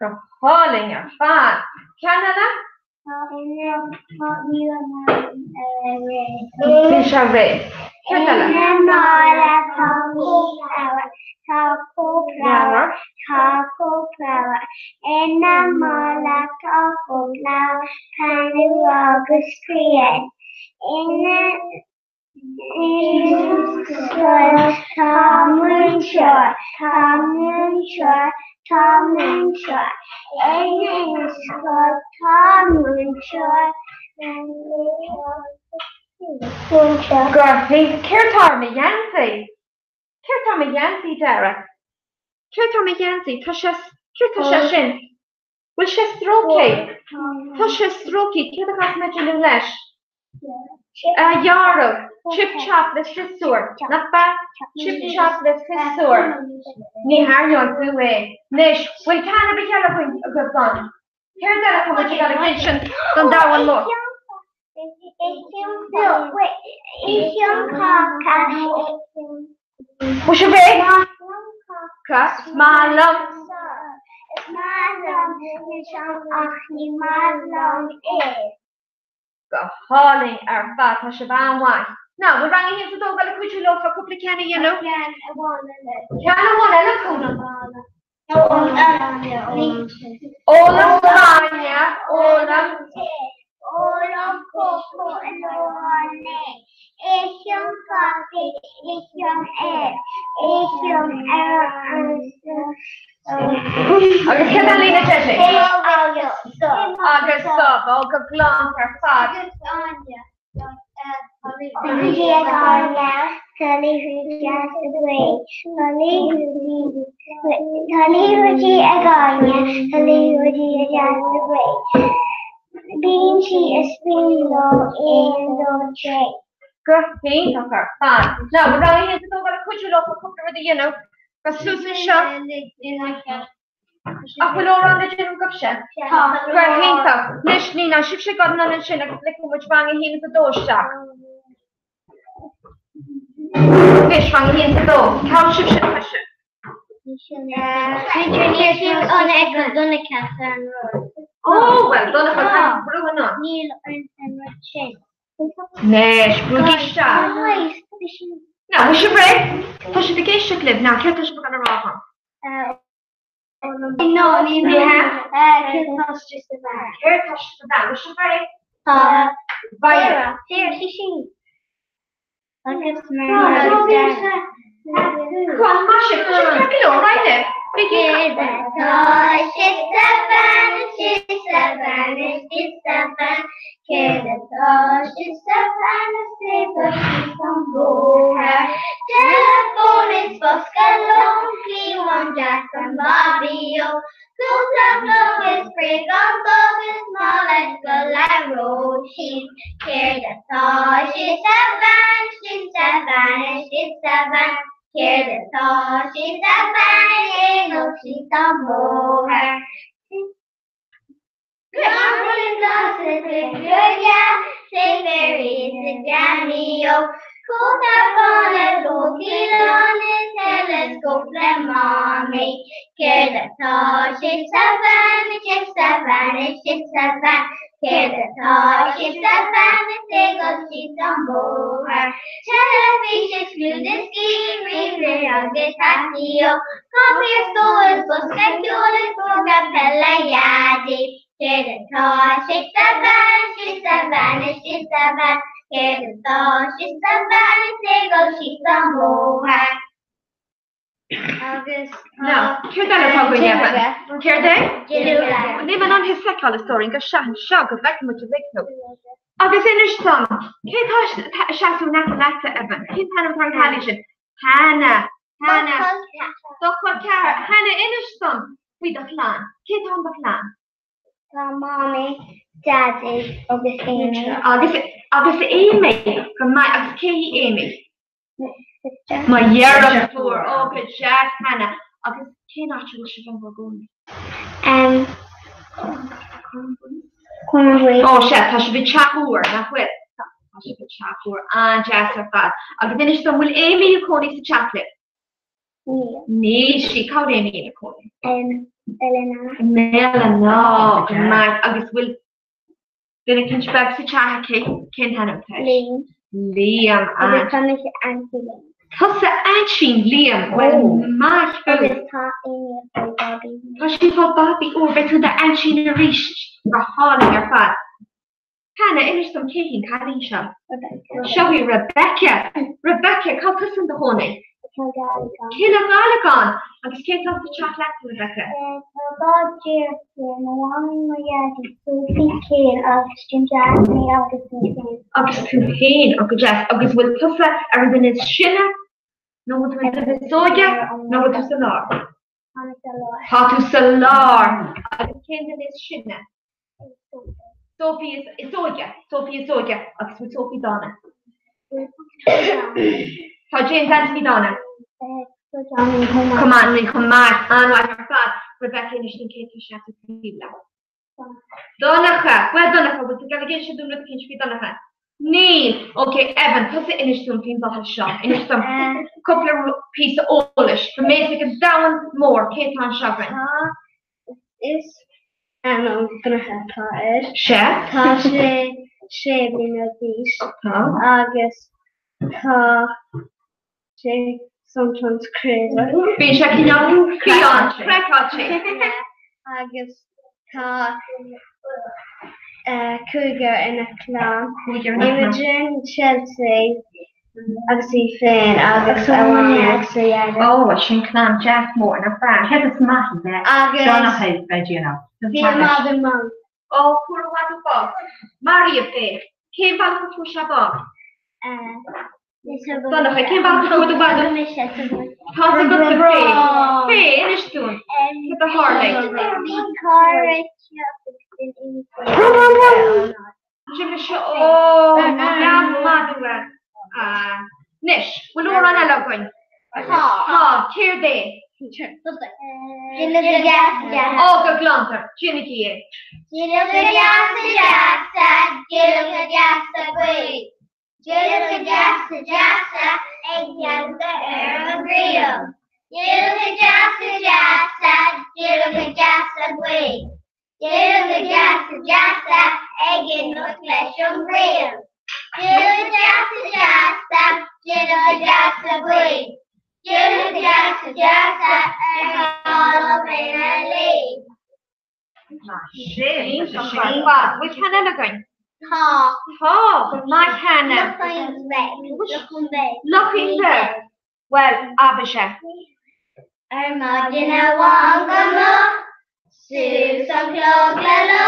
The hauling your fat. Canada? Fish are red. Taco flower, and a mala taco flower, kind of August create. Tom and short, Tom and short, and it's called Tom and short. Girl, Care Yancy. Care Yancy, Derek. Care Yancy, Tasha Shin. Will she strokey? Tasha strokey, Kid has mentioned in Lesh. Yarrow, chip chop, let's just sore. Not bad, chip chop, let's just sore. Ni Haryon, two way. Nish, when can I be yellow a good son? Here's that how much you got to mention. Done that one more. What's your big? Cuss, my love. Go hauling our fat Shaban wine. Now we're running into the dog. I'll put you low for a couple of candy, you know. Can I want to look all of Tanya, all of Coco and Lorne. Asian coffee, Asian air, Asian air, okay, Catalina Jesse. August stop, Olga Blanc, her father. Good thing of her fun. Now we're going into the could you look for the you know, because Susan shot. Up with all around the gym of chef. Great hinter. Nishni now she got none and she like which bang he in the door shop. Fish bang in the door. Cow ship ship fish. Oh well, don't have brewing on. Nesh, Brugisha. Now we should break. Push the gate should live now. Can't push the raw. No, ní Kiltáiste sa bhean. Kiltáiste sa bhean, is sin bhar? Bhaile. Tír sí. Agus No, céir dal atá go dhéanamh. Céir dé? Ní man an his seáil story go sean seo go bheith mu vicú. Agus inis som, cé seaú na leta evan, cé tan an talí sin. Hannah. Hannah inis som, bhí do plán. Cé tá do plán? Tá mommy, daddy, agus Amy. Agus Amy, go mai agus cé Amy. Ma dhearach fuair ó go deas Hannah agus cé áitiúil se bheith gúna. Ó se tá se bhí teachúir nachfuil. Tá se bhí teachúir an deas ar fad. Agus inis som bhfuil Amy a cónaí sa teachlit. Ní sí cá Amy a cónaí. Elena. Mar agus bhfuil duna cin speg sa teacha cin Hannah Liam Agus tá mis Auntie Liam. Tusa Auntie Liam well mar Agus tá Amy a Bobby. Tá sí fá Bobby ó betu da Auntie na ríis go háling ar fad. Hannah inis som céhín cadí seo. Seoí Rebecca. Rebecca cá tusan do hónaí. Cin a gálaán agus cé tá sa teach le Rebecca. Tá dír na bháin mar Sophie Kane agus Jim Jackson agus Agus tú féin agus jazz agus bhfuil tusa ar bhfuil is sinna nó bhfuil sóide nó bhfuil tú sa lár. Tá tú sa lár agus cén is sinna. Sophie is sóide agus bhfuil Sophie dána. Tá James Anthony dána. Come on, anhaid ar fad Rebecca inis sin cé se fíla. Donnacha, well donnacha, bhfuil tú gailgéil se dúna cin fi donnacha. Ní, ok, Evan, tusa inis dún fin botha seo, inis dún coupla písa ólis, for méis go dawan mór, cé tá seagan. Is gonna have tá Se? Tá sé blina dís agus tá sé sometimes crazy. Bhí se cinneadú críán, creicáil sé. Agus tá Cougar in a clán. Imogen, Chelsea, agus í féin agus bhaine Ó, sin clán Jack mór na Fran, head is mahi there. Agus Bhí mother mum. Ó, cuair bhá bog. Maria fé, cé bhá tú se bog? Donnacha, cé bhá tú go bhá? Tá sa go sa fé. Fé, inis dún. Go a hálaigh. Bhí cara Jimmy seo ó madúa. Nis, bhfuil ór an eile goin. Tá, céir dé. Ó, go glantar, Jimmy G. Which Hannah going? Not Hannah. Looking there. Well, Abisha. Imagine Wangama, Susan Clogala,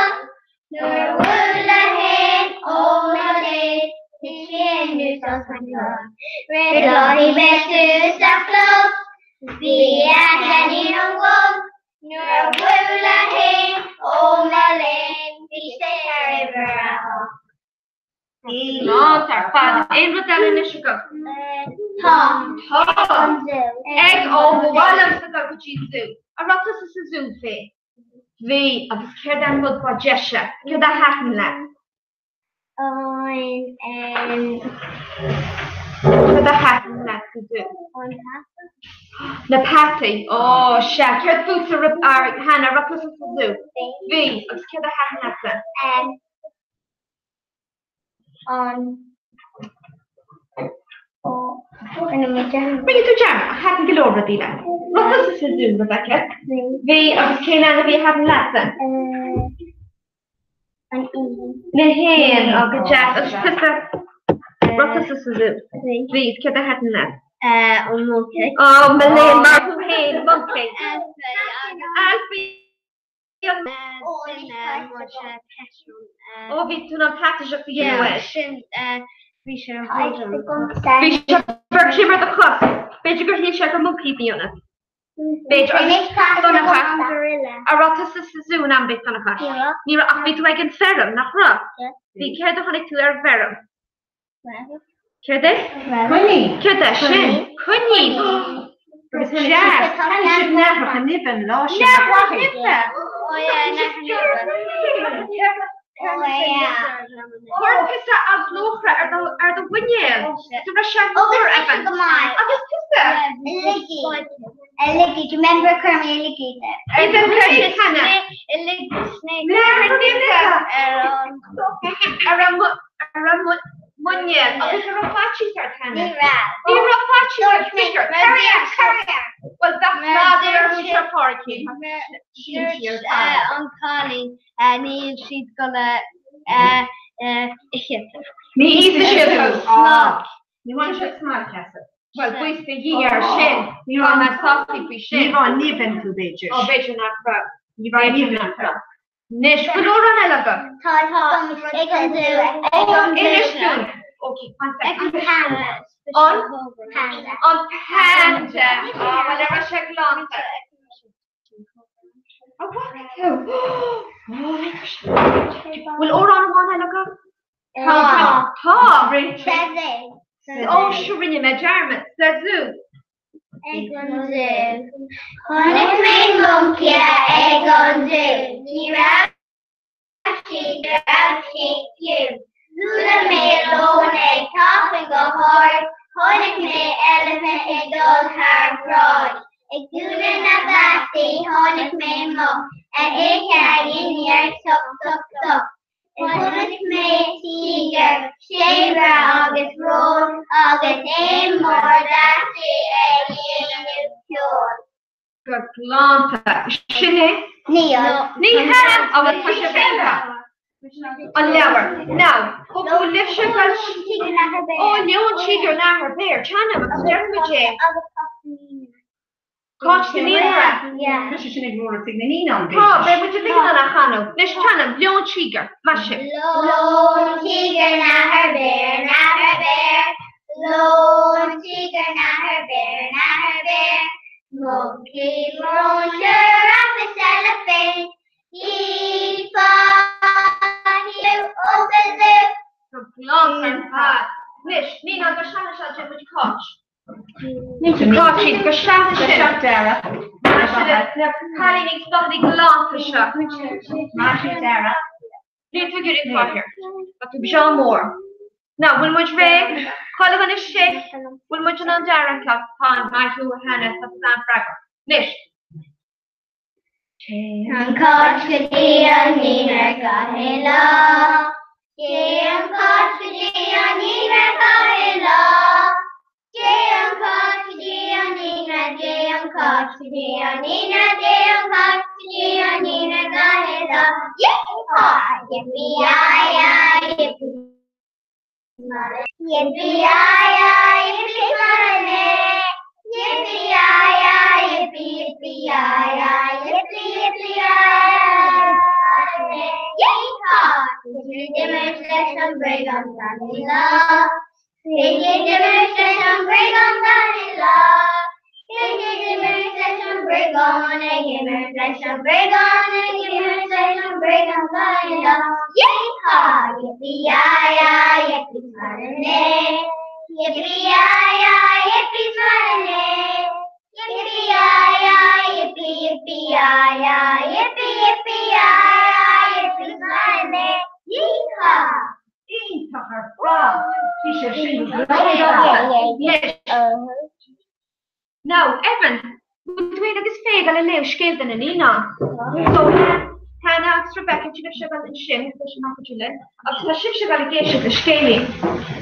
Nurula Hen, Omale, Tishin, Nusa, Red Lottie Bessu Saklo, be at any of Nurula Hen, Omale, Tishin, River. Monster, fun. Ain't that in Michigan? Tom. Egg over Wallam to go to Zoo. A rotus is a zoo fee. V of the Kerdan Wood for Jesha. You're the Hatton lad. You're the Hatton lad to do. The patty. Oh, Shaq. Your boots are Hannah. Rotus is a zoo. V of the Kerdan Hatton lad. Bring it to Jam. I hadn't get over it either. What does this do, Rebecca? We came out of the having lesson. The hand of the Jack. What does this do? We get the hat and left. Monkey. Oh, Malay, Martin, monkey. Oh, we do not practice up the US. We should virtue the class. Better he check a monkey be on it. Better a rotus is soon and bit on a class. Near a bit like in ferrum, not rough. Be care the honey to our ferrum. Care this? Honey. Care that shit. Honey. Jack, I should never have niven lost. Never niven. Oh, yeah, Corpus of Lochra are the Winyel. The Russian over Evan. Liggy, remember Kermit alligator? Even Kermit Hannah. Around Munyel. Oh, the Rapachi start Hannah. The Rapachi start. Carrier. Well, that's not there with your party. I'm calling, she's gonna, me the shit. You want to shut smart castle? Well, we say year shin. You want my softly be shin. You want even to be just. Oh, better not from. You want even not from. Nish, we don't run a lover. Okay, one second. On Panda. Oh, whatever check long. Will all on one look up? Rich. Oh, sure, in my German. Zoo. Egg on zoo. Honey main monkey, egg on zoo. She you. Lula made alone egg, topping a horse. Honey made elephant, egg on her broad. Egg doodle in a bassy, honey made mo. And egg tag in here, tuck. Honey made tiger, shaver, August road, August aim more, dassy, egg in pure. Gatlanta. Shine? Neil. Neha. I will push a finger. On never. Now, who will lift your brush? Oh, no, chicken, not her bear. China, I'm staring with you. Coach the Nina. Yeah. This is an ignore thing. The Nina. Oh, but what you think on a Hano? This China, no chicken. Mash it. Lone tiger, not her bear, not her bear. Lone tiger, not her bear, not her bear. Monkey, roller, up elephant. He fought you over there. Long and hard. Nish, Nina, the Shana shall do with coach. Coach, it's the shot, Dara. Harry needs something long for shot. Marshall, Dara. Need to get in for here. But to show more. Now, when much rain, call it on a shake. When much on Dara cup, pond, my two Hannah, of San Fragger. Nish. Coach could be a Nina Kahila. Coach could be a Nina Kahila. Now, Evan, between agus féig a le scéil an Nina. So Hannah Rebecca tu se gal in sin le agus tá si se gal géisi go scéili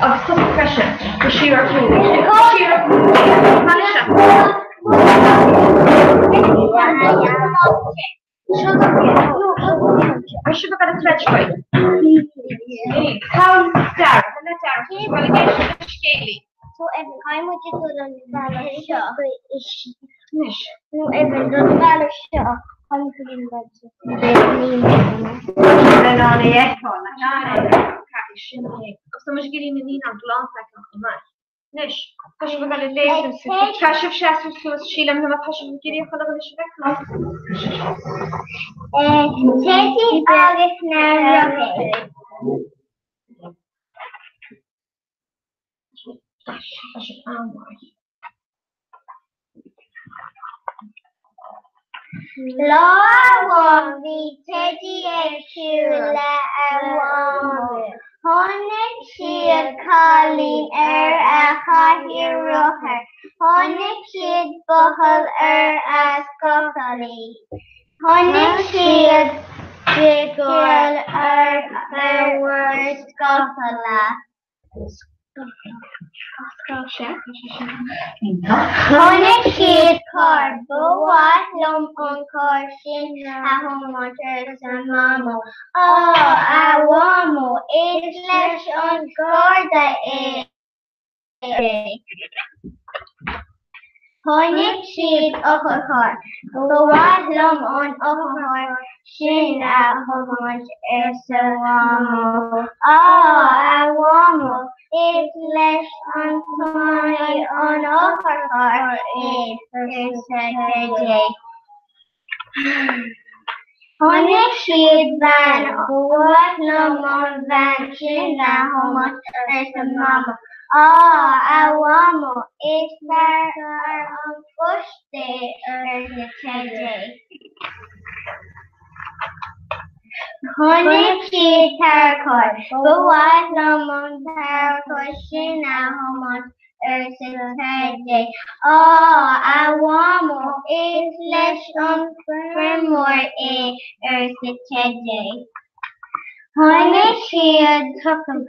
agus tu fresin go siar si got a thread How dar scéili. So every time we just do the balance shot, no, every do the balance shot. I'm feeling that. Then on the echo, so much getting in on glance like a man. Nish, because we're going to lay cash of Shasta to Sheila and the passion getting a color of the Taking August now. Laura won the Teddy Shula and Honig Shield Colleen a Hahir Roher. Honig Shield Buhal a Scotally. Honig Shield Jiggle a word Scotala. Honig Shield Card, Boat Lum on Corsin, a homonters and Mamo. Oh, I wamo, it's less on Gorda Honig Shield Ohohor, Boat Lum on Ohohor, Shin a homonters and Mamo. Oh, I wamo. It's less on Tommy on Ohohor is Saturday. Honig Shield Van, what no more van, China, Homos, and Mama. Oh, I want it's better on Bush Day or Saturday. Honig Shield Tarkor, but what no more Tarkor, China, Homos, Saturday. Oh, I want more. It's less on Fremore Saturday. Honig Shield Tucker,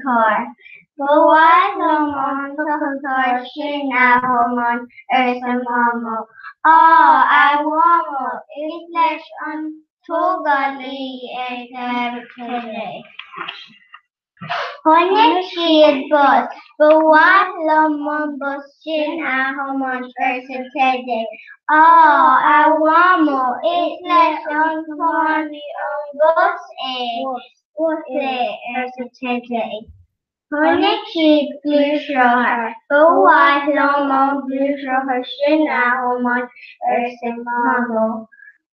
but what no more Tucker, China, Homos, Mamo. Oh, I want more. It's less on Togali Saturday. Honig Shield Bus, but what Lomon Bus Shin a Homon Saturday. Oh, I want more. It's less on Tony on Bus Saturday. Honig Shield Blue Shroher, but what Lomon Blue Shroher Shin a Homon Mamo.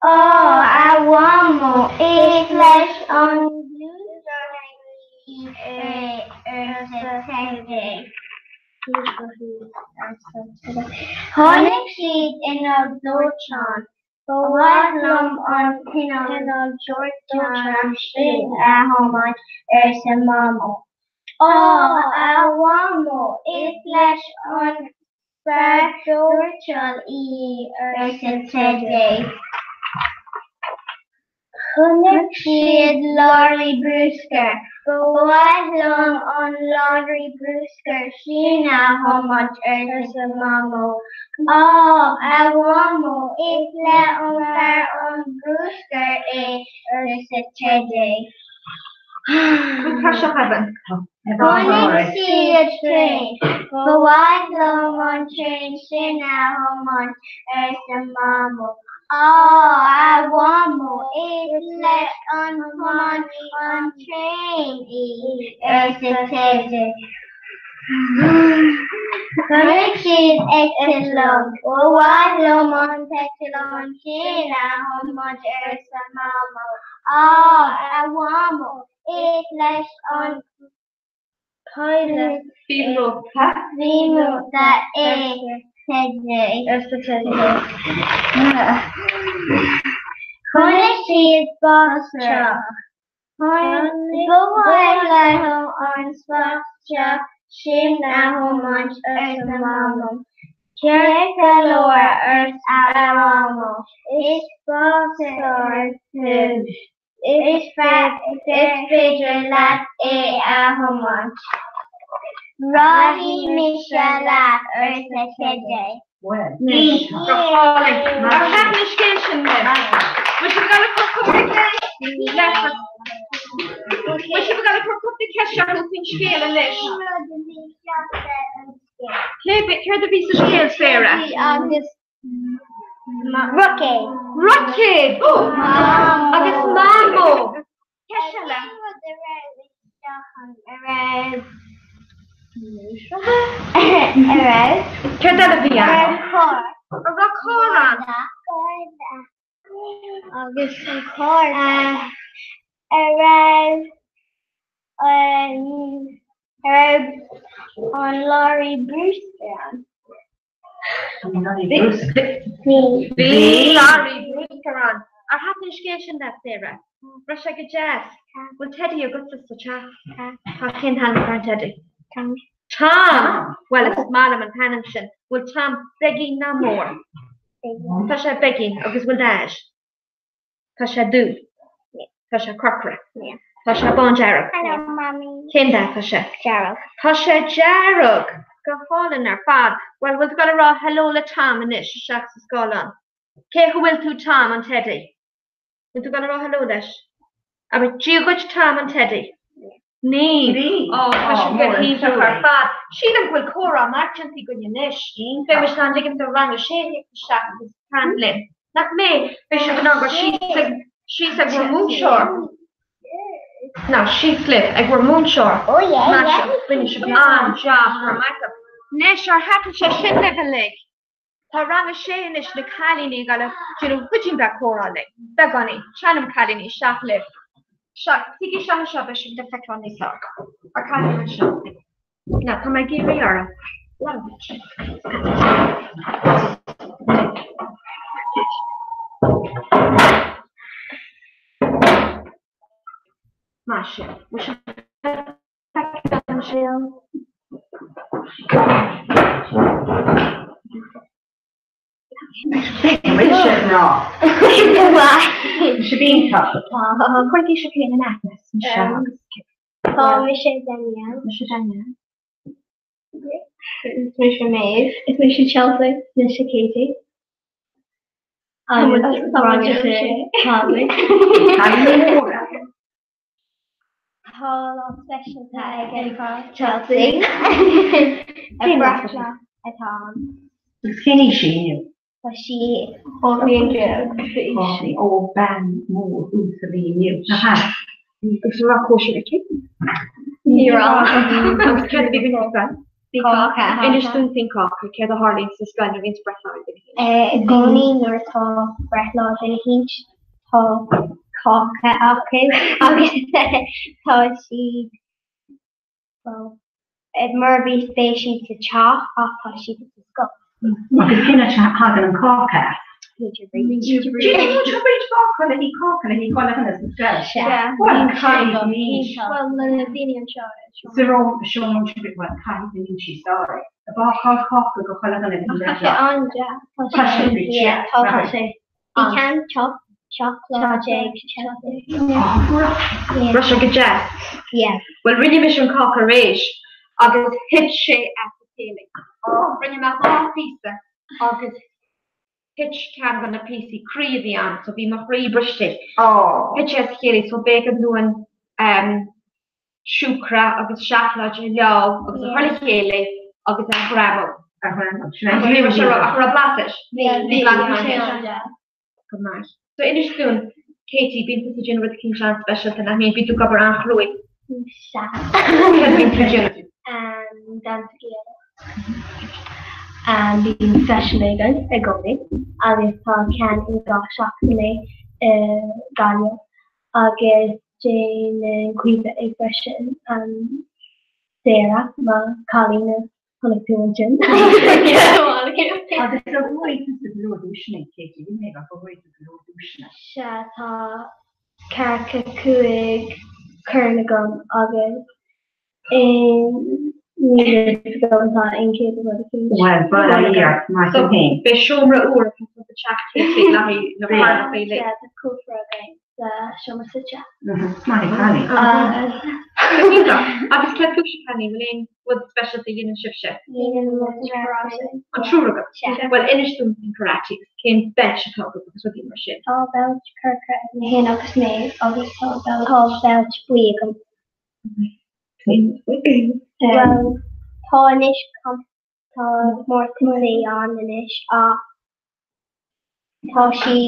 Oh, I want more. It's less on Blue Saturday. Honig Shield in a Dorchan, but what Lum on Pinal Georgetown Street at home on Mamo. Oh, I want more. It's less on Georgetown Saturday. Honig Shield Laurie Brewster, Go along on Laundry Brewster, Sheena, how much earth is a mammo? Oh, I want more. It's let on fair on Brewster, earth is a teddy. Good crush up heaven. Gonna see a train. Go along on train, Sheena, how much earth is a mammo? Oh, I want more. It's let on train. It's a teddy. Connected excellent. Oh, I love on excellent. Sheena, how much is a mammo? Oh, I want more. It's less on toilet. Female. Female that is teddy. It's the teddy. Connected Bostra. Go away on Bostra. Sheena, how much is a mammo? Check the lower earth at mammo. It's Bostra too. It's fat, it's bigger, lad, how much? Roddy, Michelle, earth a teddy. Nish. Our application then. We should go for publication. We should go for publication who can scale and this. Care the piece of scale, Sarah. Rocket. Oh, I guess mammo. Keshala. Care the piano. A rock August corn. On Laurie Brewster. Me. Laurie Brewster on. Our application that Sarah. Russia get jazz. Will Teddy your good sister chat? Ken Hannah Teddy. Tom. Well, it's Madam and Pennington. Will Tom begging no more? Tasha begging, August will dash. Tasha do. Tasha Crocker. Tasha Bon Jarrett. Hello, Mommy. Kinda Tasha. Jarrett. Tasha Jarrett. Go falling our fad. Well, we've got to raw hello to Tom and this. Shacks is going on. Kay who will to Tom and Teddy. We've got to raw hello this. I mean, do you go to Tom and Teddy? Nee. Oh, Tasha good he took our fad. She don't will Cora Marchant good you nish. They wish not liking the wrong shade shack is handling. Not me. Bishop number she's a Moonshore. No, she slipped. I were Moonshore. Oh yeah. Finish on job for makeup. Nish or happy she should never leg. Ta rang a shade nish the Calini got a pitching back Cora leg. Begoni, Chanum Calini, shop lip. Shop, Tiki Shop shop, I should defect on the sock. I can't even shop. Now, come and give me your Masha, we should pack and shell. Shabine tough. Quirky Shabine and Agnes. Michelle. Michelle Danielle. Michelle Danielle. It's Michelle Maeve. It's Michelle Chelsea. Michelle Katie. Hall of Special Tag Chelsea. A Bradshaw at home. Skinny she Was she only the old band more who's the news. It's a rock caution again. You're all. I was kind of big enough then. And just don't think of it. The Harley's the splendor against breath line. Goni nor tall breath laws in a hinge. Tall cock okay. Tall she. Well, at Murby station to chalk off how she could go. Ma che fino a Hagen and Corker. Teacher breed Corker and he Corker and he got a hundred stress. Yeah. What a kind of me. Well, the Athenian charge. Zero shown to be what kind of she story. The bar called Corker go call a hundred. Yeah. Yeah. He can chop chocolate egg, Russia go jazz. Yeah. Well, rinne me an cocker rééis agus hit sé at the ceiling. Rinne me há pizza agus hit can gan na PC creepy an, so be my free brushstick. Hit sé ceiling, so bacon doing shukra agus chocolate leal agus harly ceiling agus a gravel. Good night. So in this soon, Katie, been to the with the King John special, and I mean, we took up around Chloe. Dance together. Being special again, I got it. I was can in the shop today, Galia. I guess Jane Queen expression, Sarah, my Colleen. Collection. Shata Kakakuig Kernagum August in incapable. Well, but a year, my thing. Be shomra or the chat the part of the cool for a game. The Shoma Sicha. I was kept pushing Penny with specialty in Shipship. On true. Well, in Karachi came bench because of the machine. All Belch Kirk and Hanock's name, obviously, all Belch Weigum. Well, Tonish comes more to say on the niche. Toshi,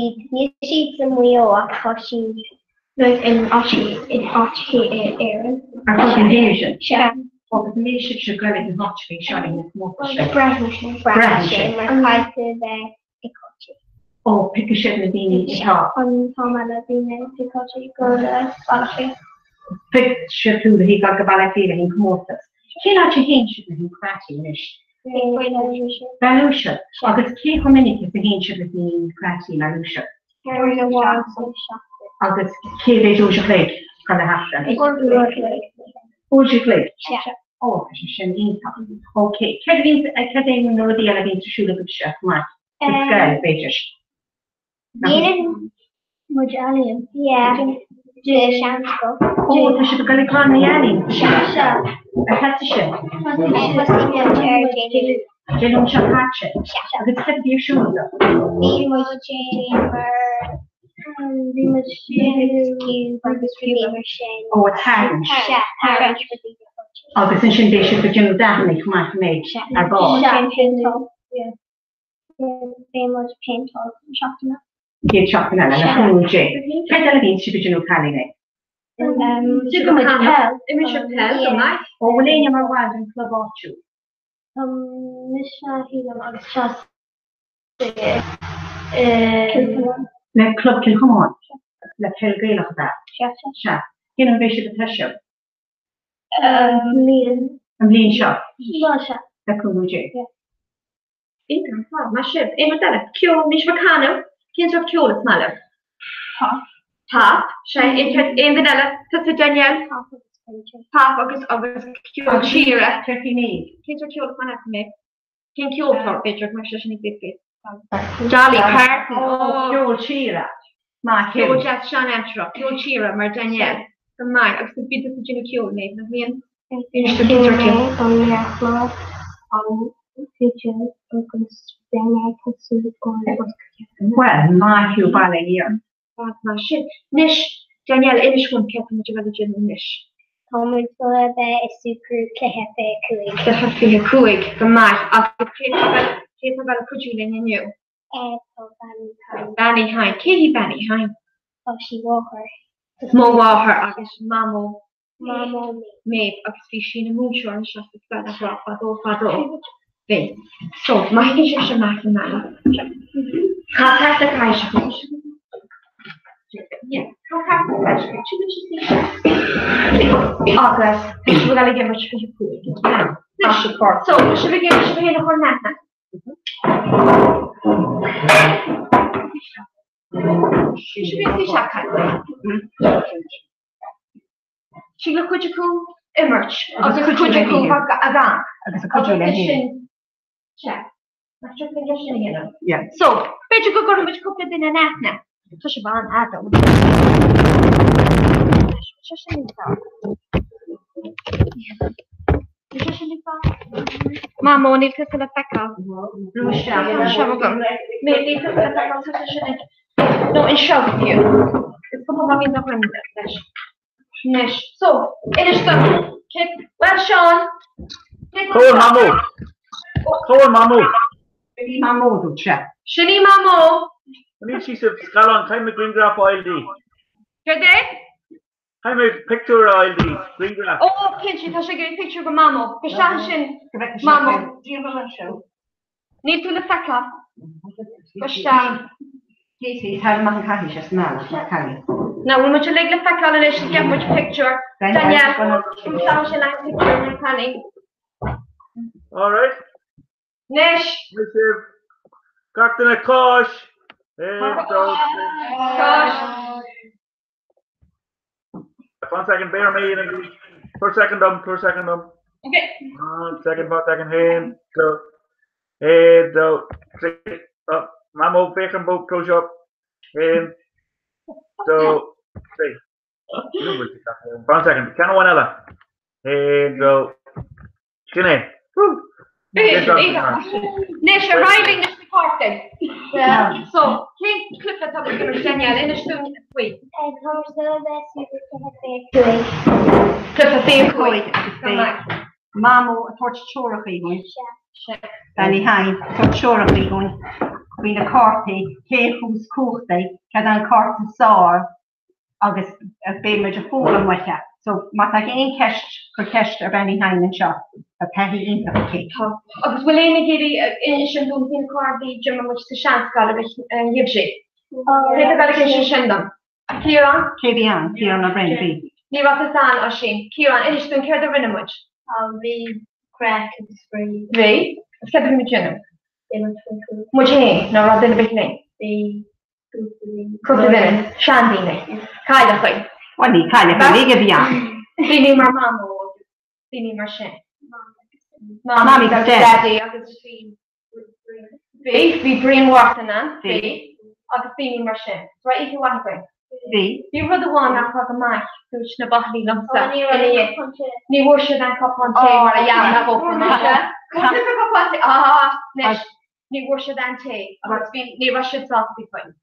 she's some wheel, Toshi. Like in Oshi, Aaron. Confusion. Yeah. Well, the leadership should go in not to be showing it more. Oh, pick a shit with the top. On Tomala Dine, Picochi, go to Spalashi. Pick shit who he got the ballet feeling in Mortis. Can't you hinge with him cratty-ish? Lalusha. August K. Community, the hinge with me cratty, Lalusha. Carry the wall, so shop. August K. They do your plate from the half. Who's your plate? Oh, okay. Kevin, I can't know the elevator to shoot a good chef. Mark. It's good, Bejish. Mojalian. Yeah. Shamsko. Oh, the ship going to call me Annie. I had to ship. They don't shop hatchet. I could set your shoes up. Oh, it's hard. Oh, the Sintion Day should be Jim Daphne come out to make our ball. Famous paint or chocolate. Get chocolate and a whole J. Try that again, should be Jim Callie. Oh, we'll lay him around and club off you. Misha, he's on just. Let club can come on. Let her go like that. Sure. You know, they should have show. Lean shop. That's cool, J. My ship. Kill Mish Macano. Can't have killed smaller. Pop. Shay in vanilla. That's a Danielle. Pop August kill Chira. Can't have killed my me. Can't kill for picture. My session is Jolly Park. Oh, kill Chira. My kill just Sean Amtruck. Kill Chira. Mar Danielle. The mine. I was the bit of the kill name. Finish the picture kill. Well, my you by a year. My shit. Nish, Danielle, Inish won't keep much of a general nish. Thomas Solebe is super Kehefe Kuig. The Hafi Kuig, the Mike, after Kate about a put you in you. Banny Hine, Katie Banny Hine. Oh, she Walker. Mo Walker, August Mammo. Mammo, me, August Fishing and Moonshore and Shasta Spada Rock, Fado. Then, so, my English is Martin Man. How has the Kaisha? Yeah, how has the Kaisha? August, we're going to get much for you. So, should we get a whole night? Should we see Shaka? She look what you call emerge. Of the Kujaku Agan. Check. Yeah. So, bet you go to which couple in an act now. Tush ban Adam. Mamma, hon är till att tacka. No, in show with you. It's come on, no one. Nish. So, it is done. Well, Sean. Come on, Mamu. Shini Mamu, do check. Shini Mamu. When she said, "Scalon, time green graph oil D." Good day. Time picture oil D. Green graph. Oh, Kinchy, I should get a picture of Mamu. Gestashin. Mamu. Need to look back up. Gestashin. Casey, how man can he just now? Now, we must like the fact that I should get much picture. Danielle, I'm sorry, I picture of Connie. All right. Nish. Captain a Kosh. Kosh. 1 second, bear me in per second per second Okay. 1 second, 1 second, hand, go. Head, go. Up. Mamo, bacon boat, push up. And so, say. 1 second. Can one ella? And go. Chinny. Nish, arriving this recording. Yeah. So, clip it up with Danielle in the spoon. Wait. Clip a fair Mamo, a torch chorachy going. Danny Hine, torch chorachy going. Queen a corty, who's courty, Cadan Corton saw August a baby of fallen with her. So, Matagin Kesh or Benny Hine and shop, a petty in the cake. Agus will any giddy in Shindum in Cardi, German, which the Shant Gallagher and Yibshi. Later Gallagher Shindum. Kieran? Kieran a brain. Niratasan or Sheen. Kieran, any spoon care the Rinamudge. The crack and spring. Ray? Let's get them in Mujay, no, rather than the big name. The Cooked Shandy name. Kyle Hoy. What do you call it? Feeling my mom or feeling my shin. Mommy's daddy, I could see. Be brainwashed and that. Be. I could feeling my shin. Right, if you want to be. You were the one that got the mic, which the body lumps up. You worship that cup on tea, or a yam that open. Ah, Nish. You worship that tea. About being near Russian sauce before.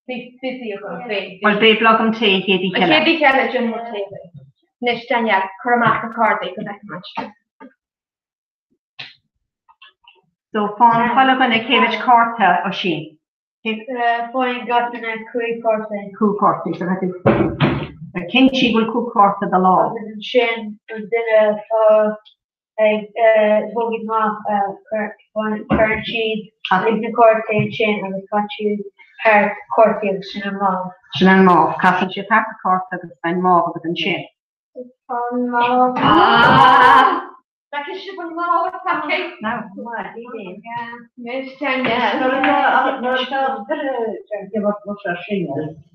Busy you're going to be. Well, they block them tea, Katie Keller. Katie Keller, Jim will take it. Nish Danielle, Cormac card, they could make much. So, Fawn, follow on a Cavage Corta or she? Fine, got in a Coo Corta. Coo Corta, so that is. The Kinchy will Coo Corta the law. Shin, and then voting off current cheese, Lincoln Corta and Shin, and the country. Corti and Shin Mauve. Shin Mauve, Castle Ship half the Corta and Mauve with the Shin. Mauve. That is Ship and Mauve, okay? No. What? Yeah. Miss Danielle.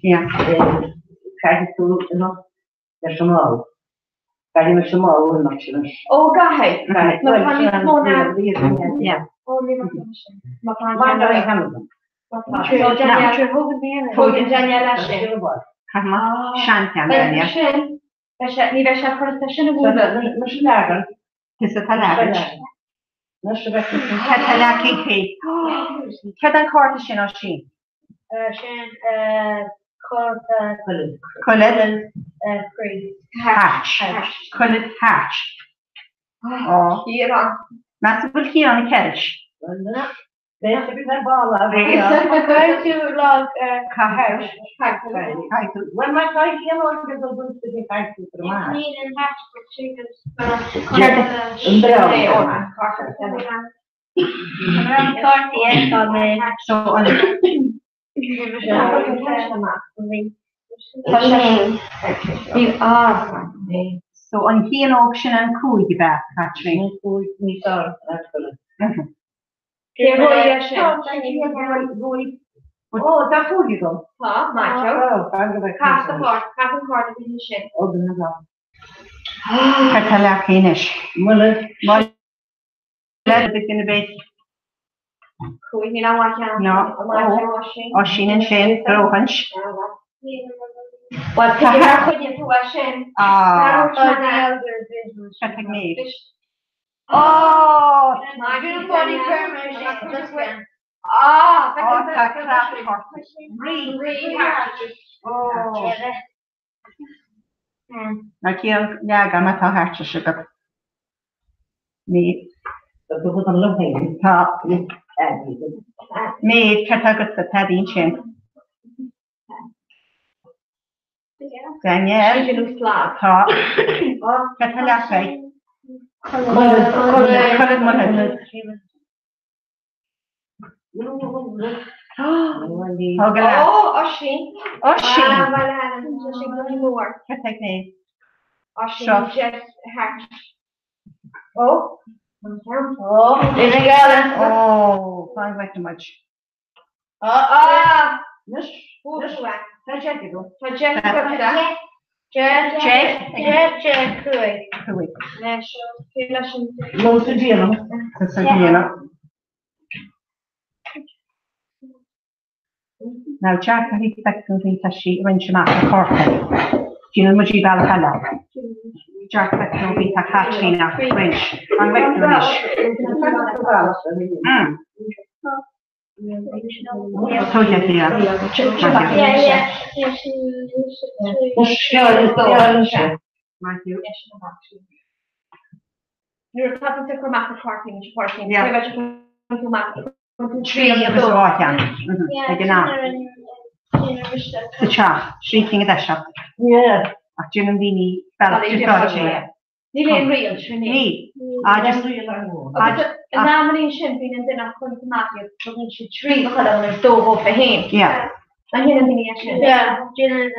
Yeah. Oh, guy. Yeah. Hatch. Oh, massive here on the carriage. When my guy came on, there's a good to get back to the man. So on here auction and cool you back actually. Oh, that's all you go. Huh, macho. Cast the part, half the part of the shit. Oh, the no. Catalakinish. Well, let it be. Cúig ní láhhaid No. Oisín an sin, Grohanch. Well, Tahar chuine tú sin. Technique. Oh, my body permission. Na cían neaga me tá háte sigar. Ní tá mé ce agus a tadín sin. Daniel tá ce lecha. Coleg man. Oisín. Ce technique. Oisín just hatch. Oh, in a gallon. Oh, fine, way too much. Now, Jack, I think that's something that she when she marked the corporate. Do you know what you got to hello? Jack, that's something that Kathleen now French. I'm with I told you here. Matthew. You're talking to Cormac parking. Yeah. Tree of the water. The chap, shrieking at that shop. Yeah. Jim Vini fell to Georgia. Nearly real, Me. I just a nomination being in dinner for the market, but we should treat the color of the door for him. Yeah. And you know, yeah, Jill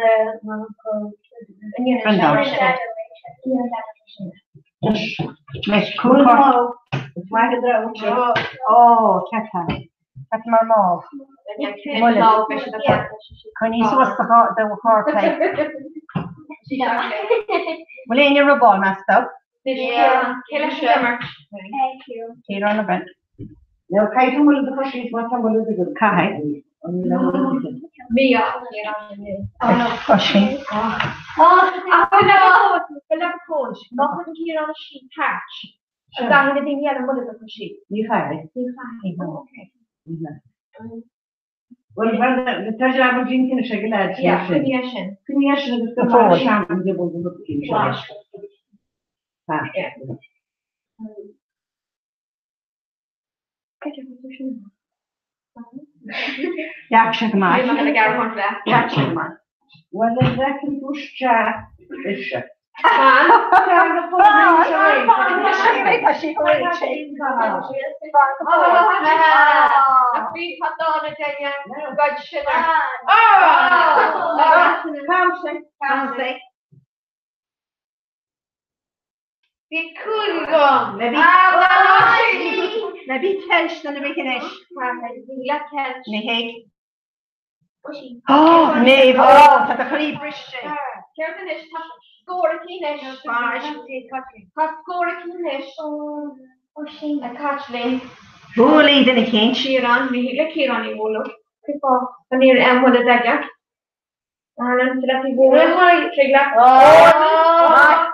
Miss Cool. Oh, Kata. That's my mom. Can you see what's the heart like? Will you in your ball, Master? Yeah, kill a shimmer. Thank you. Here on the bed. No, Kai, will the question is what I'm going to do. Kai. Me, oh, no. Question. Oh, no. The left coach. Nothing here on a sheet patch. I'm going to be here and what is the sheet? You have it. Okay. Well, the treasure I was drinking a sugar lad. Yeah, creation. Creation is the forward champion. Yeah. Yeah, check them out. I'm going to get one for that. Yeah, check them out. Well, exactly, push chat. Maybe tension in the beginning. Oh, Nave. Oh, that's a pretty Christian. Score a kinish. Score a kinish. A catchling. Bully, then a king. Cheer on me. Look here on you, look. People, I'm here and what is that? And I'm to let you go. Oh,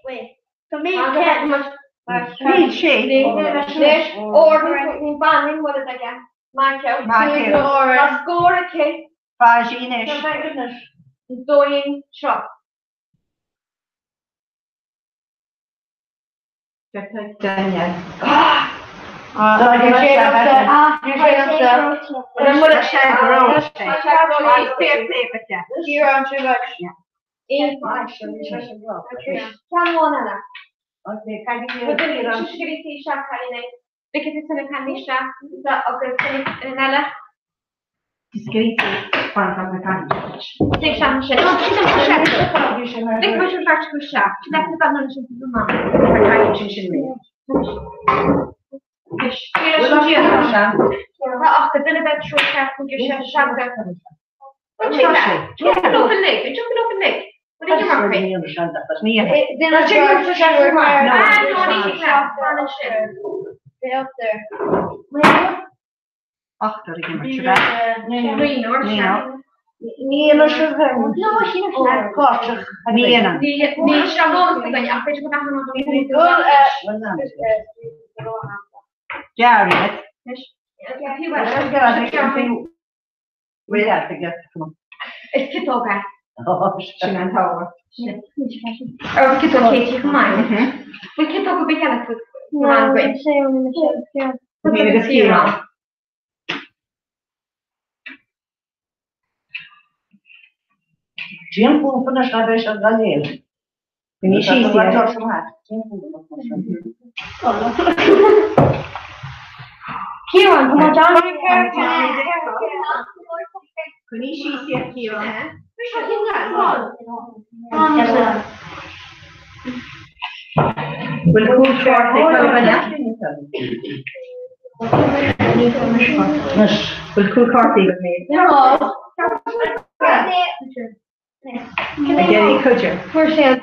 wait. So me, get much. Or banning, what is that again? Marco. Score a kick. Vaginish. Doing shop. Daniel. It's kid okay. Oh, she's on tower. Or kid okay, she come on. We kid okay, big enough to run great. Jim Pooper na Shabesh of Daniel. Finish Kieran, come on, John. Will cool short will cool coffee with me. Again, could you? First thing,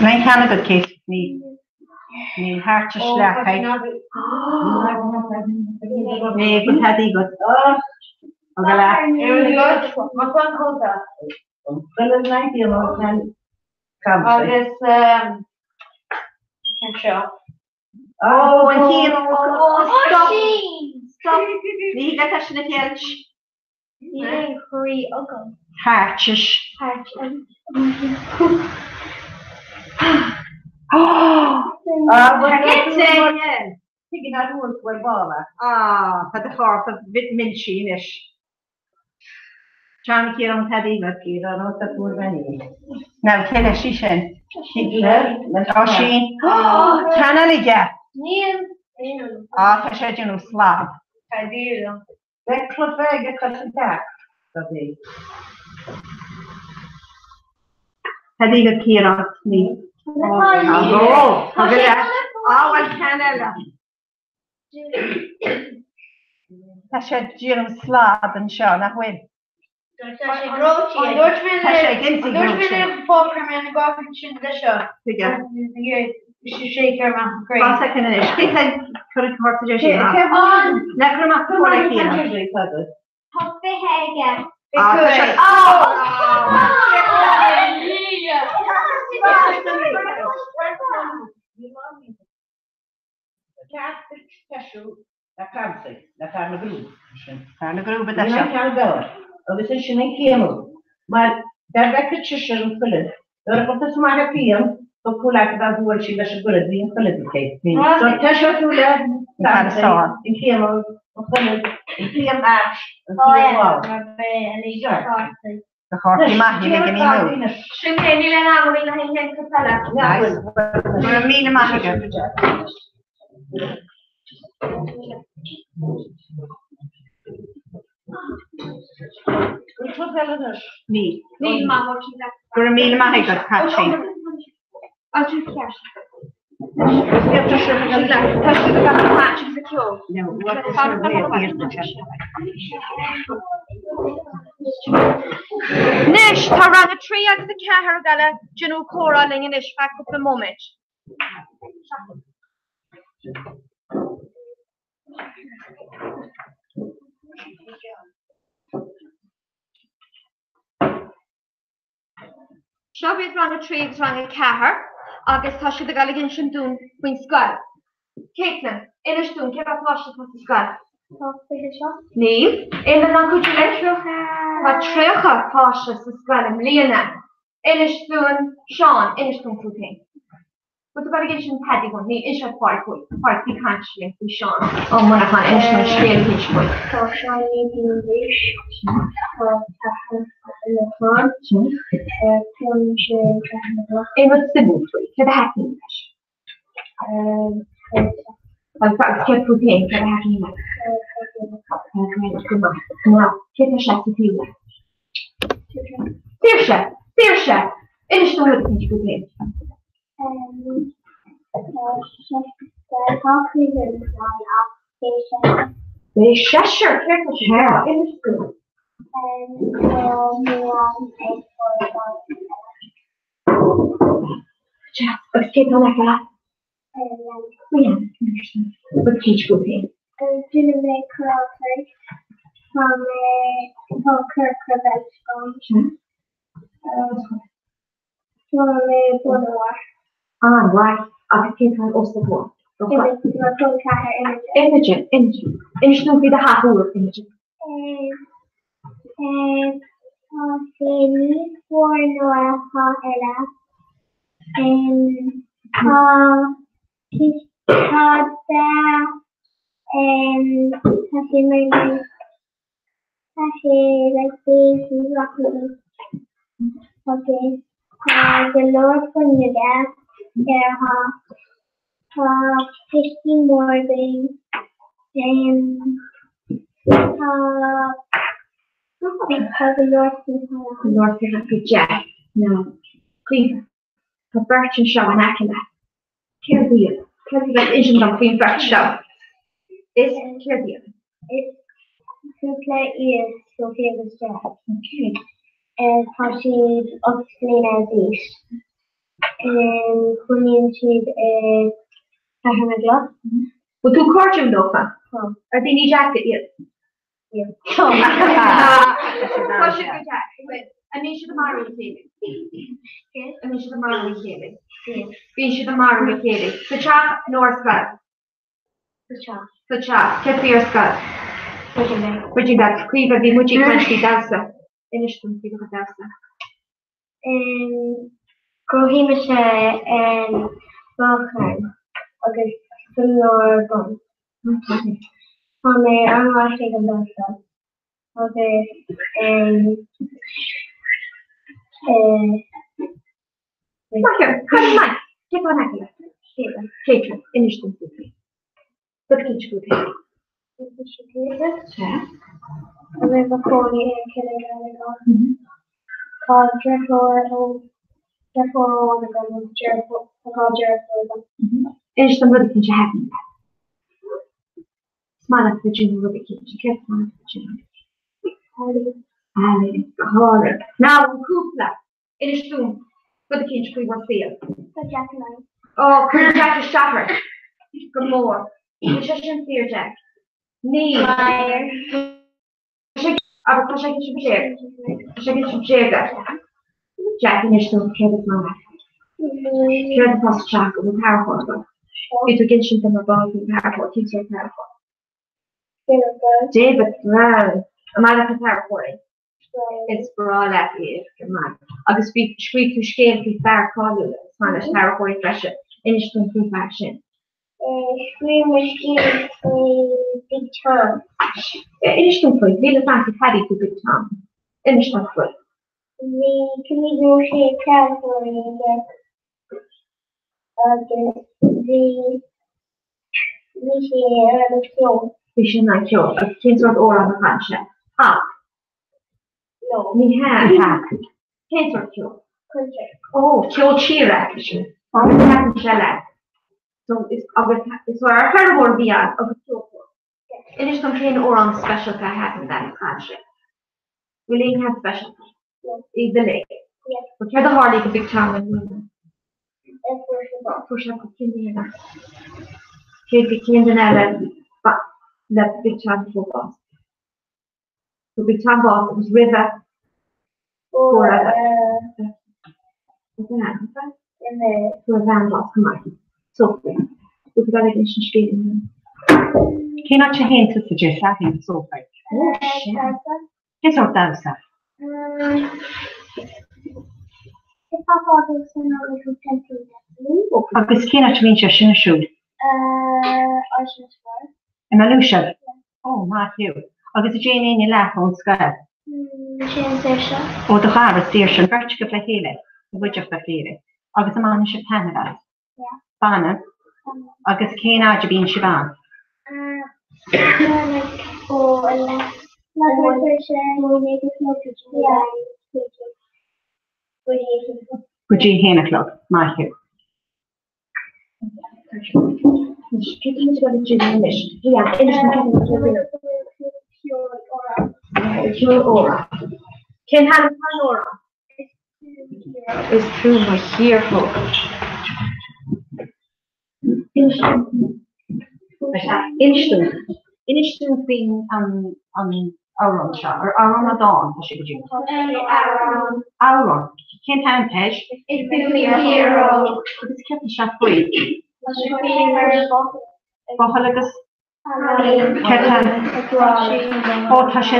Mijn Canada case niet hartjes slag. Nee, goed had ik goed. Wat dan komt dat? Wel een night hier nog een kamp. Oh, en hier stop. Nee, dat is niet heel. Hartjes. Thinking I don't want to bother. Had the heart of vitamin C-ish. John Kieran had even Kieran, not the poor many. Now, tell us, she said. Oh, she. Canaliga. I said, you know, slab. I do. That club very good back. Had even Kieran me. Oh, well, Canela. I said, you know, slab and show, not win. Shake your mouth. Great. One second, couldn't work to just maar daar werkt het tussen vullen. Door komt het maar op hier, dan koel ik dat woord je dat vullen die vullen te zo tussen vullen, dan staan in kemo, of vullen in kemo en de hartje mag je liggen niet meer. Schimmen niet aan we nog geen kapella. Maar mine mag ik het. Which was Eleanor's? Me. Me, Mama. For me, I got catching. I'll do cash. Nish, tá a trí agus a cethir gaile genú córáling in isis fe go moment. Seo bhíad ran a trí agus ran a cethir agus tá siad a gaile gin sin dún faoin scoil. Caitlin, inis dún ceap pláiste tá scoil. Ní, ina ná go Tá tríocha páiste sa scoil am líana. Inis dún Seán, inis dún cútain. But the variation had one, me is a part the country, we Sean. Oh, my God, and she still which point. So, shiny English. Elefant. It was simple for you. Happy. I've got to put in for happy. Come on. Get a shot to you. Saoirse. It's not what you put in. The Cheshire. Careful. Let's get on that. Yeah, but teach good thing. Didn't make Crawford from Falkirk Quebec. Right. I think I also want. Imogen. It's not be the half of Imogen. For Nora Ella. The Lord for Nuda, there are 50 more things, and because the Lord for happy Jack. No, please. For Birch and Shaw and Akila. Kirby. That isn't on Queen Birch Show. It's Kirby. It's Simply is Sophia's job. Okay. And how she's obviously as east. And Queen she's a Hahamagla. But two cartoon though, are they need jacket yet? Yeah. What should we jacket? I mean, should the Mara with David? Yes. I mean, should the Mara with David? We should the Mara with David. The chap, North Scott. The chap, Kepier Scott. Bridging that, Cleaver, the Muji Country Delsa. Initiative, people of Delsa. And Grohimisha and Balkan. Okay, similar bone. I'm watching the Delsa. Okay, and come on, take on that. Take it, initiative. Look at you. I live a pony and killing called Jericho, the gun with Jericho, called Jericho. Is the mother can you have me? Smile at the junior with the kid. You can't smile at the junior. Ali, now, Kupla, it is soon. For the kids, we will feel. Jack and I. Oh, Colonel Jack is shattered. Good more. Which I shouldn't fear, Jack. Nee. Aber was ik je bezig? Als ik je bezig Jack in is nog geen man. Geen pas Jack op haar voor. Het begint je dan about haar voor iets op haar voor. David, well, maar dat haar voor. It's for all that is, come on. Agus speak to scale to far call Spanish power for fashion. Instant to fashion. Scream machine Big Tom. Instant for little fancy paddy to Big Tom. Instant for. We can negotiate carefully We should not kill. A kid's what all on the function. No. We have. Kids what kill. Oh, kill cheer actually. Oh, we have to shell. So it's where our third word beyond of a kill for. It is something or on special I have in that function. We didn't have special. Is the lake. Yes. But you're the Harley, the Big Tom and women. Push up the kin. Kid became but the Big Tom football. The Big Tom boss was River. For a van boss, come on. So, we could have a straight in. Cannot you hint to suggest that in so far? Oh, shit. Guess what that is? Agus cannot you mean your shin shoot? And a Lucia. Oh, Matthew. Agus a Jane in your lap on sky. ó do char stíir sin bheirt go le chéile bhuiideach le chéile agus amana se Canada banna agus cé áide bíon si ban go dtí héanalog maithú Can have Panora. It's true my here folk. Instant being Auron or Auron Dawn, I should do. Auron. Can't have Tej. It's the hero. It's kept the shot free. Bohalagus. Ketan. Oh, Tasha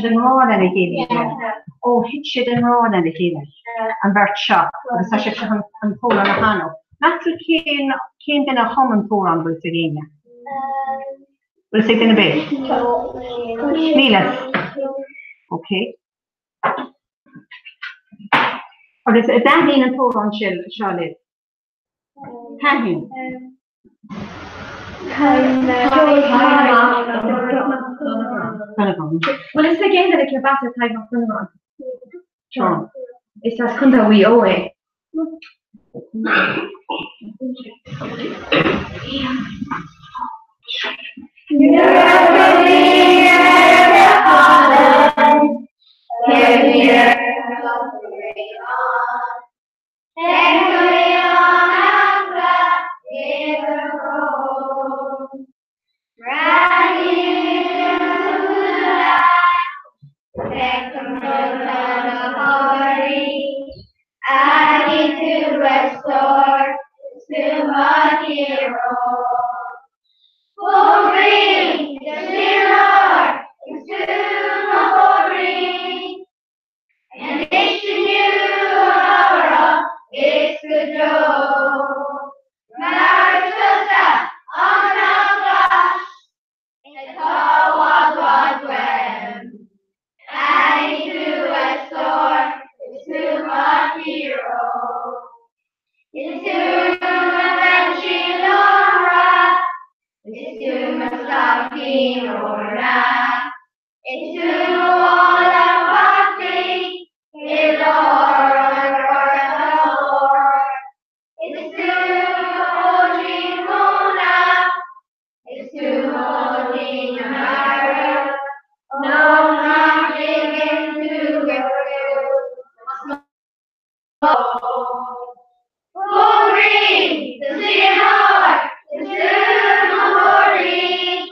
the Ron and again. Oh, Hitched and Ron and again. And Bert Shop. And Sasha and Paul and Hano. That's what came in a home and pour on Britannia. We'll sit in a bit. Neelas. Okay. Or is that in a pour on Charlotte? Hanging. Well, it's again that I can pass the time of Sunday. Sure. It's as good as we owe it. I need to restore to my hero. Bring the sinner into my body. And nation you are is the joy. Mariposa on the flash. It's all what when. I need to restore to my hero. It's to my Banshee Laura. It's to my Saki Laura. It's to all of Bhakti. It's It's to Holy Mona. It's to Holy Mara. No, not given to Glory, the sinner, the glory,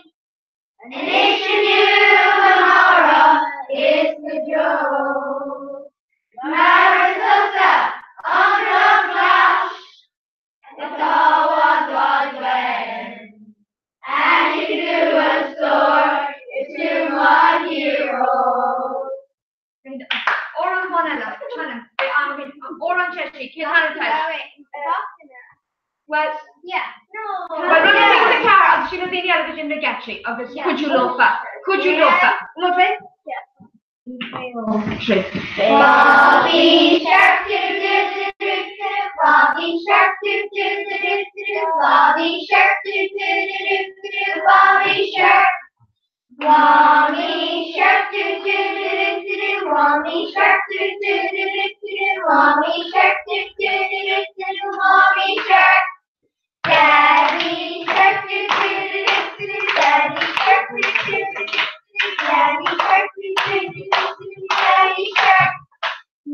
and the nation you tomorrow is the joy. Mariposa on the flash, it's all what was when. And you do a store, it's to my hero. Oran Bonella, China, Oran Cheshi, well, yeah, no. Well, when you take the car, I'll shoot the television to get you. Could you look that? Could you look that? Lovely? Yeah. Bobby Shark, Bobby Shark, Bobby Shark, Bobby Shark. Mommy shark do do do do do, mommy shark do do do do do, mommy shark do do do do do, mommy shark. Daddy shark do do do do do, daddy shark do do do do, daddy shark do do do do, daddy shark.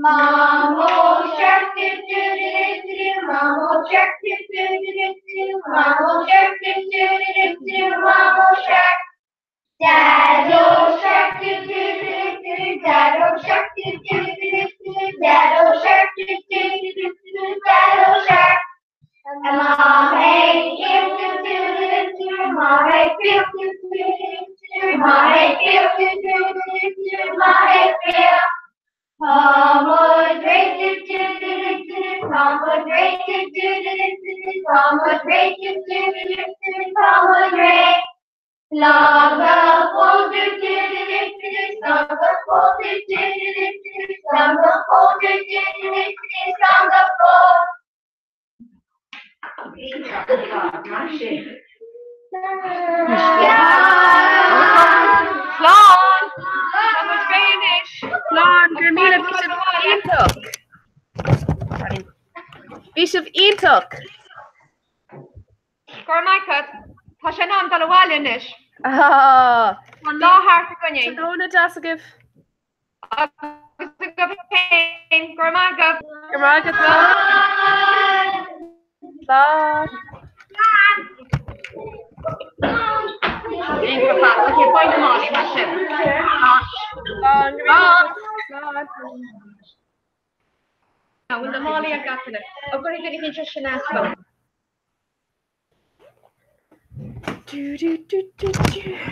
Mamo shark do do do do, mamo shark do do do do, mamo shark do do do do, mamo shark. Dado shark do do do do, dado shark do do do do, dado shark do do do do, dado shark. Mahe feel do do do do, mahe feel do do do do, mahe feel do do do do, mahe feel. Carbohydrate do do do do, carbohydrate do do do do, carbohydrate do do do do, carbohydrate. Lava, Bishop Intuk. Gormaicut, tá sé ná dal bhhailinis. An láthart a gunne. Donna Jasagif. Gormaicut. Gormaicut. Okay, point them off. Now, when the Molly I got it, I'm going to get interested in asking.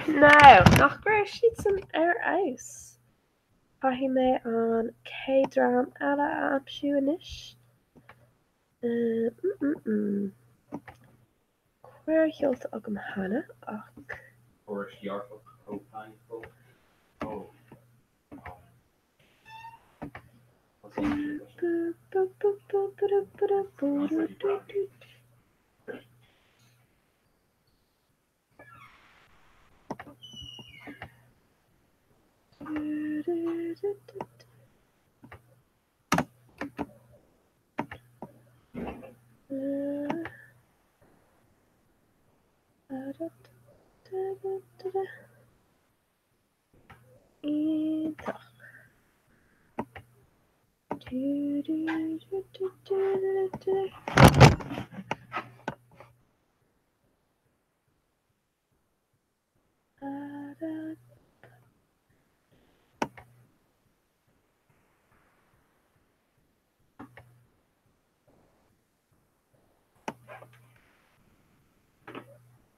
No, nach gur siad ar aus. Hahí mé an K-dram eile amsú inis. Cuir heolta agam hana ach. Or Yarfo, Painful. Oh.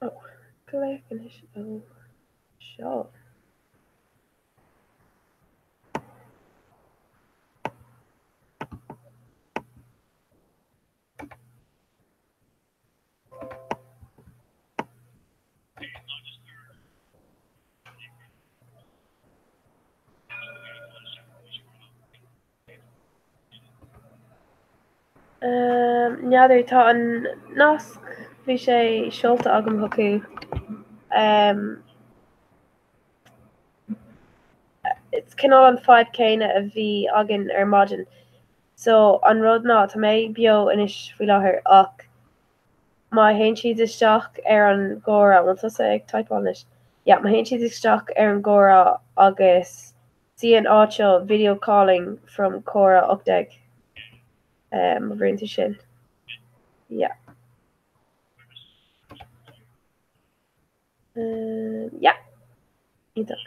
Oh, Claire finish. Oh, sure. Neadidir tá an nasc bhí sé seolta agam hocu. It's cinál an 5K na a bhí agin ar maidin. So an rud ná tá mé bio inis bhí láthair ach má haon siad isteach ar an ggóra bhailta sé ag typeáis. Yeah, má haon siad isteach ar an ggóra agus sí an áiteo video calling from Cora Updeg. Bhríonnta sin. Yeah. Yeah. Ítach.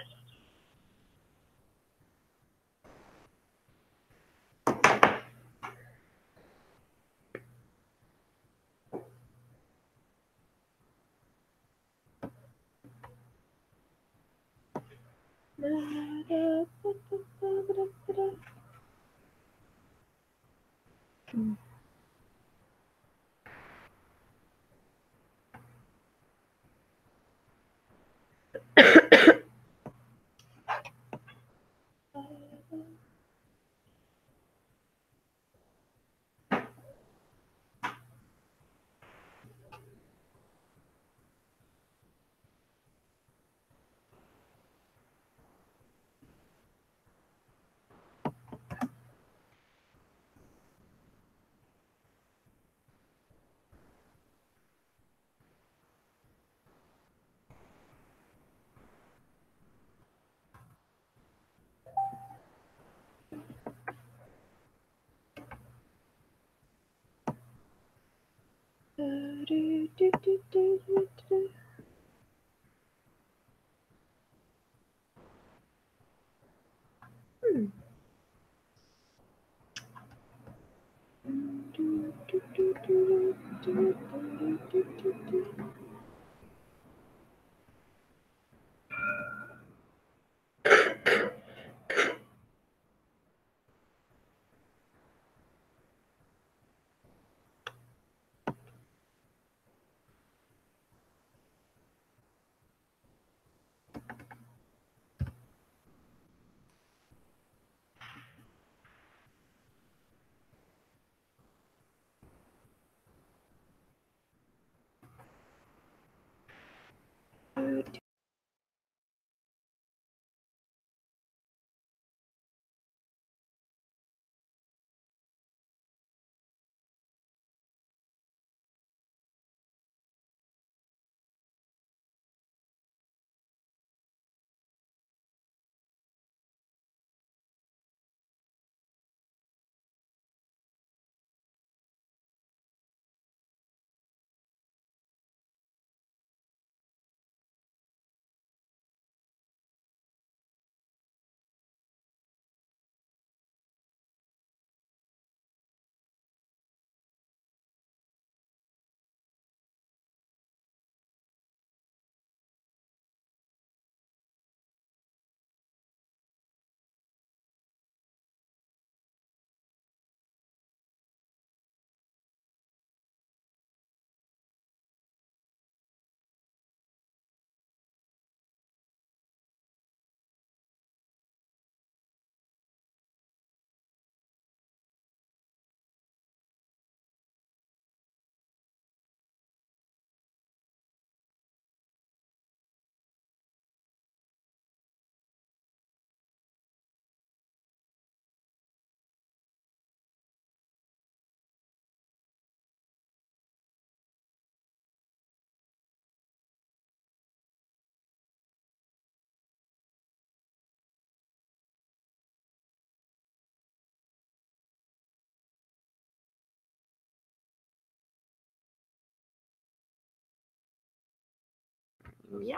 Yeah.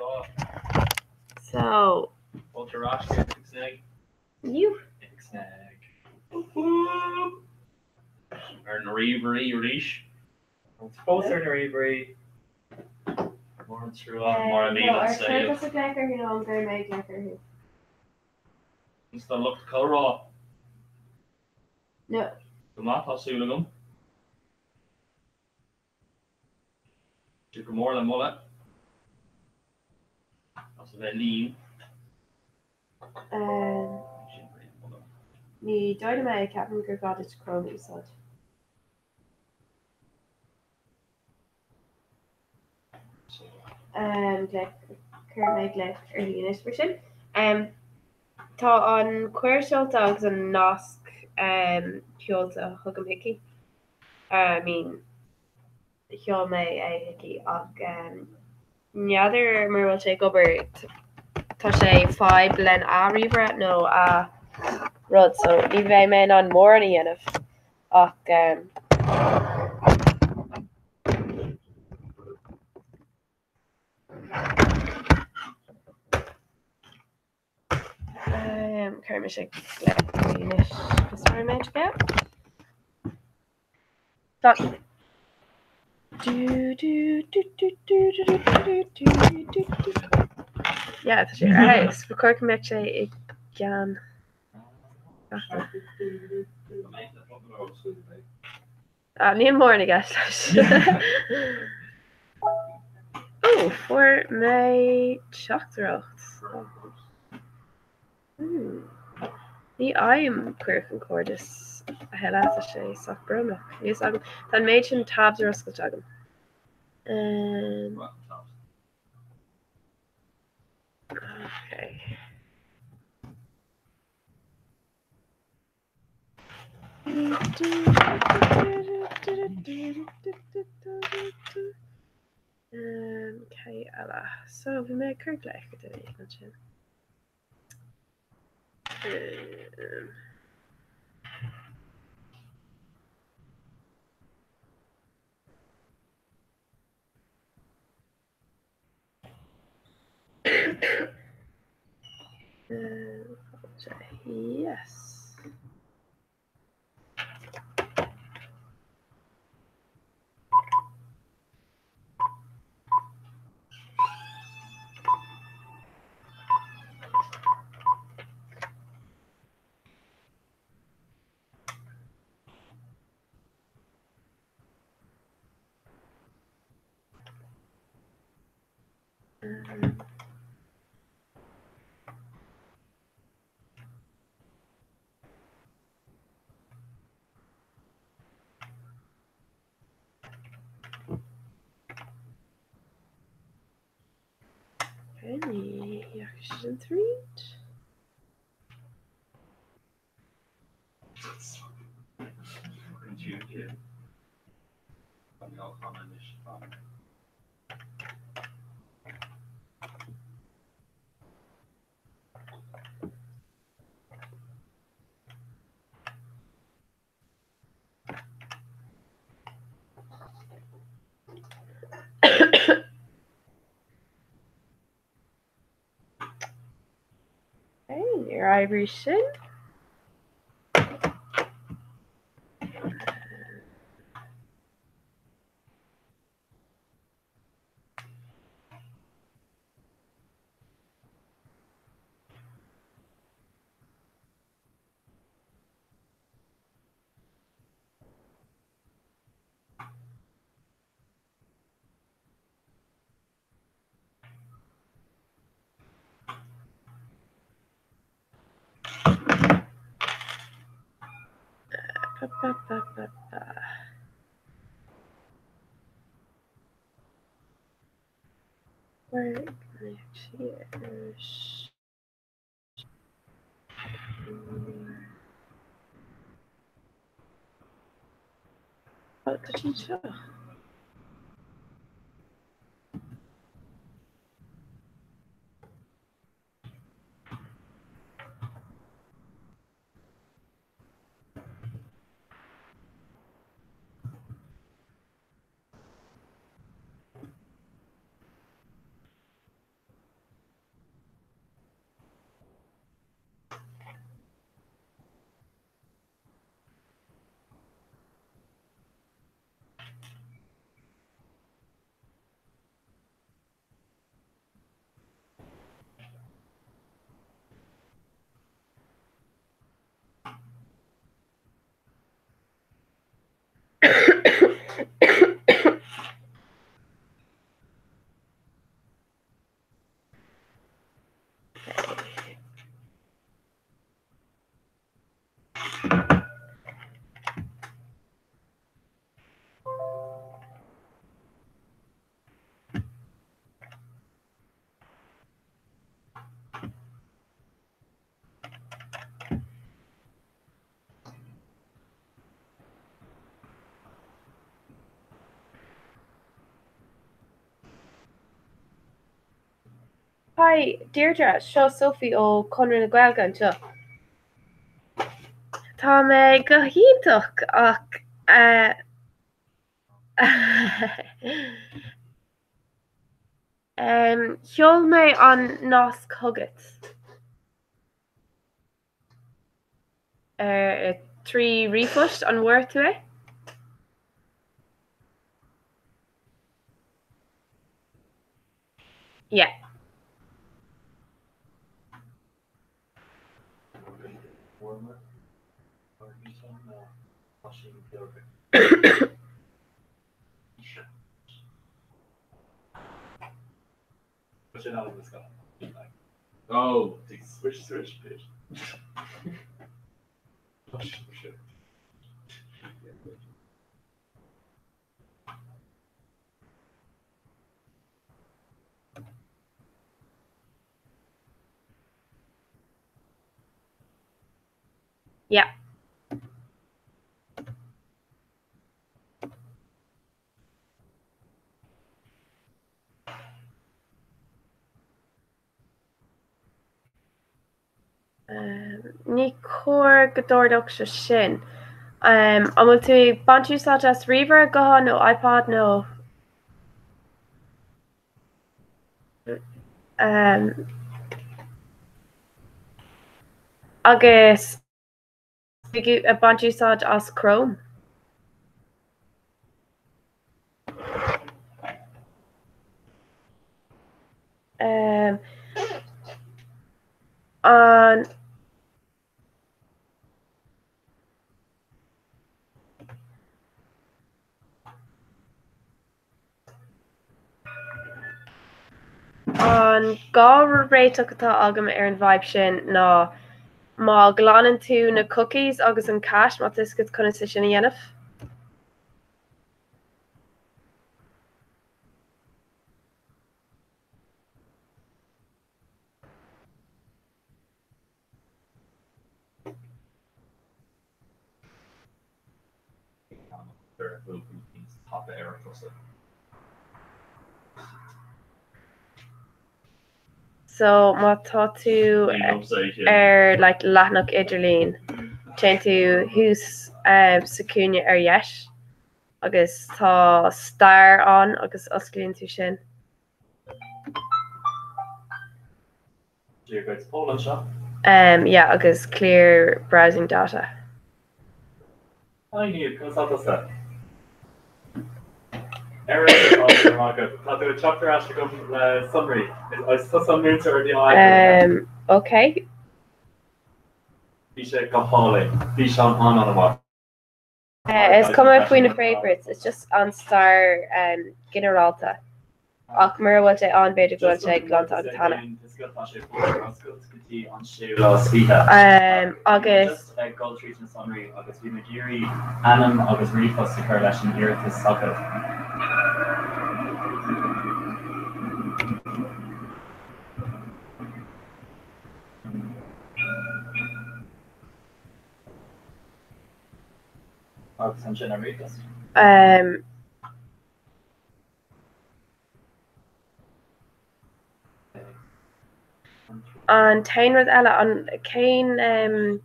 So, Ultra Rosh, Ixnay. you. Ixnay. Or Naribri, Rish. It's closer to Naribri. More through on more of No, even our say. circus of Glecker, you know, I'm very make Glecker here. It's the look Cora. No. Come on, I'll see you again. You can more than mullet. That's a bit lean. Ní doide mé ceapan gur gaid chromú sad. Cur méid le ar líanais mar sin. Tá an cuir seolta agus an nasc ceolta thugam hickey. I mean, cheol mé é hickey ach neadidir mar bhfuil sé gobar tá sé fáib len áríomhre nó a rud, so ní bheith mé an mór na dhéanamh ach chuir me sé leis is mar méid go. Yeah, tá sé arthaigh ba chuir méid sé ag ceann. Níl mór na gas leis. Oh, fuair mé teachtareacht. Ní aim cuir an cordis a heile sé soach brumach. Níos agam tá méid sin tabs ar oscailt agam. Okay. Okay, Ella. So we make her gleich go dtí sin. Yes. Hey, your Irish sin. Where actually is. What could you show? Hi, Deirdre, seo Sophie ó Conran na Gaeilge anseo. Tá mé go híach ach cheol mé an nás cogat trí rifost an bhfuir tú é? Yeah. Oh, switch, bitch. Oh, shit. Yeah. Ní cóir go dúirdach se sin. An bhfuil tú banúsáte as riomhar go nó iPad nó agus a banúsáid as Chrome. An gá réiteach atá agam ar an bhaib sin ná má gláanann tú na cookies agus an cash má is go chuna sin dhéanamh. shopper will be top air process. So má tá tú like Latnach Idirlín te tú hús sacúne yes agus tá star an agus osclíonn tú sin. You're going to Poland shop? Yeah, agus clear browsing data. I knew, because that. Eric, I'll do a chapter after summary. I saw some notes already on. Okay. Bisha Kapali, Bishan on a what? It's come out between the favorites. It's just on star Generalta. Akmer will take on Beta will take Glanta Tana. August. Gold treatment summary. August Vinagiri, Anam, August Refus, the Kardashian Irithus Socket. August and Generators. On Tainrod Ella on Kane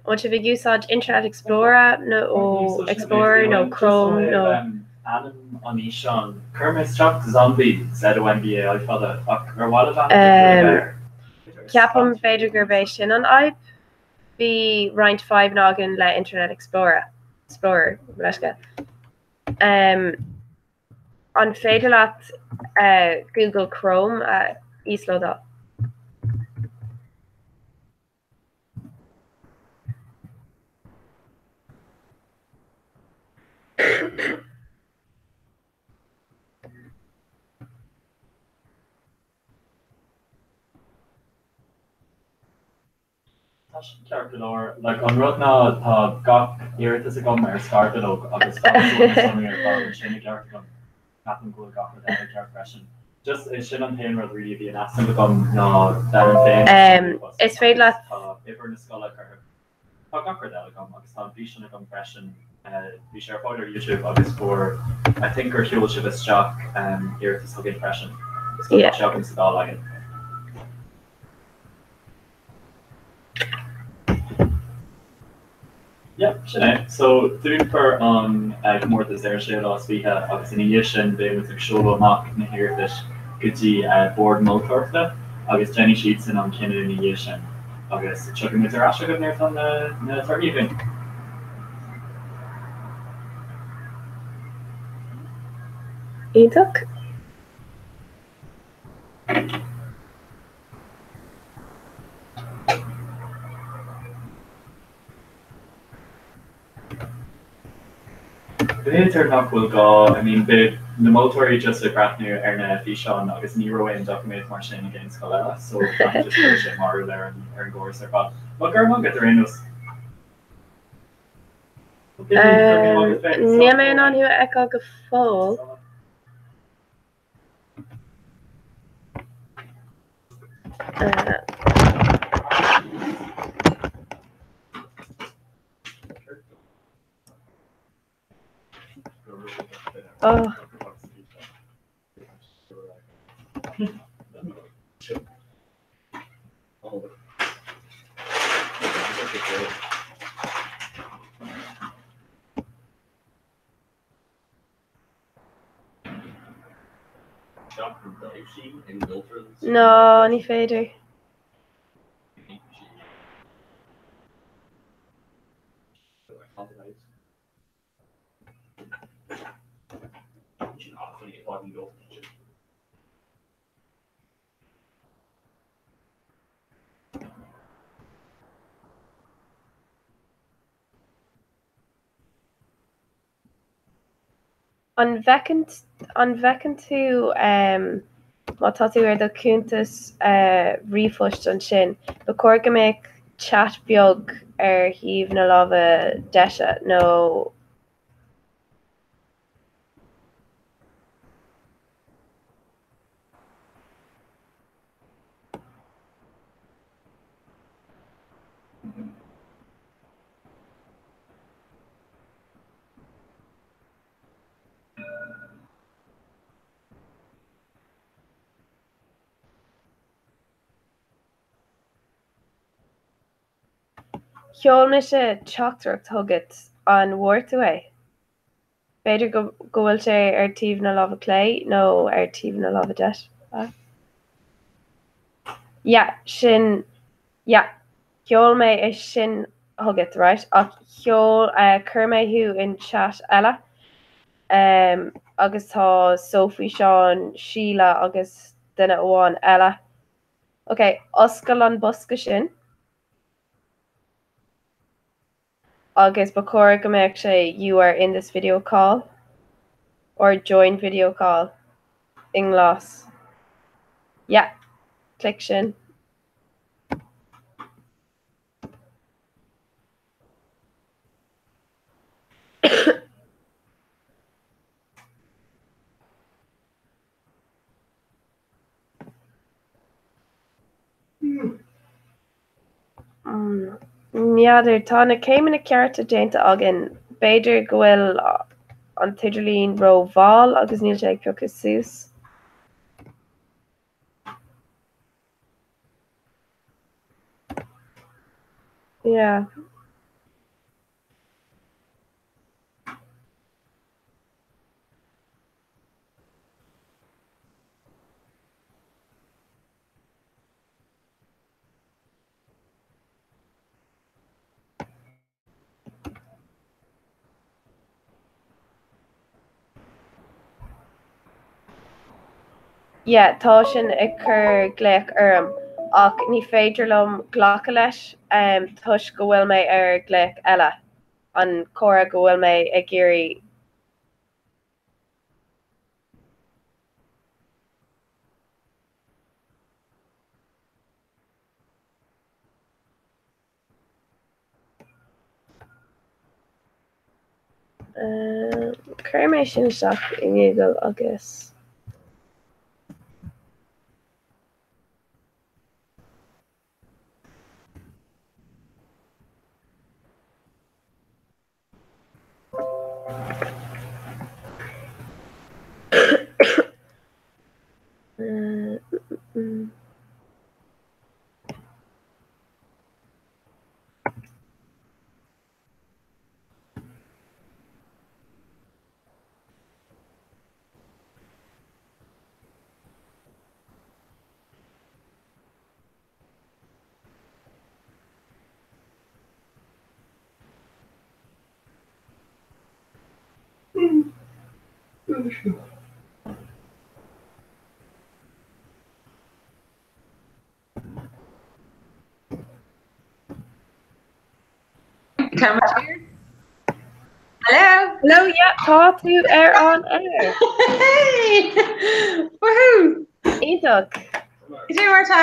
what have you used Internet Explorer no Explorer no Chrome no Adam on Ishan Kermit's Chuck Zombie said NBA I thought or what Capum Vader Gerbation on I be ranked 5 noggin le Internet Explorer Leska on Fadelat Google Chrome Islo like on Rutna got here it is a government started August just it shouldn't pain really be an accent become no that it's fade like compression be sure for YouTube August for I think her fuel should have stock here to still get impression yeah shopping to all like it. Yeah, so doing for more this there share last week August in Yishin they with a show mock in here this good board motor August Jenny sheets and on Kenny in Yishin August chugging with the rash of there from the third evening. Took the internet will go I mean the motor just a brand new Erna Fishon August Nero and document machine against Colella so just shit Mario there and Aaron Gores are but what girl won't get their in us Niamen on who echo go full oh no, any fader. On vacant to má tá tú ar do cúntas rifust an sin, ba cóir go méid chat beag ar híomh na láimhe deise nó Ceol me sé teachtracht thugad an Wortaway. Beidir go bhfuil sé ar tíomh na lámha clé nó ar tíomh na lámha deis. Ja, sin ceol mé is sin thugad, right? Ach ceol cur mé thu in chat eile. Agus tá Sophie Sean, Sheila agus duine amháin eile. Okay, oscail an bosca sin. Agus ba chóir go mbeadh sé you are in this video call or join video call in glas. Yeah, click sin. Neadidir tá na céimena cearta déanta agin beidir go bhfuil an tidirlín ro bháil agus níl sé ag peochas sús. Yeah. Yeah, tá sin ag cur gléach orm ach ní féidir lom ghlacha leis tuis go bhfuil mé ar gléach eile an chora go bhfuil mé ag géirí chuir mé sin seach in Google agus Hello? Hello, yeah, tá tú ar an air. Hey! Woohoo! Ítach. Dé mar tá.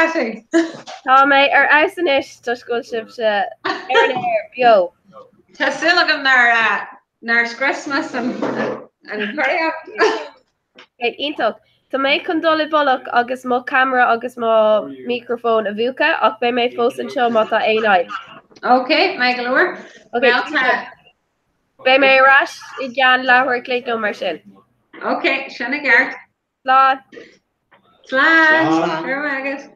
Tá mé ar aisanis tá scoil sibse ar an air bio. Tá silagam nar Christmas an choreography. Hey, ítach. Tá mé chun dul i bholach agus má camera agus má microphone a bhuacha ach bé mé fós an seo má tá éáid. Okay, Michael Orr. Okay, bé mé ras I gceann láthir cléitó mar sin. Okay, sinna gceart. Slán. Slán. Agus.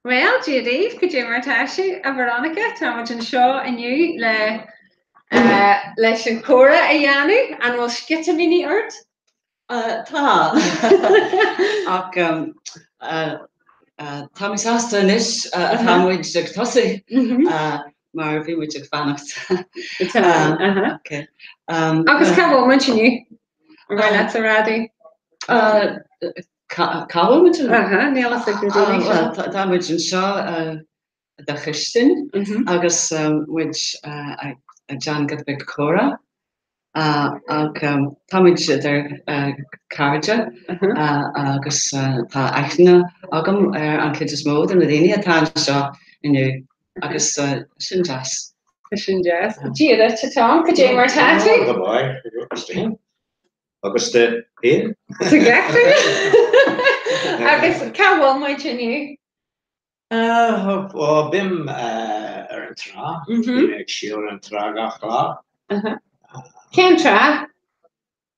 Well, Dave, could you martashi a Veronica, Thomas and Shaw and you le Shankora a Yanu and we'll skit a mini art? Tá. Ach, Thomas Astonis, Tamwid Tosi, mar bhí muid ag fannacht. Okay. Agus cabhfuil mention you. Right, already. Cabhfuil muid? Níl a figure. Tá muid an seo de Christin, agus muid John Goodbig Cora. Ag táid idir cáide agus tá aithne agam an cid is mód an na daine atá seo inniu agus sin jazz. Sin jazz. Díad tá go dé mar táte? Go bhai, Christine. Agus de Ian. Agus cabhfuil muid inniu? Bim ar an trá, ag siúr an trágach lá. Cén trá?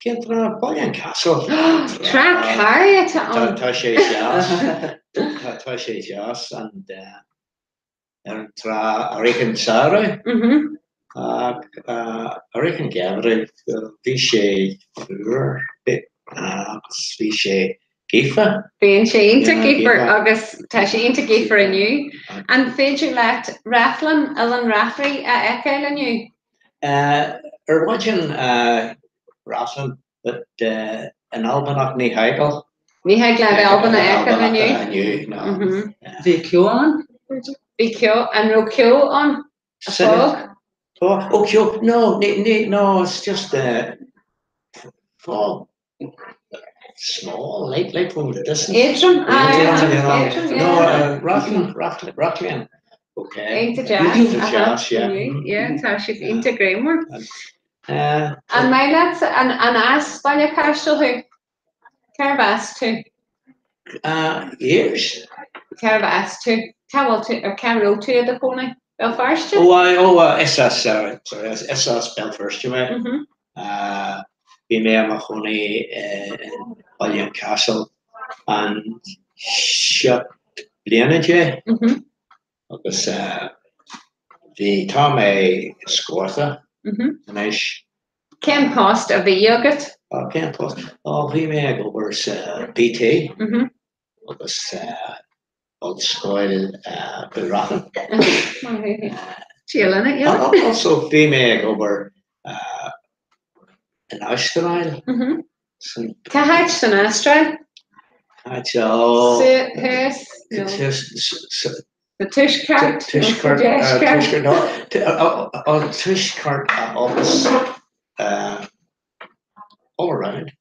Cén trá Boyan Castle. Trá cairde tá Tá sé jazz. Tá sé jazz and tra Rican Sarah, Rican Gabriel, Vichy, Vichy Gifa. Bhíonn sé ionta gifar agus tá sé ionta gifar aniu. An féidir leat raflan Ellen Rafferty a eiceil aniu? Watching Raflan, but an Albanach ní Hegel. Ní Hegel Alban a eiceil aniu? Bhí Cio an? Bhí Cio an ro Cio an? A fog? Oh, Cio, no, it's just fog. Small, like from the distance. Atrium? No, Rockland. Okay. Ain't the jazz? Yeah, tá sé ionta gréimhar. An maiile an as bailile caistil thu? Cearbh tú? Years. Cearbh tú? Cáhfuil tú ar cearú tú a chóna Belfast? SS Belfast, you mean? Bhí mé amach chuna in Ballion Castle an seacht bliana dé agus bhí tá mé scóta inis. Cén post a bhí agat? Cén post. Bhí mé go bhurs BT agus ollscoil go Rathan. Tíolanna, yeah. Also bhí mé go bhur in Australia. Tá heid san Australia? The Tushcart? Tushcart office all around.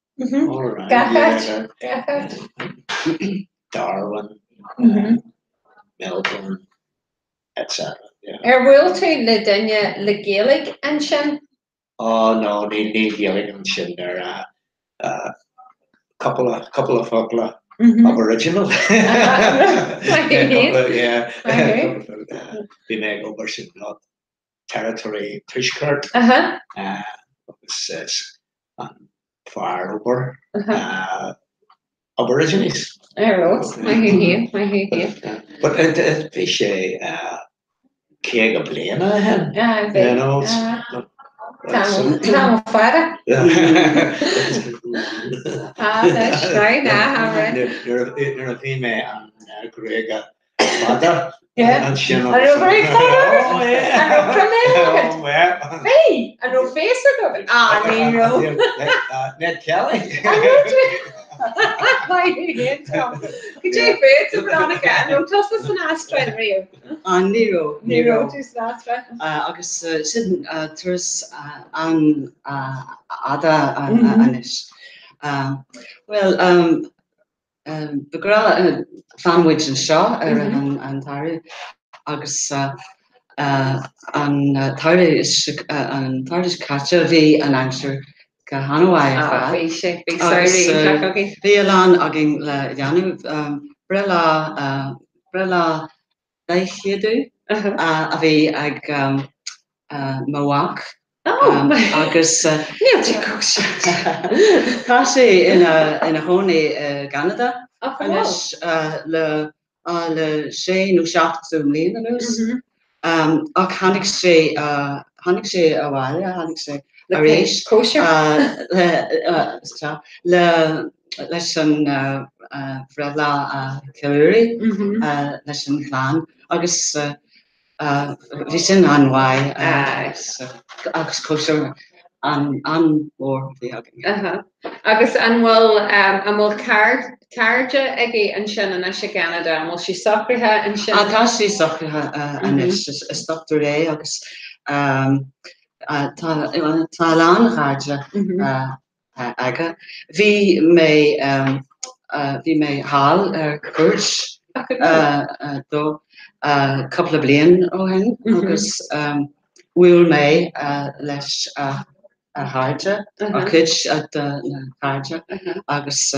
Darwin, Melbourne, etc. Bhfuil tú le duine le Gaelic an sin? Oh no, ní Gaelic an sin there. Couple of Aboriginal. Yeah. Bhí mé go bhur sin territory Tushcart. Far over Aborigines. But bhí sé cé go bliana hen. Tá fara? Nuair a bhí mé an Gréige fada an sin Hey, an ó Facebook of it. Ní Ned Kelly. Could you face Veronica? No, just as an Astra Rio. Nero. Just an Astra. Agus sin turas an ada anis. Well, the girl fanwich and shaw an tari agus an tari is catcha vi an answer ka Hanoi Vialan agin la Janu brella daichedu a vi ag Mawak agus tá sé ina honi Canada anis le sé nó seachú líanús ach hannig sé a bhile hannig sé a rééis leis an bhrela ceúí leis an chláán agus bhí sin anhaid agus cóisiú an mór bhí agin. Agus bhfuil cairde ag an sin an sé Canada bhfuil si socrthe an sin. Tá sí socrthe an is stochtú ré agus tá lán cháide aga. Bhí mé hall ar cuairt dó couple blian ó hen agus bhfuil mé leis a cháide a cuid na cháide agus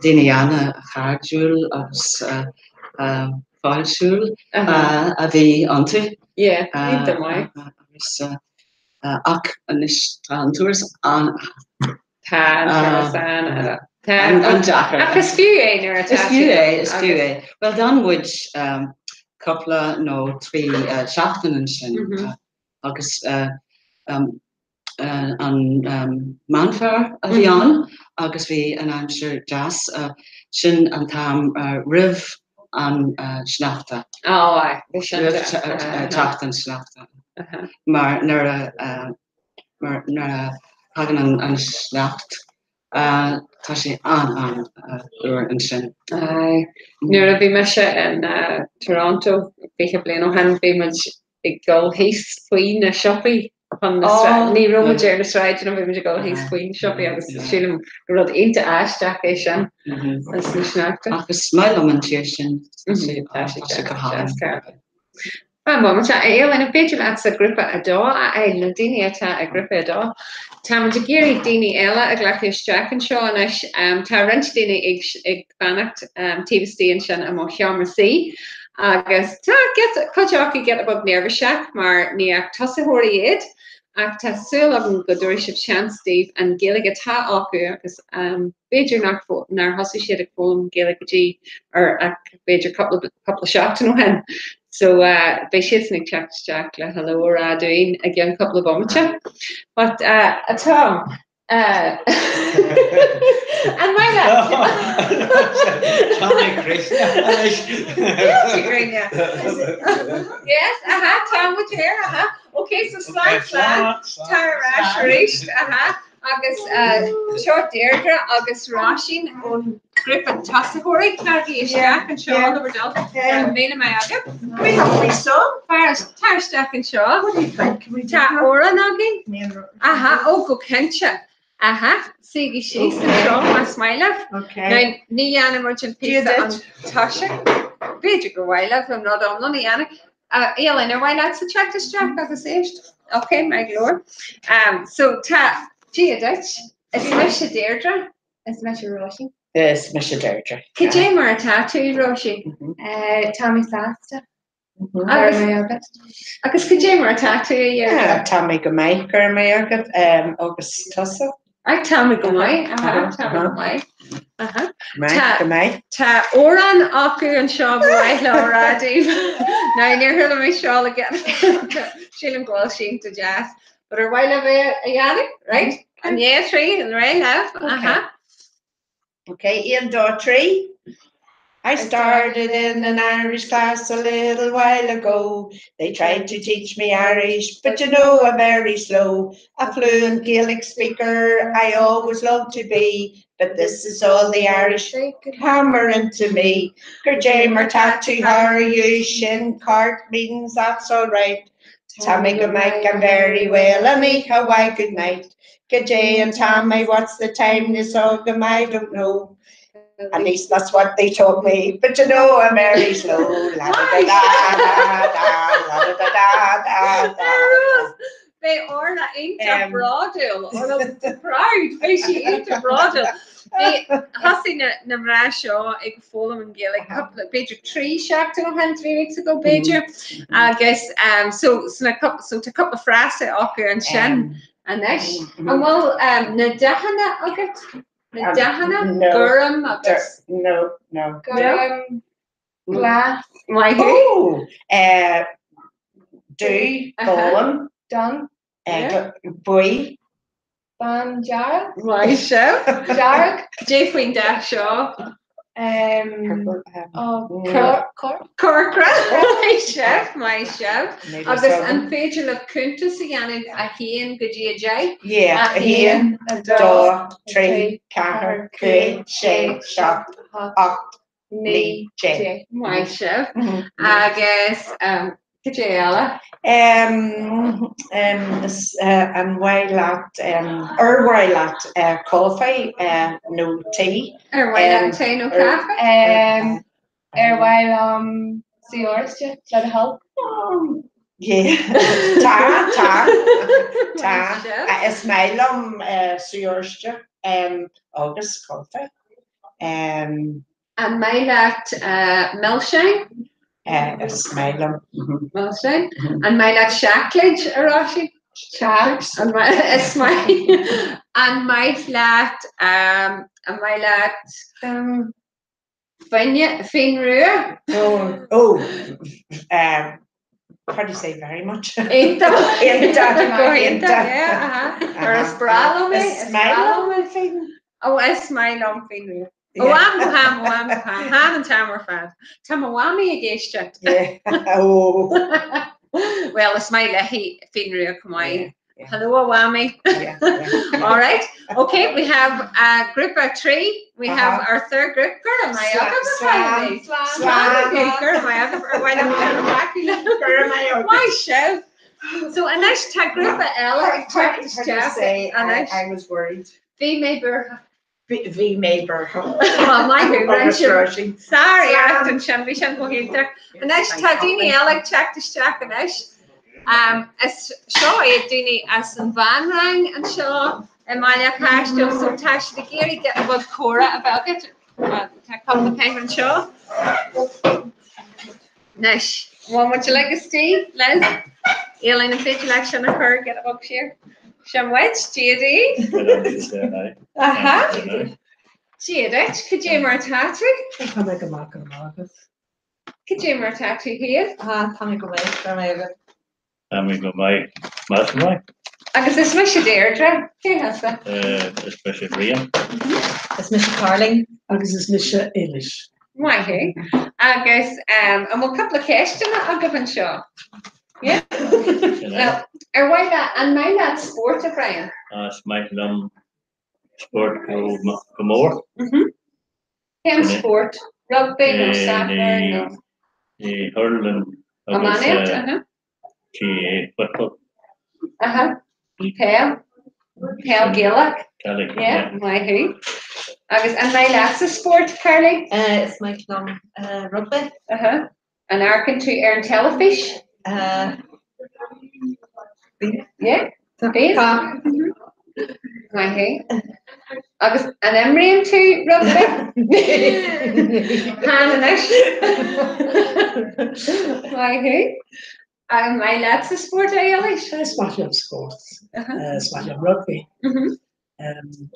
daine anna cháidúil agus fáilsúil a bhí antu. Ach anis an túras an agus fiú é. Well dan would coupla nó trí seachtain an sin agus an manfar a bhí an agus bhí an answer jazz sin an tam rih an snachta. Teachtain snachta. Maar naar hagen an snacht tá sé an an sin. Nuair a bhí me se in Toronto bhí blian ó hen bhí man ag go híos faoin na shoppaí ní roidir na sráid an bhí go híos faoin shoppaí agus sílim go rud inta eisteach é sin as na snaachta. Agus smail am an tíir sin go háin. éil ina féidir le a grúpa adá a na daine atá a grúpa adá. Tá man de géirí daine eile a ghlaithíteach an seo tá rint daine ag bannacht tíbhtíon sin am cheamar sí. Agus tá chuteach i get above nervseach mar ní ach tasaitheoirí iad ach tá súil an go dúir sib sean Steve an géalaige tá acu agus féidir nar hasú siad ag fóm géala gotí ar ach féidir couple seachtain ó hen. So bei siad nig teach le hello a doin a gin couple of bommete. But atá and my yes, Tom with hair, okay, so slide, tire rash, reached, agus short Deirdre, agus Rasheen on grip and tassahory, Clarky is Jack and Shaw, the result, Maina Mayaga. We have a song, tire stack and Shaw. What do you think? Can we tap Ora Noggy? Oh, go Kencha. Sigi she's and Shaw, my smiler. Okay. Now, Niana Merchant Pizza and Tasha. Beja go while I'm not on Niana. Elena, why not to check this track as a saved? Okay, my lord. So, ta. Gia Dutch, is Misha Deirdre? Is Misha Roshi? Yes, Misha Deirdre. Could you mar a tattoo, Roshi? Tommy Sasta. Agus could you mar a tattoo? Yeah, Tommy Gomay, Kermayagat, August Tussa. Tommy Gomay, Tommy Gomay. Ta Oran Aku and Shaw Boy Laura Dave. Now near her my shawl again. She'll go she to jazz. But are while of a yannick, right? And yeah, 3 and right half. Okay, Ian Daughtry. I started in an Irish class a little while ago. They tried to teach me Irish, but you know I'm very slow. A fluent Gaelic speaker I always love to be, but this is all the Irish they could hammer into me. Gerjamer tattoo how are you? Shin cart meetings, that's all right. Tommy go make I'm very well, Anika, why good night. Gajay and Tommy, what's the time this autumn? I don't know. At least that's what they told me. But you know I'm very slow. La da da da da da da da. They are not into broadel or the proud. She into broadel. Hassin na mra seo ag fólam an Gaelic couple of Beidr 3 seachtain ó hen 3 weeks ago Beidr agus so to couple of frasa acu an sin anis and well na dahana agat na dahana gurum agus no gurum glass my oh do golem done boy Ban Jarrett, my chef, Jarrett, Jeffrey Dash Shaw, Corcoran, my chef, agus an féidir le cúnta sa gheann a híon go dtí a dé. Yeah, a híon, dó, trí, cahar, cé, sé, seach, acht, ní, dé. My chef, agus Ella. And while at coffee, no tea. While tea, no coffee. While see yours, that help. Yeah. Ta. Ismailum yours, August coffee. And my lat milkshake. Ismailum. Milkshake. And my lat shaklage, Arashi. Shacks. And my Ismail. And my lat Finru. How do you say very much? Inta. Inta. Yeah. Or a spralo me. Smile thing. Oh, a smile on Finru. Oh, I'm ham and tam are fad. Tamawami against Yeah. Oh. Well, a smile he Finru come on. Hello, Wami. All right. Okay, we have a group of 3. We have our third group. Girl, my my show. So, a nice group of Ella. I was worried. V Mayber. V Mayber. Oh, my goodness. Sorry, I have to shambi shambo here. A nice Tadini Ella check the stack and ice. As Shaw Dini as an van rang and Shaw and Maya Cash still so Tash the Geary get about Cora about it. Come the penguin Shaw. Nice. One would you like a Steve? Les? Aileen and Fitch election of her get a book here. Sham Wedge, GD. GD, could you more tattoo? I can make a mark of August. Could you more tattoo here? Can go away. And we go by Mastermind, Agus is Misha Deirdre. Who has that? especially Rian. It's Misha Carling. Agus is Misha Eilish. Why hey? Agus and we'll couple of questions I'll give and show. Yeah. Now, why that and my lad sport of Brian? Michael sport go more. Him sport. Rugby, no soccer, no. Hurling. Football. Pale Gaelic. Yeah, my who. Agus and my last sport, Carly. It's my club rugby. And Arkin to Erin Telefish. Yeah. My who. Agus and Emery to rugby. Hannah. My who. My lads a sport Eilish. Smash sports. Smash rugby.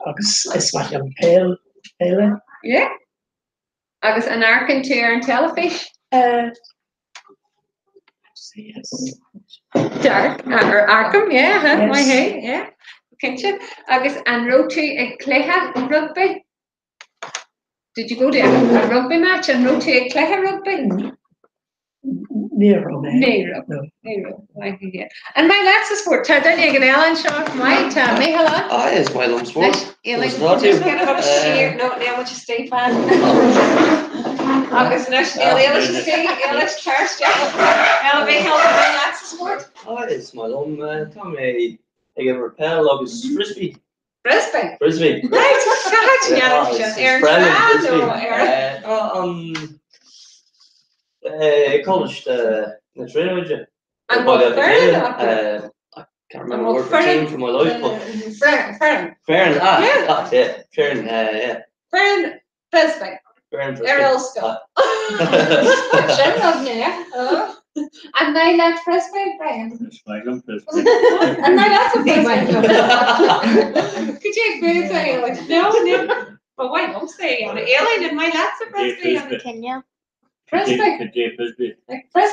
Agus smash pale. Yeah. Agus an Arkin to Erin Telefish. Yes. Dark or Arkham, yeah, my hey, yeah. Kitchen. Agus and road to a Cleha rugby. Did you go to a rugby match and road to a Cleha rugby? Nero. And my lads is sport. Then you can Ellen shot my time. Hello. Ah, yes, my lump sport. Just get a share. No, now what you stay fan. August national Irish stay Irish church. Ella be held my lads sport. Ah, yes, my lump. Tommy, I give repel. August frisbee. Frisbee. Right. College the trainer with you. And what I can't remember the word for team for my life, but Fern, yeah. Fern Frisbee. Errol Scott. And my lad Frisbee, Brian. And my lad's a Frisbee. Could you agree with me? No. But why don't say Aileen and my lad's a Frisbee. Kenya. Frisbee,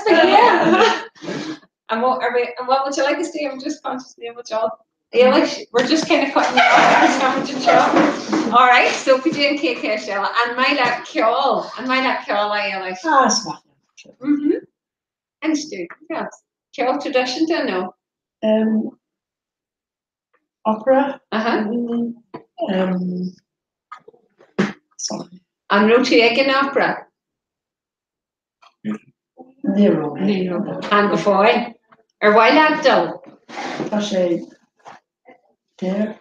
yeah. And what would you like to see? I'm just consciously of a job. We're just kind of cutting you off. All right, so could you and KK Shella and my lad Kjol I like. Smart. And Stu, yes. Kjol tradition to know. Opera. Sorry. And Roti Egg opera. Nero. And before or why lad though? There.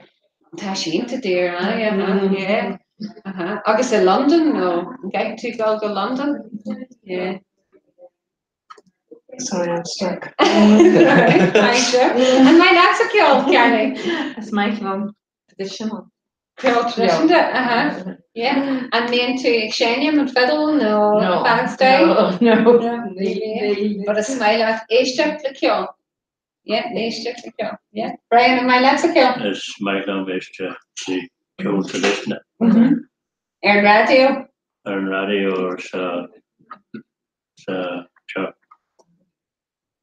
Tashi into there, yeah. August in London, no. Okay, to go to London. Yeah. Sorry, I'm stuck. Right, and my lad's a kill, Carly. It's my club. Traditional. Kill tradition, yeah. And me into Xenium and Fiddle, no. Balance Day. No. But a smile at Asia the kill. Yeah, Asia the kill. Yeah. Brian and my lad's a kill. It's my club is to the cool tradition. Air radio. An radio sa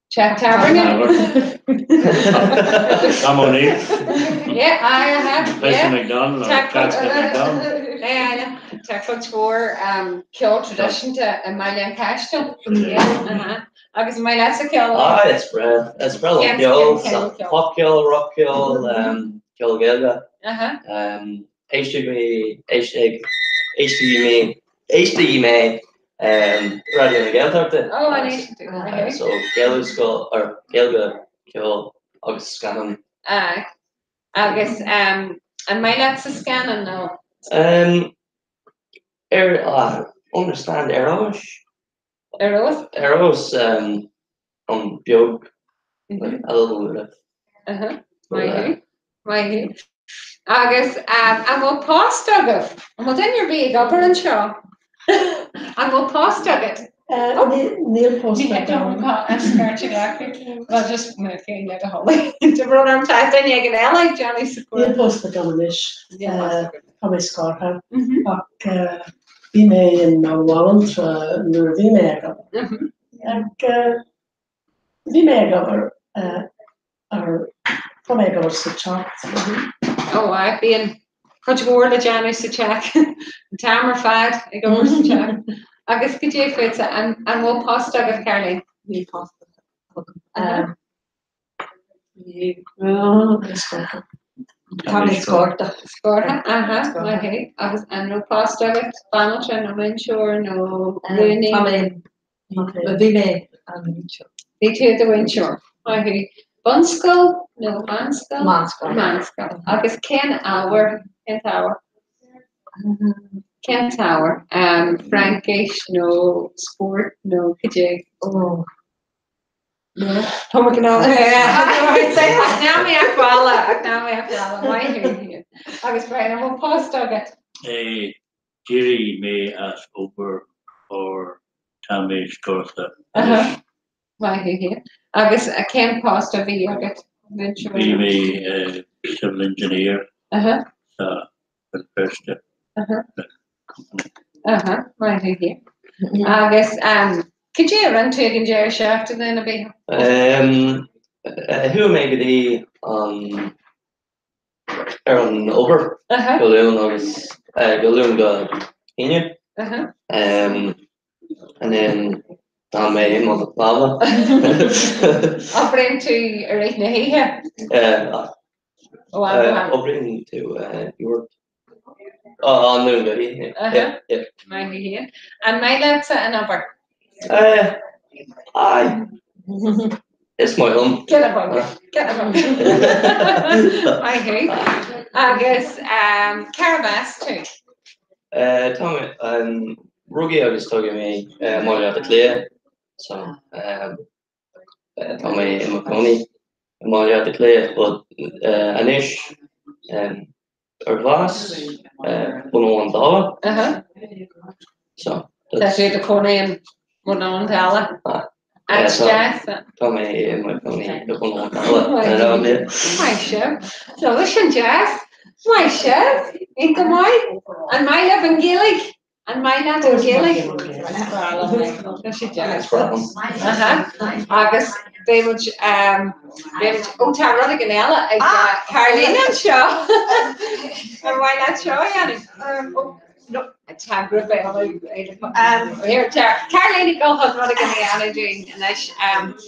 Chat Tavern. Monique. Yeah, I have. Lisa Yeah. McDonald or Catskill McDonald. Yeah, Tech for kill tradition to Mylan Cashton. Yeah, agus my lads a kill. Ah, it's spread on kills, pop kill, rock kill, kill Gilga. HDMA, radio na Geltarte. Oh, I need to do that. So Gilga skull or Gilga kill agus scanning. Agus and my lads a scanning now. Understand Eros. Eros on Biog, like a little bit. My agus I'm a post agaf. I'm in your big upper and show. I'm a post agaf. Neil post Well, just making it a holy. To run our time, then you can like Johnny support. Neil post the how I score her. Bhí mé in Warren nuair bhí mé agam. Bhí mé agam ar tá mé agam sa chat. Oh, I've been chuid mór le Johnny sa chat. Tamar fad ag go mór sa chat. Agus go dé fuite an bhfuil post agah Caroline. Ní post. Tommy scorta. Okay. Agus and no post agah Banach no Winshore, no Looney. Bhí mé an Winshore. Bhí tú the Winshore. Okay. Bunskill, no Manskill. Manskill. Agus Ken Tower. Frankish, no Sport, no Kijig. Oh. No. Thomas can all. Now me a Why here? Agus Brian, I'm post agad. Jerry may ask over for Tammy Scorsa. Why here? Agus a Ken post of the agad. Be me civil engineer. For the first step. Why here? Agus could you run to a Jerry Shaft and then a bit? Who maybe the Aaron over Galoon agus Galoon go Kenya. And then Tom may him on the lava. Offering to Arena here. Offering to York. Oh, no, yeah. My here. And my lads an upper. It's my home. Get up. I hate. I guess Carabas too. Tommy, Ruggie, I was talking me more at the clear. So, Tommy in McConey, more at the clear, but Anish, glass, $101. So, that's it, the Coney $101. And Jazz. Tommy in McConey, $101. My chef. So, listen, Jazz. My chef. In Kamoy. And my love in Gaelic. And my not in Gaelic. August. They would Tara Rodiganella Caroline and show. And why not show Yanni? No, it's time group. Here, Caroline go home Rodiganella doing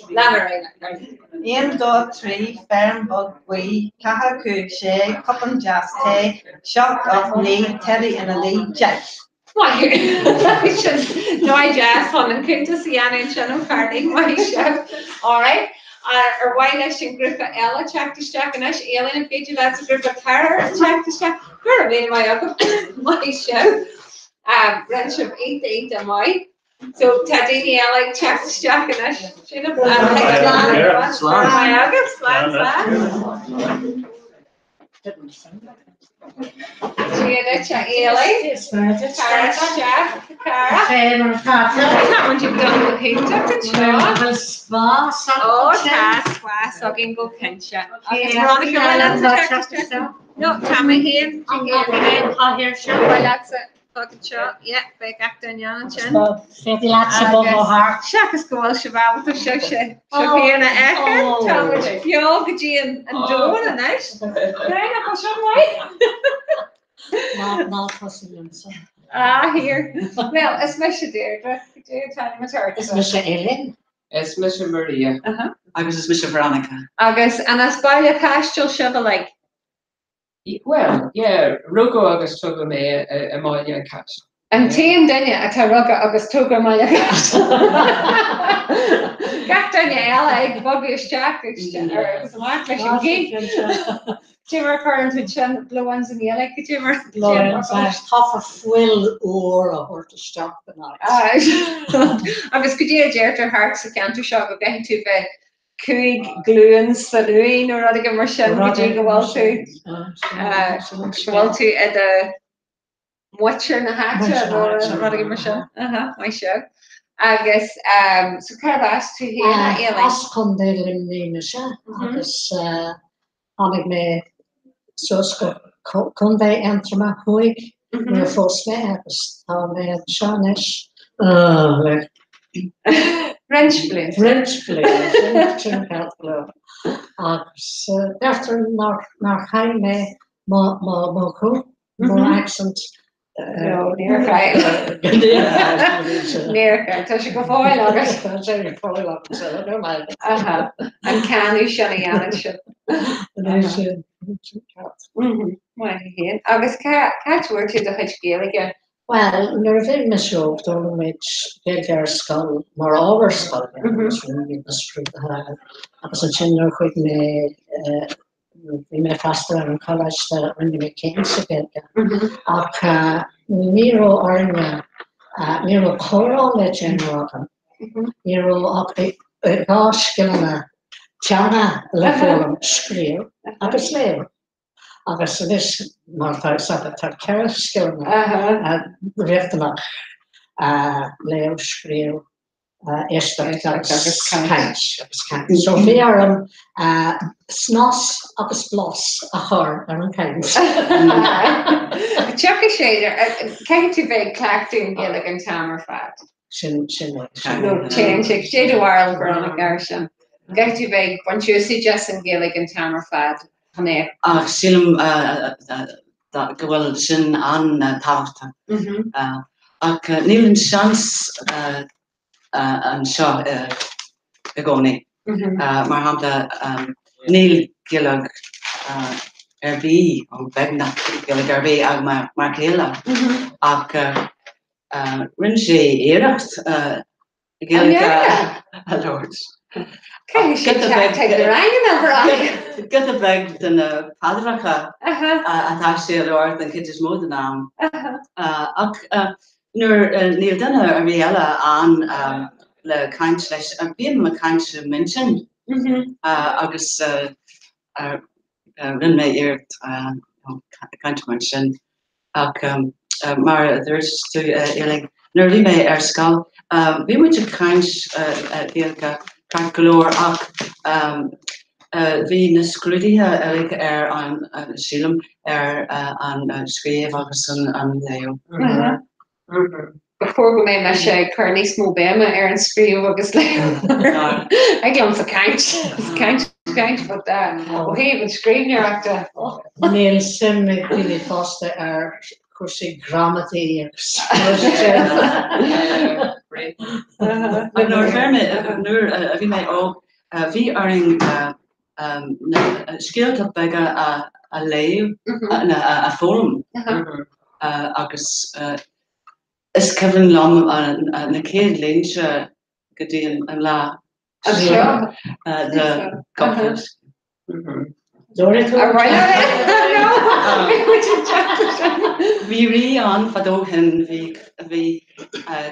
Lamarina. Ian dog tree, firm bug wee, Caha cook shay, cup and jazz tay, shock of knee, Teddy and a lead jack. Why? No, I jazz on and came to see Anna and Shannon Carney, my chef. All right. Or why not she group of Ella, check the stack, and Ash Alien and Fiji, that's a group of Tara, check the stack. Her name, my chef. Branch of 8 and my. So Tadini Ella, check the stack, and Ash. She knows Fucking shot, yeah, big actor in Jan and Chin. Fetty lads above my heart. Shakas go well shabab to show she. Shafiana Ecker, Thomas Fioga Jean and Joan and Ash. Diana Pashan Not possible. Here. Well, it's Misha Deirdre. Tell me her. It's Misha Ellen. It's Misha Maria. Agus is Misha Veronica. Agus and as Baila Castle Chevrolet. Well, yeah, Rugo Agus took me a Malia catch. And Tian Danya at Taruga Agus Toga Maya Castle. Gat Danya Ella, Bobby's Jack, or Smart Fishing Geek. Jimmer current with Chin, blue ones in the yellow, Jimmer. Lawrence, half a full or to stop the night. Agus could you dare to hearts a canter shop of getting to bed? Cúig glúin sa luin ó rud mar sin go dtí go bhfuil tú bhfuil tú ag a muir na háte rud mar sin mai seo agus so chuirhas tú héana éile. As chun déile lína se agus tháinig mé suasca chun bheith antrama chuig nuair fós mé agus tá mé an seanis French blue. Agus after nach chaim mé má chu má accent. No, near guy. Near guy. So she go fáil agus. She fáil agus. No mind. And canú sinna ann sin. Mai hén. Agus catúir tú do chuid géalaige. Well, nuair bhí me seo dul méid béar scoil mar ábhar scoil agus an sin nuair chuig mé bhí mé freistal an college de rinne mé céim sa béilge ach ní raibh airne ní raibh chomhrán le déanrágan ní raibh ach gá scileanna teanna le fólam scríal agus léir. Agus is mar tá ceir scileanna réachtanach léamh scríal éisteach agus caint. So bhí arm snás agus blas a chur ar an caint. Tucha sé cé tú bheith clachtú an Gaeilge an tamar fad? Sin No change sé bhhail brona gar sin. Gaith tú bheith buintúsaí just an Gaeilge an tamar fad? Ach sílim go bhfuil sin an tábhachta. Ach níl seans an seo i gcónaí. Mar hápla níl Gaeilge ar bhí ó beagnach Gaeilge ar bhí ag mar chéile. Ach rinne sé éireacht Gaeilge a Lord. Get a bag den padracha atá sé Lord an kid is mód an am. Nuair níl dunne ar bhí eile an le caint leis a bhíon me caint mintin agus rinne mé éireacht caint mar sin ach mar dúirt tú éiling nuair bhí mé ar scoil bhí muid a caint Gaeilge caint golóir ach bhí na scrúdaithe ar an sílim ar an scríomh agus an léo. Before go mé me sé chu níos mó béime ar an scríomh agus léo. Ag an sa caint but ó híomh an scríbnearachta. Níl sim ag fásta ar chusaí gramataí Nuair nuair a bhí mé ó bhí aring scéalta beige a léamh a fólam agus is ceann lom na céad léinse go dtí an lá de copas. Bhí rí an fadóhin bhí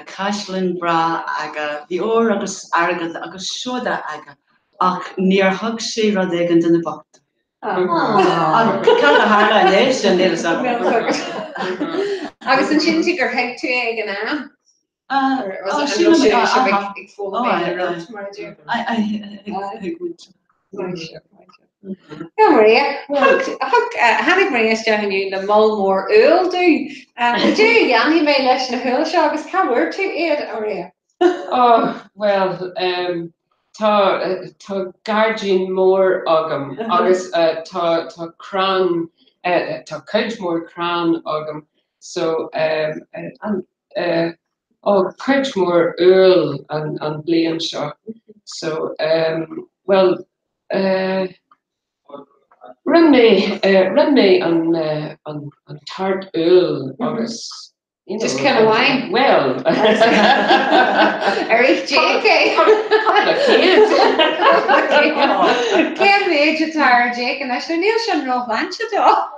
caiislinn bra aga bhí ó agus agad agus siúda aga ach níor thug sé rud éigean duna bachta. Ceann a hála lééis sin lélas agus an sin gur heag tú ag an Ja, Maria, hannig Maria stehan le Mulmore Earl do. Do Yanni may leis na hill agus how were to it, Maria? Oh, well, tá guardian mór agam, agus tá cran, tá cuid mór cran agam, so cuid mór Earl an blian seo. So, well, run me an tart Earl agus. Just kind of wine. Well, Eric JK. Can't be age of tired, Jake, and I should Neil should know lunch at all.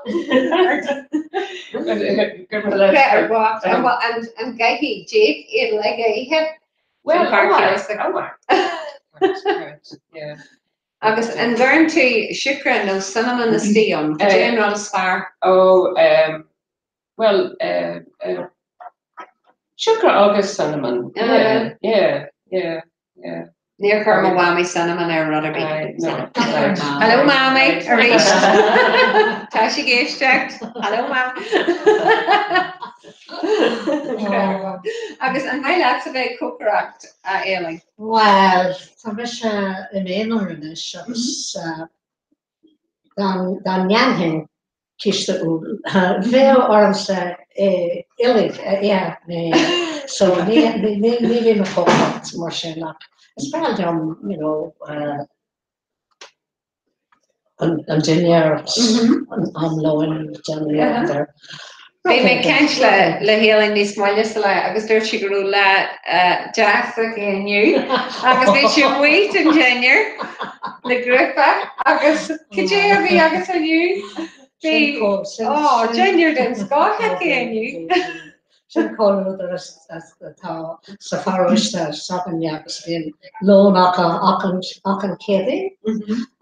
Better walk and Gaggy Jake in like a hip. Well, yeah. August and learn to shukra no cinnamon the steon. Jane not as far. Oh, well, sugar August cinnamon. Yeah. Near Carmel Whammy cinnamon or Rutherby. No. Hello, Mammy. Tashi Gage checked. Hello, Mammy. August and my lads of a cookerakt ailing. Well, Thomas in English dan Janhen. Kiste veel armste illig, ja, nee. So nee me contact, Marcella. It's probably you know, engineers, low engineer there. They make catch le healing these smiles la agus there she grew la Jack again you agus they should wait engineer the group agus could you ever be agus on you. Oh, Junior didn't Scott again, you. Sin call as the Safarista, Sapan Yaps in Lone Akan Kedi,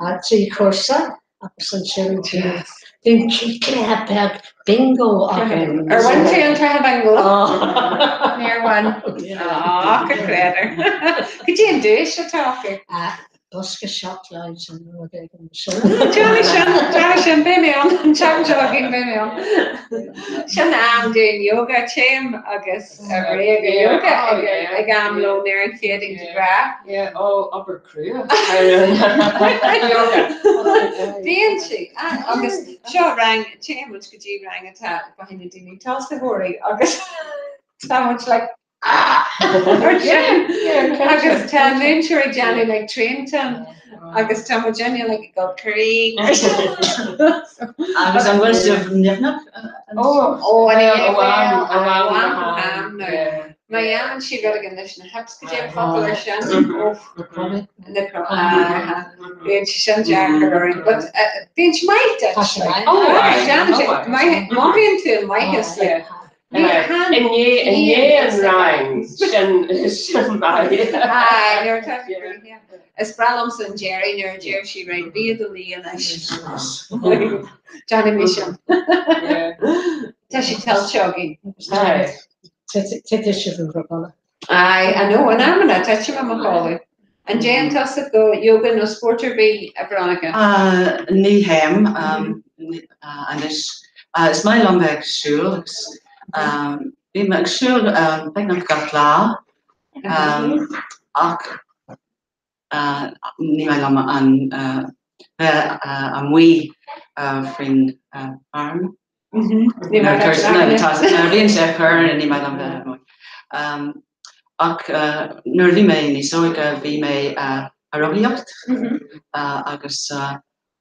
at T. Corsa, Upson Shillington. Then Clapback Bingo again. Or one two and try a bingo. Near one. Oh, good creator. Could you do it, talking? Buska shop lights and Johnny Shan baby on Cham jogging baby on. Shan am doing yoga chim August yoga again low near and kidding to grab. Yeah, oh upper crew. Being she August short rang chim which could you rang a tap behind the dingy toss the worry August so much like August tell me sure Johnny like train town. August tell Jenny like go Creek. August I'm going to Nipnip. My aunt she got a condition hips could you popular shan and she shan Jack but then she might my mom into my history. And rhyme. Hi, you're talking. As Bralums and Jerry, near Jerry, she ran via the Lee and I Johnny Mission. Does she tell Choggy? I know, and I'm gonna touch him on my collar. And Jane tells it go yoga no sporter be a Veronica. Nehem, and it's my long back school. Bí me siúl beag go lá ach ní me an mí fin farm. Bhíonn sé chur ní me ach nuair bhí mé ní sóige bhí mé a roíocht agus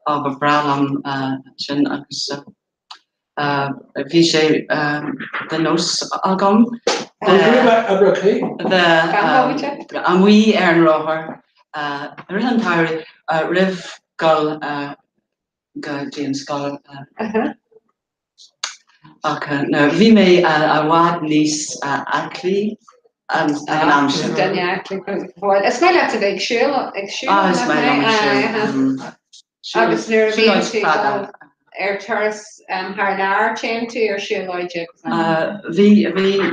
ábhar bralam sin agus bhí sé den nós agam an mí ar an ráthir ri an táir rih gal go dtíon scal ach bhí mé a bhád níos aclí an am sin. Is mé le ag siúil agus nuair bhí Tourist haar laar chain to your shoe logic. Vi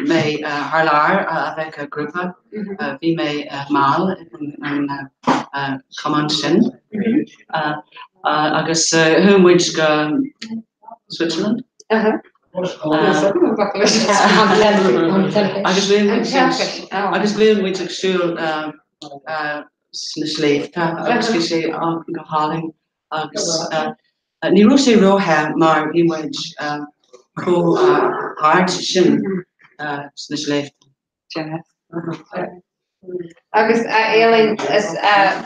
me haar laar avec a groepe. Vi me maal Command sin. Agus whomwich go Switzerland. Agus bhfuil muid agsúil sna sléifte agus go sé an go háling agus ní ru sé rothe mar bhí muid háart sin sna sléifte. Agus Aileen is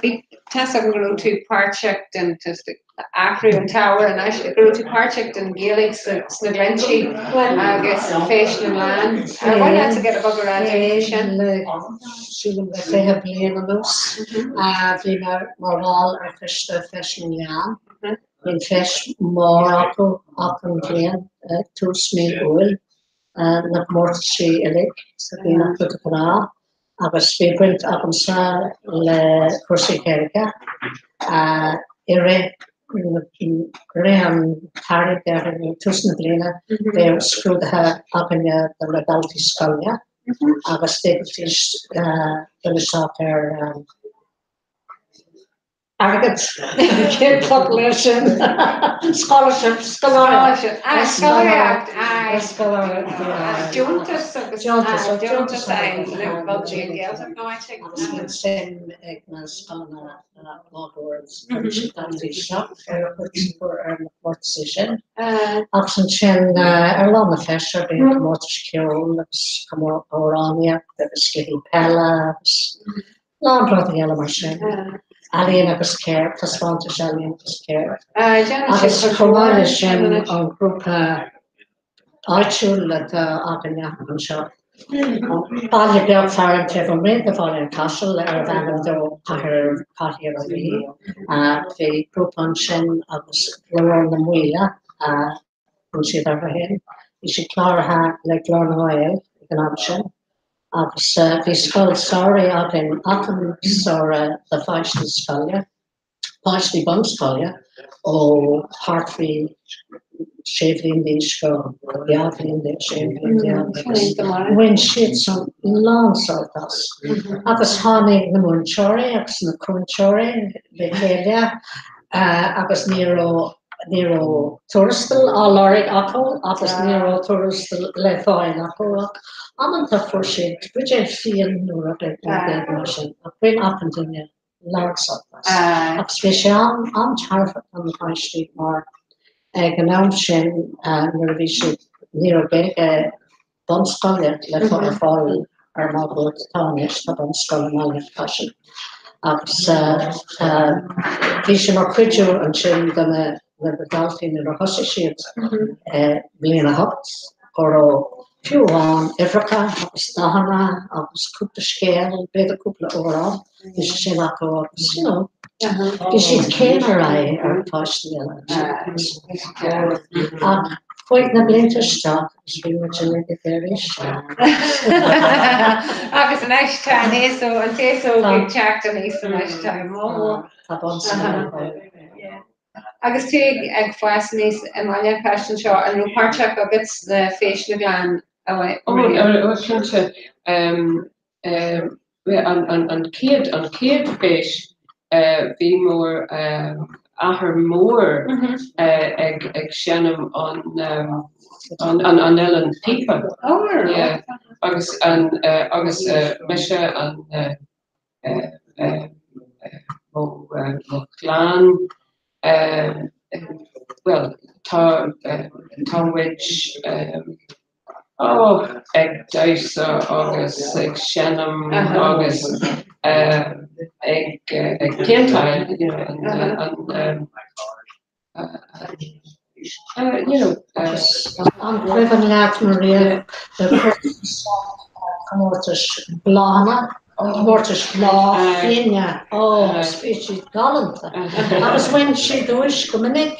big test of go to project and just Acre and Tower and I go to project and Gaelic Snaglenchi agus fashion land. I wanted to get a bug around education. They have been a loose. We wall or fish the fashion land. We fish more up and clean to smell oil and not more to see elec. So we not put the agus we went up and saw le Corsica. Graham Harry there in Tusnaglina, they screwed her up in the Legality Scholar. I was able to finish off her arrogant kid population scholarship. Juntas ein Belgian girls have no idea. Same Agnes on law boards. She done the shop for her position. Option Chen Erlana Fisher being promoted to come around here. There was Skitty Pella, Long Brother Yellow Machine. Alien agus care, Tasvantage Alien agus care. Agus Corona Shem on group Archul at Aganya and shop. Bally Bell Farm Trevor Mid, the following castle, or Vanado, her party of the group on Shem agus Lauren the Muila, when she'd ever him. You should Clara like Lorna Oil, an option. Agus bhí scoil sorry agin sorry the feisty scoile, feisty bun scoile ó Hartfree Shavlin Beach go Yavlin the Shavlin when shit some long saltas. Agus hánig na Munchori agus na Crunchori Bekelia agus Nero touristal á Lorig Akol agus Nero touristal le fáin Akol. I'm not for shit, which I feel no recognition. I've been up and doing lots of this. Especially I'm terrified on the High Street more. Ganamshin and we should near a big Bonscoll, left for a fall or model tarnish, the Bonscoll and all fashion. Vision or Quidjo and Chin than the Dolphin in a Hussy sheet, being a hut or few on Africa, Stahana, I was cooked the scale, bed a couple overall. You should not go, you know. You should camera or push the other. Quite the blinter stock, she was a little perish. Agus an eis time so an so big chat an is an eis time. Agus tuig ag fáisnís Amalia Passion Shaw an rúpáirteach agus le féisle glan Cinnte an céad féis bhí mór ahar mór ag seanam an Ellen Pipa. Agus meise an Clan well tá which ag daisa agus ag seanam agus ag Kintyre, I'm driven out Maria, the first Mortis Blana, Mortis Blana, oh, speechy gallant. I was when she does coming.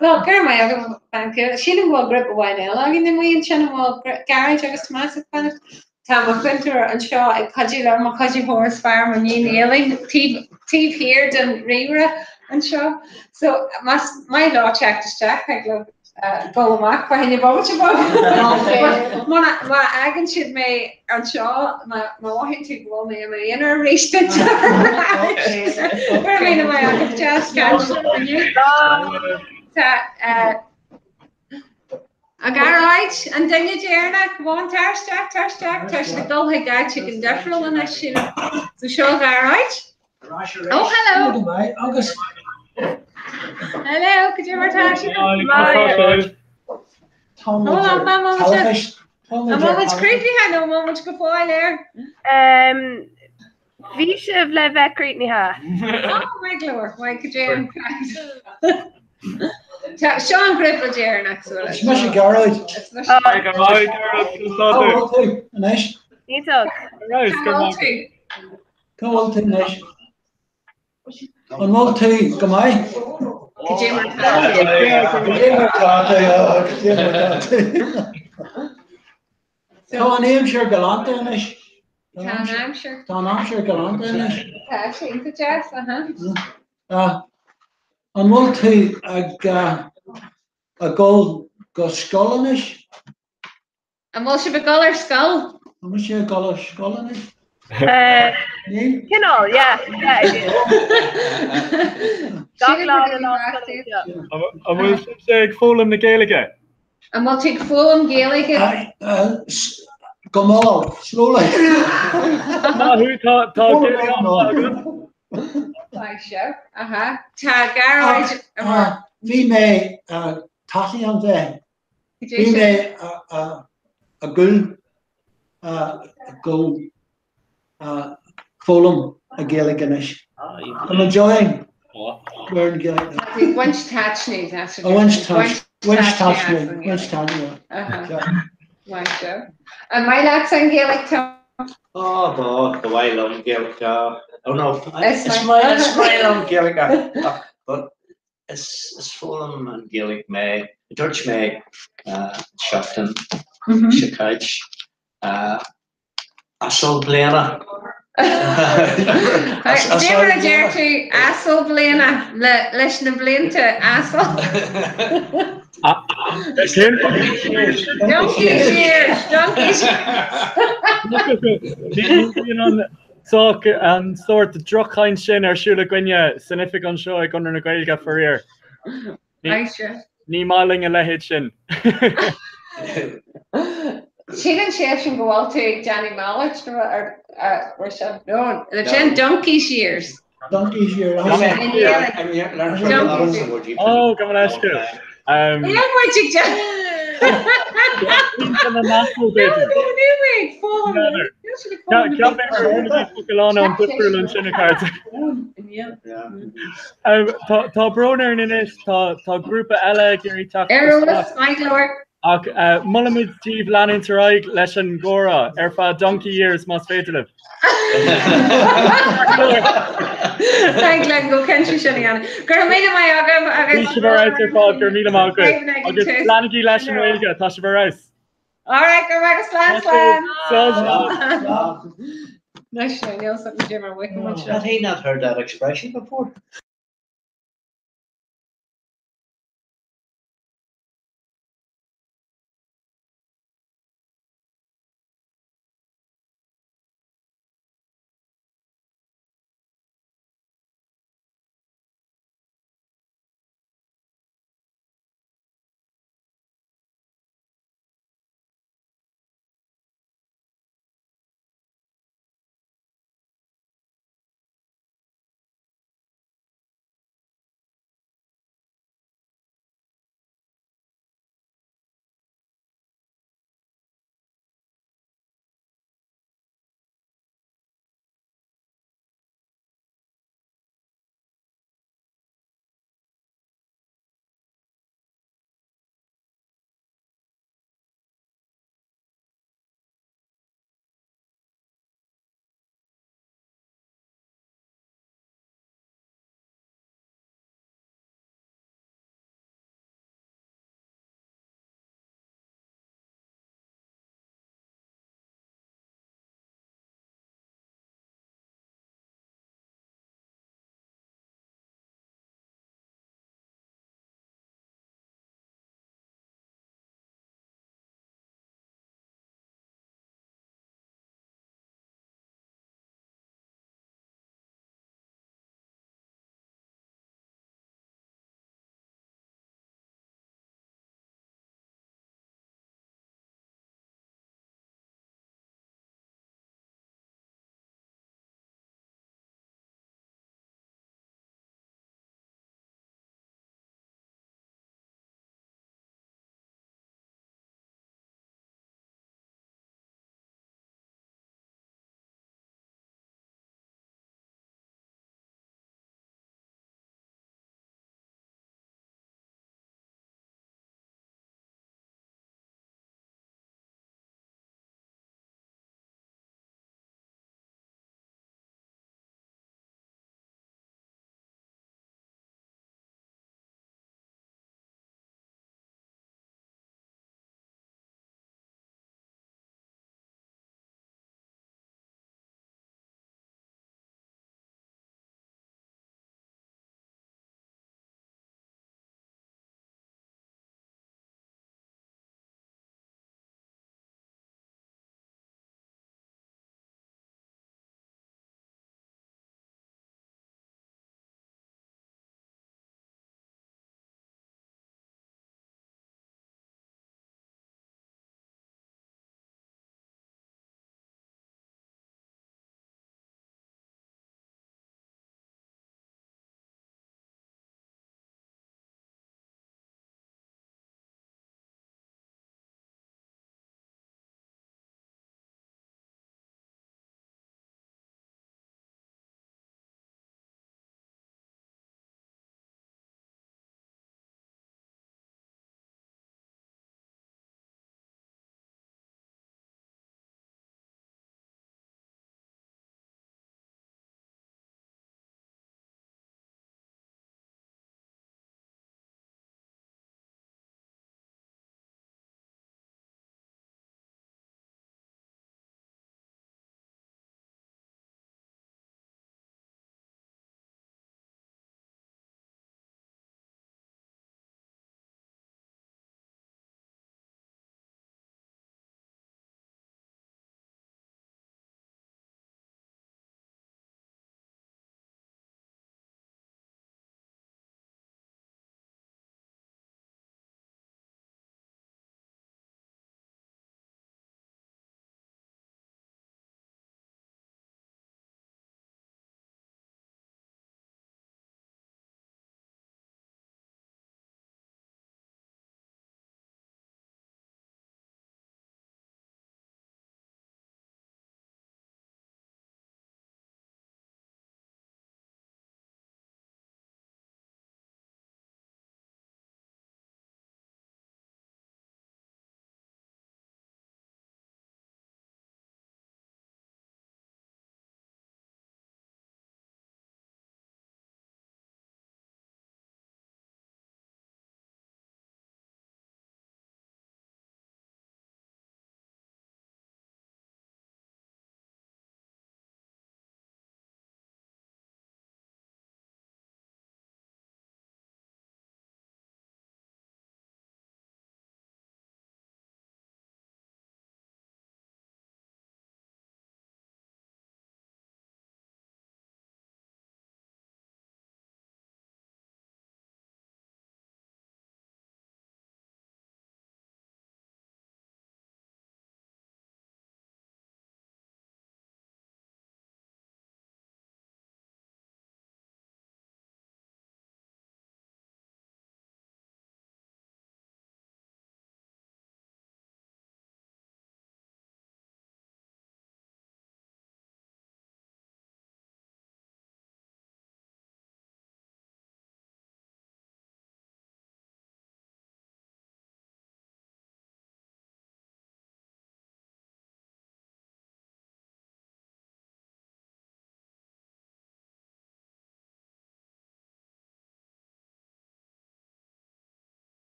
Well, gur mai agam bank sin bhil grip bhhain agin na mhaon sin bhil garage agus más fan tá a chuintear an seo ag cadí le má cadí horse farm an níon éling tíb hir den rire an seo so mai lá teachtasteach ag le Bolach fa hinne bo ma agin siid mé an seo ma wahin tú bhil mé ma inar réiste mé mai agin just a garáid an dunne déarna bháin tarsteach tar na dultha gaid si an defriúil an sin so seo garáid. Oh, hello. Agus. Hello, could you ever touch it? Hold on, a moment's creepy, I know, moment's go foil there. Visha le vecrit ni ha. Oh, regular, why could you? Sean Gripple Jer next to it. Smash a garage. Nice. You took. Come on, nice. On multi, come on. Tá an éimseir galanta inis. Tá amseir galanta inis. Tá sínta jazz, An multi ag a ggóil go scoil inis. An bhfuil si be golar scoil? An bhfuil si a golar scoil inis. Kinol, yeah. A bhfuil sé ag fólam na Gaeilge? A bhfuil tú ag fólam Gaeilge? Go mála, slowly. Náthú tá Gaeilge Tá seo, tá garáid. Bhí mé taithí an bheith. Bhí mé a gúil go fólam a Gaeilge inis. I'm enjoying learning Gaeilge. Winch touchny, that's a winch touchny. Right, sure. And my lads and Gaelic Tom. Oh, the way long Gaelic. Oh no, it's my long Gaelic. But it's Fulham and Gaelic May, Dutch May, Shafton, Shikaj, Asol Blena. Dimmer Jerry, Asol Blena, leis na blinta, Asol. Donkey shears. Talk and sort the drochain sin siúla gwine signific an seo ag gunnar na Gaeilge forir. Ní máling a lehéid sin. Sin an séf sin gohfuil tú ag Johnny Mallet or se no, the sin donkey shears. Donkey shears. Oh, come on, ask you. Tá broner in inis tá grúpa eile gurí tá ach mulamid tíobh lean interaig leis an góra fa donkey years más féidirlih. Thank you, go country shutting on. Girl, made my agam. Agus planigi leis an Gaeilge, tá rice. All right, go back to slam. Nice, I know something different. Had he not heard that expression before?